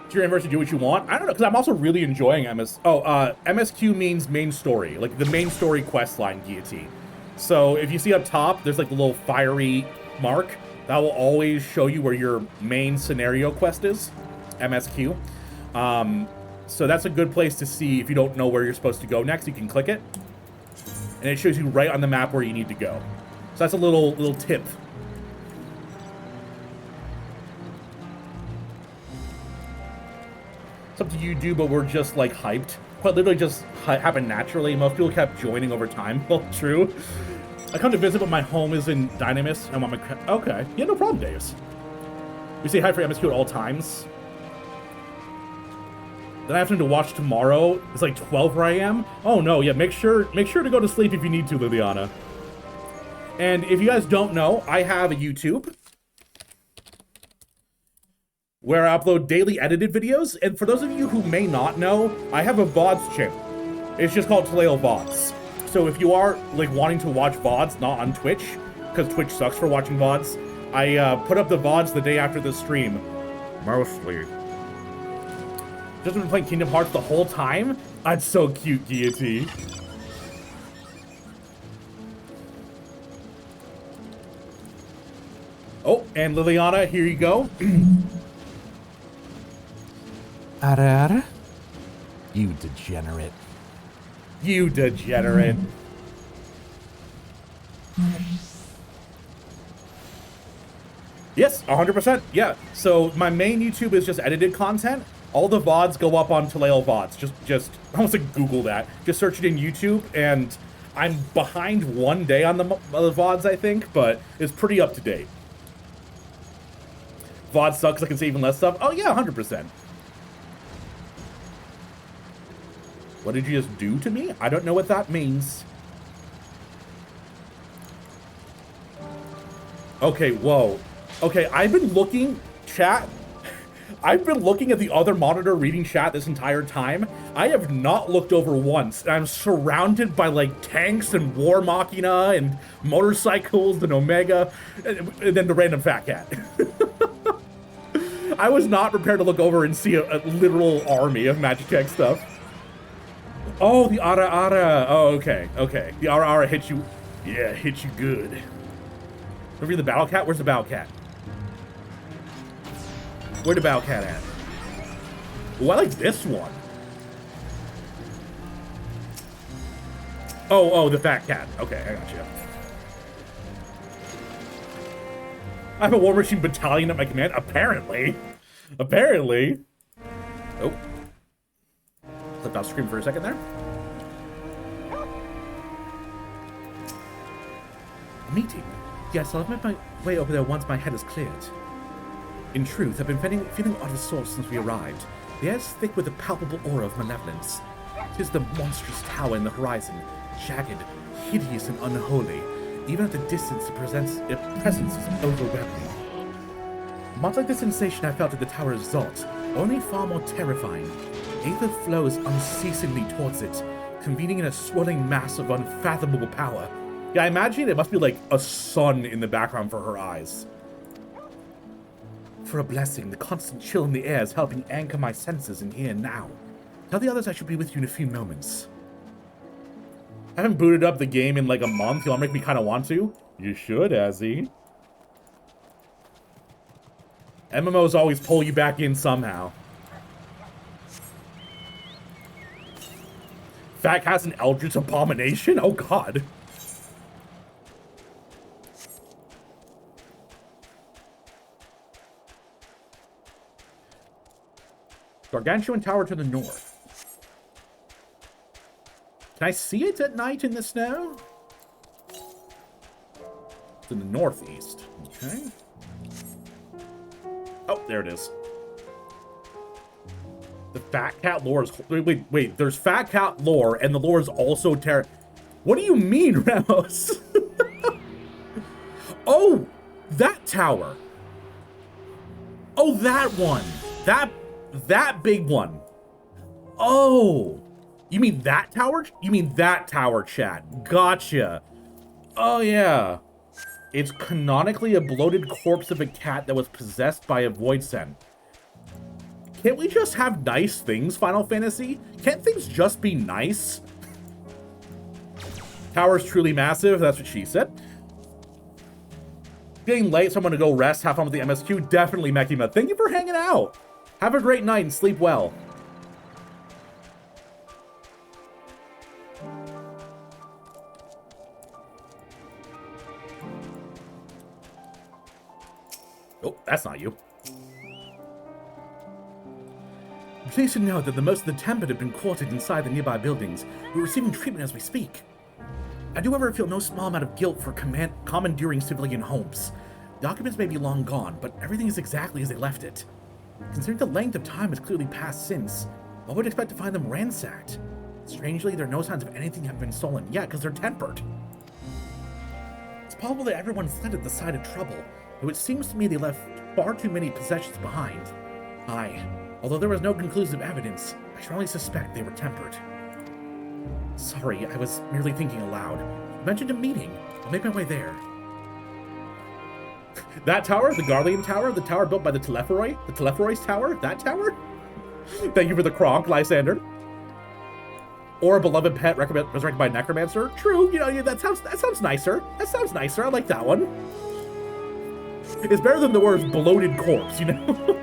It's your anniversary, do what you want. I don't know, because I'm also really enjoying MSQ means main story, like the main story quest line guillotine. So if you see up top, there's like the little fiery mark. That will always show you where your main scenario quest is, MSQ. So that's a good place to see if you don't know where you're supposed to go next. You can click it, and it shows you right on the map where you need to go. So that's a little tip. Something you do, but we're just like hyped. Quite literally just happened naturally. Most people kept joining over time. Well, true. I come to visit, but my home is in Dynamis. I want my okay. Yeah, no problem, Daves. We say hi for MSQ at all times. Then I have to watch tomorrow. It's like 12 where I am. Oh no, yeah. Make sure to go to sleep if you need to, Liliana. And if you guys don't know, I have a YouTube where I upload daily edited videos. And for those of you who may not know, I have a VODs channel. It's just called Taleo VODs. So if you are like wanting to watch VODs, not on Twitch, because Twitch sucks for watching VODs, I put up the VODs the day after the stream. Mostly. Just been playing Kingdom Hearts the whole time? That's so cute, Deity. Oh, and Liliana, here you go. Ara. You degenerate. You degenerate. Yes, 100%. Yeah. So my main YouTube is just edited content. All the VODs go up on Taleo VODs. Just I almost like Google that. Just search it in YouTube, and I'm behind 1 day on the VODs, I think, but it's pretty up to date. VOD sucks. I can say even less stuff. Oh yeah, 100%. What did you just do to me? I don't know what that means. Okay, whoa. Okay, I've been looking, chat. I've been looking at the other monitor reading chat this entire time. I have not looked over once. I'm surrounded by like tanks and War Machina and motorcycles and Omega, and then the random fat cat. I was not prepared to look over and see a literal army of Magitech stuff. Oh, the Ara Ara. Oh, okay, okay. The Ara Ara hit you. Yeah, hit you good. Over the Battle Cat? Where's the Battle Cat? Where the Battle Cat at? Oh, I like this one. Oh, the Fat Cat. Okay, I got you. I have a War Machine battalion at my command. Apparently. Apparently. Oh. Clipped off screen for a second there. Meeting. Yes, I'll make my way over there once my head is cleared. In truth, I've been feeling out of sorts since we arrived. The air's thick with a palpable aura of malevolence. 'Tis the monstrous tower in the horizon, jagged, hideous, and unholy. Even at the distance, its presence is overwhelming. Much like the sensation I felt at the tower of Zot, only far more terrifying. Aether flows unceasingly towards it, convening in a swirling mass of unfathomable power. Yeah, I imagine it must be like a sun in the background for her eyes. For a blessing, the constant chill in the air is helping anchor my senses in here and now. Tell the others I should be with you in a few moments. I haven't booted up the game in like a month. Y'all make me kind of want to. You should, Azzy. MMOs always pull you back in somehow. Fat Cat's an Eldritch Abomination? Oh god. Gargantuan Tower to the north. Can I see it at night in the snow? It's in the northeast. Okay. Oh, there it is. The fat cat lore is... Wait. There's fat cat lore, and the lore is also What do you mean, Ramos? Oh, that tower. Oh, that one. That big one. Oh. You mean that tower? You mean that tower, chat. Gotcha. Oh, yeah. It's canonically a bloated corpse of a cat that was possessed by a void scent. Can't we just have nice things, Final Fantasy? Can't things just be nice? Tower's truly massive, that's what she said. Getting late, so I'm gonna go rest, have fun with the MSQ. Definitely, Mekima. Thank you for hanging out. Have a great night and sleep well. Oh, that's not you. I'm pleased to know that the most of the tempered have been quartered inside the nearby buildings. We're receiving treatment as we speak. I do ever feel no small amount of guilt for commandeering civilian homes. The occupants may be long gone, but everything is exactly as they left it. Considering the length of time has clearly passed since, one would expect to find them ransacked. Strangely, there are no signs of anything having been stolen yet because they're tempered. It's possible that everyone fled at the sight of trouble, though it seems to me they left far too many possessions behind. Although there was no conclusive evidence, I strongly suspect they were tempered. Sorry, I was merely thinking aloud. You mentioned a meeting. I'll make my way there. That tower? The Garlemald Tower? The tower built by the Telepharoi? The Telepharoi's tower? That tower? Thank you for the Kronk, Lysander. Or a beloved pet resurrected by Necromancer? True, you know, that sounds nicer. That sounds nicer. I like that one. It's better than the words bloated corpse, you know?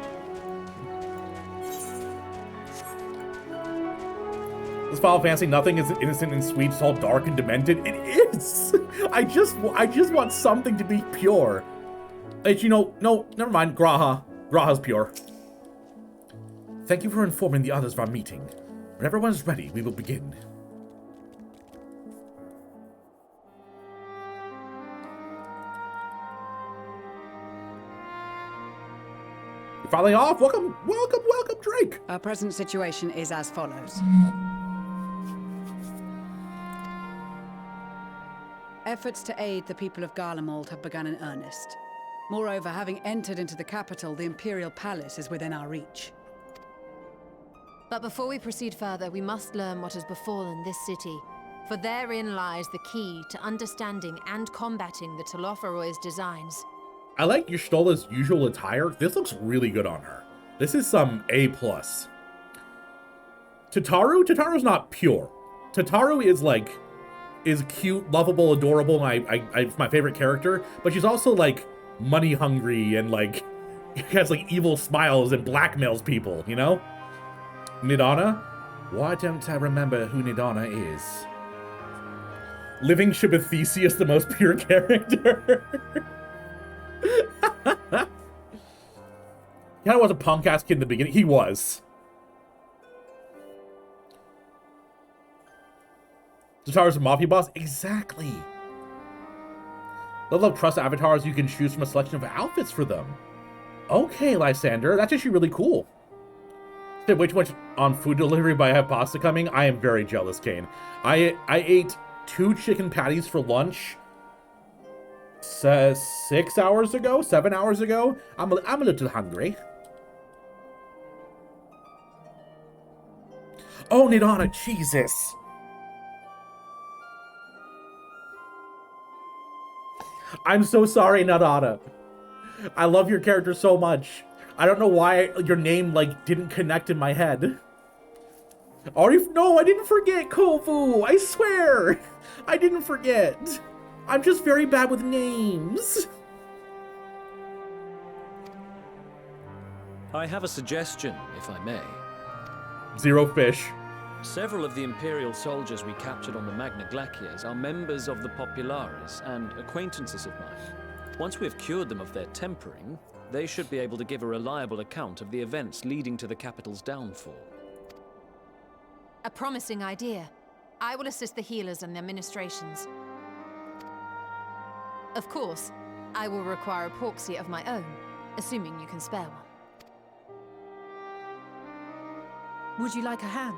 This Final Fantasy, nothing is innocent and sweet. It's all dark and demented. It is. I just want something to be pure. It's, you know, no, never mind. Graha's pure. Thank you for informing the others of our meeting. When everyone is ready, we will begin. You're finally off. Welcome, Drake. Our present situation is as follows. Efforts to aid the people of Garlemald have begun in earnest. Moreover, having entered into the capital, the Imperial Palace is within our reach. But before we proceed further, we must learn what has befallen this city, for therein lies the key to understanding and combating the Telepharoi's designs. I like Y'shtola's usual attire. This looks really good on her. This is some A+. Tataru's not pure. Tataru is cute, lovable, adorable, and it's my favorite character, but she's also like money hungry and like has like evil smiles and blackmails people, you know? Nidana? Why don't I remember who Nidana is? Living Shibathesius, the most pure character. He kind of was a punk-ass kid in the beginning. He was. Tataru's a mafia boss? Exactly. Level of trust avatars, you can choose from a selection of outfits for them. Okay, Lysander, that's actually really cool. Stay way too much on food delivery, but I have pasta coming. I am very jealous, Kane. I ate 2 chicken patties for lunch 6 hours ago, 7 hours ago. I'm a little hungry. Oh, Nidana, Jesus. I'm so sorry, Nidana. I love your character so much. I don't know why your name, like, didn't connect in my head. No, I didn't forget, Kovu. I swear. I didn't forget. I'm just very bad with names. I have a suggestion, if I may. Zero fish. Several of the Imperial soldiers we captured on the Magna Glaciers are members of the Populares and acquaintances of mine. Once we have cured them of their tempering, they should be able to give a reliable account of the events leading to the capital's downfall. A promising idea. I will assist the healers and their ministrations. Of course, I will require a porxie of my own, assuming you can spare one. Would you like a hand?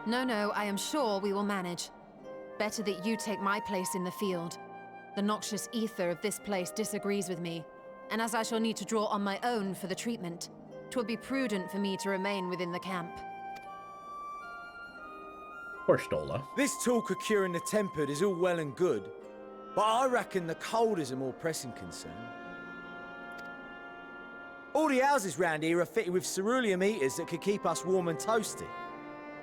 No, I am sure we will manage. Better that you take my place in the field. The noxious ether of this place disagrees with me, and as I shall need to draw on my own for the treatment, 'twould be prudent for me to remain within the camp. Poor Stola. This talk of curing the tempered is all well and good, but I reckon the cold is a more pressing concern. All the houses round here are fitted with ceruleum heaters that could keep us warm and toasty.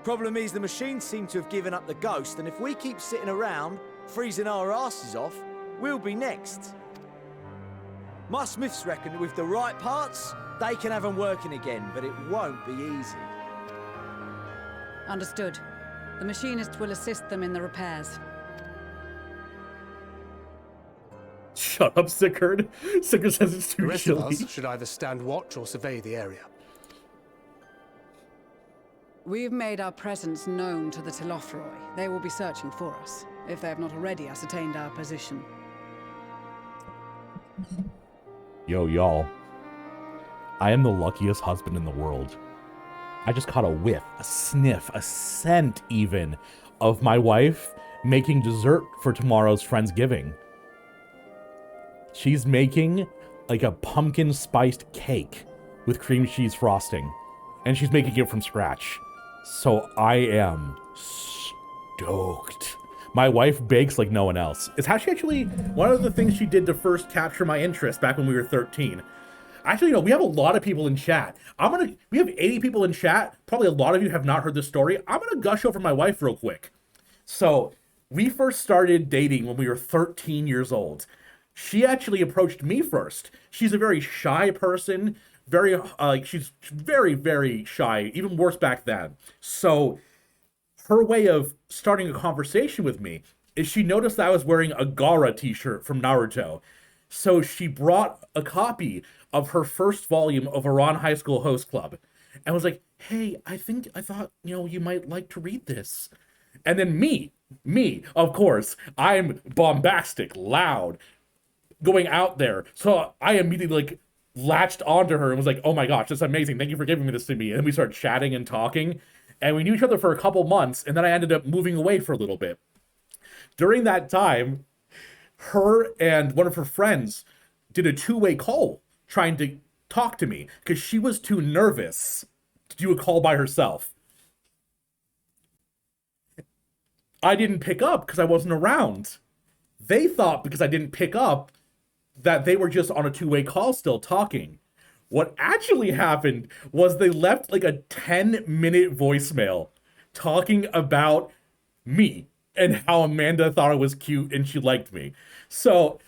Problem is, the machines seem to have given up the ghost, and if we keep sitting around, freezing our asses off, we'll be next. My smiths reckon that with the right parts, they can have them working again, but it won't be easy. Understood. The machinist will assist them in the repairs. Shut up, Sickard. Sickard says it's too The rest chilly. of us should either stand watch or survey the area. We've made our presence known to the Telothroi. They will be searching for us, if they have not already ascertained our position. Yo, y'all. I am the luckiest husband in the world. I just caught a whiff, a sniff, a scent even, of my wife making dessert for tomorrow's Friendsgiving. She's making like a pumpkin spiced cake with cream cheese frosting, and she's making it from scratch. So I am stoked. My wife bakes like no one else. It's actually one of the things she did to first capture my interest back when we were 13. Actually, we have a lot of people in chat. We have 80 people in chat. Probably a lot of you have not heard this story. I'm gonna gush over my wife real quick. So we first started dating when we were 13 years old. She actually approached me first. She's a very shy person. She's very, very shy, even worse back then. So her way of starting a conversation with me is she noticed that I was wearing a Gaara t-shirt from Naruto. So she brought a copy of her first volume of Iran High School Host Club and was like, hey, I thought, you might like to read this. And then me, of course, I'm bombastic, loud, going out there. So I immediately latched onto her and was like, oh my gosh, that's amazing. Thank you for giving this to me. And then we started chatting and talking, and we knew each other for a couple months, and then I ended up moving away for a little bit. During that time, her and one of her friends did a two-way call trying to talk to me because she was too nervous to do a call by herself. I didn't pick up because I wasn't around. They thought because I didn't pick up that they were just on a two-way call still talking. What actually happened was they left like a 10-minute voicemail talking about me and how Amanda thought I was cute and she liked me. So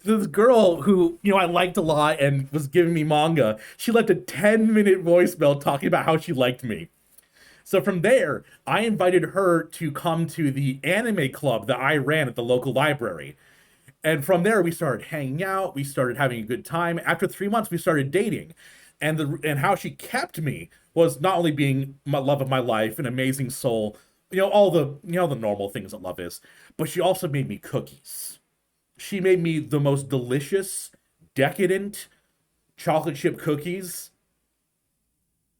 this girl who, I liked a lot and was giving me manga, she left a 10-minute voicemail talking about how she liked me. So from there, I invited her to come to the anime club that I ran at the local library. And from there, we started hanging out. We started having a good time. After 3 months, we started dating. And how she kept me was not only being my love of my life, an amazing soul, all the normal things that love is, but she also made me cookies. She made me the most delicious, decadent chocolate chip cookies.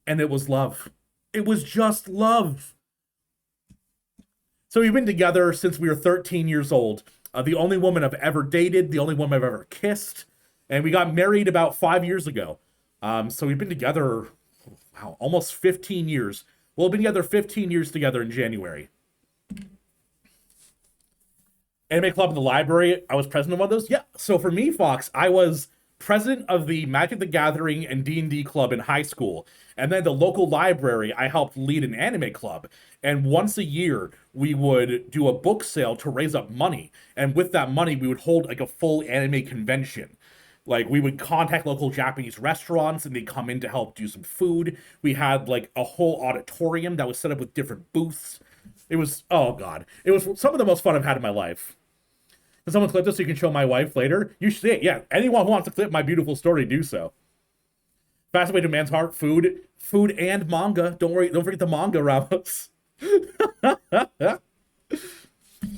And it was love. It was just love. So we've been together since we were 13 years old. The only woman I've ever dated, the only woman I've ever kissed, and we got married about 5 years ago. So we've been together, almost 15 years. We'll be together 15 years together in January. Anime Club in the library, I was president of one of those. Yeah, so for me, Fox, I was president of the Magic the Gathering and D&D club in high school. And then the local library, I helped lead an anime club. And once a year, we would do a book sale to raise up money. And with that money, we would hold a full anime convention. We would contact local Japanese restaurants and they'd come in to help do some food. We had a whole auditorium that was set up with different booths. It was, oh God. It was some of the most fun I've had in my life. Can someone clip this so you can show my wife later? You should see it. Yeah, anyone who wants to clip my beautiful story, do so. Fast way to a man's heart, food and manga. Don't forget the manga, Ramos.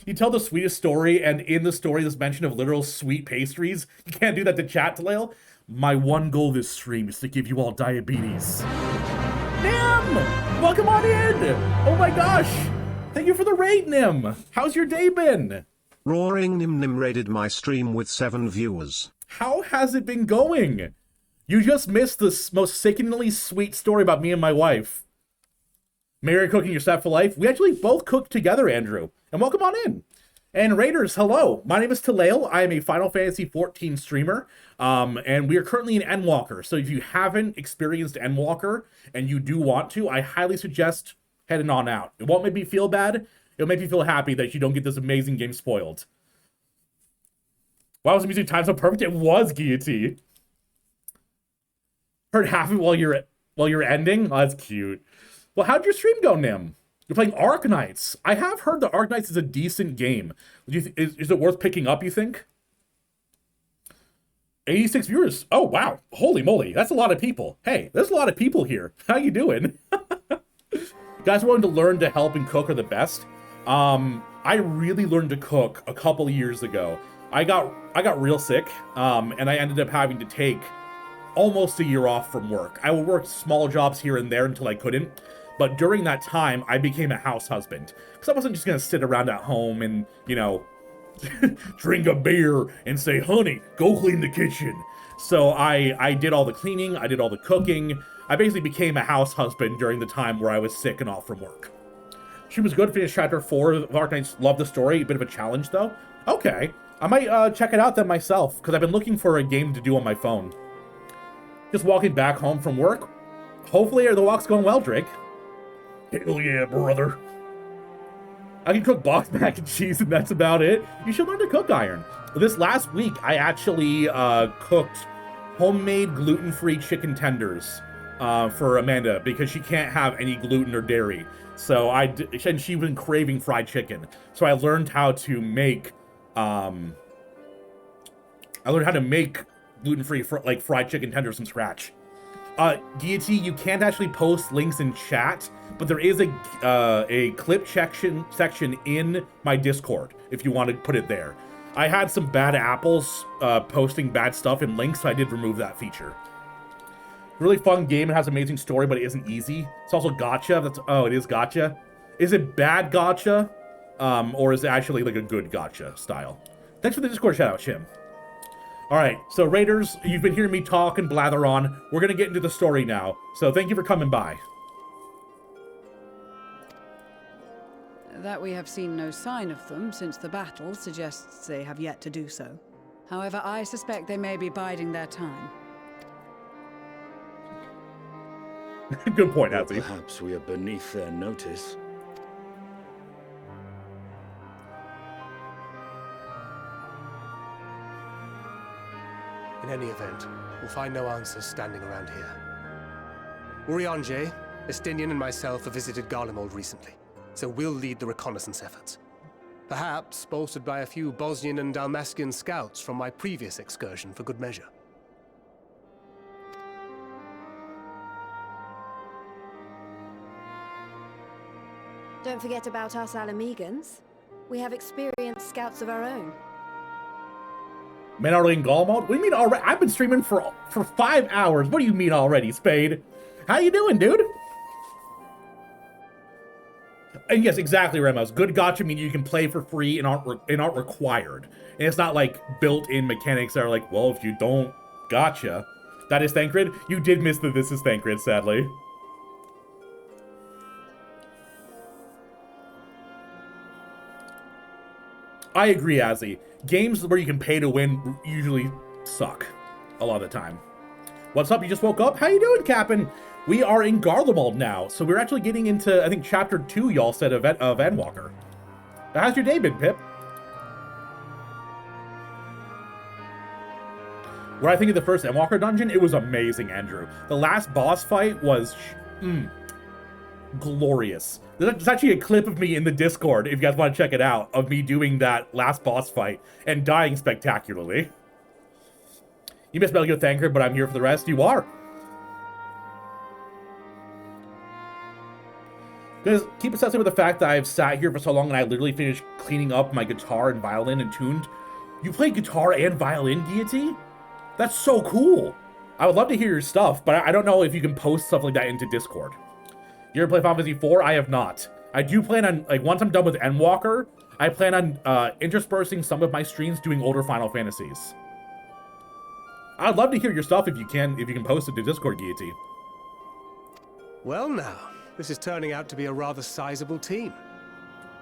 You tell the sweetest story, and in the story, this mention of literal sweet pastries. You can't do that to chat, Talale. My one goal this stream is to give you all diabetes. Nim! Welcome on in! Oh my gosh! Thank you for the raid, Nim! How's your day been? Roaring Nim raided my stream with 7 viewers. How has it been going? You just missed the most sickeningly sweet story about me and my wife. Married, cooking, you're set for life. We actually both cooked together, Andrew. And welcome on in. And Raiders, hello. My name is Talail. I am a Final Fantasy XIV streamer. And we are currently in Endwalker. So if you haven't experienced Endwalker and you do want to, I highly suggest heading on out. It won't make me feel bad. It'll make me feel happy that you don't get this amazing game spoiled. Why was the music time so perfect? It was, Guillotine. Heard half of it while you're ending? Oh, that's cute. Well, how'd your stream go, Nim? You're playing Arknights. I have heard that Arknights is a decent game. Is it worth picking up, you think? 86 viewers. Oh, wow. Holy moly. That's a lot of people. Hey, there's a lot of people here. How you doing? Guys willing to learn to help and cook are the best. I really learned to cook a couple of years ago. I got real sick, and I ended up having to take almost a year off from work. I would work small jobs here and there until I couldn't. But during that time, I became a house husband. Because I wasn't just going to sit around at home and, you know, drink a beer and say, honey, go clean the kitchen. So I did all the cleaning. I did all the cooking. I basically became a house husband during the time where I was sick and off from work. She was good. Finished chapter 4 of Arknights. Love the story. A bit of a challenge, though. Okay. I might check it out then myself, because I've been looking for a game to do on my phone. Just walking back home from work. Hopefully the walk's going well, Drake. Hell yeah, brother. I can cook boxed mac and cheese, and that's about it. You should learn to cook, Iron. This last week, I actually cooked homemade gluten-free chicken tenders for Amanda, because she can't have any gluten or dairy. So and she's been craving fried chicken. So I learned how to make gluten-free like fried chicken tenders from scratch. Deity, you can't actually post links in chat, but there is a clip section in my Discord if you want to put it there. I had some bad apples posting bad stuff in links, so I did remove that feature. Really fun game. It has an amazing story, but it isn't easy. It's also gacha. It is gacha. Is it bad gacha? Or is it actually like a good gacha style? Thanks for the Discord shout out, Shim. Alright, so Raiders, you've been hearing me talk and blather on. We're gonna get into the story now. So thank you for coming by. That we have seen no sign of them since the battle suggests they have yet to do so. However, I suspect they may be biding their time. Good point, Azzy. Perhaps we are beneath their notice. In any event, we'll find no answers standing around here. Urianger, Estinian and myself have visited Garlemald recently, so we'll lead the reconnaissance efforts. Perhaps bolstered by a few Bosnian and Dalmatian scouts from my previous excursion for good measure. Don't forget about us Alamegans. We have experienced scouts of our own. Man, already in Garlemald? What do you mean already? I've been streaming for 5 hours. What do you mean already, Spade? How you doing, dude? And yes, exactly, Remos. Good gacha mean you can play for free and aren't required. And it's not like built-in mechanics that are like, well, if you don't gacha. That is Thancred? You did miss the This is Thancred, sadly. I agree, Azzy. Games where you can pay to win usually suck a lot of the time. What's up? You just woke up? How you doing, Captain? We are in Garlemald now, so we're actually getting into, I think, Chapter 2, y'all said, of Endwalker. How's your day been, Pip? What I think of the first Endwalker dungeon, it was amazing, Andrew. The last boss fight was glorious. There's actually a clip of me in the Discord, if you guys want to check it out, of me doing that last boss fight and dying spectacularly. You missed Metal Gear Thancred, but I'm here for the rest. You are. Because keep assessing with the fact that I've sat here for so long and I literally finished cleaning up my guitar and violin and tuned. You play guitar and violin, Deity? That's so cool. I would love to hear your stuff, but I don't know if you can post stuff like that into Discord. You ever play Final Fantasy IV? I have not. I do plan on, like, once I'm done with Endwalker, I plan on interspersing some of my streams doing older Final Fantasies. I'd love to hear your stuff if you can post it to Discord, Guillotine. Well now, this is turning out to be a rather sizable team.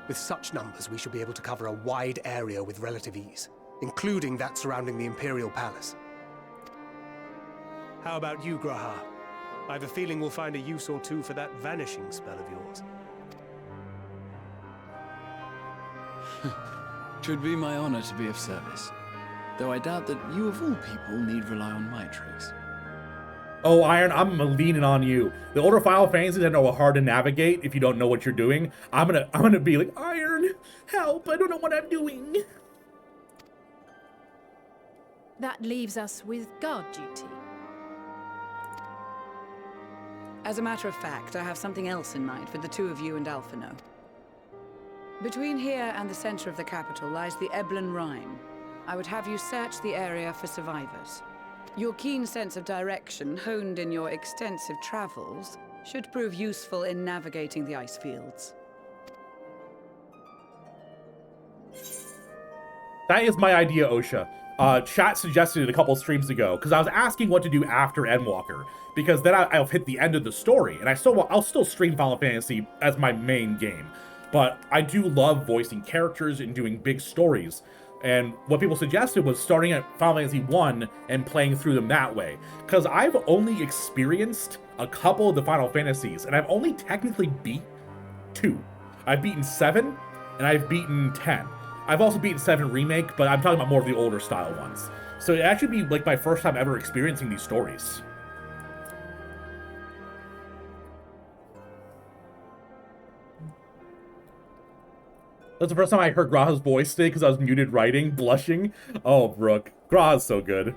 With such numbers, we should be able to cover a wide area with relative ease, including that surrounding the Imperial Palace. How about you, Graha? I have a feeling we'll find a use or two for that vanishing spell of yours. Should be my honor to be of service. Though I doubt that you of all people need rely on my tricks. Oh, Iron, I'm leaning on you. The older Final Fantasies I know are hard to navigate if you don't know what you're doing. I'm gonna be like, Iron, help, I don't know what I'm doing. That leaves us with guard duty. As a matter of fact, I have something else in mind for the two of you and Alphino. Between here and the center of the capital lies the Eblan Rhine. I would have you search the area for survivors. Your keen sense of direction, honed in your extensive travels, should prove useful in navigating the ice fields. That is my idea, Osha. Chat suggested it a couple streams ago, because I was asking what to do after Endwalker, because then I'll hit the end of the story, and I'll still stream Final Fantasy as my main game. But I do love voicing characters and doing big stories. And what people suggested was starting at Final Fantasy 1 and playing through them that way. Because I've only experienced a couple of the Final Fantasies, and I've only technically beat 2. I've beaten 7, and I've beaten 10. I've also beaten 7 Remake, but I'm talking about more of the older style ones. So it'd actually be like my first time ever experiencing these stories. That's the first time I heard Graha's voice today because I was muted writing, blushing. Oh, Brooke. Graha's so good.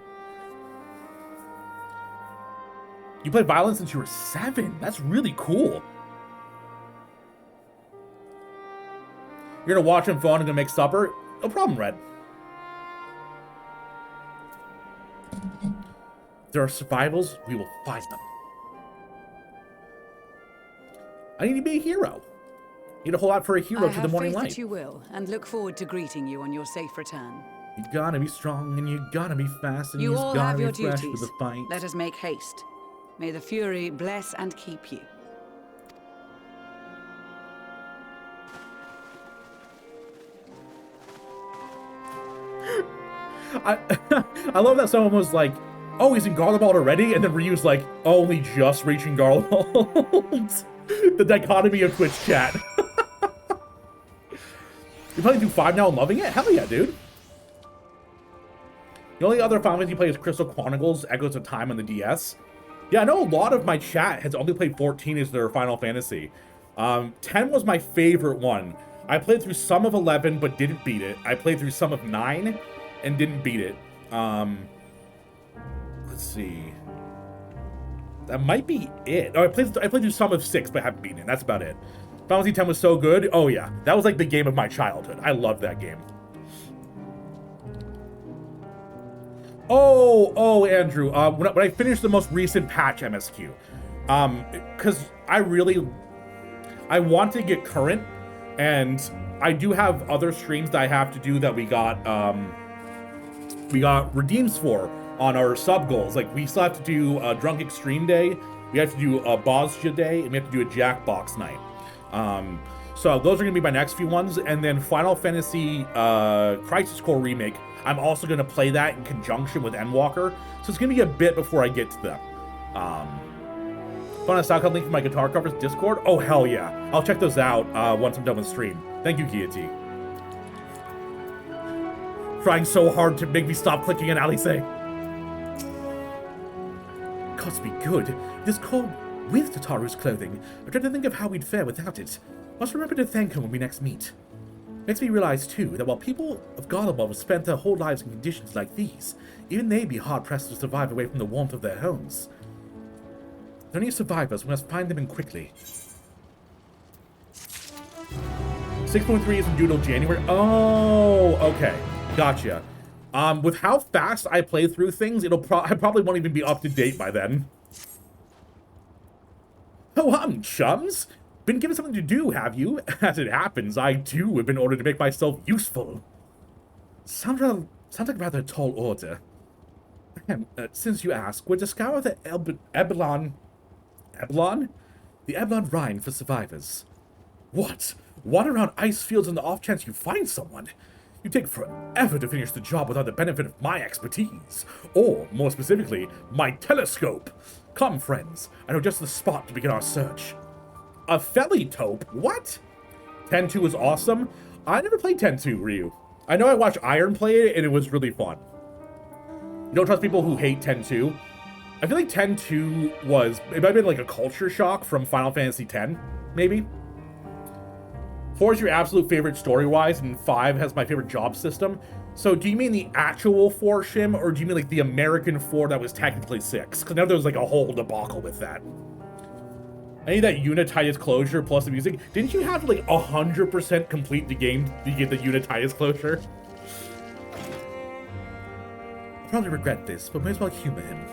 You played violin since you were 7. That's really cool. You're gonna watch him phone and gonna make supper? No problem, Red. If there are survivals, we will find them. I need to be a hero. Need a whole lot for a hero to the morning light. I have faith that you will, and look forward to greeting you on your safe return. You gotta be strong, and you gotta be fast, and you all gotta have be your fresh duties. with the fight. Let us make haste. May the Fury bless and keep you. I love that someone was like, oh, he's in Garlemald already? And then Ryu's like, oh, only just reaching Garlemald. The dichotomy of Twitch chat. You're playing through 5 now and loving it? Hell yeah, dude. The only other Final Fantasy you play is Crystal Chronicles, Echoes of Time on the DS. Yeah, I know a lot of my chat has only played 14 as their Final Fantasy. 10 was my favorite one. I played through some of 11, but didn't beat it. I played through some of 9 and didn't beat it. Let's see. That might be it. Oh, I played through some of 6, but haven't beaten it. That's about it. Final Fantasy 10 was so good. Oh yeah, that was like the game of my childhood. I loved that game. Oh, Andrew. When I finished the most recent patch MSQ, because I want to get current, and I do have other streams that I have to do that we got redeems for on our sub goals. Like we still have to do a Drunk Extreme Day, we have to do a Bozja Day, and we have to do a Jackbox Night. So those are gonna be my next few ones, and then Final Fantasy Crisis Core Remake. I'm also gonna play that in conjunction with Endwalker, so it's gonna be a bit before I get to them. Find a SoundCloud link for my guitar covers Discord. Oh hell yeah, I'll check those out once I'm done with stream. Thank you, Guillotine. Trying so hard to make me stop clicking on Alice. Gods be good. It is cold with Tataru's clothing. I try to think of how we'd fare without it. Must remember to thank him when we next meet. Makes me realize, too, that while people of Garlemald have spent their whole lives in conditions like these, even they'd be hard-pressed to survive away from the warmth of their homes. If there are any survivors, we must find them and quickly. 6.3 isn't due till January? Oh, okay. Gotcha. With how fast I play through things, I probably won't even be up to date by then. Oh, chums. Been given something to do, have you? As it happens, I too have been ordered to make myself useful. Sounds like a rather tall order. Since you ask, we're to scour the Ebelon? The Ebelon Rhine for survivors. What? Wander around ice fields on the off chance you find someone? You take forever to finish the job without the benefit of my expertise. Or, more specifically, my telescope. Come, friends. I know just the spot to begin our search. A Felitope? What? 10-2 is awesome. I never played 10-2, Ryu. I know I watched Iron play it, and it was really fun. You don't trust people who hate 10-2. I feel like 10-2 was... It might have been like a culture shock from Final Fantasy X, maybe? 4 is your absolute favorite story-wise, and 5 has my favorite job system. So do you mean the actual 4, Shim, or do you mean like the American 4 that was technically 6? Because now there's like a whole debacle with that. I need that Unititis closure plus the music. Didn't you have to like 100% complete the game to get the Unititis closure? I'll probably regret this, but may as well humor him.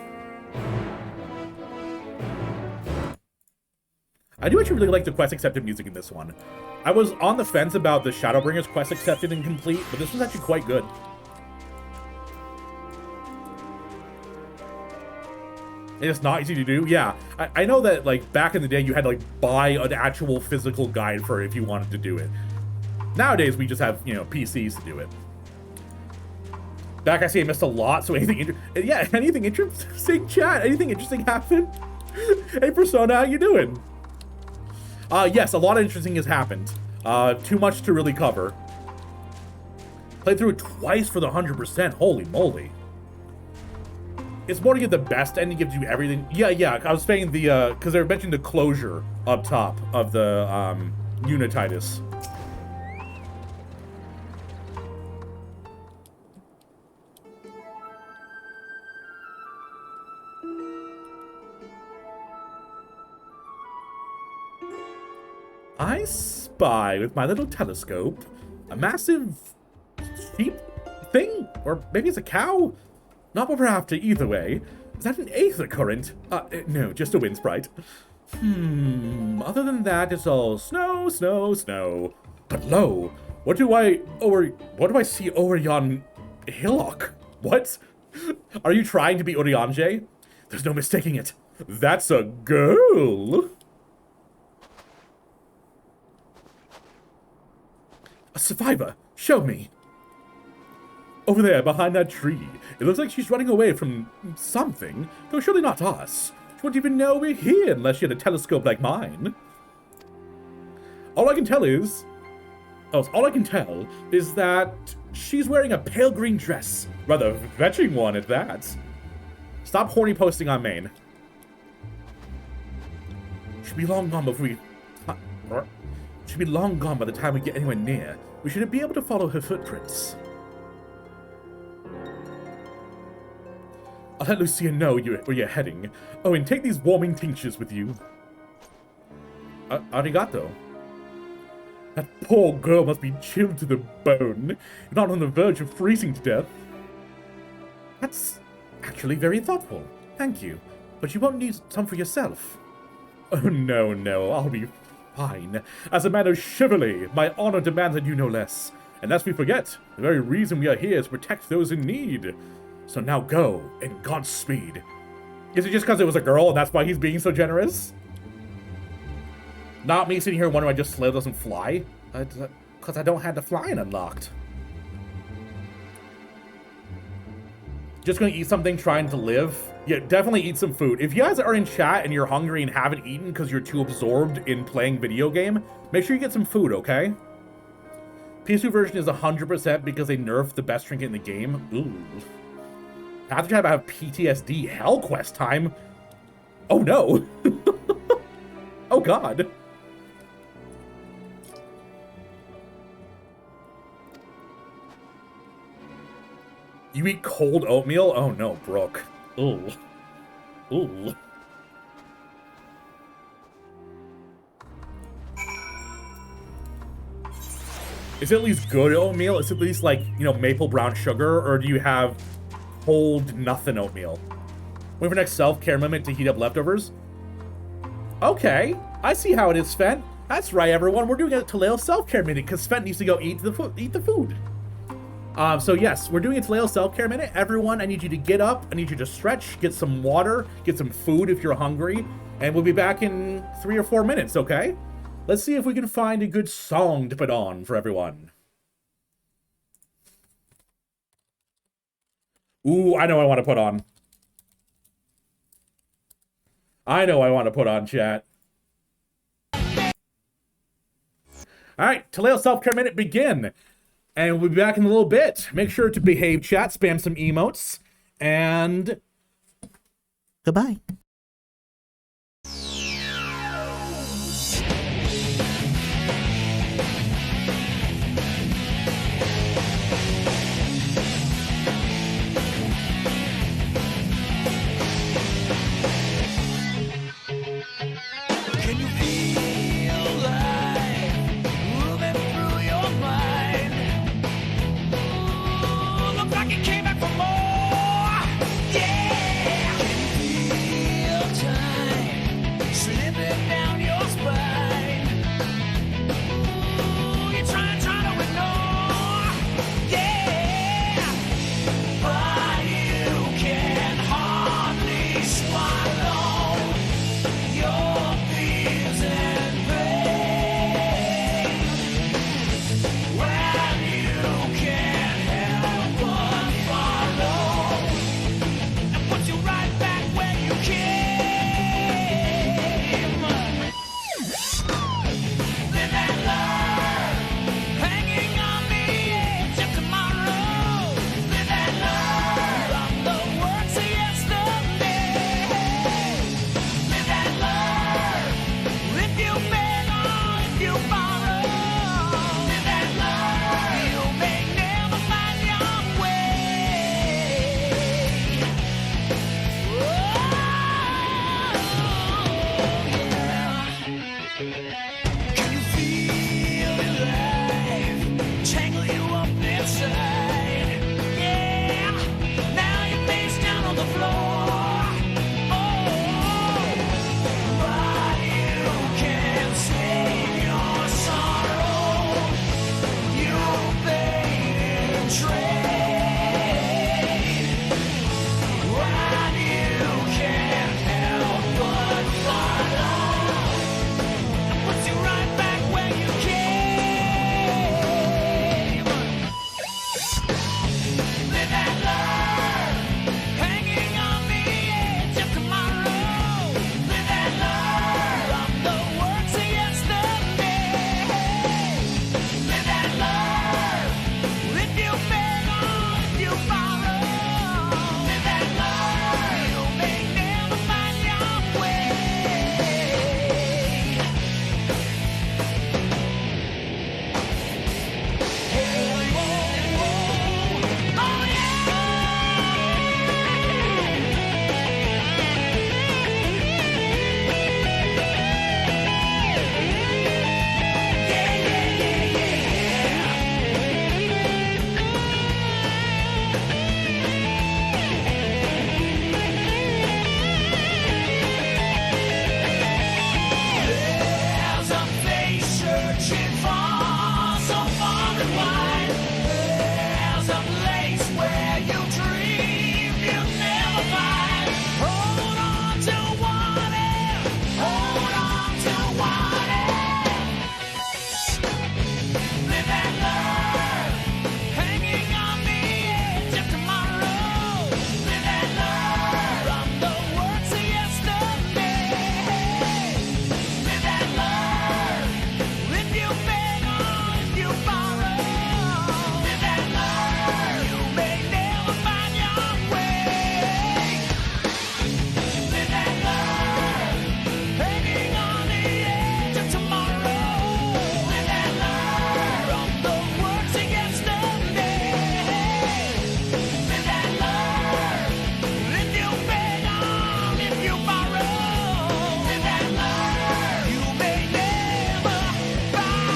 I do actually really like the quest accepted music in this one. I was on the fence about the Shadowbringers quest accepted and complete, but this was actually quite good. It's not easy to do. Yeah, I know that like back in the day you had to like buy an actual physical guide for it if you wanted to do it. Nowadays we just have, you know, PCs to do it. Back I say I missed a lot, so anything anything interesting, chat? Anything interesting happen? Hey Persona, how you doing? Yes, a lot of interesting has happened. Too much to really cover. Played through it twice for the 100%. Holy moly. It's more to get the best ending, gives you everything. Yeah, I was saying the, because they mentioned the closure up top of the, Unititis. I spy with my little telescope a massive sheep thing? Or maybe it's a cow? Not what we're after either way. Is that an aether current? No, just a wind sprite. Other than that, it's all snow, snow, snow. But lo, what do I see over yon hillock? What? Are you trying to be Oriange? There's no mistaking it. That's a girl. A survivor, show me. Over there, behind that tree. It looks like she's running away from something, though surely not us. She wouldn't even know we're here unless she had a telescope like mine. All I can tell is that she's wearing a pale green dress. Rather fetching one at that. Stop horny posting on main. She'll be long gone before we... She'll be long gone by the time we get anywhere near. We should be able to follow her footprints. I'll let Lucia know where you're heading. Oh, and take these warming tinctures with you. Arigato. That poor girl must be chilled to the bone, not on the verge of freezing to death. That's actually very thoughtful. Thank you. But you won't need some for yourself. Oh, no, I'll be fine. As a man of chivalry, my honor demands that you no less. And lest we forget, the very reason we are here is to protect those in need. So now go, and Godspeed. Is it just because it was a girl and that's why he's being so generous? Not me sitting here wondering why just Slay doesn't fly. Because I don't have the flying unlocked. Just gonna eat something, trying to live? Yeah, definitely eat some food. If you guys are in chat and you're hungry and haven't eaten because you're too absorbed in playing video game, make sure you get some food, okay? PS2 version is 100% because they nerfed the best trinket in the game. Ooh. After I have PTSD, Hell Quest time. Oh no. Oh god. You eat cold oatmeal? Oh no, Brooke. Ooh. Ooh. Is it at least good oatmeal? Is it at least like, you know, maple brown sugar? Or do you have cold nothing oatmeal? Wait for next self-care moment to heat up leftovers? Okay, I see how it is, Sven. That's right, everyone. We're doing a Taleo self-care minute because Sven needs to go eat the food. So yes, we're doing a Taleo self-care minute. Everyone, I need you to get up. I need you to stretch, get some water, get some food if you're hungry. And we'll be back in 3 or 4 minutes, okay? Let's see if we can find a good song to put on for everyone. Ooh, I know what I want to put on. I know I want to put on, chat. Alright, Taleo Self-Care Minute begin. And we'll be back in a little bit. Make sure to behave, chat, spam some emotes, and goodbye.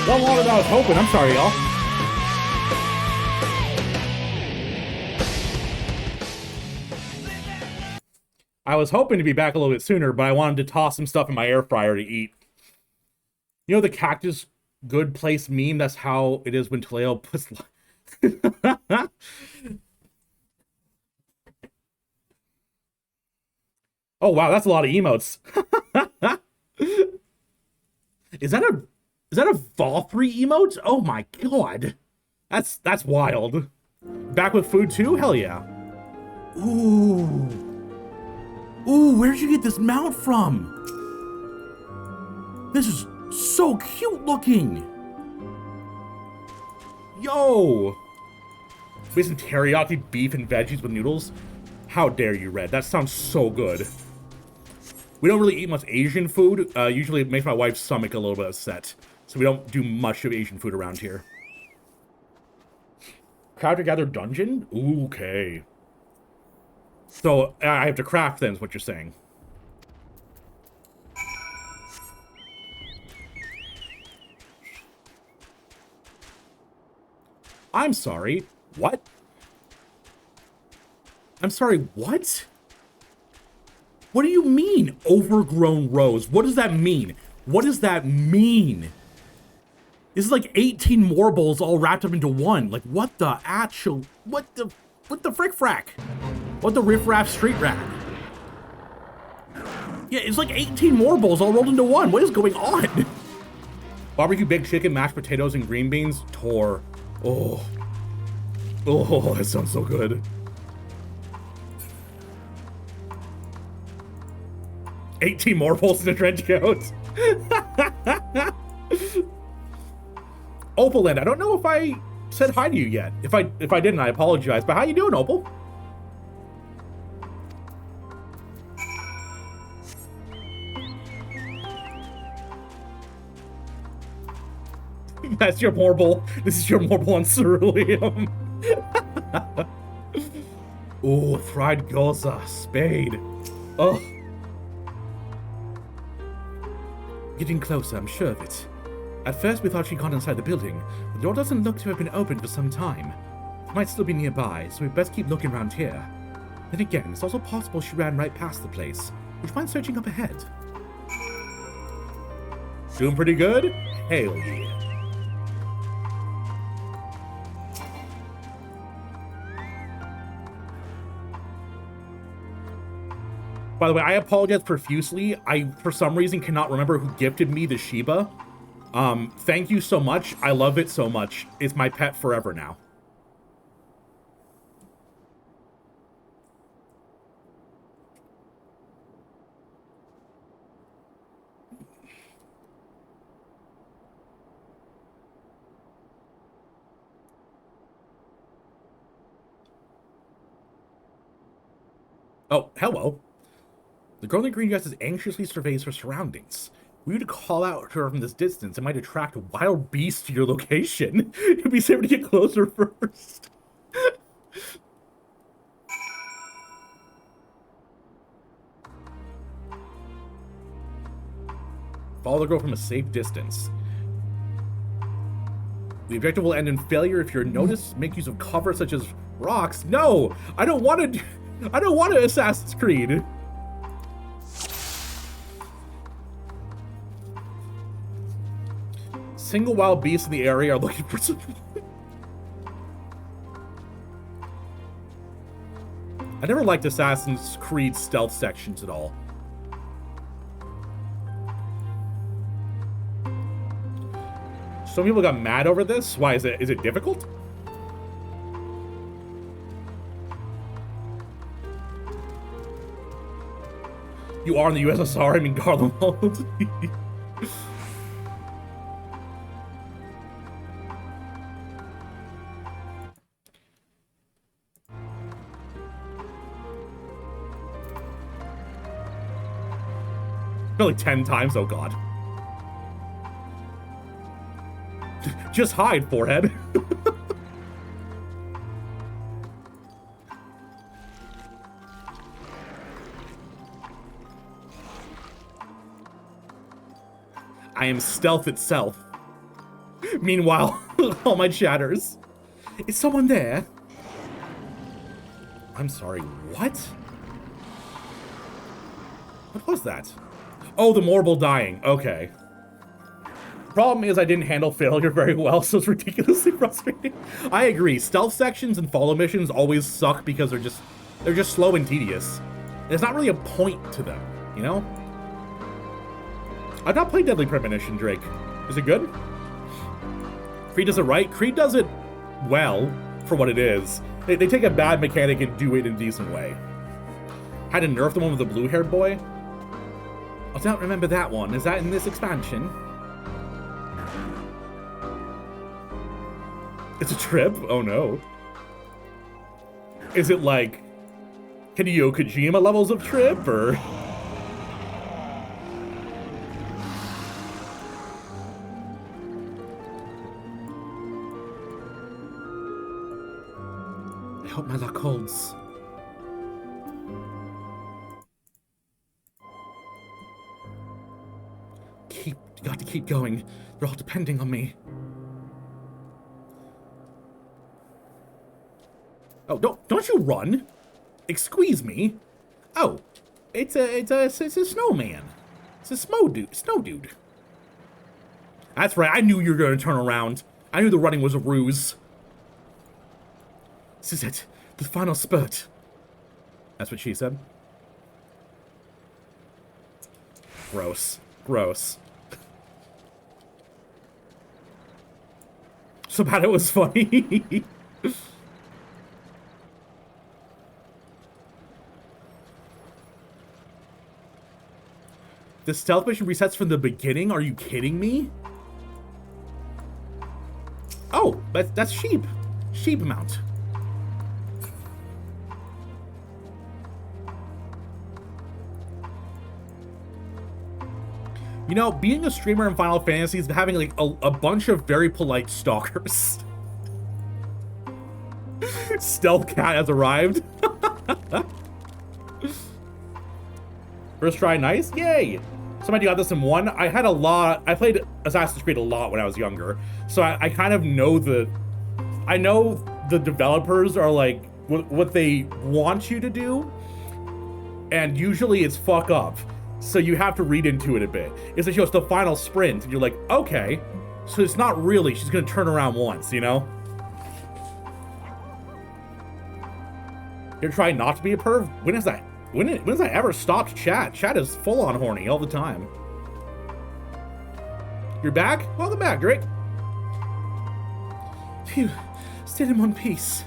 Not longer than I was hoping. I'm sorry, y'all. I was hoping to be back a little bit sooner, but I wanted to toss some stuff in my air fryer to eat. You know the cactus good place meme? That's how it is when Taleo puts... Oh, wow, that's a lot of emotes. Is that a Valkyrie emote? Oh my god. That's wild. Back with food too? Hell yeah. Ooh. Ooh, where'd you get this mount from? This is so cute looking. Yo. We have some teriyaki beef and veggies with noodles. How dare you, Red? That sounds so good. We don't really eat much Asian food. Usually it makes my wife's stomach a little bit upset. So we don't do much of Asian food around here. Craft to gather dungeon? Ooh, okay. So I have to craft then is what you're saying. I'm sorry. What? I'm sorry, what? What do you mean, overgrown rows? What does that mean? What does that mean? This is like 18 more bowls all wrapped up into one. Like, what the actual... What the frick frack? What the riff-raff street rat? Yeah, it's like 18 more bowls all rolled into one. What is going on? Barbecue baked chicken, mashed potatoes, and green beans. Tor. Oh. Oh, that sounds so good. 18 more bowls in a trench coat. Opalend, I don't know if I said hi to you yet. If I didn't, I apologize. But how you doing, Opal? That's your marble. This is your marble on ceruleum. Oh, fried gyoza, spade. Oh. Getting closer, I'm sure of it. At first we thought she'd gone inside the building, but the door doesn't look to have been opened for some time. It might still be nearby, so we'd best keep looking around here. Then again, it's also possible she ran right past the place. Would you mind searching up ahead? Doing pretty good? Hell yeah. By the way, I apologize profusely. I, for some reason, cannot remember who gifted me the Shiba. Thank you so much. I love it so much. It's my pet forever now. Oh, hello. The girl in the green dress anxiously surveys her surroundings. Were you to call out to her from this distance, it might attract wild beasts to your location. You'd be safer to get closer first. Follow the girl from a safe distance. The objective will end in failure if you're noticed. Make use of cover such as rocks. No, I don't want to Assassin's Creed. Single wild beasts in the area are looking for some... I never liked Assassin's Creed stealth sections at all. Some people got mad over this. Why is it difficult? You are in the USSR, I mean Garlemald. Like 10 times, oh god. Just hide, forehead. I am stealth itself. Meanwhile, all my chatters. Is someone there? I'm sorry, what? What was that? Oh, the Morble dying. Okay. Problem is I didn't handle failure very well, so it's ridiculously frustrating. I agree. Stealth sections and follow missions always suck because they're just slow and tedious. There's not really a point to them, you know? I've not played Deadly Premonition, Drake. Is it good? Creed does it right. Creed does it well for what it is. They take a bad mechanic and do it in a decent way. Had to nerf the one with the blue-haired boy. I don't remember that one. Is that in this expansion? It's a trip? Oh no. Is it like Hideo Kojima levels of trip, or? I hope my luck holds. Got to keep going. They're all depending on me. Oh, don't you run! Squeeze me! Oh, it's a snowman. It's a snow dude. That's right. I knew you were going to turn around. I knew the running was a ruse. This is it. The final spurt. That's what she said. Gross. Gross. So bad it was funny. The stealth mission resets from the beginning? Are you kidding me? Oh, that's sheep. Sheep mount. You know, being a streamer in Final Fantasy is having like a bunch of very polite stalkers. Stealth cat has arrived. First try, nice. Yay! Somebody got this in one. I played Assassin's Creed a lot when I was younger. So I kind of know I know the developers are like what they want you to do. And usually it's fuck up. So you have to read into it a bit. It's like, it's the final sprint, and you're like, okay. So it's not really, she's gonna turn around once, you know? You're trying not to be a perv? When has that ever stopped chat? Chat is full on horny all the time. You're back? Welcome back, Drake. Phew, stayed in one piece.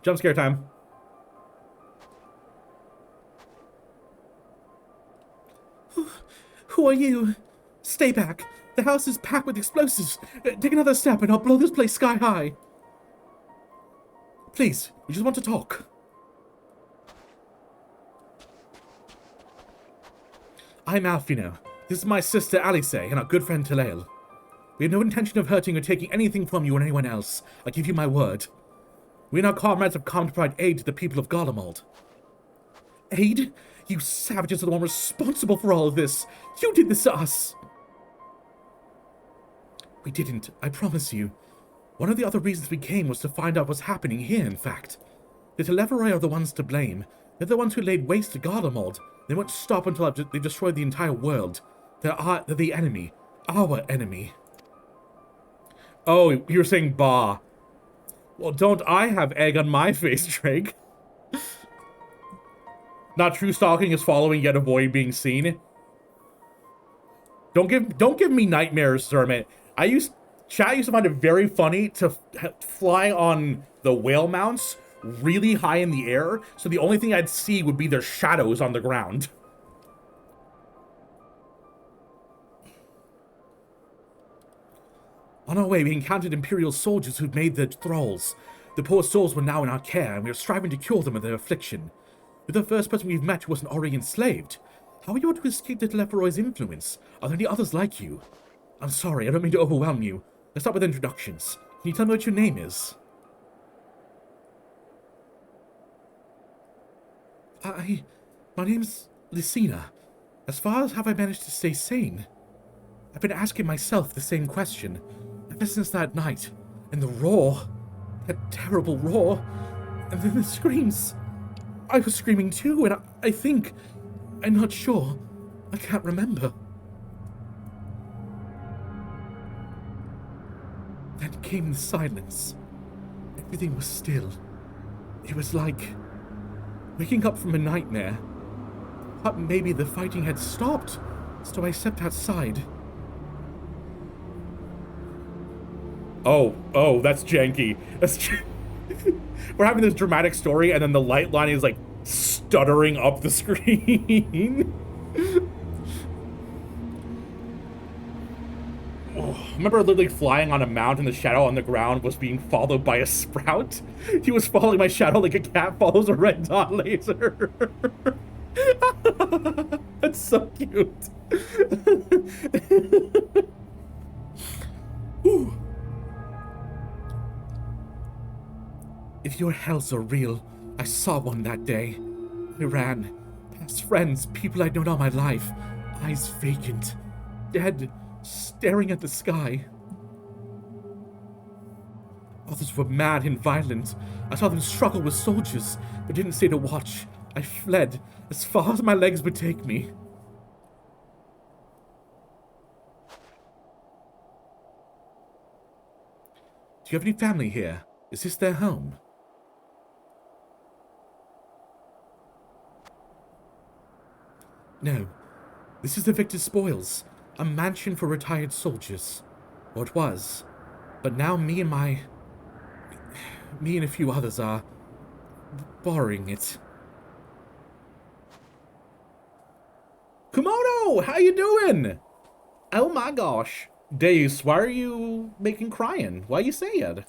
Jump scare time. Who are you? Stay back. The house is packed with explosives. Take another step and I'll blow this place sky high. Please, we just want to talk. I'm Alfino. This is my sister Alice and our good friend Talael. We have no intention of hurting or taking anything from you or anyone else. I give you my word. We and our comrades have come to provide aid to the people of Garlemald. Aid? You savages are the one responsible for all of this. You did this to us. We didn't, I promise you. One of the other reasons we came was to find out what's happening here, in fact. The Televoroi are the ones to blame. They're the ones who laid waste to Garlemald. They won't stop until they've destroyed the entire world. They're the enemy. Our enemy. Oh, you're saying bah. Well, don't I have egg on my face, Drake? Not true stalking is following yet avoid being seen. Don't give me nightmares, Zermit. Chat used to find it very funny to fly on the whale mounts really high in the air, so the only thing I'd see would be their shadows on the ground. On our way, we encountered Imperial soldiers who'd made their thralls. The poor souls were now in our care, and we were striving to cure them of their affliction. You're the first person we've met who wasn't already enslaved. How are you able to escape the Televorai's influence? Are there any others like you? I'm sorry, I don't mean to overwhelm you. Let's start with introductions. Can you tell me what your name is? My name's Lucina. As far as have I managed to stay sane? I've been asking myself the same question. Ever since that night, and the roar, that terrible roar, and then the screams. I was screaming too, and I think, I'm not sure, I can't remember. Then came the silence. Everything was still. It was like waking up from a nightmare. I thought maybe the fighting had stopped, so I stepped outside. Oh, that's janky. We're having this dramatic story, and then the light line is like stuttering up the screen. I remember literally flying on a mountain. The shadow on the ground was being followed by a sprout. He was following my shadow like a cat follows a red dot laser. That's so cute. If your hells are real, I saw one that day. I ran, past friends, people I'd known all my life, eyes vacant, dead, staring at the sky. Others were mad and violent. I saw them struggle with soldiers, but didn't stay to watch. I fled as far as my legs would take me. Do you have any family here? Is this their home? No. This is the Victor's Spoils, a mansion for retired soldiers. Or it was. But now me and a few others are borrowing it. Komodo, how you doing? Oh my gosh. Deus, why are you making crying? Why you sad?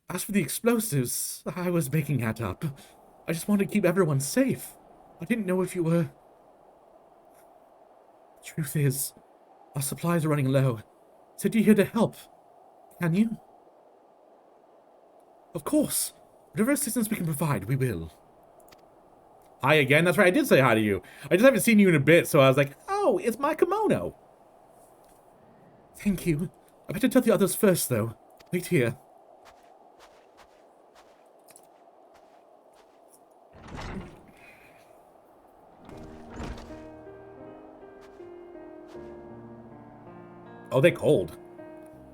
As for the explosives, I was making that up. I just wanted to keep everyone safe. I didn't know if you were... Truth is, our supplies are running low. Said you're here to help. Can you? Of course. Whatever assistance we can provide, we will. Hi again. That's right, I did say hi to you. I just haven't seen you in a bit, so I was like, oh, it's my kimono. Thank you. I better tell the others first, though. Wait here. Oh, they cold.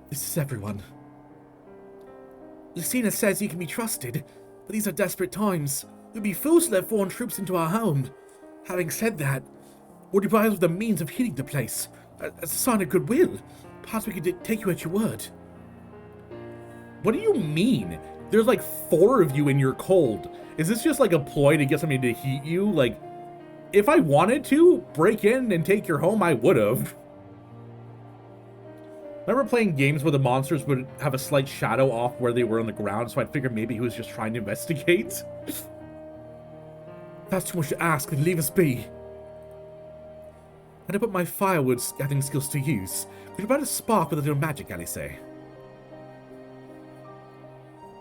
This is everyone. Lucina says you can be trusted, but these are desperate times. We'd be fools to let foreign troops into our home. Having said that, would you provide us with the means of healing the place? As a sign of goodwill, perhaps we could take you at your word. What do you mean? There's like 4 of you and you're cold. Is this just like a ploy to get somebody to heat you? Like, if I wanted to break in and take your home, I would have. Remember playing games where the monsters would have a slight shadow off where they were on the ground, so I'd figure maybe he was just trying to investigate? That's too much to ask, then leave us be. And I put my firewood gathering skills to use. Could you provide a spark with a little magic, Alice?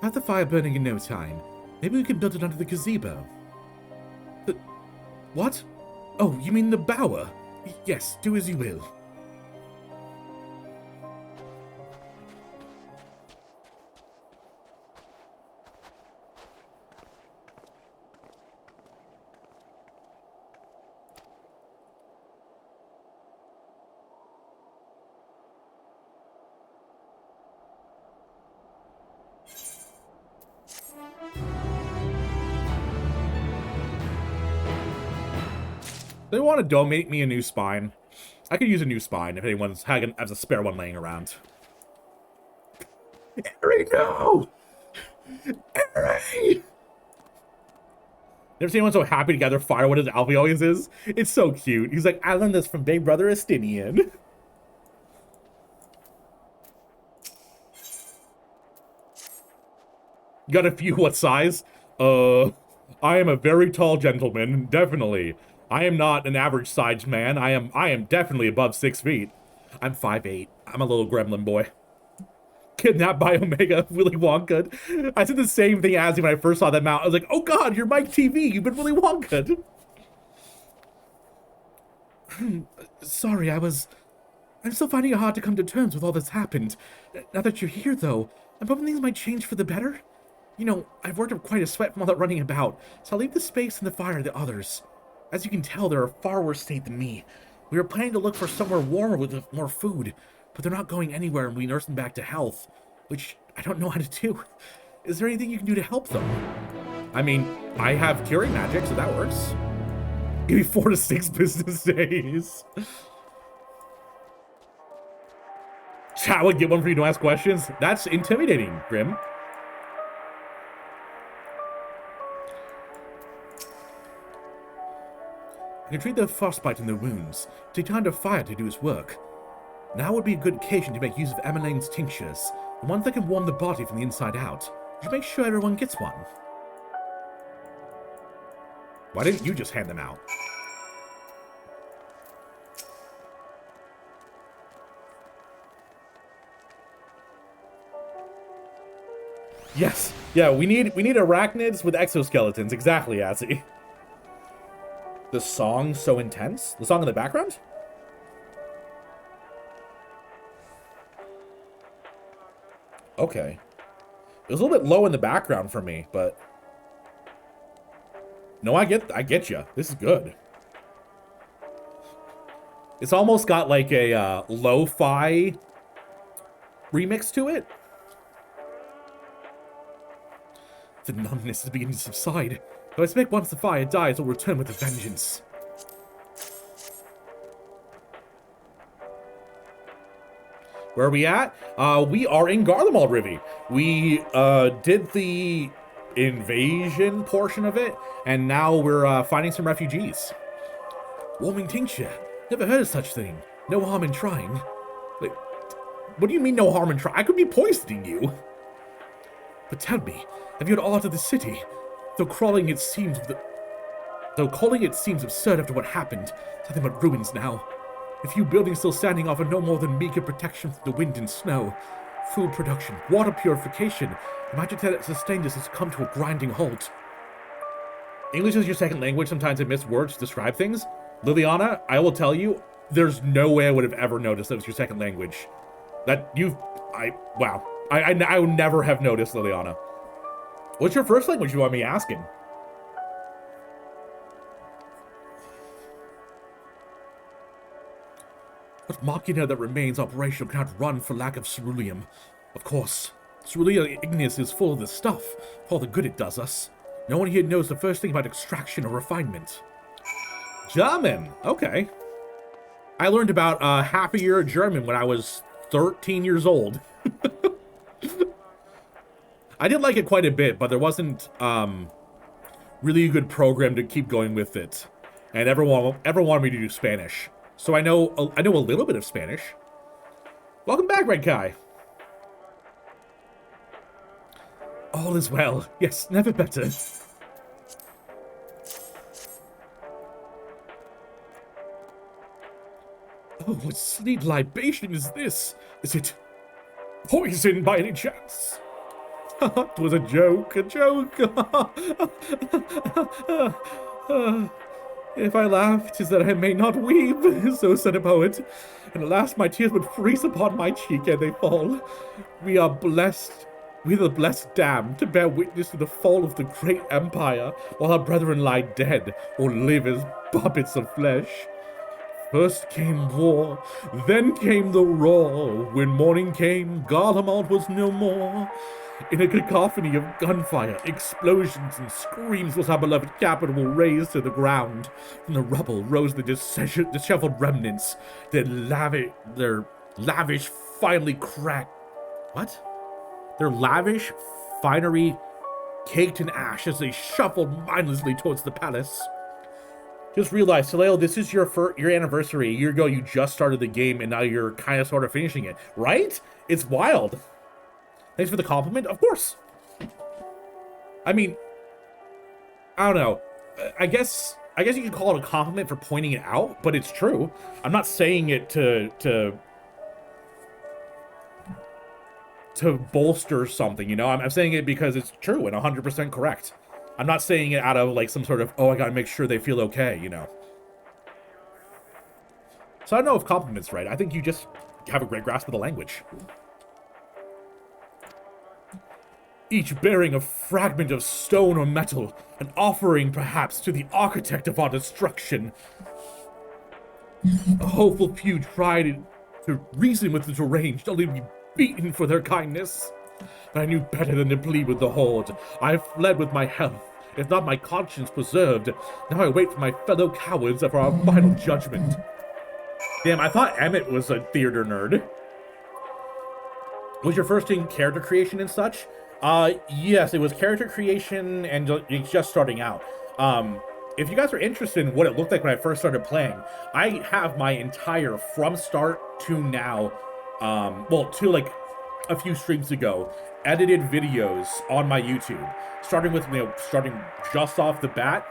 Have the fire burning in no time. Maybe we can build it under the gazebo. The... What? Oh, you mean the bower? Yes, do as you will. They want to donate me a new spine. I could use a new spine if anyone's has a spare one laying around. Harry, no! Harry! Never seen anyone so happy to gather firewood as Alfie always is. It's so cute. He's like, I learned this from Big Brother Estinian. Got a few what size? I am a very tall gentleman, definitely. I am not an average sized man. I am definitely above 6 feet. I'm 5'8". I'm a little gremlin boy. Kidnapped by Omega, Willy Wonka. I said the same thing as him when I first saw that mount. I was like, oh god, you're Mike TV. You've been Willy Wonka. Sorry, I'm still finding it hard to come to terms with all that's happened. Now that you're here, though, I'm hoping things might change for the better. You know, I've worked up quite a sweat from all that running about, so I'll leave the space and the fire to the others. As you can tell, they're a far worse state than me. We were planning to look for somewhere warmer with more food, but they're not going anywhere and we nurse them back to health, which I don't know how to do. Is there anything you can do to help them? I mean, I have curing magic, so that works. Give me 4 to 6 business days. Chat would get one for you to ask questions. That's intimidating, Grim. I can treat the frostbite and the wounds. Take time to fire to do his work. Now would be a good occasion to make use of Emmeline's tinctures, the ones that can warm the body from the inside out. You should make sure everyone gets one. Why didn't you just hand them out? Yes. Yeah, we need arachnids with exoskeletons. Exactly, Azzy. The song so intense? The song in the background? Okay. It was a little bit low in the background for me, but no, I get you. This is good. It's almost got like a lo-fi remix to it. The numbness is beginning to subside. Though I expect once the fire dies, it'll return with a vengeance. Where are we at? We are in Garlemald, Rivy. We did the invasion portion of it, and now we're finding some refugees. Warming tincture. Never heard of such thing. No harm in trying. Like, what do you mean no harm in trying? I could be poisoning you. But tell me, have you heard aught of the city? Though calling it seems absurd after what happened, nothing but ruins now. A few buildings still standing offer no more than meager protection from the wind and snow. Food production, water purification, the magic that sustained us has come to a grinding halt. English is your second language. Sometimes I miss words to describe things. Liliana, I will tell you, there's no way I would have ever noticed that was your second language. Wow. I would never have noticed, Liliana. What's your first language, you want me asking? What machina that remains operational cannot run for lack of ceruleum. Of course, ceruleum ignis is full of this stuff, for all the good it does us. No one here knows the first thing about extraction or refinement. German, okay. I learned about half a year of German when I was 13 years old. I did like it quite a bit, but there wasn't really a good program to keep going with it. And everyone wanted me to do Spanish. So I know a little bit of Spanish. Welcome back, Red Kai. All is well. Yes, never better. Oh, what sweet libation is this? Is it poison by any chance? It was a joke, If I laughed, 'tis that I may not weep, so said a poet. And alas, my tears would freeze upon my cheek ere they fall. We are the blessed damned, to bear witness to the fall of the great empire, while our brethren lie dead, or live as puppets of flesh. First came war, then came the roar. When morning came, Garlemald was no more. In a cacophony of gunfire, explosions, and screams was our beloved capital razed to the ground. From the rubble rose the disheveled remnants, their lavish, finely cracked... What? Their lavish finery caked in ash as they shuffled mindlessly towards the palace. Just realized, Saleo, this is your anniversary. A year ago, you just started the game, and now you're kind of sort of finishing it. Right? It's wild. Thanks for the compliment. Of course. I mean, I don't know. I guess you could call it a compliment for pointing it out, but it's true. I'm not saying it to bolster something, you know? I'm saying it because it's true and 100% correct. I'm not saying it out of like some sort of, oh, I gotta make sure they feel okay, you know? So I don't know if compliment's right. I think you just have a great grasp of the language. Each bearing a fragment of stone or metal, an offering perhaps to the architect of our destruction. A hopeful few tried to reason with the deranged, only to be beaten for their kindness. But I knew better than to plead with the horde. I fled with my health, if not my conscience preserved. Now I wait for my fellow cowards for our final judgment. Damn, I thought Emmett was a theater nerd. Was your first thing character creation and such? Yes, it was character creation and it's just starting out. If you guys are interested in what it looked like when I first started playing, I have my entire from start to now, well, to like a few streams ago, edited videos on my YouTube, starting with, starting just off the bat.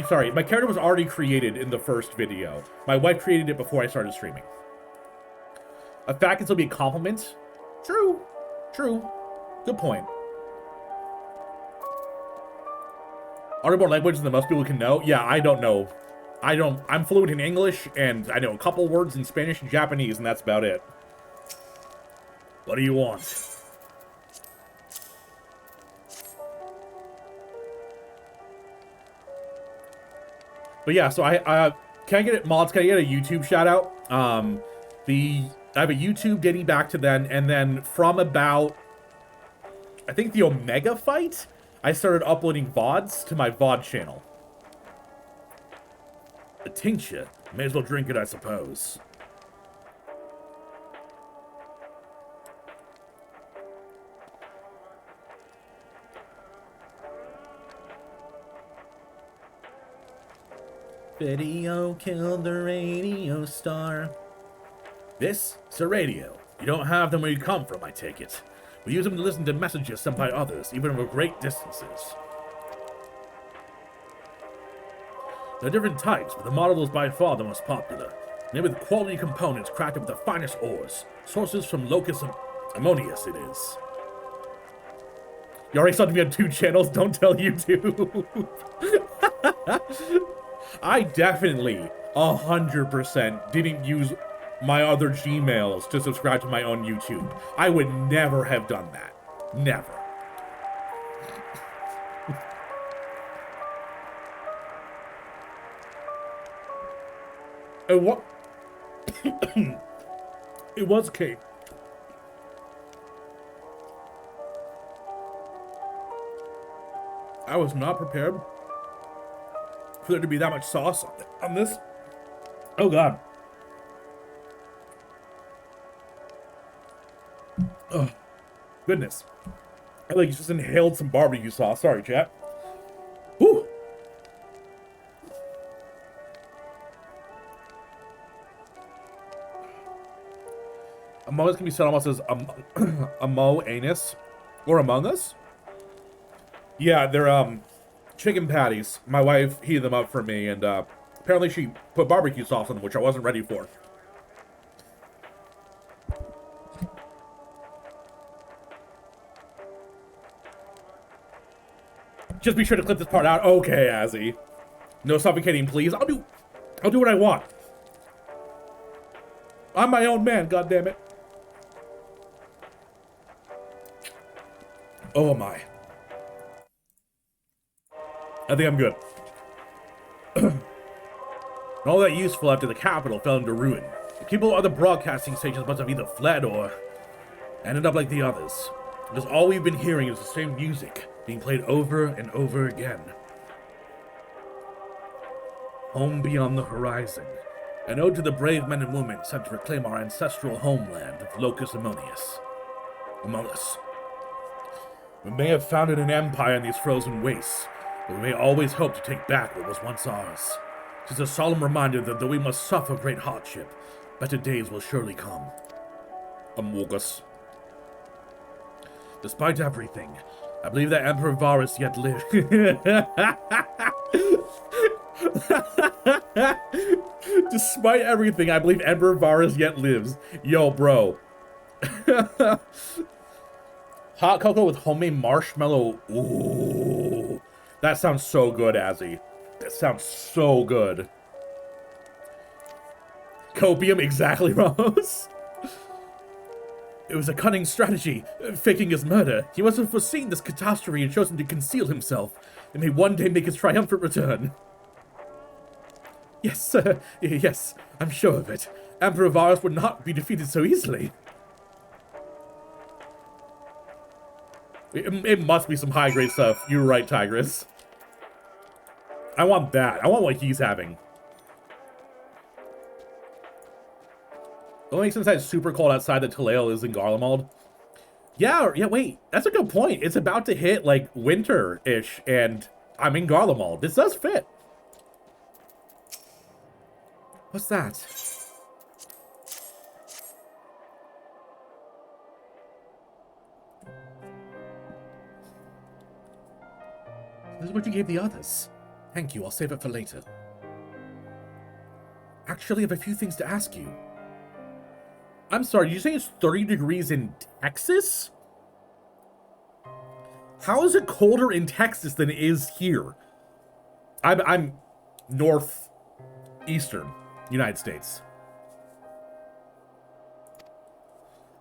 Sorry, my character was already created in the first video. My wife created it before I started streaming. A fact can still be a compliment. True. Good point. Are there more languages than most people can know? Yeah, I don't know. I'm fluent in English, and I know a couple words in Spanish and Japanese, and that's about it. What do you want? But yeah, so can I get it, mods? Can I get a YouTube shout out? I have a YouTube dating back to then, and then from about, I think the Omega fight, I started uploading VODs to my VOD channel. A tincture. May as well drink it, I suppose. Video killed the radio star. This is a radio. You don't have them where you come from, I take it. We use them to listen to messages sent by others, even over great distances. There are different types, but the model is by far the most popular. Made with quality components crafted with the finest ores. Sources from Locus Ammonius, it is. You already saw me on 2 channels, don't tell YouTube. I definitely, 100% didn't use my other Gmails to subscribe to my own YouTube. I would never have done that. Never. And what? It was Kate. I was not prepared for there to be that much sauce on this. Oh god. Oh, goodness. I like just inhaled some barbecue sauce. Sorry, chat. Whew. Among Us can be said almost as Amo Anus or Among Us. Yeah, they're chicken patties. My wife heated them up for me, and apparently she put barbecue sauce on them, which I wasn't ready for. Just be sure to clip this part out. Okay, Azzy. No suffocating, please. I'll do what I want. I'm my own man, goddammit. Oh my. I think I'm good. And all that useful after the capital fell into ruin. The people at other broadcasting stations must have either fled or ended up like the others. Because all we've been hearing is the same music, being played over and over again. Home beyond the horizon. An ode to the brave men and women sent to reclaim our ancestral homeland of Locus Ammonius. Among Us. We may have founded an empire in these frozen wastes, but we may always hope to take back what was once ours. 'Tis a solemn reminder that though we must suffer great hardship, better days will surely come. Among Us. Despite everything, I believe that Emperor Varus yet lives. Despite everything, I believe Emperor Varus yet lives. Yo, bro. Hot cocoa with homemade marshmallow. Ooh. That sounds so good, Azzy. That sounds so good. Copium, exactly, Ramos. It was a cunning strategy, faking his murder. He must have foreseen this catastrophe and chosen to conceal himself, and may one day make his triumphant return. Yes, sir. Yes, I'm sure of it. Emperor Varus would not be defeated so easily. It must be some high-grade stuff. You're right, Tigress. I want that. I want what he's having. It only makes sense that it's super cold outside that Taleo is in Garlemald. Yeah, wait. That's a good point. It's about to hit, like, winter-ish, and I'm in Garlemald. This does fit. What's that? This is what you gave the others. Thank you, I'll save it for later. Actually, I have a few things to ask you. I'm sorry, you say it's 30 degrees in Texas? How is it colder in Texas than it is here? I'm northeastern United States.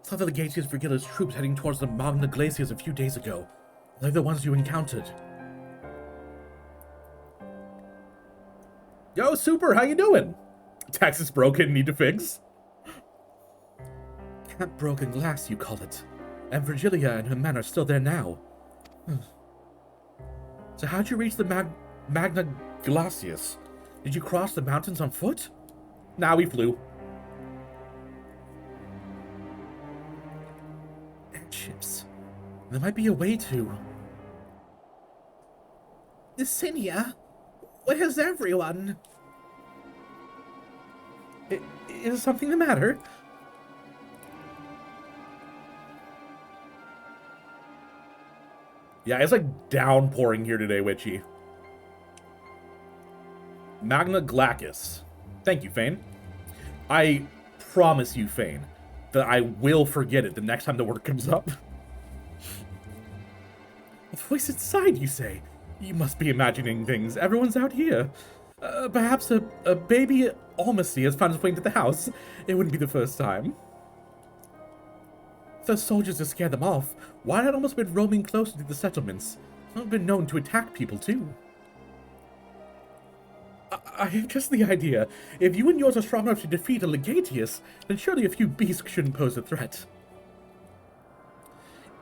Saw the Legatius Vergilla's troops heading towards the Magna Glaciers a few days ago. They're the ones you encountered. Yo, Super, how you doing? Texas broken, need to fix. Camp Broken Glass, you call it. And Virgilia and her men are still there now. So how'd you reach the Magna Glacius? Did you cross the mountains on foot? Nah, we flew. Airships. There might be a way to... Yesenia? What has everyone? Is something the matter? Yeah, it's like downpouring here today, Witchy. Magna Glacus. Thank you, Fane. I promise you, Fane, that I will forget it the next time the word comes up. A voice inside, you say? You must be imagining things. Everyone's out here. Perhaps a baby Almasty has found its way into the house. It wouldn't be the first time. The soldiers to scare them off. Why had almost been roaming closer to the settlements? I've been known to attack people too. I have just the idea. If you and yours are strong enough to defeat a Legatius, then surely a few beasts shouldn't pose a threat.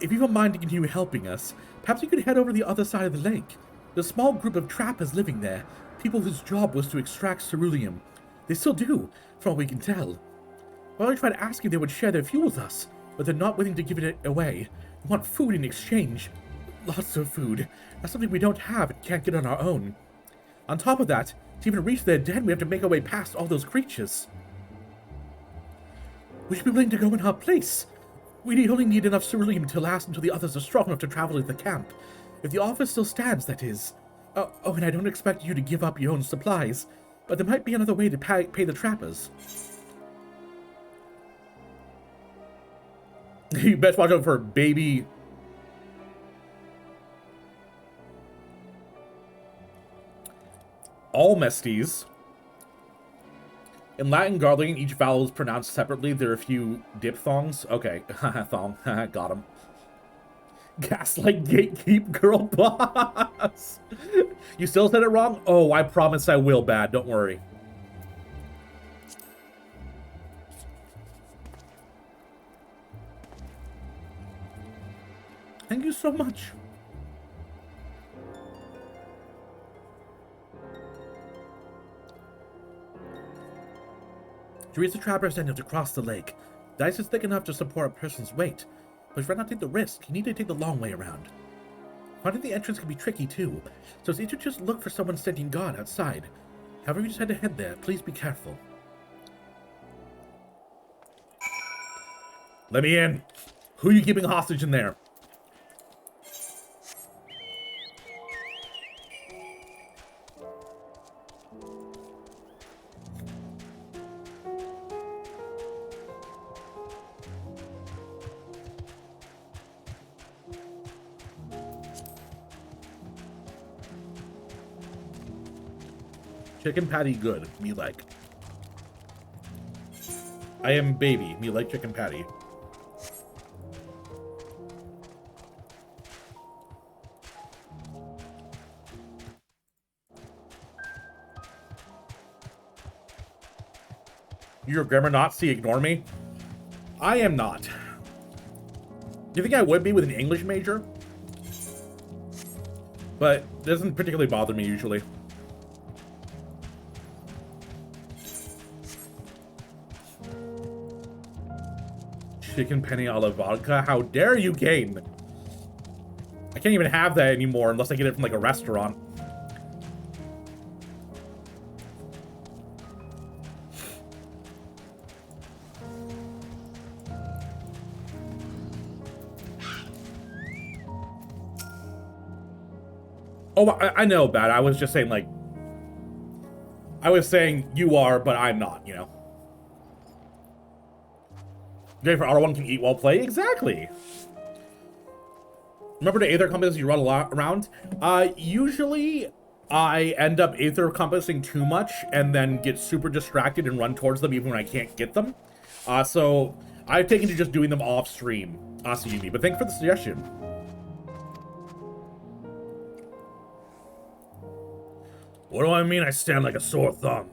If you don't mind continue helping us, perhaps you could head over to the other side of the lake. There's a small group of trappers living there, people whose job was to extract ceruleum. They still do, from what we can tell. Well, I tried asking if they would share their fuel with us, but they're not willing to give it away. They want food in exchange. Lots of food. That's something we don't have and can't get on our own. On top of that, to even reach their den, we have to make our way past all those creatures. We should be willing to go in our place. We only need enough ceruleum to last until the others are strong enough to travel to the camp. If the offer still stands, that is. Oh, and I don't expect you to give up your own supplies, but there might be another way to pay the trappers. You best watch out for baby... Almasties. In Latin Garling, each vowel is pronounced separately. There are a few diphthongs. Okay, thong. Got him. Gaslight gatekeep girl boss. You still said it wrong? Oh, I promise I will, bad. Don't worry. Thank you so much. To reach the trapper's end, you have to cross the lake. The ice is thick enough to support a person's weight, but if you're not taking the risk, you need to take the long way around. Finding the entrance can be tricky too, so it's easier to just look for someone standing guard outside. However you decide to head there, please be careful. Let me in. Who are you keeping hostage in there? Chicken patty good, me like. I am baby. Me like chicken patty. You're a grammar Nazi, ignore me? I am not. Do you think I would be with an English major? But it doesn't particularly bother me usually. Chicken penny a la vodka? How dare you, Kane? I can't even have that anymore unless I get it from like a restaurant. Oh, I know, Bat. I was just saying, like... I was saying you are, but I'm not, you know? Jennifer R1 can eat while play? Exactly! Remember the Aether compasses you run around? Usually, I end up Aether compassing too much and then get super distracted and run towards them even when I can't get them. So, I've taken to just doing them off stream, Asuyumi, but thanks for the suggestion. What do I mean I stand like a sore thumb?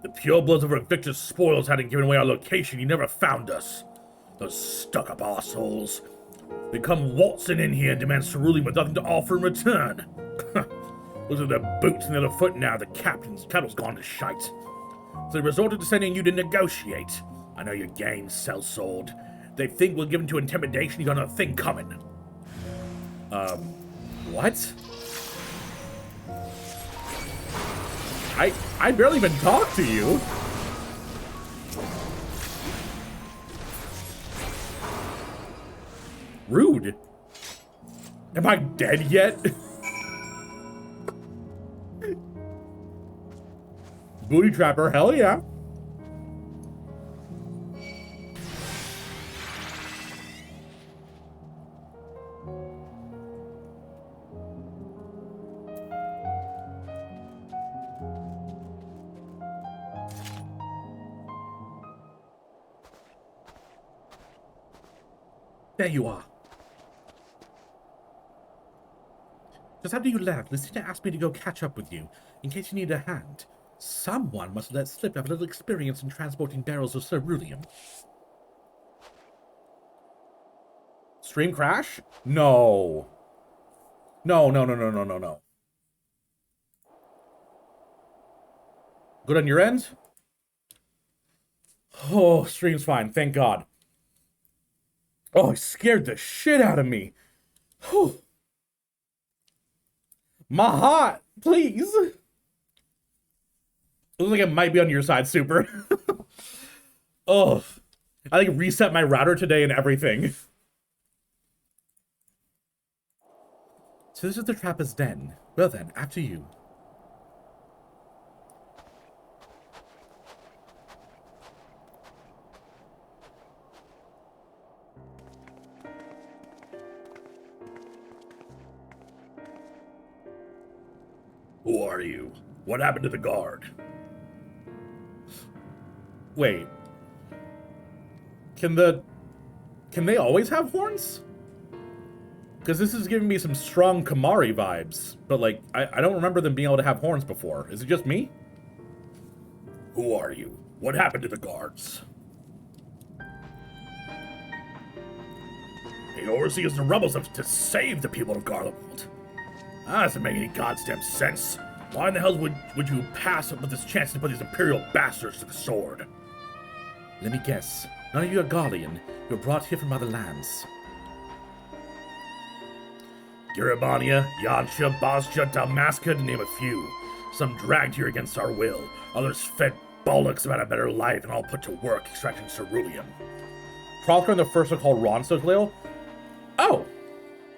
The purebloods of our Victor's spoils hadn't given away our location, he never found us. Those stuck-up assholes. They come waltzing in here and demand cerulean with nothing to offer in return. Those are their boots and the other foot now, the cattle's gone to shite. So they resorted to sending you to negotiate. I know your game's sellsword. They think we'll give in to intimidation, you got another thing coming. What? I barely even talked to you. Rude. Am I dead yet? Booty trapper, hell yeah. There you are. Just after you left, Lucina asked me to go catch up with you, in case you need a hand. Someone must let slip have a little experience in transporting barrels of cerulean. Stream crash? No. No. Good on your end? Oh, stream's fine, thank God. Oh, it scared the shit out of me. Whew. Mahat, please. It looks like it might be on your side, Super. Oh, I like reset my router today and everything. So this is the trapper's den. Well then, after you. Who are you? What happened to the guard? Wait. Can they always have horns? Because this is giving me some strong Kamari vibes. But like, I don't remember them being able to have horns before. Is it just me? Who are you? What happened to the guards? The overseers the rebels have to save the people of Garlemald. That doesn't make any goddamn sense. Why in the hell would you pass up with this chance to put these Imperial bastards to the sword? Let me guess. None of you are Garlean. You were brought here from other lands. Garabania, Yansha, Basja, Damaska, to name a few. Some dragged here against our will. Others fed bollocks about a better life and all put to work extracting cerulean. Tralker and the first are called Ronstoglil? Oh!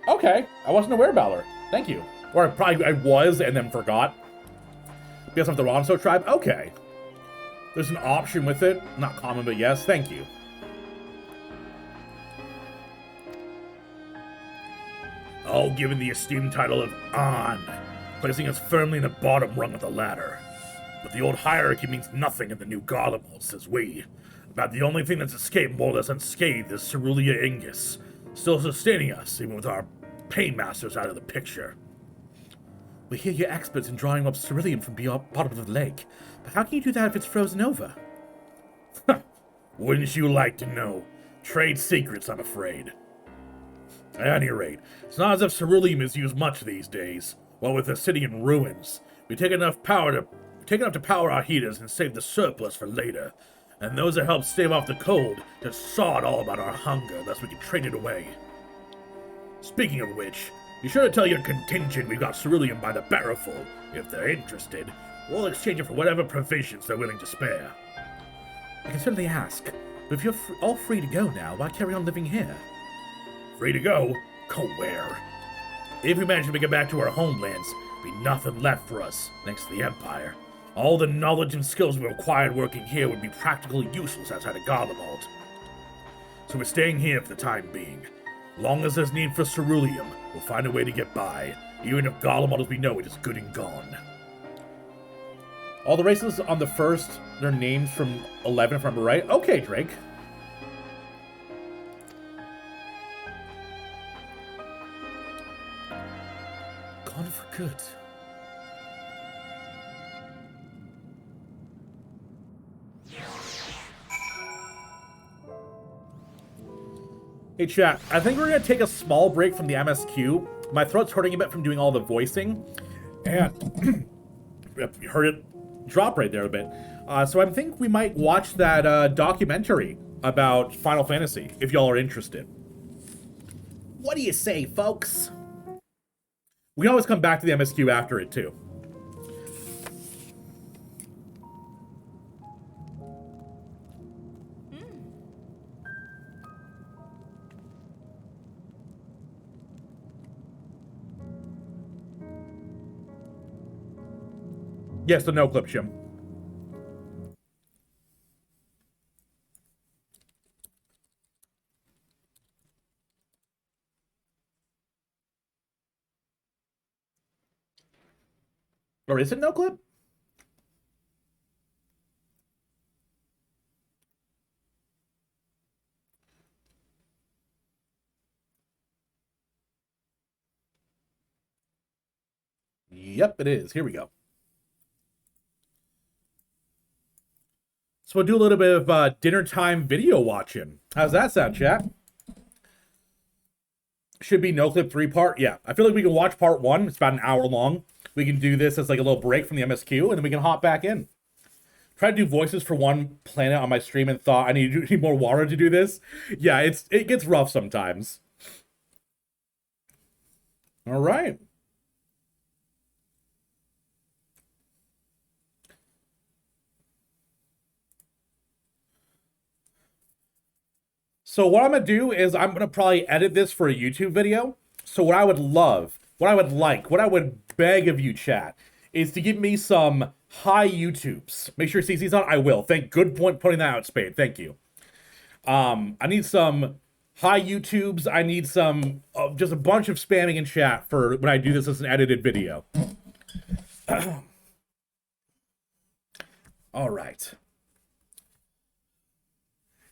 Okay. I wasn't aware, Balor. Thank you. Or I was and then forgot. Because of the Ronsto tribe? Okay. There's an option with it. Not common, but yes. Thank you. All given the esteemed title of An, placing us firmly in the bottom rung of the ladder. But the old hierarchy means nothing in the new Garlemald, says we. About the only thing that's escaped more or less unscathed is Cerulia Ingus, still sustaining us, even with our paymasters out of the picture. We hear you're experts in drawing up cerulean from beyond bottom of the lake, but how can you do that if it's frozen over? Wouldn't you like to know? Trade secrets, I'm afraid. At any rate, it's not as if ceruleum is used much these days. While with the city in ruins, we take enough to power our heaters and save the surplus for later. And those that help stave off the cold just sawed all about our hunger unless we can trade it away. Speaking of which, be sure to tell your contingent we've got ceruleum by the barrelful. If they're interested, we'll exchange it for whatever provisions they're willing to spare. I can certainly ask, but if you're all free to go now, why carry on living here? Free to go? Go where? If we manage to make it back to our homelands, there'd be nothing left for us, thanks to the Empire. All the knowledge and skills we acquired working here would be practically useless outside of Garlemald. So we're staying here for the time being. Long as there's need for ceruleum, we'll find a way to get by, even if Garlemald as we know it is good and gone. All the races on the first, their names from 11, if I'm right. Okay, Drake. Gone for good. Hey chat, I think we're gonna take a small break from the MSQ. My throat's hurting a bit from doing all the voicing, and you heard it drop right there a bit. So I think we might watch that documentary about Final Fantasy, if y'all are interested. What do you say, folks? We can always come back to the MSQ after it, too. Yes, the no clip, Shim. Or is it no clip? Yep, it is. Here we go. So we'll do a little bit of dinner time video watching. How's that sound, chat? Should be no clip 3-part. Yeah, I feel like we can watch part 1. It's about an hour long. We can do this as like a little break from the MSQ, and then we can hop back in. Try to do voices for one planet on my stream and thought I need more water to do this. Yeah, it gets rough sometimes. All right. So what I'm going to do is I'm going to probably edit this for a YouTube video. So what I would love, what I would like, what I would beg of you, chat, is to give me some high YouTubes. Make sure CC's on. I will. Good point putting that out, Spade. Thank you. I need some high YouTubes. I need some, just a bunch of spamming in chat for when I do this as an edited video. All right.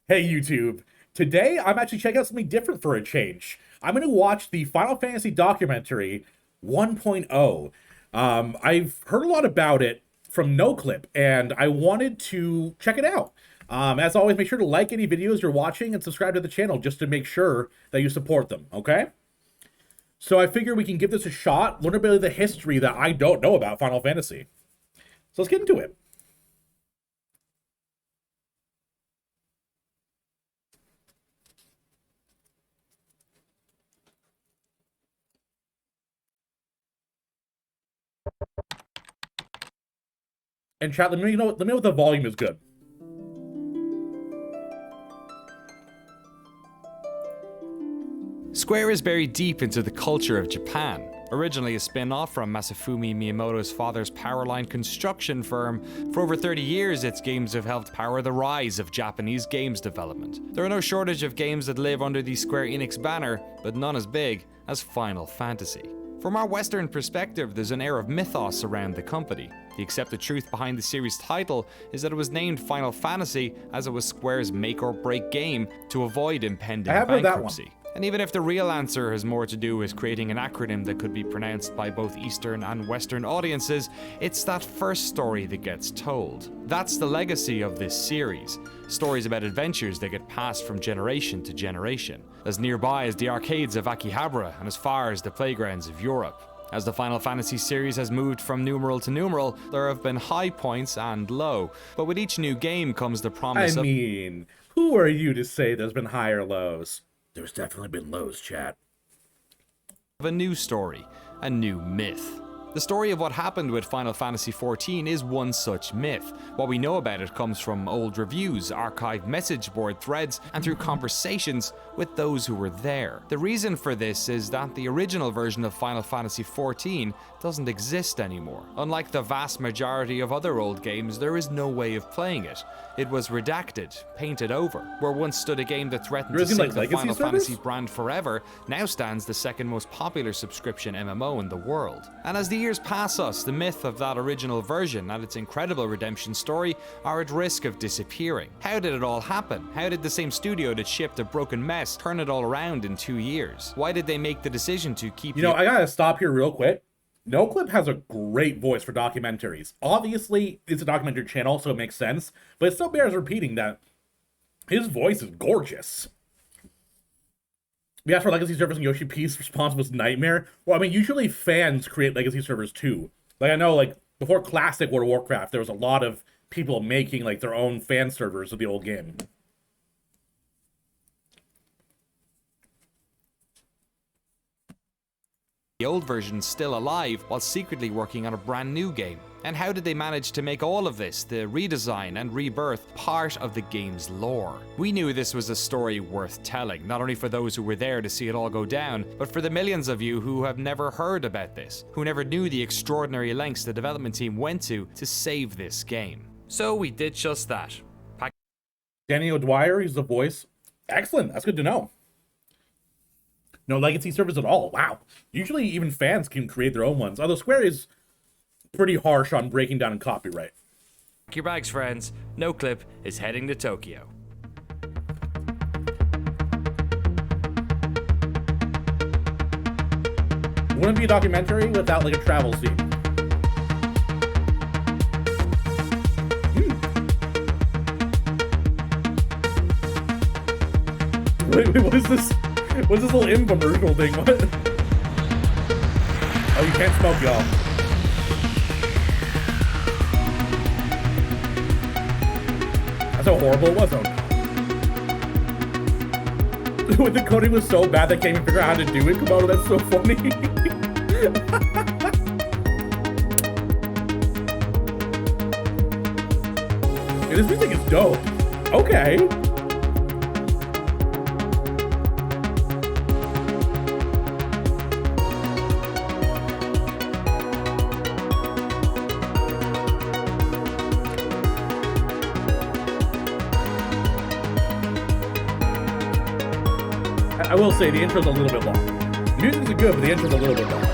Hey, YouTube. Today, I'm actually checking out something different for a change. I'm going to watch the Final Fantasy documentary 1.0. I've heard a lot about it from NoClip, and I wanted to check it out. As always, make sure to like any videos you're watching and subscribe to the channel just to make sure that you support them, okay? So I figure we can give this a shot, learn a bit of the history that I don't know about Final Fantasy. So let's get into it. And chat, let me know if the volume is good. Square is buried deep into the culture of Japan. Originally a spin-off from Masafumi Miyamoto's father's Powerline construction firm, for over 30 years its games have helped power the rise of Japanese games development. There are no shortage of games that live under the Square Enix banner, but none as big as Final Fantasy. From our Western perspective, there's an air of mythos around the company. The accepted truth behind the series' title is that it was named Final Fantasy as it was Square's make-or-break game to avoid impending bankruptcy. And even if the real answer has more to do with creating an acronym that could be pronounced by both Eastern and Western audiences, it's that first story that gets told. That's the legacy of this series. Stories about adventures that get passed from generation to generation, as nearby as the arcades of Akihabara and as far as the playgrounds of Europe. As the Final Fantasy series has moved from numeral to numeral, there have been high points and low, but with each new game comes the promise I mean, who are you to say there's been higher lows? There's definitely been lows, chat. of a new story, a new myth. The story of what happened with Final Fantasy XIV is one such myth. What we know about it comes from old reviews, archived message board threads, and through conversations with those who were there. The reason for this is that the original version of Final Fantasy XIV doesn't exist anymore. Unlike the vast majority of other old games, there is no way of playing it. It was redacted, painted over. Where once stood a game that threatened to sink the Final Fantasy brand forever, now stands the second most popular subscription MMO in the world. And as the years pass us, the myth of that original version and its incredible redemption story are at risk of disappearing. How did it all happen? How did the same studio that shipped a broken mess turn it all around in 2 years? Why did they make the decision to keep You know, I gotta stop here real quick. NoClip has a great voice for documentaries. Obviously, it's a documentary channel, so it makes sense, but it still bears repeating that his voice is gorgeous. We asked for Legacy servers and Yoshi P's response was nightmare. Well, I mean, usually fans create Legacy servers too. Like, I know, like, before Classic World of Warcraft, there was a lot of people making, like, their own fan servers of the old game. The old version still alive while secretly working on a brand new game. And how did they manage to make all of this, the redesign and rebirth, part of the game's lore? We knew this was a story worth telling, not only for those who were there to see it all go down, but for the millions of you who have never heard about this, who never knew the extraordinary lengths the development team went to save this game. So we did just that. Danny O'Dwyer, he's the voice. Excellent, that's good to know. No Legacy servers at all. Wow. Usually even fans can create their own ones, although Square is pretty harsh on breaking down copyright. Pack your bags, friends. NoClip is heading to Tokyo. Wouldn't be a documentary without like a travel scene. Wait, what is this? What's this little infomercial thing? What? Oh, you can't smoke, y'all. That's how horrible it was, though. When the coding was so bad, they can't even figure out how to do it. Come on, that's so funny. Hey, this music is dope. Okay. I will say the intro's a little bit long. The music's good, but the intro's a little bit long.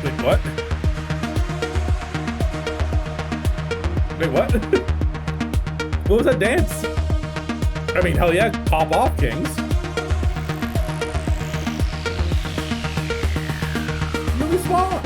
Wait, what? Wait, what? What was that dance? I mean, hell yeah, pop off, Kings. Really small.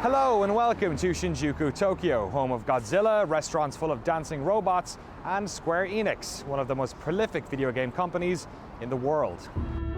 Hello and welcome to Shinjuku, Tokyo, home of Godzilla, restaurants full of dancing robots, and Square Enix, one of the most prolific video game companies in the world.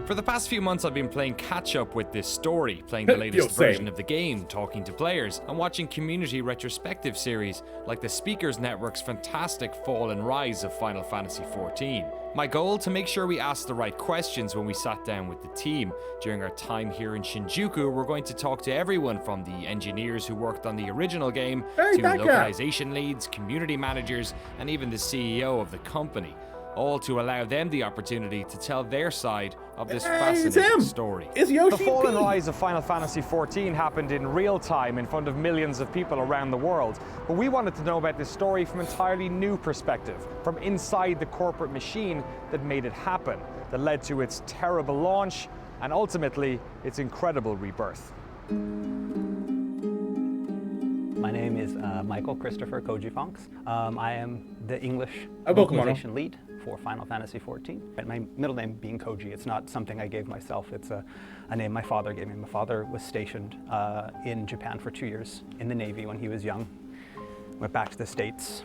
For the past few months, I've been playing catch-up with this story, playing the latest version of the game, talking to players, and watching community retrospective series like the Speakers Network's fantastic Fall and Rise of Final Fantasy XIV. My goal, to make sure we asked the right questions when we sat down with the team. During our time here in Shinjuku, we're going to talk to everyone from the engineers who worked on the original game, to localization leads, community managers, and even the CEO of the company. All to allow them the opportunity to tell their side of this fascinating story. The Fall and Rise of Final Fantasy XIV happened in real time in front of millions of people around the world. But we wanted to know about this story from an entirely new perspective, from inside the corporate machine that made it happen, that led to its terrible launch and ultimately its incredible rebirth. My name is Michael Christopher Koji Fonks. I am the English localization lead for Final Fantasy XIV. My middle name being Koji, it's not something I gave myself, it's a name my father gave me. My father was stationed in Japan for 2 years in the Navy when he was young. Went back to the States.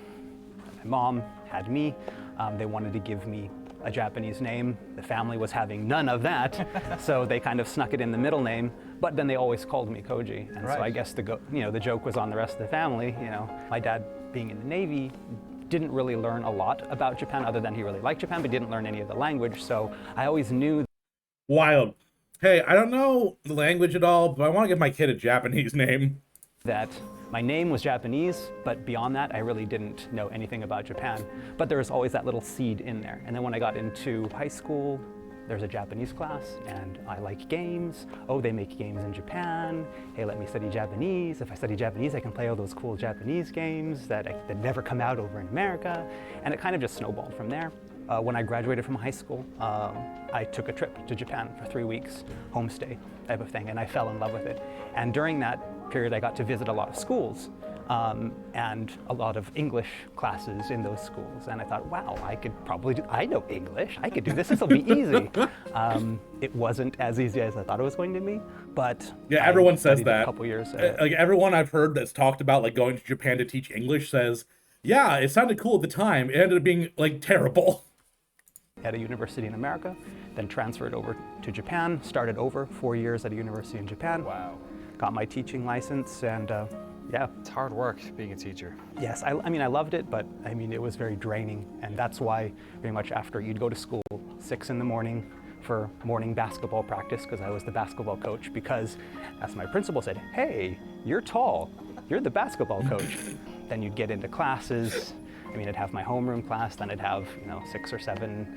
My mom had me. They wanted to give me a Japanese name. The family was having none of that, so they kind of snuck it in the middle name, but then they always called me Koji. And so I guess the joke was on the rest of the family. My dad being in the Navy didn't really learn a lot about Japan other than he really liked Japan, but didn't learn any of the language, so I always knew. Wild. Hey, I don't know the language at all, but I want to give my kid a Japanese name. That my name was Japanese, but beyond that, I really didn't know anything about Japan. But there was always that little seed in there. And then when I got into high school, there's a Japanese class, and I like games. Oh, they make games in Japan. Hey, let me study Japanese. If I study Japanese, I can play all those cool Japanese games that never come out over in America. And it kind of just snowballed from there. When I graduated from high school, I took a trip to Japan for 3 weeks, homestay type of thing, and I fell in love with it. And during that period, I got to visit a lot of schools and a lot of English classes in those schools. And I thought, wow, I could probably I know English. I could do this. This will be easy. It wasn't as easy as I thought it was going to be, but yeah, everyone says that. A couple years. Like everyone I've heard that's talked about like going to Japan to teach English says, yeah, it sounded cool at the time. It ended up being like terrible. At a university in America, then transferred over to Japan, started over 4 years at a university in Japan. Wow. Got my teaching license, and yeah. It's hard work being a teacher. Yes, I mean, I loved it, but I mean, it was very draining. And that's why pretty much after you'd go to school 6 in the morning for morning basketball practice, because I was the basketball coach, because as my principal said, hey, you're tall, you're the basketball coach. Then you'd get into classes. I mean, I'd have my homeroom class, then I'd have 6 or 7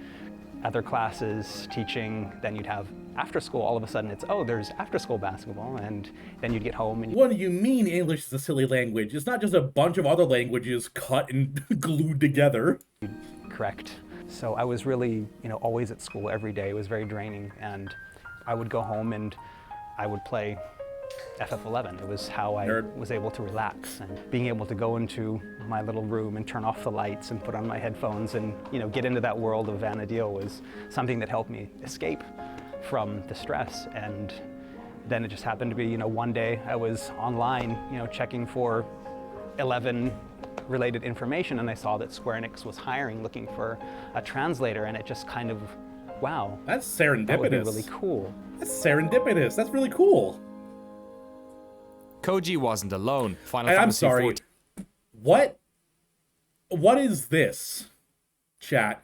other classes teaching. Then you'd have after school. All of a sudden, it's there's after school basketball, and then you'd get home. And what do you mean English is a silly language? It's not just a bunch of other languages cut and glued together. Correct. So I was really, always at school every day. It was very draining, and I would go home and I would play FF11. It was how I was able to relax, and being able to go into my little room and turn off the lights and put on my headphones and get into that world of Vana'diel was something that helped me escape from the stress. And then it just happened to be, one day I was online, checking for 11 related information, and I saw that Square Enix was hiring, looking for a translator, and it just kind of, wow. That's serendipitous. That would be really cool. That's serendipitous. That's really cool. Koji wasn't alone. I'm sorry. What is this, chat?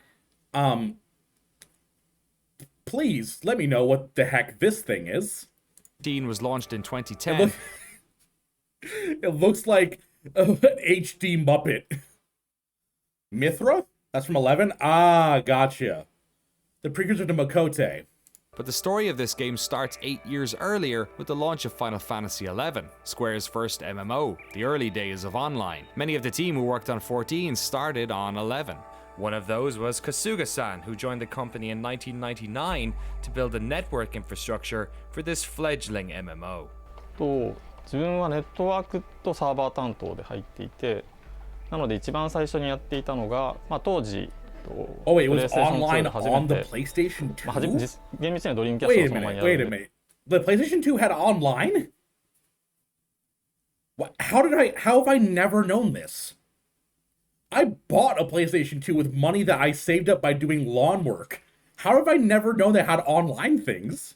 Please let me know what the heck this thing is. Dean was launched in 2010. It looks like an HD Muppet. Mithra? That's from 11? Ah, gotcha. The precursor to Makote. But the story of this game starts 8 years earlier with the launch of Final Fantasy XI, Square's first MMO, the early days of online. Many of the team who worked on 14 started on 11. One of those was Kasuga-san, who joined the company in 1999 to build a network infrastructure for this fledgling MMO. 自分はネットワークとサーバー担当で入っていて、なので一番最初にやっていたのが、当時 Oh wait, it was online on the PlayStation 2? Wait a minute. The PlayStation 2 had online? What? How have I never known this? I bought a PlayStation 2 with money that I saved up by doing lawn work. How have I never known they had online things?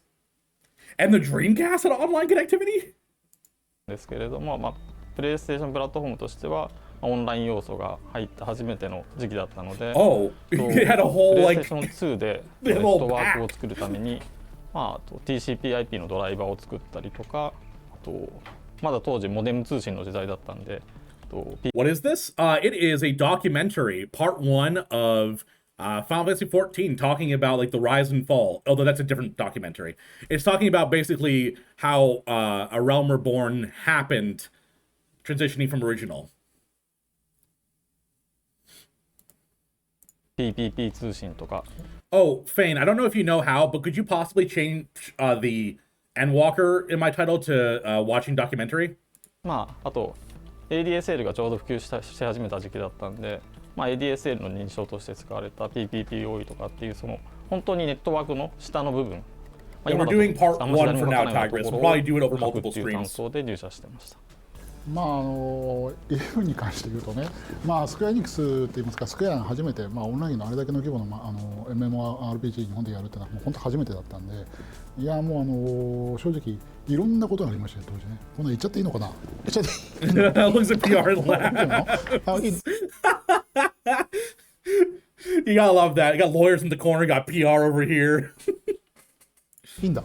And the Dreamcast had online connectivity? ですけれども、プレイステーションプラットフォームとしてはオンライン要素が入った初めての時期だったので、it had a whole, プレイステーション2でネットワークを作るために、TCP/IP のドライバーを作ったりとか、まだ当時モデム通信の時代だったんで。What is this? It is a documentary, part 1 of Final Fantasy XIV, talking about like the rise and fall. Although that's a different documentary. It's talking about basically how A Realm Reborn happened, transitioning from original. PPP 通信とか。Oh, Fane, I don't know if you know how, but could you possibly change the Endwalker in my title to watching documentary? あと ADSL がちょうど普及し始めた時期だったんで、ADSL の認証として使われた PPPoE とかっていうその本当にネットワークの下の部分。We're doing part 1 for now, Tigris. We'll probably do it over multiple streams. で入社してました。F に関して言うとね、スクエアエニックスって言いますか、スクエアが初めて、オンラインのあれだけの規模の、MMORPG 日本でやるっていうのはもう本当初めてだったんで、いやもう正直いろんなことがありましたよ当時ね。こんな言っちゃっていいのかな？言っちゃっていいの？Looks at PR You gotta love that. You got lawyers in the corner, you got PR over here. いいんだ。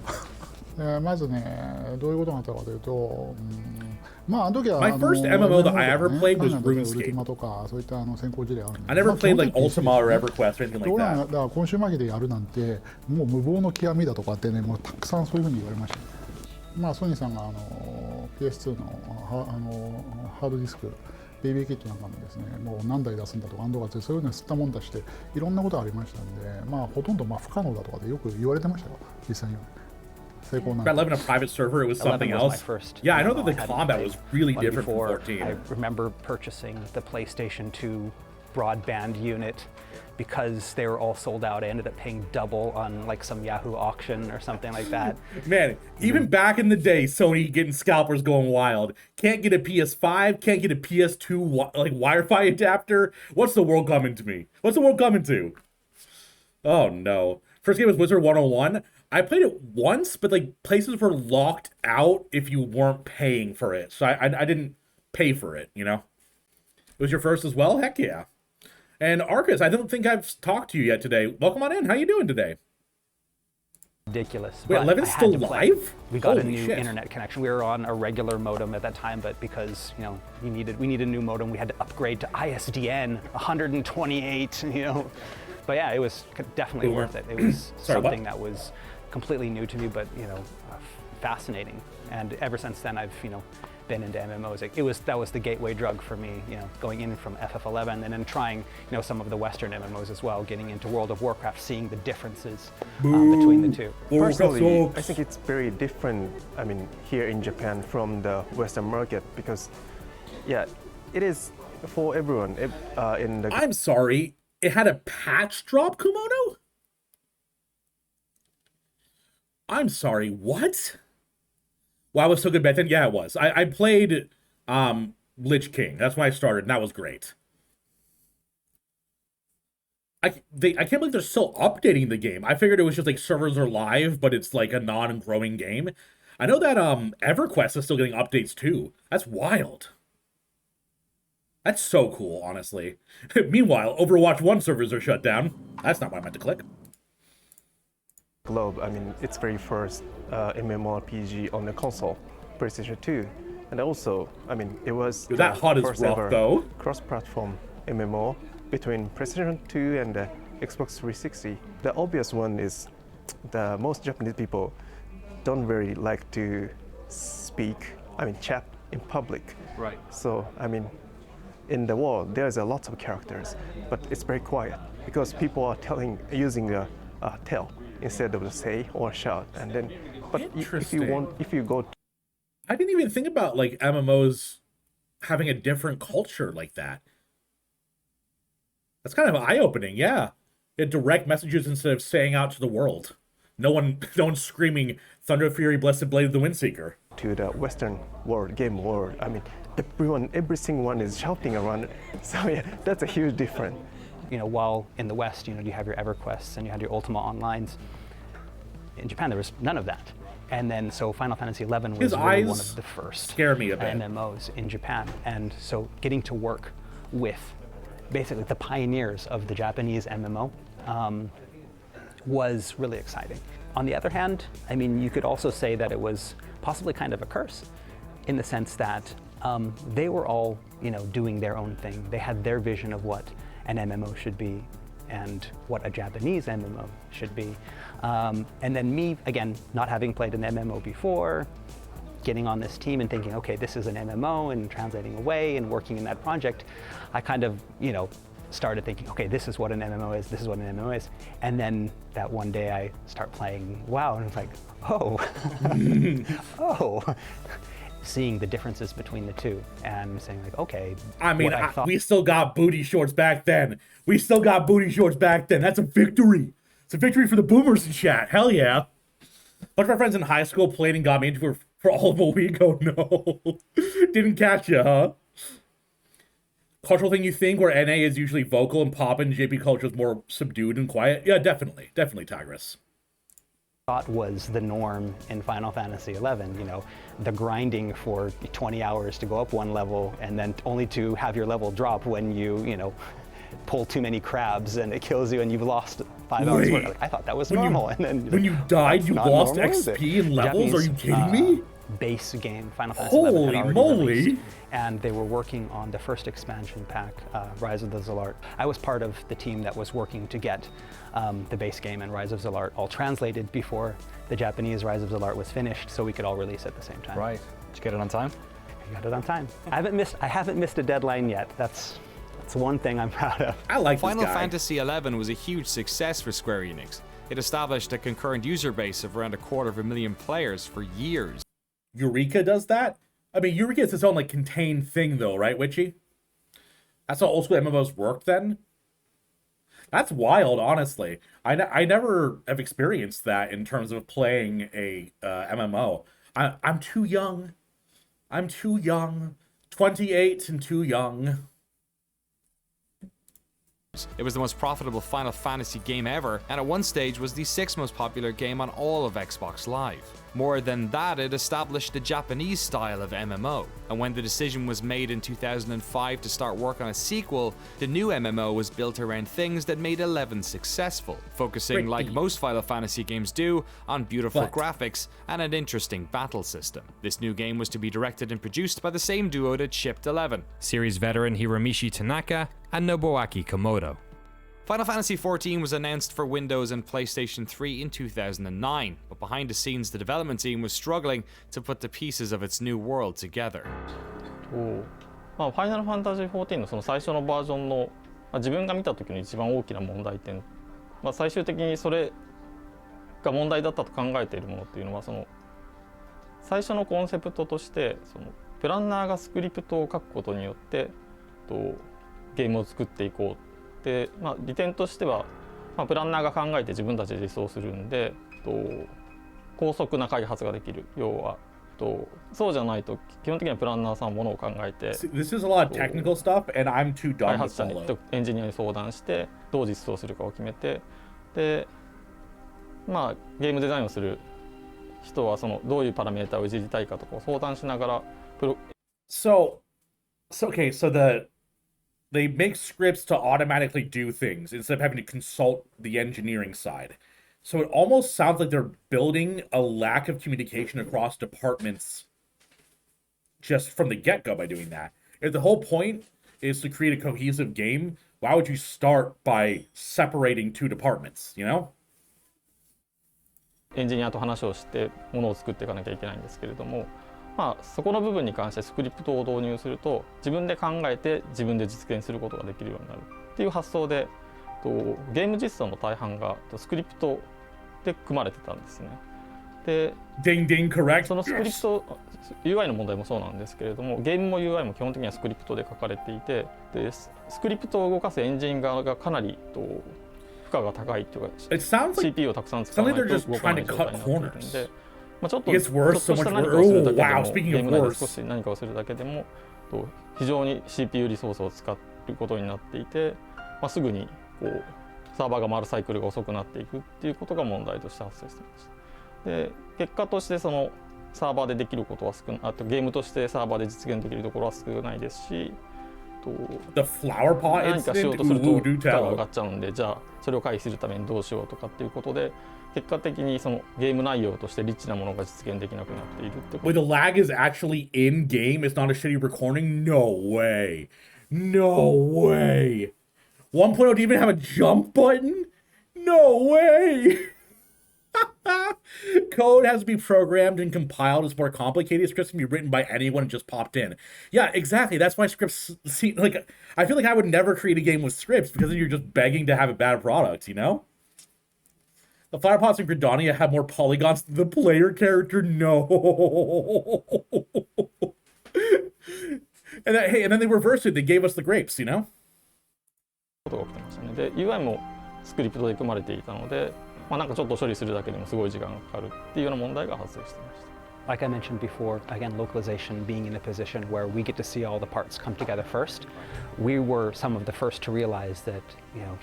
まずね、どういうことがあったかというと、あの時は My first MMO that I ever played was RuneScape. I never played like Ultima or EverQuest or anything like that. だから今週末期でやるなんてもう無謀の極みだとかってね、もうたくさんそういうふうに言われました。ソニーさんがPS2 のハードディスク BB キットなんかもですね、もう何台出すんだとかそういうのを吸ったもんだしていろんなことがありましたんで、ほとんど不可能だとかでよく言われてましたよ実際には。About 11 a private server, it was something else. Yeah, I know that the combat was really different from 14. I remember purchasing the PlayStation 2 broadband unit because they were all sold out. I ended up paying double on like some Yahoo auction or something like that. Man, even back in the day, Sony getting scalpers going wild. Can't get a PS5, can't get a PS2 like Wi-Fi adapter. What's the world coming to me? What's the world coming to? Oh no. First game was Wizard 101. I played it once, but like places were locked out if you weren't paying for it. So I didn't pay for it, you know? It was your first as well? Heck yeah. And Arcus, I don't think I've talked to you yet today. Welcome on in. How you doing today? Ridiculous. Wait, Levin's still live? We got Holy a new shit. internet connection. We were on a regular modem at that time, but because, you know, we needed a new modem, we had to upgrade to ISDN 128, you know. But yeah, it was definitely worth it. It was something that was completely new to me, but you know, fascinating. And ever since then, I've been into MMOs. That was the gateway drug for me. You know, going in from FF11 and then trying some of the Western MMOs as well. Getting into World of Warcraft, seeing the differences between the two. Personally, I think it's very different. I mean, here in Japan from the Western market because, yeah, it is for everyone. In the I'm sorry, it had a patch drop, Kumono? I'm sorry, what? Wow, it was so good back then? Yeah, it was. I played Lich King. That's when I started, and that was great. I can't believe they're still updating the game. I figured it was just like servers are live, but it's like a non-growing game. I know that EverQuest is still getting updates too. That's wild. That's so cool, honestly. Meanwhile, Overwatch 1 servers are shut down. That's not what I meant to click. Globe, I mean, its very first MMORPG on the console, PlayStation 2, and also, I mean, it was that hot as rock, though. Cross-platform MMO between PlayStation 2 and Xbox 360. The obvious one is the most Japanese people don't very like to chat in public. Right. So, I mean, in the world, there's a lot of characters, but it's very quiet because people are using a tell instead of say or shout, and then. But if you go. I didn't even think about like MMOs having a different culture like that. That's kind of eye-opening, yeah. It direct messages instead of saying out to the world. No one screaming Thunder Fury, Blessed Blade of the Windseeker. To the Western world, game world, I mean, every single one is shouting around. So yeah, that's a huge difference. while in the West, you have your EverQuests and you had your Ultima Onlines. In Japan, there was none of that. And then, so Final Fantasy XI was really one of the first scare me a bit. MMOs in Japan. And so getting to work with basically the pioneers of the Japanese MMO was really exciting. On the other hand, I mean, you could also say that it was possibly kind of a curse in the sense that they were all, doing their own thing. They had their vision of what an MMO should be and what a Japanese MMO should be. And then me, again, not having played an MMO before, getting on this team and thinking, okay, this is an MMO, and translating away and working in that project, I kind of, started thinking, okay, this is what an MMO is, this is what an MMO is. And then that one day I start playing WoW and it's like, oh, oh. Seeing the differences between the two and saying like, okay. I mean, we still got booty shorts back then. That's a victory. It's a victory for the boomers in chat. Hell yeah. A bunch of my friends in high school played and got me into it for all of a week. Oh no. Didn't catch ya, huh? Cultural thing you think where NA is usually vocal and pop and JP culture is more subdued and quiet? Yeah, definitely. Definitely, Tigress. Thought was the norm in Final Fantasy XI, the grinding for 20 hours to go up one level and then only to have your level drop when you, pull too many crabs and it kills you and you've lost 5 hours work. Like, I thought that was normal. And then when you died, you lost XP and levels? Are you kidding me? Base game, Final Fantasy XI had already released, and they were working on the first expansion pack, Rise of the Zalart. I was part of the team that was working to get the base game and Rise of Zalart all translated before the Japanese Rise of Zalart was finished, so we could all release at the same time. Right. Did you get it on time? I got it on time. I haven't missed a deadline yet. That's one thing I'm proud of. I like Final Fantasy XI was a huge success for Square Enix. It established a concurrent user base of around 250,000 players for years. Eureka does that? I mean, Eureka is its own, contained thing, though, right, Witchy? That's how old school MMOs worked then? That's wild, honestly. I never have experienced that in terms of playing a MMO. I'm too young. 28 and too young. It was the most profitable Final Fantasy game ever, and at one stage was the 6th most popular game on all of Xbox Live. More than that, it established the Japanese style of MMO, and when the decision was made in 2005 to start work on a sequel, the new MMO was built around things that made 11 successful, focusing, like most Final Fantasy games do, on beautiful graphics and an interesting battle system. This new game was to be directed and produced by the same duo that shipped 11, series veteran Hiromichi Tanaka and Nobuaki Komodo. Final Fantasy XIV was announced for Windows and PlayStation 3 in 2009, but behind the scenes the development team was struggling to put the pieces of its new world together. ファイナルファンタジー14のその最初のバージョンの、自分が見た時の一番大きな問題点、最終的にそれが問題だったと考えているものっていうのは、その最初のコンセプトとしてそのプランナーがスクリプトを書くことによってゲームを作っていこうで、利点としては、プランナーが考えて自分たちで実装するんで高速な開発ができる。要はそうじゃないと基本的にはプランナーさんものを考えて This is a lot of technical stuff and I'm too dumb to follow. 開発者にエンジニアに相談してどう実装するかを決めて、でゲームデザインをする人はそのどういうパラメータをいじりたいかとかを相談しながらSo they make scripts to automatically do things instead of having to consult the engineering side. So it almost sounds like they're building a lack of communication across departments just from the get-go by doing that. If the whole point is to create a cohesive game, why would you start by separating two departments, you know? エンジニアと話をしてものを作っていかなきゃいけないんですけれども、そこの部分に関してスクリプトを導入すると自分で考えて自分で実現することができるようになるっていう発想でゲーム実装の大半がスクリプトで組まれてたんですね。で、そのスクリプト UI の問題もそうなんですけれども、ゲームも UI も基本的にはスクリプトで書かれていて、でスクリプトを動かすエンジン側がかなり負荷が高いというか CPU をたくさん使わないと動かない状態になっているので、ちょっとした何かをするだけでもゲーム内で少し何かをするだけでも非常に CPU リソースを使うことになっていて、すぐにこうサーバーが回るサイクルが遅くなっていくっていうことが問題として発生していました。で結果としてそのサーバーでできることはあとゲームとしてサーバーで実現できるところは少ないですし、The flower pot 何かしようとする incident? と Ooh, do 負荷が tell. 上がっちゃうんで、じゃあそれを回避するためにどうしようとかっていうことで、結果的にそのゲーム内容としてリッチなものが実現できなくなっているってこと。Wait, the lag is actually in game? It's not a shitty recording? No way. No way. 1.0 didn't even have a jump button? No way. Code has to be programmed and compiled. It's more complicated. Scripts can be written by anyone and just popped in. Yeah, exactly. That's why scripts seem like, I feel like I would never create a game with scripts because then you're just begging to have a bad product, you know? The flower pots in Gridania have more polygons than the player character. No. And then they reversed it. They gave us the grapes, you know? ことが起きてましたね。で、UI もスクリプトで組まれていたので、なんかちょっと処理するだけでもすごい時間がかかるっていうような問題が発生していました。Like I mentioned before, again, localization being in a position where we get to see all the parts come together first. We were some of the first to realize that,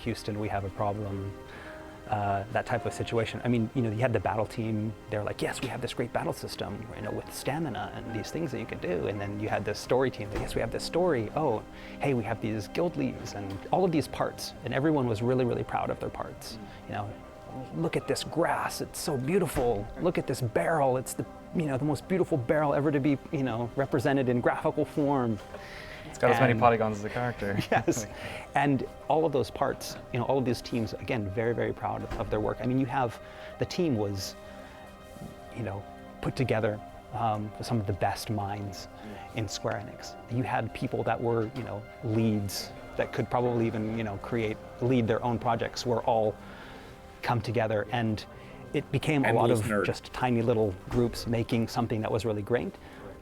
Houston, we have a problem. That type of situation. I mean, you had the battle team. They're like, yes, we have this great battle system, with stamina and these things that you can do. And then you had the story team. Yes, we have this story. Oh, hey, we have these guild leads and all of these parts. And everyone was really, really proud of their parts. Look at this grass. It's so beautiful. Look at this barrel. It's the most beautiful barrel ever to be, represented in graphical form. It's got as many polygons as the character. Yes. And all of those parts, all of these teams, again, very, very proud of their work. I mean, the team was, put together with some of the best minds in Square Enix. You had people that were, leads that could probably even, lead their own projects were all come together, and it became a lot of just tiny little groups making something that was really great.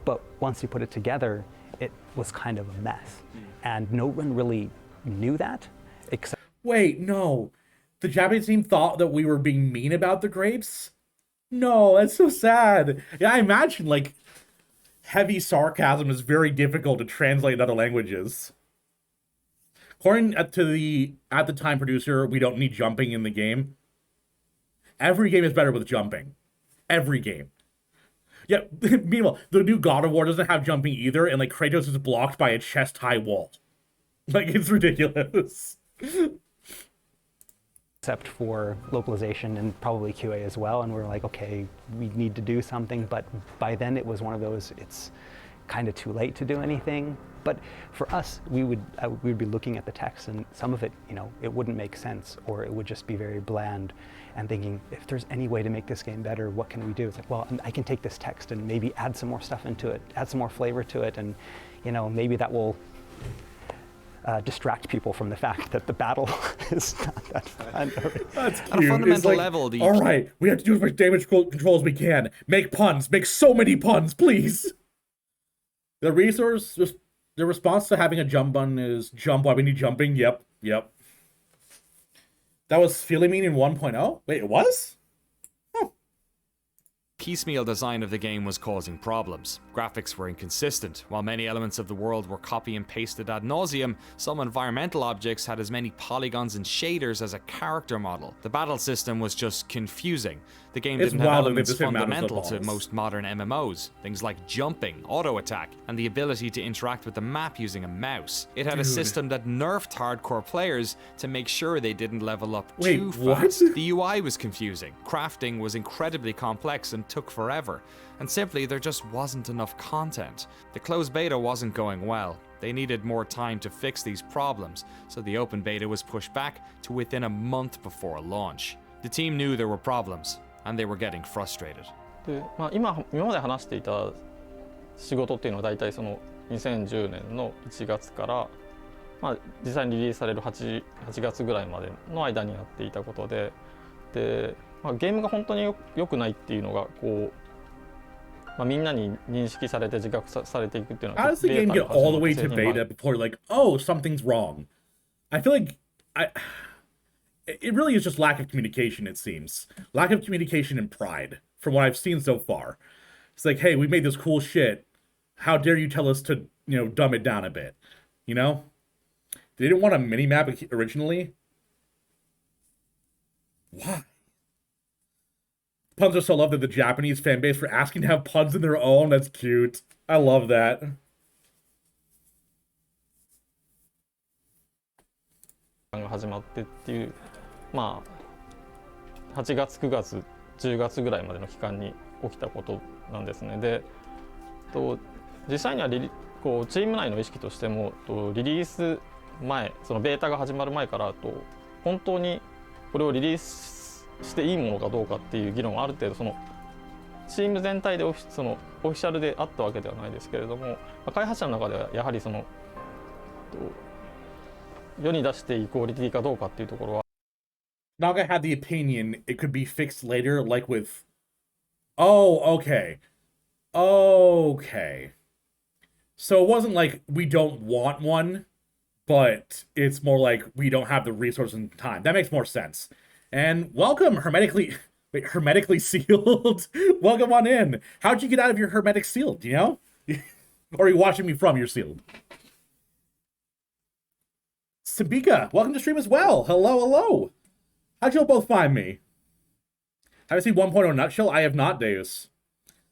But once you put it together, it was kind of a mess. And no one really knew that, except... Wait, no. The Japanese team thought that we were being mean about the grapes? No, that's so sad. Yeah, I imagine, heavy sarcasm is very difficult to translate in other languages. According to the at-the-time producer, we don't need jumping in the game. Every game is better with jumping. Every game. Yeah, meanwhile, the new God of War doesn't have jumping either, and Kratos is blocked by a chest-high wall. It's ridiculous. Except for localization and probably QA as well, and we're like, okay, we need to do something, but by then it was one of those, it's kind of too late to do anything. But for us, we would be looking at the text, and some of it, it wouldn't make sense, or it would just be very bland, and thinking, if there's any way to make this game better, what can we do? It's like, well, I can take this text and maybe add some more stuff into it, add some more flavor to it, and maybe that will distract people from the fact that the battle is not that fun. That's cute. At a fundamental level, all right, we have to do as much damage control as we can. Make puns. Make so many puns, please. The response to having a jump button is jump. Why we need jumping? Yep. That was Philemine in 1.0? Wait, it was? Piecemeal design of the game was causing problems. Graphics were inconsistent. While many elements of the world were copy and pasted ad nauseum, some environmental objects had as many polygons and shaders as a character model. The battle system was just confusing. The game didn't have elements fundamental to most modern MMOs, things like jumping, auto attack, and the ability to interact with the map using a mouse. It had a system that nerfed hardcore players to make sure they didn't level up too fast. The UI was confusing. Crafting was incredibly complex and took forever, and simply there just wasn't enough content. The closed beta wasn't going well. They needed more time to fix these problems, so the open beta was pushed back to within a month before launch. The team knew there were problems, and they were getting frustrated. で、今まで話していた仕事っていうのは大体その2010年の1月から、実際にリリースされる 8月ぐらいまでの間にやっていたことで、ゲームが本当に良くないっていうのがこう、みんなに認識されて自覚されていくっていうのは。How does the game get all the way to beta before oh, something's wrong? I feel like it really is just lack of communication, it seems. Lack of communication and pride, from what I've seen so far. It's like, hey, we made this cool shit. How dare you tell us to, dumb it down a bit, They didn't want a mini-map originally? Why? Puns are so loved that the Japanese fan base for asking to have puns in their own. That's cute. I love that. が始まってっていう、まあ、8月、9月、10月ぐらいまでの期間に起きたことなんですね。で、実際にはこうチーム内の意識としても、リリース前、そのベータが始まる前から本当にこれをリリースしていいものかどうかっていう議論はある程度そのチーム全体でオフィシャルであったわけではないですけれども、開発者の中ではやはりその世に出していいクオリティかどうかっていうところは。Naga had the opinion it could be fixed later, like with. Oh, okay. Okay. So it wasn't like we don't want one, but it's more like we don't have the resources and time. That makes more sense. And welcome, hermetically sealed. Welcome on in. How'd you get out of your hermetic sealed, do you know? Or are you watching me from your sealed? Sabika, welcome to stream as well. Hello, hello. How'd you both find me? Have I seen 1.0 Nutshell? I have not, Deus.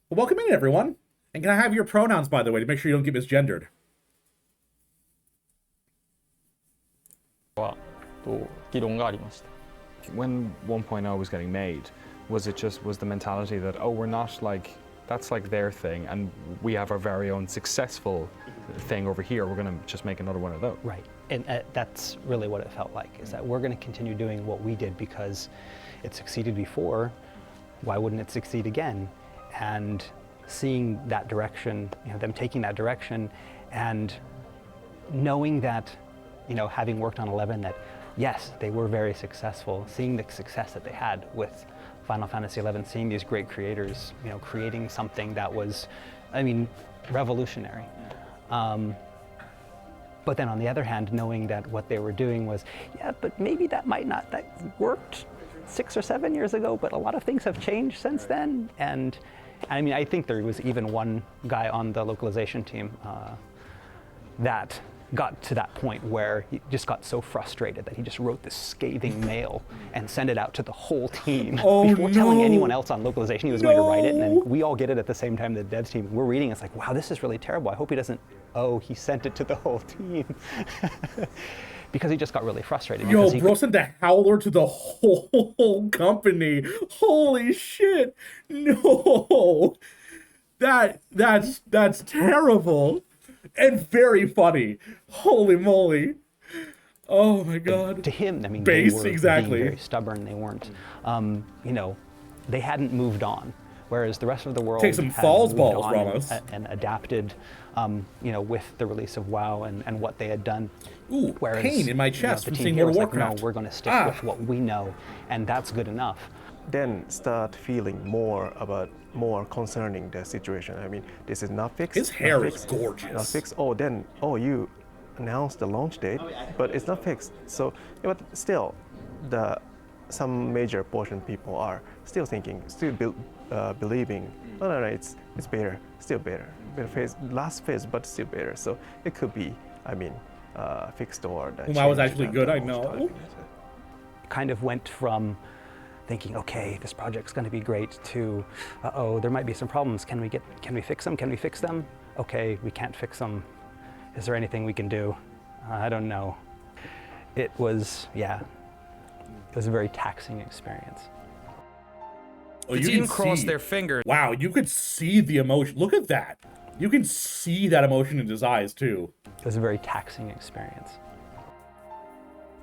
Well, welcome in, everyone. And can I have your pronouns, by the way, to make sure you don't get misgendered? When 1.0 was getting made, was the mentality that, oh, we're not like, that's like their thing, and we have our very own successful thing over here, we're going to just make another one of those? Right, and that's really what it felt like, is that we're going to continue doing what we did because it succeeded before, why wouldn't it succeed again? And seeing that direction, them taking that direction, and knowing that, having worked on 11, that yes, they were very successful, seeing the success that they had with Final Fantasy XI, seeing these great creators, creating something that was, revolutionary. But then on the other hand, knowing that what they were doing was, yeah, but maybe that worked 6 or 7 years ago, but a lot of things have changed since then. And I think there was even one guy on the localization team that got to that point where he just got so frustrated that he just wrote this scathing mail and sent it out to the whole team before telling anyone else on localization he was going to write it. And then we all get it at the same time, the devs team. We're reading, it's like, wow, this is really terrible. I hope he doesn't, he sent it to the whole team. Because he just got really frustrated. Yo, bro sent a howler to the whole company. Holy shit. No. That's terrible. And very funny. Holy moly. Oh my god. To him, they were exactly. being very stubborn. They weren't, they hadn't moved on. Whereas the rest of the world take some falls balls, Ramos. And adapted, with the release of WoW and what they had done. Ooh, whereas, pain in my chest the from team seeing here World was of Warcraft. Like, no, we're going to stick with what we know, and that's good enough. Then start feeling more concerning the situation. This is not fixed. His hair is gorgeous. Not fixed. You announced the launch date, but it's not fixed. So, but still, some major portion of people are still thinking, believing. No, it's better, still better. Last phase, but still better. So it could be, fixed or. That was actually good. I know. Kind of went from thinking, okay, this project's going to be great, to, there might be some problems. Can we fix them? Can we fix them? Okay, we can't fix them. Is there anything we can do? I don't know. It was a very taxing experience. The team crossed their fingers. Wow, you could see the emotion. Look at that. You can see that emotion in his eyes, too. It was a very taxing experience.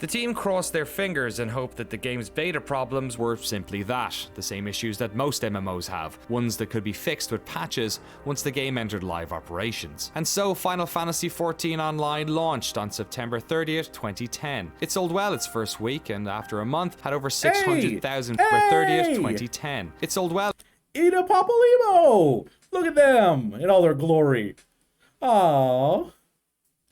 The team crossed their fingers and hoped that the game's beta problems were simply that, the same issues that most MMOs have, ones that could be fixed with patches once the game entered live operations. And so Final Fantasy XIV Online launched on September 30th, 2010. It sold well its first week, and after a month had over 600,000 September 30th, 2010. It sold well. Ida Papolimo! Look at them in all their glory. Aww.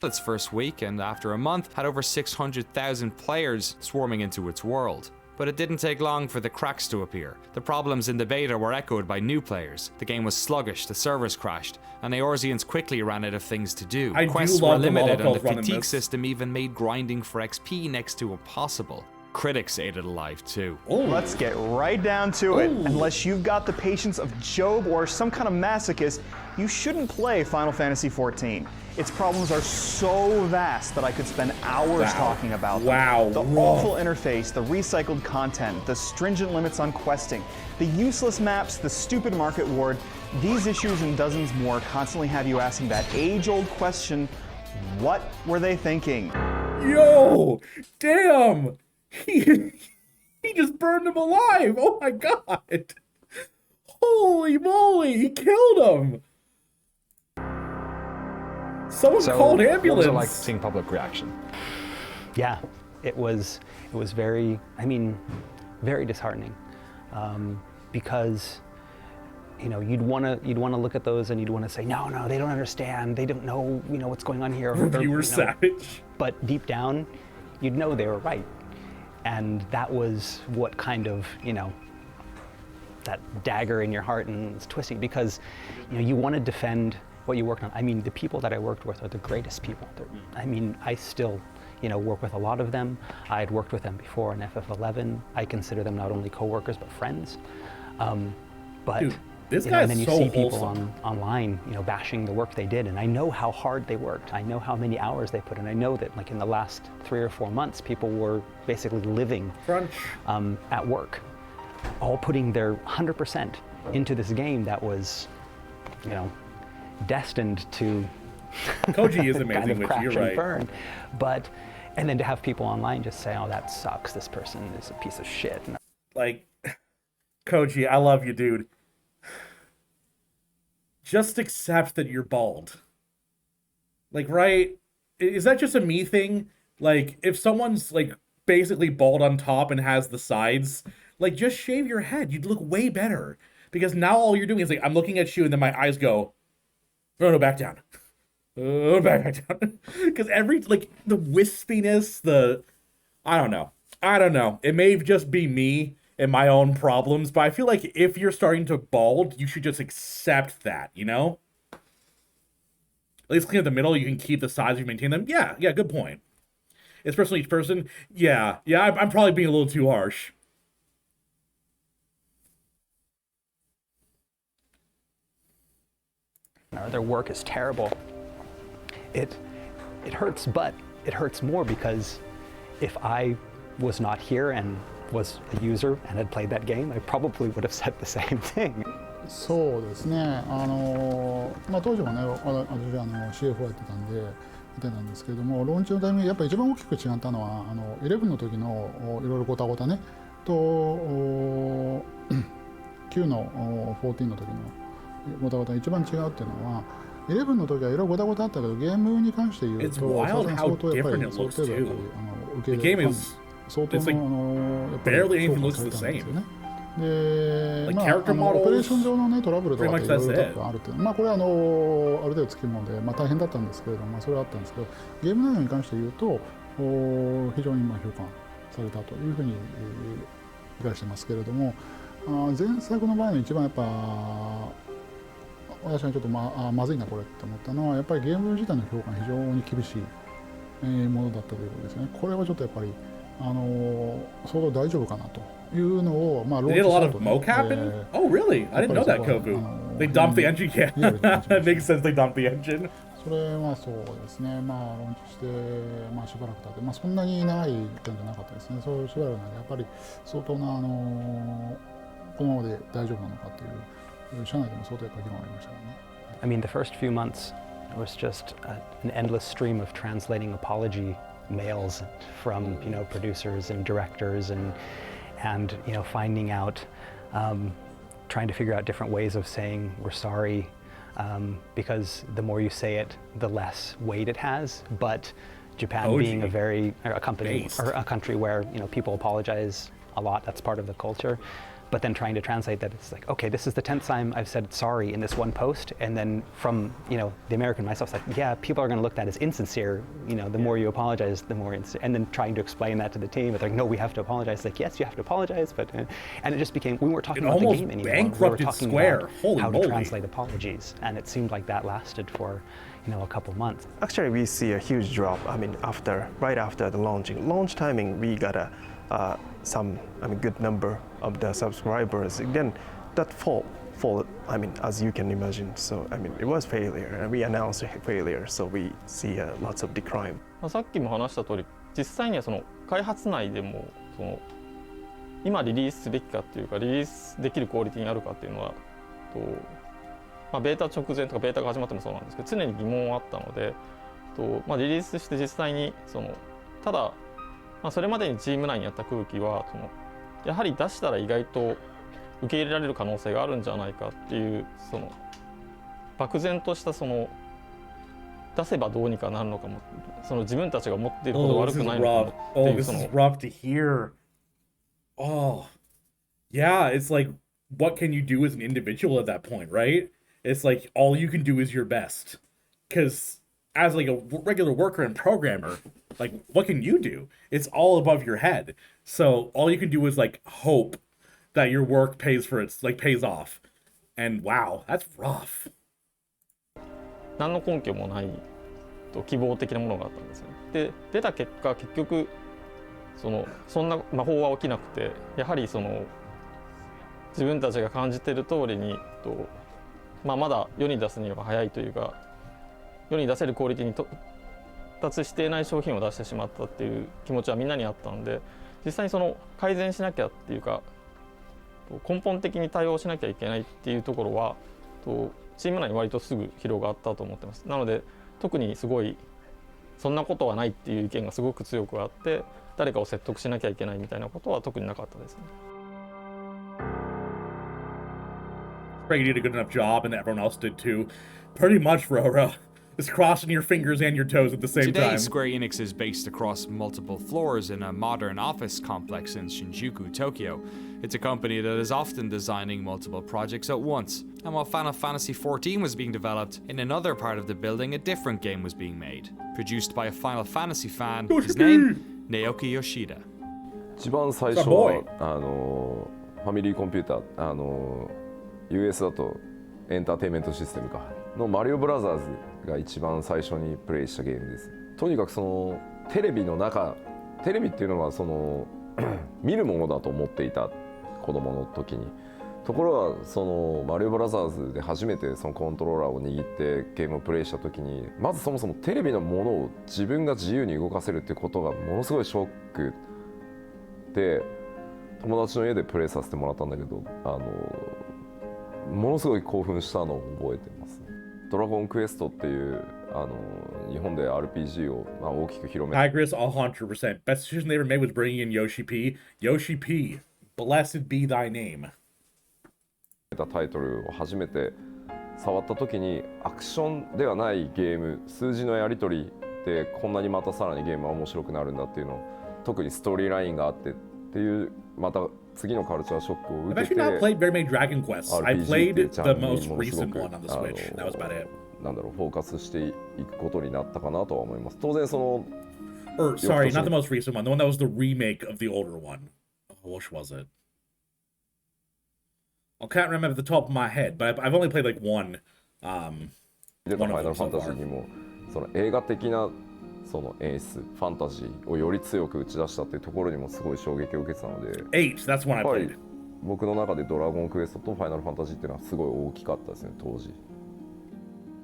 Its first week, and after a month had over 600,000 players swarming into its world. but it didn't take long for the cracks to appear. The problems in the beta were echoed by new players. The game was sluggish, the servers crashed, and Eorzeans quickly ran out of things to do. I do Quests were love the limited, and the Molotov running fatigue this. system even made grinding for XP next to impossible. Critics ate it alive too. Let's get right down to it. Unless you've got the patience of Job or some kind of masochist, you shouldn't play Final Fantasy XIV. Its problems are so vast that I could spend hours talking about them. The awful interface, the recycled content, the stringent limits on questing, the useless maps, the stupid market ward, these issues and dozens more constantly have you asking that age-old question, what were they thinking? Yo! Damn! He just burned him alive! Oh my god! Holy moly! He killed him! Someone called ambulance! What was it like seeing public reaction? Yeah, it was very, I mean, very disheartening, because you'd want to look at those and you'd want to say, no, they don't understand, they don't know, what's going on here. Reviewer savage. But deep down, you'd know they were right, and that was what kind of, that dagger in your heart, and it's twisting because, you want to defend what you worked on. I mean, the people that I worked with are the greatest people. I still, work with a lot of them. I had worked with them before in FF11. I consider them not only coworkers but friends. But dude, this and guy's then you so see people wholesome. online, bashing the work they did, and I know how hard they worked. I know how many hours they put in. I know that, like in the last 3 or 4 months, people were basically living at work, all putting their 100% into this game that was, destined to Koji is amazing kind of with crash you, and right? burn. And then to have people online just say, oh, that sucks, this person is a piece of shit. Like, Koji, I love you, dude. Just accept that you're bald. Like, right? Is that just a me thing? Like, if someone's, like, basically bald on top and has the sides, like, just shave your head. You'd look way better. Because now all you're doing is, like, I'm looking at you and then my eyes go, no, back down. Back down. Because the wispiness, I don't know. It may just be me and my own problems, but I feel like if you're starting to bald, you should just accept that, At least clean up the middle, you can keep the sides, you maintain them. Yeah, good point. It's personal each person. Yeah, I'm probably being a little too harsh. Their work is terrible. It hurts, but it hurts more because if I was not here and was a user and had played that game, I probably would have said the same thing. そうですね。当時はね、私CFO やってたんで見てたんですけれども、ローンチのタイミングやっぱ一番大きく違ったのは11の時のいろいろごたごたねと9の14の時のごたごた一番違うっていうのは、11の時はいろいろごたごたあったけど、ゲームに関して言うと、相当やっぱりその程度やっぱり受け入れ相当のやっぱり評価されたんですよね。で、オペレーション上のねトラブルとかいろいろあるっていう、これはある程度つきもので、大変だったんですけれども、それはあったんですけど、ゲーム内容に関して言うと非常に評価されたというふうに理解してますけれども、前作の場合の一番やっぱ私はちょっとまずいなこれって思ったのは、やっぱりゲーム自体の評価が非常に厳しいものだったということですね。これはちょっとやっぱり相当大丈夫かなというのを、They did a lot of mocap? Oh, really? I didn't know that, Kofu. They dumped the engine? Yeah, it makes sense they dumped the engine. それはそうですね。ローンチしてしばらく経って、そんなに長い期間じゃなかったですね。そうしばらくなんでやっぱり相当なこのままで大丈夫なのかという。I mean, the first few months was just an endless stream of translating apology mails from producers and directors and finding out, trying to figure out different ways of saying we're sorry, because the more you say it, the less weight it has. But Japan being a country where people apologize a lot, that's part of the culture. but then trying to translate that, it's like, okay, this is the 10th time I've said sorry in this one post, and then from, you know, the American myself, it's like, yeah, people are going to look at that as insincere, you know, the more you apologize, the more and then trying to explain that to the team, it's like, no, we have to apologize. It's like, yes, you have to apologize, but and it just became, we weren't talking about the game anymore. Bankrupted we were talking Square. about Holy how moly. to translate apologies, and it seemed like that lasted for, you know, a couple months. Actually, we see a huge drop. I mean, right after the launch timing, we got some good number of the subscribers. Again, that fall. I mean, as you can imagine. So I mean, it was failure, and we announced failure. So we see lots of decline. さっきも話した通り、実際にはその開発内でもその今リリースすべきかっていうか、リリースできるクオリティにあるかっていうのはベータ直前とかベータが始まってもそうなんですけど、常に疑問はあったので、リリースして実際にただ、それまでにチーム内にあった空気はやはり出したら意外と受け入れられる可能性があるんじゃないかっていう漠然とした出せばどうにかなるのかも、自分たちが思っているほど悪くないのかもっていうThis is rough to hear. Oh, yeah, it's like, what can you do as an individual at that point, right? It's like, all you can do is your best. Because as like a regular worker and programmer, like, what can you do? It's all above your head. So all you can do is like hope that your work pays off. And wow, that's rough. 何の根拠もない希望的なものがあったんですね。で、出た結果、結局そんな魔法は起きなくて、やはり自分たちが感じている通りにまだ世に出すには早いというか、世に出せるクオリティに達していない商品を出してしまったっていう気持ちはみんなにあったんで、実際に改善しなきゃっていうか、根本的に対応しなきゃいけないっていうところはチーム内に割とすぐ広がったと思ってます。なので特にすごいそんなことはないっていう意見がすごく強くあって、誰かを説得しなきゃいけないみたいなことは特になかったですね。You did a good enough job, and everyone else did too. Pretty much, Rora. Just crossing your fingers and your toes at the same Today, time. Square Enix is based across multiple floors in a modern office complex in Shinjuku, Tokyo. It's a company that is often designing multiple projects at once. And while Final Fantasy XIV was being developed, in another part of the building, a different game was being made. Produced by a Final Fantasy fan, his name, Naoki Yoshida. 一番最初はファミリーコンピューター、US だとエンターテインメントシステムかのマリオブラザーズが一番最初にプレイしたゲームです。とにかくテレビっていうのは見るものだと思っていた子供の時に。ところがマリオブラザーズで初めてコントローラーを握ってゲームをプレイした時に、まずそもそもテレビのものを自分が自由に動かせるっていうことがものすごいショックで、友達の家でプレイさせてもらったんだけど、ものすごい興奮したのを覚えてますね。ドラゴンクエストっていう日本で RPG を大きく広めた。Tigris 100%. Best decision they ever made was bringing in Yoshi P. Yoshi P. Blessed be thy name. タイトルを初めて触った時に、アクションではないゲーム、数字のやり取りでこんなにまたさらにゲームは面白くなるんだっていうのを、特にストーリーラインがあってっていう、また次のカルチャーショックを受けて。I've actually not played very many Dragon Quests. I played the most recent one on the Switch. That was about it. なんだろう、フォーカスしていくことになったかなとは思います。当然Or sorry, not the most recent one. The one that was the remake of the older one. Oh, which was it? I can't remember at the top of my head, but I've only played like one. 出たファイナルファンタジーにも映画的な演出、ファンタジーをより強く打ち出したっていうところにもすごい衝撃を受けてたので。8, that's when I played. 僕の中でドラゴンクエストとファイナルファンタジーっていうのはすごい大きかったですね、当時。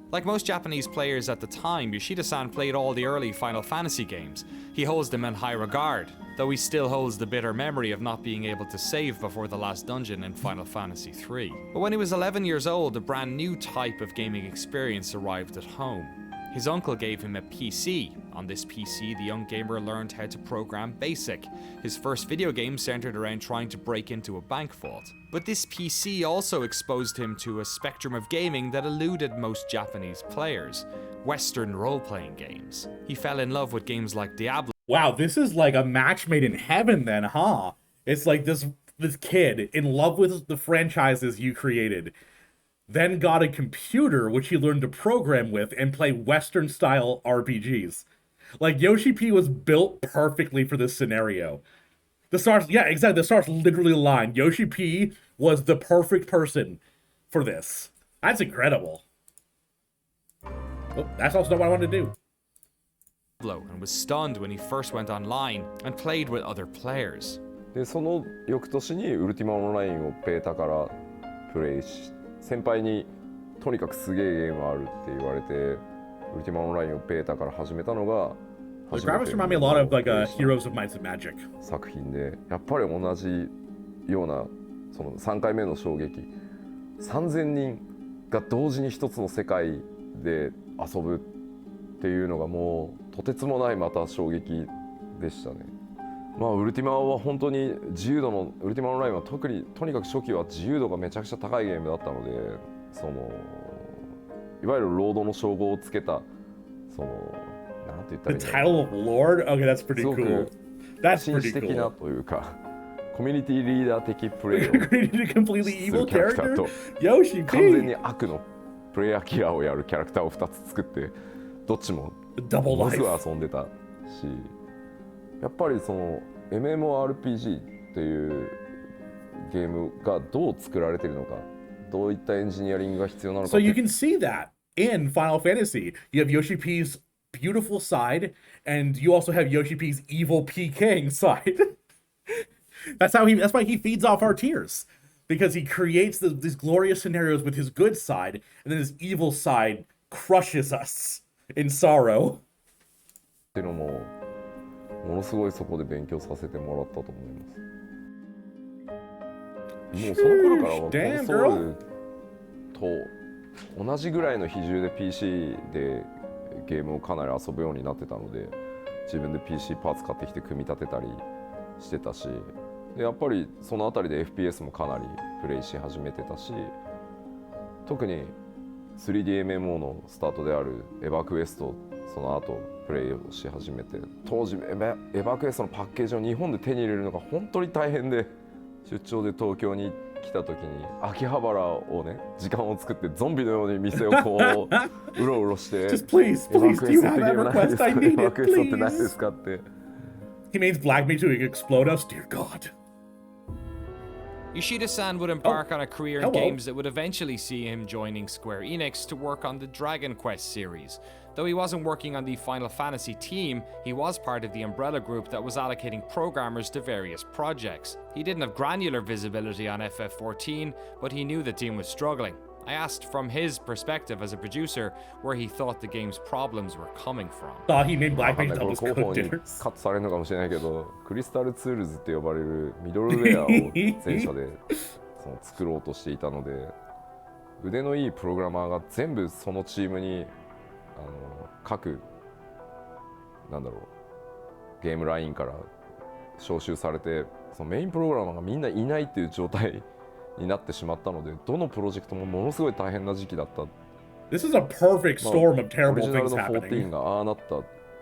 Like most Japanese players at the time, Yoshida-san played all the early Final Fantasy games. He holds them in high regard, though he still holds the bitter memory of not being able to save before the last dungeon in Final Fantasy III. But when he was 11 years old, a brand new type of gaming experience arrived at home. His uncle gave him a PC. On this PC, the young gamer learned how to program BASIC. His first video game centered around trying to break into a bank vault. But this PC also exposed him to a spectrum of gaming that eluded most Japanese players: Western role-playing games. He fell in love with games like Diablo. Wow, this is like a match made in heaven then, huh? It's like this this kid in love with the franchises you created, then got a computer which he learned to program with and play Western style RPGs. Like Yoshi P was built perfectly for this scenario. The stars, yeah, exactly. The stars literally aligned. Yoshi P was the perfect person for this. That's incredible. Oh, that's also not what I wanted to do. And was stunned when he first went online and played with other players. でその翌年にウルティマオンラインをベータからプレイし、先輩にとにかくすげえゲームあるって言われて、ウルティマオンラインをベータから始めたのが The graphics remind me a lot of like Heroes of Might and Magic 作品で、やっぱり同じようなその3回目の衝撃、3000人が同時に一つの世界で遊ぶっていうのがもうとてつもないまた衝撃でしたね。まあウルティマは本当に自由度のウルティマオンラインは特にとにかく初期は自由度がめちゃくちゃ高いゲームだったので、そのいわゆるロードの称号をつけたそのなんて言ったらいいんだろう。The title of Lord? Okay, that's pretty cool. That's pretty cool. 紳士的なというか、コミュニティリーダー的プレイを Created a completely evil キャラクター character? と Yoshi 完全 P! に悪のプレイヤーキラーをやるキャラクターを2つ作って、どっちも Double ものす life. ごい遊んでたし、やっぱりその MMORPG っていうゲームがどう作られているのか、どういったエンジニアリングが必要なのか So you can see that in Final Fantasy. You have Yoshi P's beautiful side, and you also have Yoshi P's evil Peking side. That's why he feeds off our tears. Because he creates these glorious scenarios with his good side, and then his evil side crushes us in sorrow. っていうのもものすごいそこで勉強させてもらったと思います。もうその頃からはコンソールと同じぐらいの比重で PC でゲームをかなり遊ぶようになってたので、自分で PC パーツ買ってきて組み立てたりしてたし、でやっぱりそのあたりで FPS もかなりプレイし始めてたし、特に 3DMMO のスタートであるエヴァクエスト、その後プレイをし始めて、当時エヴァクエストのパッケージを日本で手に入れるのが本当に大変で、出張で東京に来た時に秋葉原をね、時間を作ってゾンビのように店をこううろうろしてJust please, please, do you have EverQuest? I need エヴァ it, クエストって何で please. すかって。 He means Black Mage to explode us? Dear God. Yoshida-san would embark on a career in hello. games that would eventually see him joining Square Enix to work on the Dragon Quest series. Though he wasn't working on the Final Fantasy team, he was part of the umbrella group that was allocating programmers to various projects. He didn't have granular visibility on FF14, but he knew the team was struggling. I asked from his perspective as a producer where he thought the game's problems were coming from. Thought he made Black わかん Mage ない、 doubles これ広報 cook に dinners. カットされるのかもしれないけど、クリスタルツールズって呼ばれるミドルウェアを全社でその作ろうとしていたので、腕のいいプログラマーが全部そのチームに各なんだろうゲームラインから招集されて、そのメインプログラマーがみんないないっていう状態になってしまったので、どのプロジェクトもものすごい大変な時期だった。 This is a perfect storm of terrible オリジナル things の happening. 14がああなっ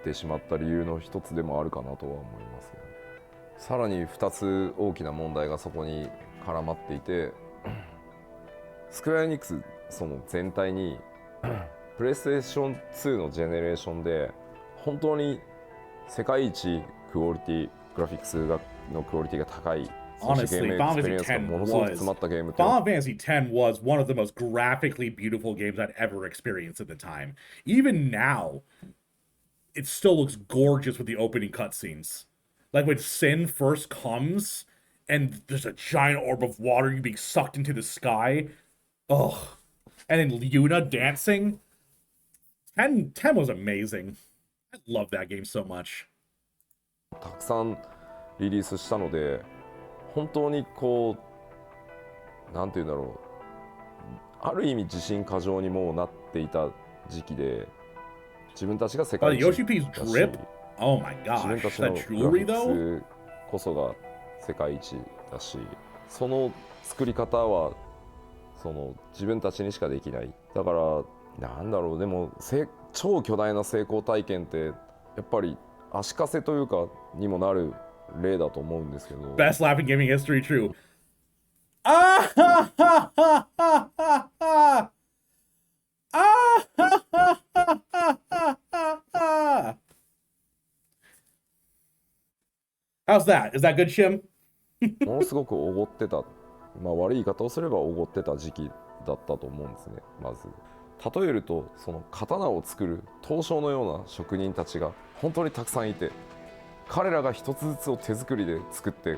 てしまった理由の一つでもあるかなとは思いますけど、さらに2つ大きな問題がそこに絡まっていて、スクエアエニックスその全体にプレイステーション2のジェネレーションで本当に世界一クオリティグラフィックスのクオリティが高い、Honestly, Final Fantasy X was one of the most graphically beautiful games I'd ever experienced at the time. Even now, it still looks gorgeous with the opening cutscenes. Like when Sin first comes and there's a giant orb of water being sucked into the sky. Ugh. And then Yuna dancing. 10 was amazing. I love that game so much. たくさんリリースしたので、本当にこうなんていうんだろう、ある意味自信過剰にもうなっていた時期で、自分たちが世界一だし、 Yoshi P's drip? Oh my gosh, 自分たちのグラフィックスこそが世界一だし、その作り方はその自分たちにしかできない。だからなんだろう、でも超巨大な成功体験ってやっぱり足かせというかにもなる例だと思うんですけど。 Best laugh in gaming history, true. Ah ha ha ha ha ha ha. Ah ha ha ha ha ha ha. How's that? Is that good, Shim? ものすごくおごってた、まあ悪い言い方をすればおごってた時期だったと思うんですね。まず例えると、その刀を作る刀匠のような職人たちが本当にたくさんいて、彼らが一つずつを手作りで作って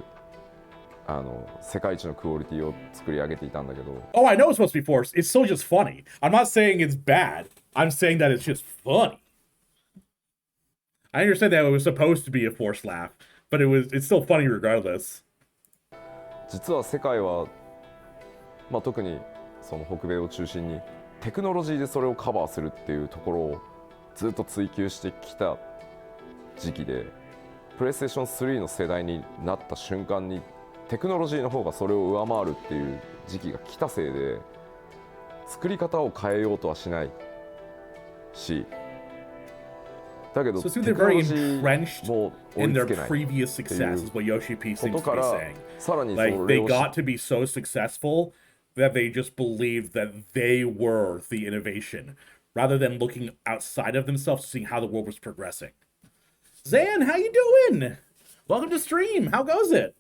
世界一のクオリティを作り上げていたんだけど。 Oh, I know it's supposed to be forced. It's still just funny. I'm not saying it's bad. I'm saying that it's just funny. I understand that it was supposed to be a forced laugh, but it's still funny regardless. 実は世界は、まあ、特にその北米を中心にテクノロジーでそれをカバーするっていうところをずっと追求してきた時期で、プレイステーション3の世代になった瞬間にテクノロジーの方がそれを上回るっていう時期が来たせいで、作り方を変えようとはしないし、だけど So テ they're クノロ very ジー entrenched も追 in い their つけない previous success, is what Yoshi P seems こと to か be ら、 saying. さらにそ Like れ they を got to be so successful that they just believed that they were the innovation, rather than looking outside of themselves, seeing how the world was progressing. Zan, how you doing? Welcome to stream. How goes it?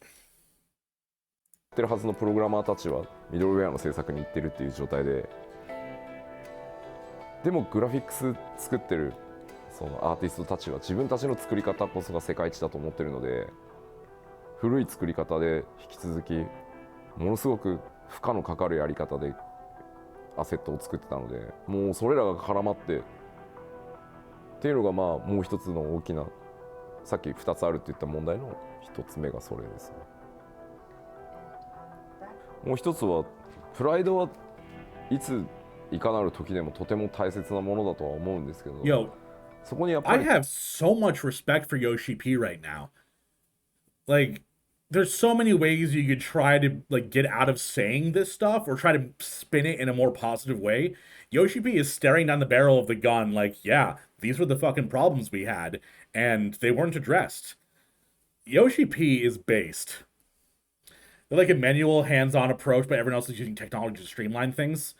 ってるはずのプログラマーたちはミドルウェアの制作に行ってるっていう状態で、でもグラフィックス作ってるそのアーティストたちは自分たちの作り方こそが世界一だと思ってるので、古い作り方で引き続きものすごく負荷のかかるやり方でアセットを作ってたので、もうそれらが絡まってっていうのが、まあもう一つの大きな、さっき2つあるって言った問題の1つ目がそれですね。もう一つはプライドはいついかなる時でもとても大切なものだとは思うんですけど、 Yo, そこにやっぱ I り have so much respect for Yoshi P right now. Like, there's so many ways you could try to like get out of saying this stuff or try to spin it in a more positive way. Yoshi P is staring down the barrel of the gun like, yeah, these were the fucking problems we had, and they weren't addressed. Yoshi P is based. They're like a manual, hands-on approach, but everyone else is using technology to streamline things.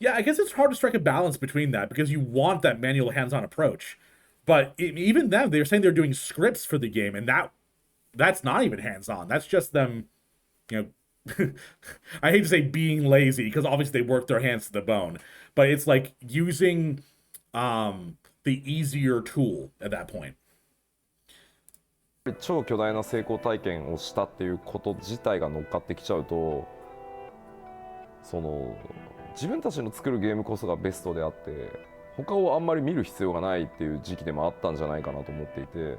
Yeah, I guess it's hard to strike a balance between that because you want that manual, hands-on approach. But even then, they're saying they're doing scripts for the game, and that's not even hands-on. That's just them, you know, I hate to say being lazy because obviously they work their hands to the bone, but it's like using the easier tool at that point. 超巨大な成功体験をしたっていうこと自体が乗っかってきちゃうと、その自分たちの作るゲームこそがベストであって他をあんまり見る必要がないっていう時期でもあったんじゃないかなと思っていて、例え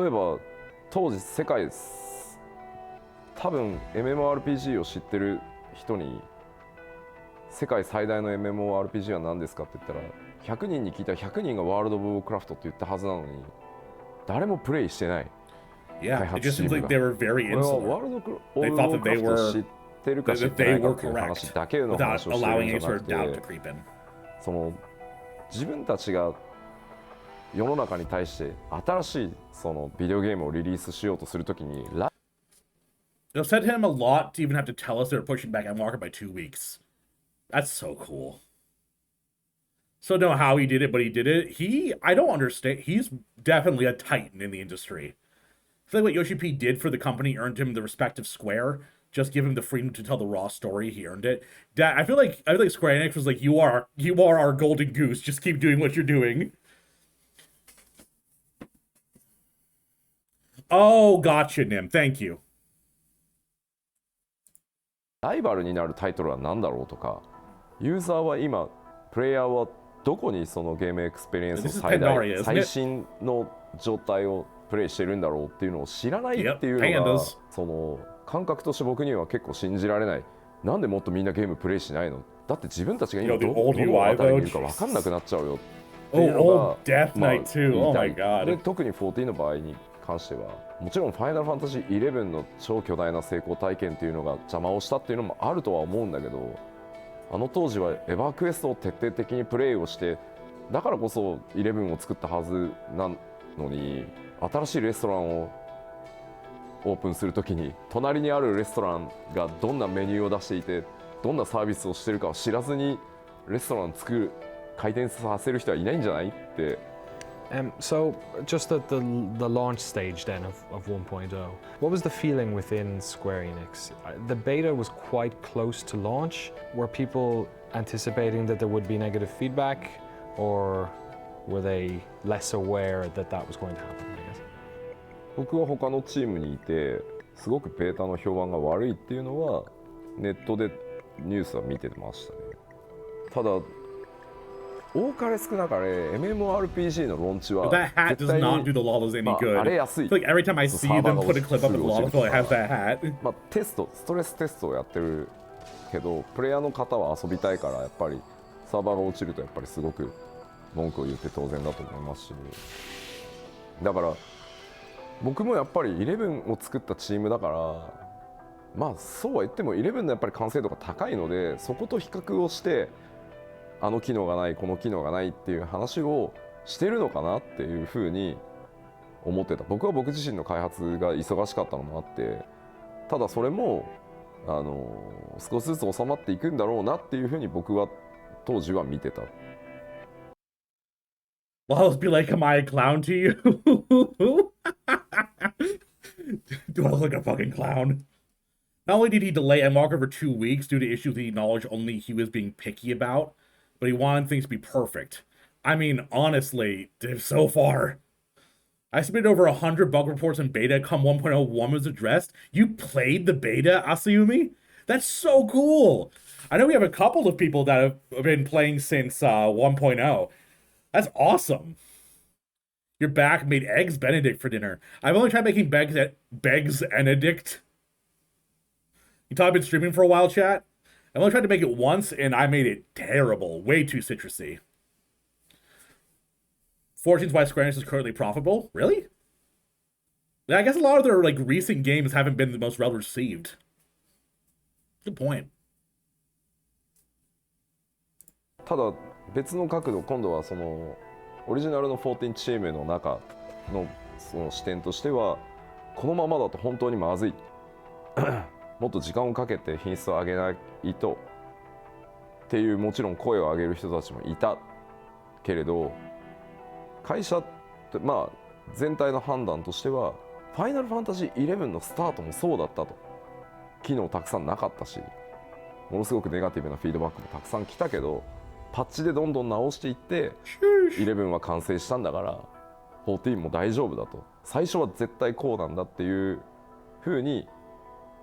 ば当時世界多分 MMORPG を知ってる人に世界最大の MMORPG は何ですかって言ったら100人に聞いたら100人がワールド・オブ・ウォークラフトって言ったはずなのに誰もプレイしてない。 Yeah, it just seems like they were very insular. They thought that they were correct without allowing any sort of doubt to creep in. その自分たちが世の中に対して新しいそのビデオゲームをリリースしようとするときに It upset him a lot to even have to tell us they were pushing back Endwalker by 2 weeks. That's so cool. So know how he did it, but he did it. I don't understand. He's definitely a titan in the industry. I feel like what Yoshi P did for the company earned him the respect of Square. Just give him the freedom to tell the raw story. He earned it. I feel like Square Enix was like, you are our golden goose. Just keep doing what you're doing. Oh, gotcha, Nim. Thank you. ライバルになるタイトルは何だろうとか、ユーザーは今プレイヤーはどこにそのゲームエクスペリエンスの最新の状態をプレイしてるんだろうっていうのを知らないっていうのが、その感覚として僕には結構信じられない。なんでもっとみんなゲームプレイしないの？だって自分たちが今どの辺りにいるか分かんなくなっちゃうよっていうのが、まあ、言いたい。で特に14の場合に関してはもちろんファイナルファンタジー11の超巨大な成功体験っていうのが邪魔をしたっていうのもあるとは思うんだけど、あの当時はエヴァークエストを徹底的にプレイをしてだからこそ11を作ったはずなのに、新しいレストランをオープンするときに隣にあるレストランがどんなメニューを出していてどんなサービスをしてるかを知らずにレストラン開店させる人はいないんじゃないって。So, just at the launch stage then of 1.0, what was the feeling within Square Enix? The beta was quite close to launch. Were people anticipating that there would be negative feedback, or were they less aware that that was going to happen, I guess? 僕は他のチームにいてすごくベータの評判が悪いっていうのはネットでニュースは見てましたね。ただ多かれ少なかれ MMORPG のローンチは That hat does not do the Lolos any good. 荒れやすい。 I feel like every time I see them put a clip up with Lolos, it has that hat. ストレステストをやってるけどプレイヤーの方は遊びたいからやっぱりサーバーが落ちるとやっぱりすごく文句を言って当然だと思いますし、だから僕もやっぱり11を作ったチームだからそうは言っても11のやっぱり完成度が高いのでそこと比較をしてあの機能がないこの機能がないっていう話をしてるのかなっていうふうに思ってた。僕は僕自身の開発が忙しかったのもあってただそれも少しずつ収まっていくんだろうなっていうふうに僕は当時は見てた。Well, be like, am I a clown to you? Do I look like a fucking clown? Not only did he delay Endwalker for 2 weeks due to issues he acknowledged only he was being picky about, but he wanted things to be perfect. I mean, honestly, so far. I submitted over 100 bug reports in beta come 1.01 was addressed. You played the beta, Asayumi? That's so cool! I know we have a couple of people that have been playing since 1.0. That's awesome. Your back made Eggs Benedict for dinner. I've only tried making Beggs Benedict. You thought I've been streaming for a while, chat? I've only tried to make it once, and I made it terrible. Way too citrusy. 14's why Square Enix is currently profitable? Really? Yeah, I guess a lot of their recent games haven't been the most well received. Good point. ただ別の角度今度はそのオリジナルの14チームの中のその視点としてはこのままだと本当にまずいもっと時間をかけて品質を上げないとっていうもちろん声を上げる人たちもいたけれど会社って全体の判断としてはファイナルファンタジー11のスタートもそうだったと機能たくさんなかったしものすごくネガティブなフィードバックもたくさん来たけどパッチでどんどん直していって11は完成したんだから14も大丈夫だと最初は絶対こうなんだっていう風に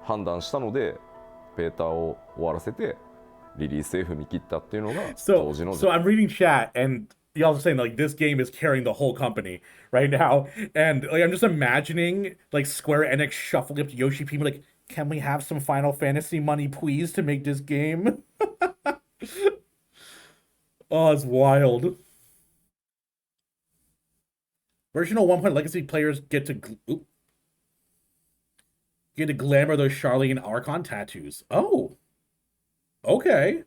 判断したのでベータを終わらせてリリースへ踏み切ったっていうのが当時の So I'm reading chat and y'all are saying this game is carrying the whole company right now and I'm just imagining Square Enix shuffling up to Yoshi P like can we have some Final Fantasy money please to make this game? Oh, it's wild. Version 1. Legacy players get to glamour those Charlie and Archon tattoos. Oh. Okay.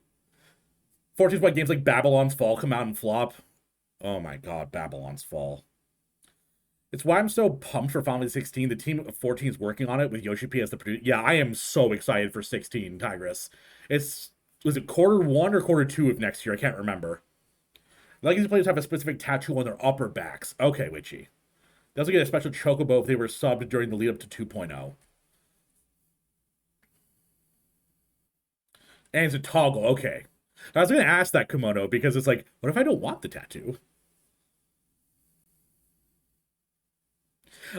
14's why games like Babylon's Fall come out and flop. Oh my god, Babylon's Fall. It's why I'm so pumped for Final Fantasy 16. The team of 14 is working on it with Yoshi P as the producer. Yeah, I am so excited for 16, Tigress. Was it Q1 or Q2 of next year? I can't remember. Legacy players have a specific tattoo on their upper backs. Okay, Witchy. They also get a special chocobo if they were subbed during the lead up to 2.0. And it's a toggle. Okay. I was going to ask that, Komodo, because it's what if I don't want the tattoo?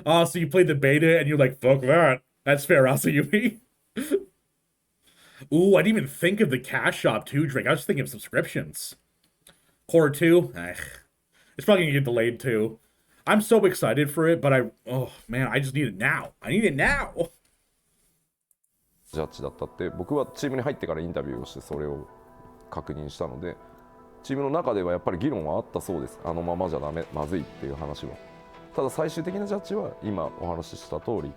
Oh, so you played the beta and you're like, fuck that. That's fair, Asayumi. Ooh, I didn't even think of the cash shop too, Drake. I was just thinking of subscriptions. Q2? It's probably going to get delayed too. I'm so excited for it, but oh man, I just need it now. I need it now! ジャッジだったって僕はチームに入ってからインタビューをしてそれを確認したのでチームの中ではやっぱり議論はあったそうです。あのままじゃダメ、まずいっていう話は。ただ最終的なジャッジは今お話しした通り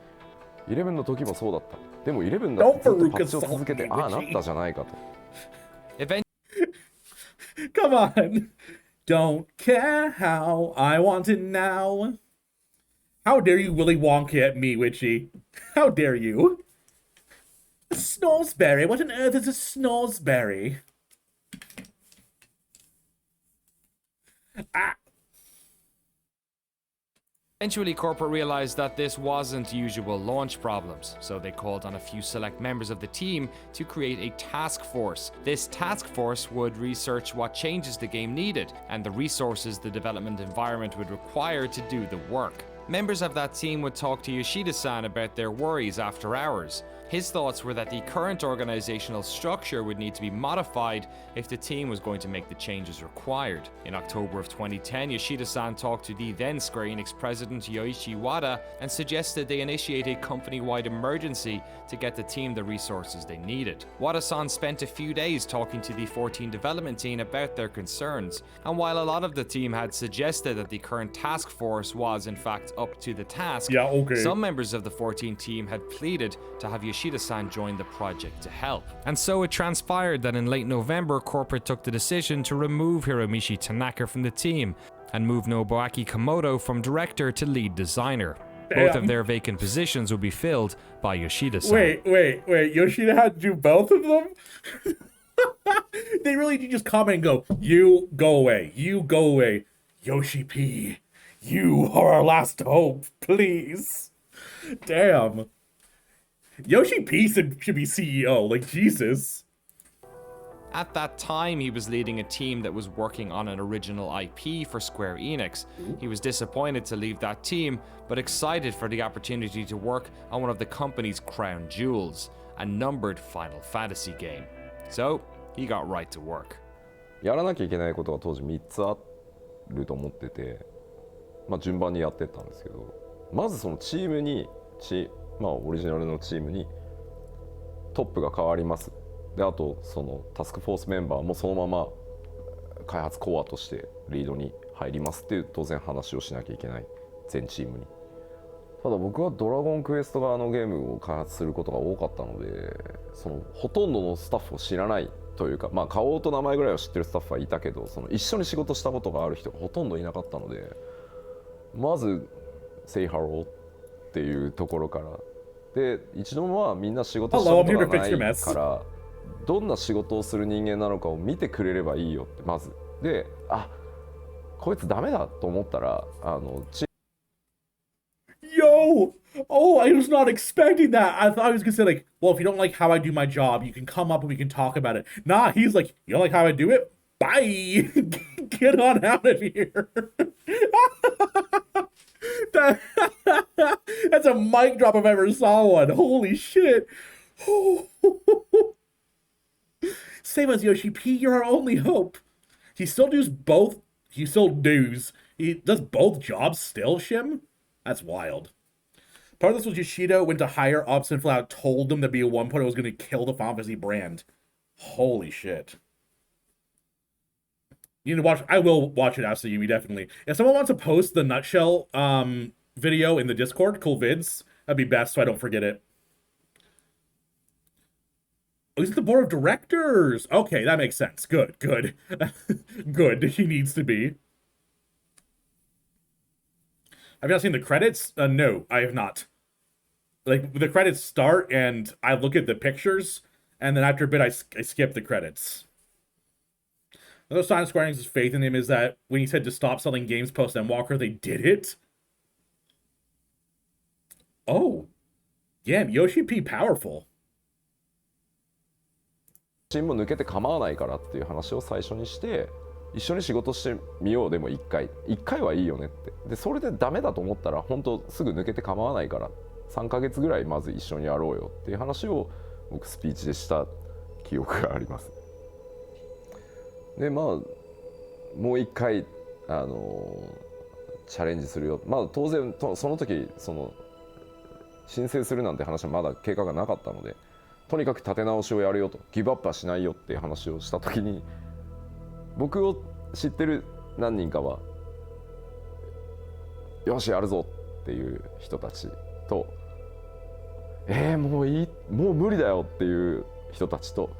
11の時もそうだった。でも11だってずっとパッチを続けてああなったじゃないかと。Come on! Don't care how I want it now. How dare you Willy Wonka at me, Witchy? How dare you? A snoresberry? What on earth is a snoresberry? Eventually, corporate realized that this wasn't usual launch problems, so they called on a few select members of the team to create a task force. This task force would research what changes the game needed and the resources the development environment would require to do the work. Members of that team would talk to Yoshida-san about their worries after hours. His thoughts were that the current organizational structure would need to be modified if the team was going to make the changes required. In October of 2010, Yoshida-san talked to the then Square Enix president Yoichi Wada and suggested they initiate a company-wide emergency to get the team the resources they needed. Wada-san spent a few days talking to the 14 development team about their concerns, and while a lot of the team had suggested that the current task force was in fact up to the task, some members of the 14 team had pleaded to have Yoshida-san joined the project to help. And so it transpired that in late November, corporate took the decision to remove Hiromichi Tanaka from the team and move Nobuaki Komodo from director to lead designer. Both of their vacant positions would be filled by Yoshida-san. Wait. Yoshida had to do both of them? They really did just comment and go, you go away. You go away. Yoshi P, you are our last hope, please. Damn. Yoshi P should be CEO, like Jesus. At that time, he was leading a team that was working on an original IP for Square Enix. He was disappointed to leave that team, but excited for the opportunity to work on one of the company's crown jewels, a numbered Final Fantasy game. So, he got right to work. やらなきゃいけないことが当時3つあると思ってて、順番にやってったんですけど、まずそのチームに、オリジナルのチームにトップが変わります。で、あとそのタスクフォースメンバーもそのまま開発コアとしてリードに入りますっていう当然話をしなきゃいけない全チームに。ただ僕はドラゴンクエスト側のゲームを開発することが多かったので、そのほとんどのスタッフを知らないというか、顔と名前ぐらいは知ってるスタッフはいたけど、その一緒に仕事したことがある人がほとんどいなかったので、まず「Say hello」っていうところからで、一度もみんな仕事したことがないから、どんな仕事をする人間なのかを見てくれればいいよってまず。で、こいつダメだと思ったらYo! Oh, I was not expecting that. I thought I was gonna say like, well, if you don't like how I do my job, you can come up and we can talk about it. Nah, he's like, you don't like how I do it? Bye! Get on out of here. That's a mic drop if I ever saw one. Holy shit. Same as Yoshi P, you're our only hope. He still does both. He does both jobs still, Shim? That's wild. Part of this was Yoshida went to higher ups and flat out told them that at one point it was going to kill the Final Fantasy brand. Holy shit. You need to watch. I will watch it after Yumi, definitely. If someone wants to post the nutshell video in the Discord, cool vids, that'd be best so I don't forget it. Oh, he's at the board of directors. Okay, that makes sense. Good. Good. He needs to be. Have you not seen the credits? No, I have not. Like, the credits start, and I look at the pictures, and then after a bit, I skip the credits. Another sign of Square Enix's faith in him is that when he said to stop selling games post-Endwalker, they did it. Oh. Yeah, Yoshi P powerful. チームも抜けて構わないからっていう話を最初にして、一緒に仕事してみよう。でも1回はいいよねって。でそれでダメだと思ったら本当すぐ抜けて構わないから3ヶ月ぐらいまず一緒にやろうよっていう話を僕スピーチでした記憶があります。でもう1回チャレンジするよ。当然その時申請するなんて話はまだ計画がなかったので、とにかく立て直しをやるよと、ギブアップはしないよっていう話をした時に、僕を知ってる何人かはよしやるぞっていう人たちと、もういい、もう無理だよっていう人たちと、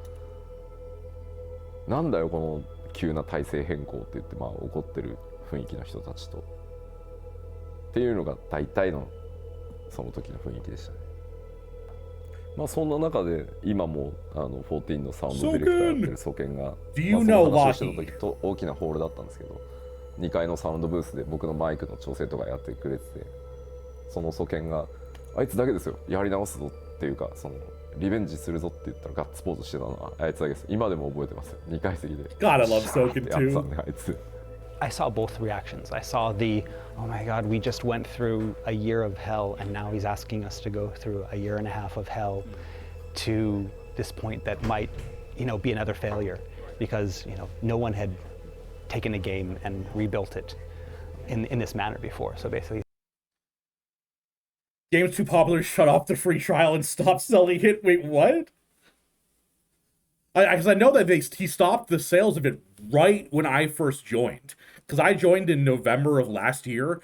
なんだよこの急な体制変更って言って怒ってる雰囲気の人たちとっっていうのが大体のその時の雰囲気でしたね。まあそんな中で今も14のサウンドディレクターやってるソケンが、まあ、その話をしてた時と大きなホールだったんですけど、2階のサウンドブースで僕のマイクの調整とかやってくれてて、そのソケンがあいつだけですよやり直すぞっていうか、そのリベンジするぞって言ったらガッツポーズしてたのはあいつだけです。今でも覚えてますよ。2階席で God, I love Soken too. あいつI saw both reactions. I saw the, oh my God, we just went through a year of hell and now he's asking us to go through a year and a half of hell to this point that might, be another failure because, no one had taken a game and rebuilt it in this manner before. So basically, game's too popular, shut off the free trial and stop selling it. Wait, what? Because I know that he stopped the sales of it right when I first joined. Because I joined in November of last year,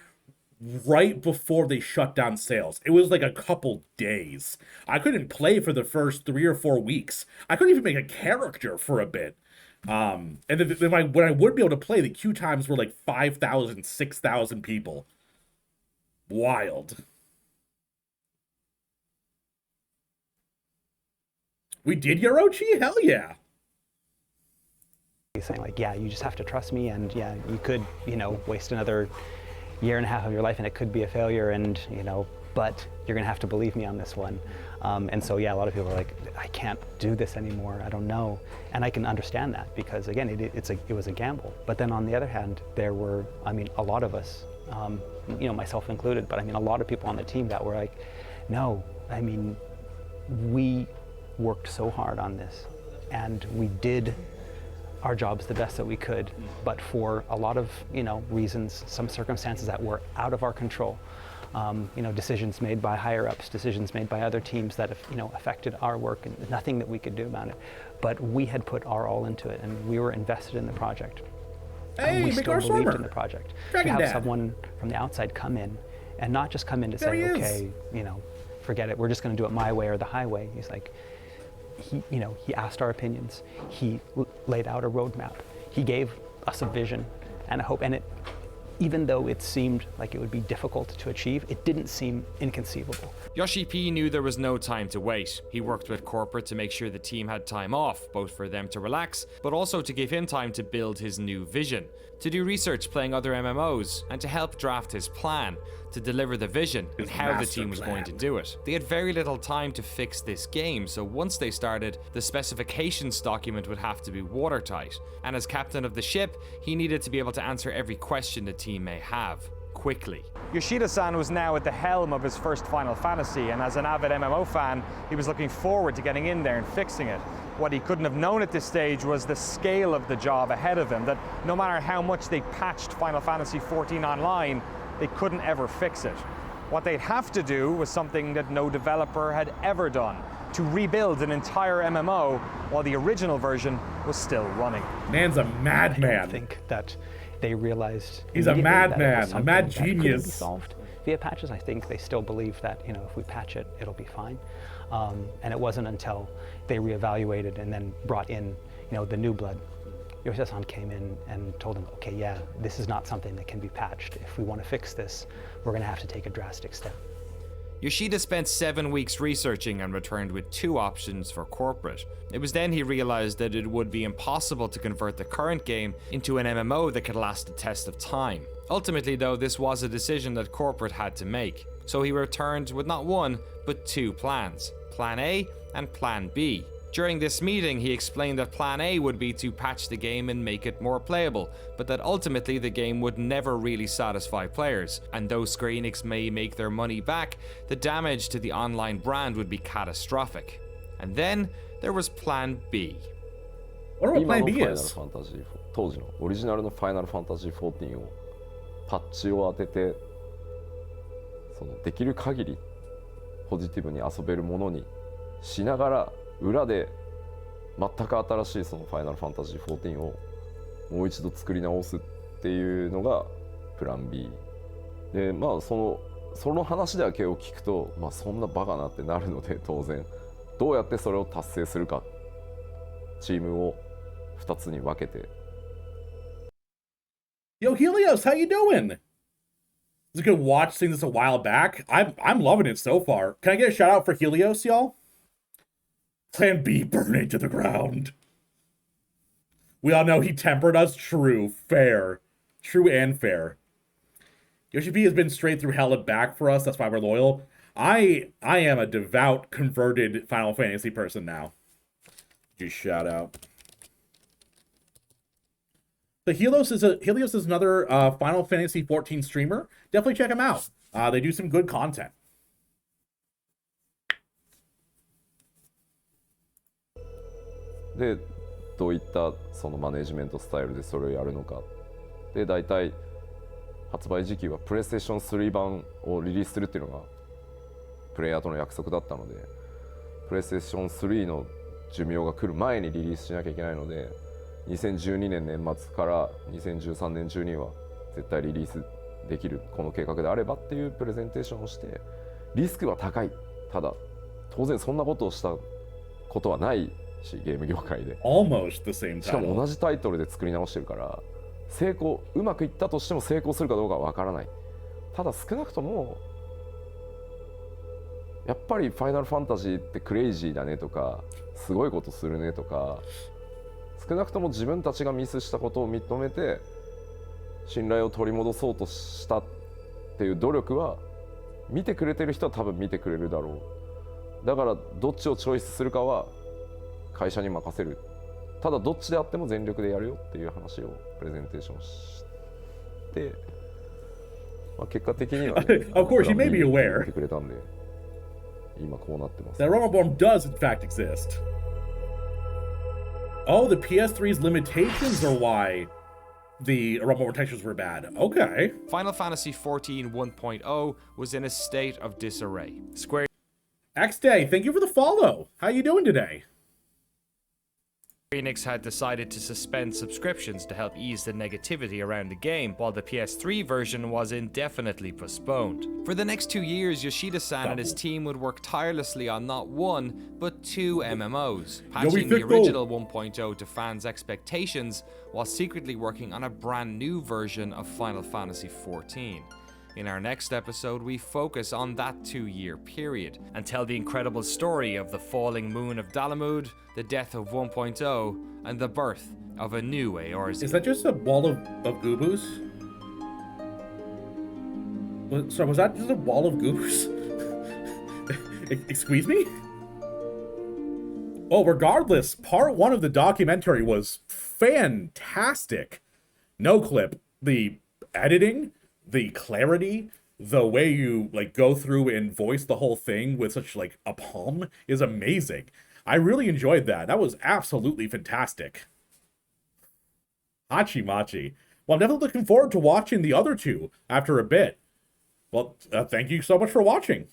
right before they shut down sales. It was like a couple days. I couldn't play for the first 3 or 4 weeks. I couldn't even make a character for a bit. And then when I would be able to play, the queue times were like 5,000, 6,000 people. Wild. We did Yorochi? Hell yeah. he's saying like, yeah, you just have to trust me, and yeah, you could, waste another year and a half of your life and it could be a failure, and but you're gonna have to believe me on this one. And so yeah, a lot of people are like, I can't do this anymore, I don't know. And I can understand that because again, it was a gamble. But then on the other hand, there were, a lot of us, myself included, but a lot of people on the team that were like, no, we worked so hard on this and we did our jobs the best that we could, but for a lot of reasons, some circumstances that were out of our control, decisions made by higher ups, decisions made by other teams that affected our work, and nothing that we could do about it. But we had put our all into it, and we were invested in the project. Hey, and we make still our believed summer. in the project. Dragon to have Dad. someone from the outside come in, and not just come in to There say, he is. okay, forget it, we're just going to do it my way or the highway. He's like, he asked our opinions. He laid out a roadmap. He gave us a vision and a hope. And even though it seemed like it would be difficult to achieve, it didn't seem inconceivable. Yoshi P knew there was no time to wait. He worked with corporate to make sure the team had time off, both for them to relax, but also to give him time to build his new vision, to do research playing other MMOs, and to help draft his plan, to deliver the vision and how the team was going to do it. They had very little time to fix this game, so once they started, the specifications document would have to be watertight, and as captain of the ship, he needed to be able to answer every question the team may have, quickly. Yoshida-san was now at the helm of his first Final Fantasy, and as an avid MMO fan, he was looking forward to getting in there and fixing it. What he couldn't have known at this stage was the scale of the job ahead of him, that no matter how much they patched Final Fantasy XIV Online, they couldn't ever fix it. What they'd have to do was something that no developer had ever done, to rebuild an entire MMO while the original version was still running. Man's a madman. I don't think that they realized He's a immediately that it madman, was a something mad that couldn't genius. be solved via patches. I think they still believe that if we patch it, it'll be fine. And it wasn't until they reevaluated and then brought in the new blood. Yoshida-san came in and told them, okay, yeah, this is not something that can be patched. If we want to fix this, we're going to have to take a drastic step. Yoshida spent 7 weeks researching and returned with 2 options for corporate. It was then he realized that it would be impossible to convert the current game into an MMO that could last the test of time. Ultimately though, this was a decision that corporate had to make. So he returned with not 1, but 2 plans. Plan A and Plan B. During this meeting, he explained that Plan A would be to patch the game and make it more playable, but that ultimately the game would never really satisfy players, and though Square Enix may make their money back, the damage to the online brand would be catastrophic. And then there was Plan B. What about Plan B is? 当時のオリジナルのファイナルファンタジー14をパッチを当てて、できる限りポジティブに遊べるものにしながら、裏で全く新しいそのファイナルファンタジー14をもう一度作り直すっていうのがプラン B で、その話だけを聞くと、そんなバカなってなるので、当然どうやってそれを達成するか、チームを2つに分けて。 Yo, Helios, how you doing? It's a good watch, seeing this a while back. I'm loving it so far. Can I get a shout out for Helios, y'all? Plan B burning to the ground. We all know he tempered us. True, fair. True and fair. Yoshi P has been straight through hell and back for us. That's why we're loyal. I am a devout, converted Final Fantasy person now. Just shout out. So Helios is another Final Fantasy 14 streamer. Definitely check him out. They do some good content. で、どういったそのマネジメントスタイルでそれをやるのか。で、大体発売時期はプレイステーション3版をリリースするっていうのがプレイヤーとの約束だったので、プレイステーション3の寿命が来る前にリリースしなきゃいけないので、2012年年末から2013年中には絶対リリースできるこの計画であればっていうプレゼンテーションをして、リスクは高い。ただ当然そんなことをしたことはないし、ゲーム業界で Almost the same title. しかも同じタイトルで作り直してるから、うまくいったとしても成功するかどうかは分からない。ただ少なくともやっぱり「ファイナルファンタジー」ってクレイジーだねとか、すごいことするねとか、少なくとも自分たちがミスしたことを認めて信頼を取り戻そうとしたっていう努力は、見てくれてる人は多分見てくれるだろう。だからどっちをチョイスするかは会社に任せる。ただどっちであっても全力でやるよっていう話をプレゼンテーションして、まあ、結果的には、ね、Of course, you may be aware 見てくれたんで今こうなってます。 That Realm does in fact exist. Oh, the PS3's limitations are why the Realm textures were bad. Okay. Final Fantasy XIV 1.0 was in a state of disarray. Square X-Day, thank you for the follow. How you doing today? Enix had decided to suspend subscriptions to help ease the negativity around the game, while the PS3 version was indefinitely postponed. For the next 2 years, Yoshida-san and his team would work tirelessly on not one, but 2 MMOs, patching the original 1.0 to fans' expectations, while secretly working on a brand new version of Final Fantasy XIV. In our next episode, we focus on that 2-year period and tell the incredible story of the falling moon of Garlemald, the death of 1.0, and the birth of a new Eorze. Is that just a wall of goobos? Sorry, was that just a wall of goobos? Excuse me? Oh, regardless, part 1 of the documentary was fantastic. No clip. The editing, the clarity, the way you like go through and voice the whole thing with such like aplomb is amazing. I really enjoyed that. That was absolutely fantastic. Hachi Machi. Well, I'm definitely looking forward to watching the other 2 after a bit. Well, thank you so much for watching.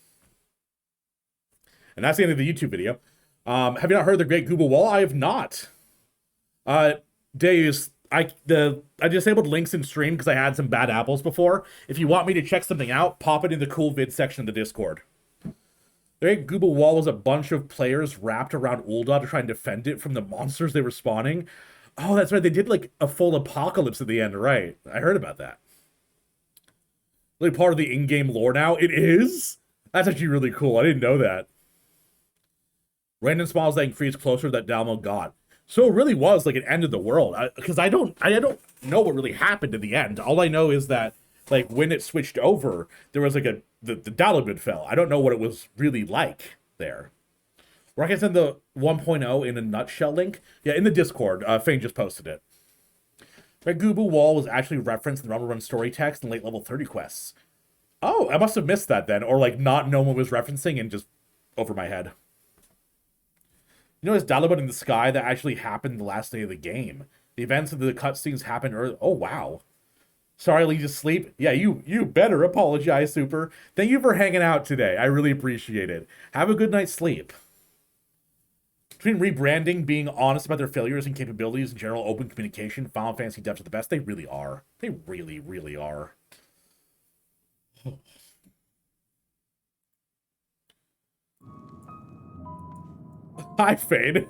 And that's the end of the YouTube video. Have you not heard the Great Google Wall? I have not. Days. I disabled links in stream because I had some bad apples before. If you want me to check something out, pop it in the cool vid section of the Discord. The Great Google Wall was a bunch of players wrapped around Ul'dah to try and defend it from the monsters they were spawning. Oh, that's right. They did like a full apocalypse at the end, right? I heard about that. Really part of the in-game lore now? It is? That's actually really cool. I didn't know that. Random spawns that increased closer that Garlemald got. So it really was like an end of the world, because I don't know what really happened in the end. All I know is that like when it switched over, there was like the Garlemald fell. I don't know what it was really like there. Where I can send the 1.0 in a nutshell link. Yeah, in the Discord. Fane just posted it. Red Google Wall was actually referenced in the Rumble Run story text in late level 30 quests. Oh, I must have missed that then, or like not known what it was referencing and just over my head. You know, this Garlemald in the sky that actually happened the last day of the game. The events of the cutscenes happened early. Oh, wow. Sorry I lead you to sleep. Yeah, you better apologize, Super. Thank you for hanging out today. I really appreciate it. Have a good night's sleep. Between rebranding, being honest about their failures and capabilities, and general open communication, Final Fantasy devs are the best. They really are. They really, really are. Hi, Fade.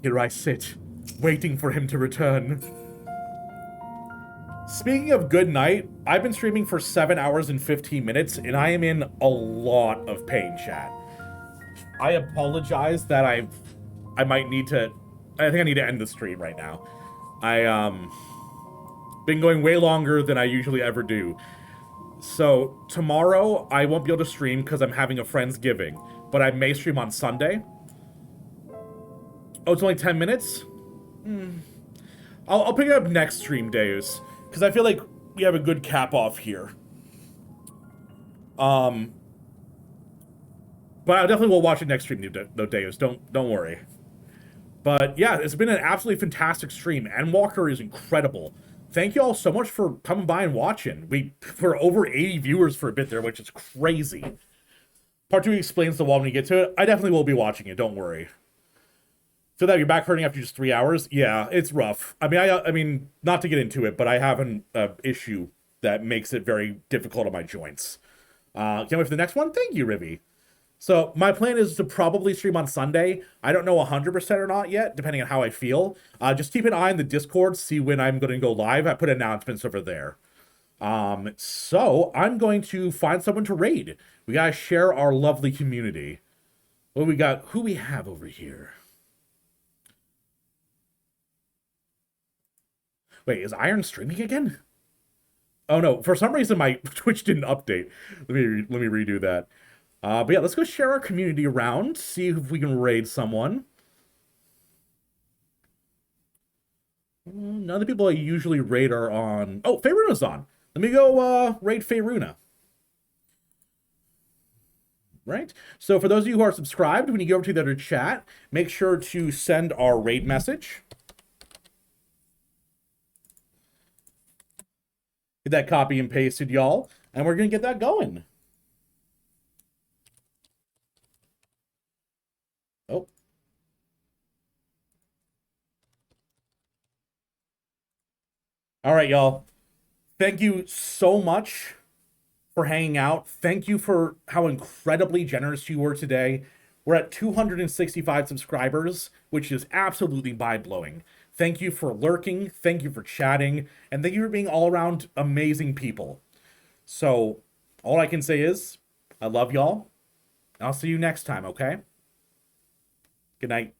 Here I sit, waiting for him to return. Speaking of good night, I've been streaming for 7 hours and 15 minutes, and I am in a lot of pain, chat. I apologize that I might need to... I think I need to end the stream right now. Been going way longer than I usually ever do. So, tomorrow, I won't be able to stream because I'm having a Friendsgiving, but I may stream on Sunday. Oh, it's only 10 minutes? I'll pick it up next stream, Deus, because I feel like we have a good cap off here. But I definitely will watch it next stream, though, Deus. Don't worry. But yeah, it's been an absolutely fantastic stream. Endwalker is incredible. Thank you all so much for coming by and watching. We were over 80 viewers for a bit there, which is crazy. Part 2 explains the wall when you get to it. I definitely will be watching it, don't worry. So that you're back hurting after just 3 hours? Yeah, it's rough. I mean, not to get into it, but I have an issue that makes it very difficult on my joints. Can't wait for the next one. Thank you, Rivy. So my plan is to probably stream on Sunday. I don't know 100% or not yet, depending on how I feel. Just keep an eye on the Discord, see when I'm going to go live. I put announcements over there. So I'm going to find someone to raid. We gotta share our lovely community. What we got? Who we have over here? Wait, is Iron streaming again? Oh no, for some reason my Twitch didn't update. Let me redo that. But yeah, let's go share our community around, see if we can raid someone. None of the people I usually raid are on... Oh, Feyruna's on. Let me go raid Feyruna. Right? So for those of you who are subscribed, when you go over to the other chat, make sure to send our raid message. Get that copy and pasted, y'all. And we're going to get that going. Oh. All right, y'all. Thank you so much for hanging out. Thank you for how incredibly generous you were today. We're at 265 subscribers, which is absolutely mind-blowing. Thank you for lurking. Thank you for chatting. And thank you for being all around amazing people. So all I can say is I love y'all. I'll see you next time, okay? Good night.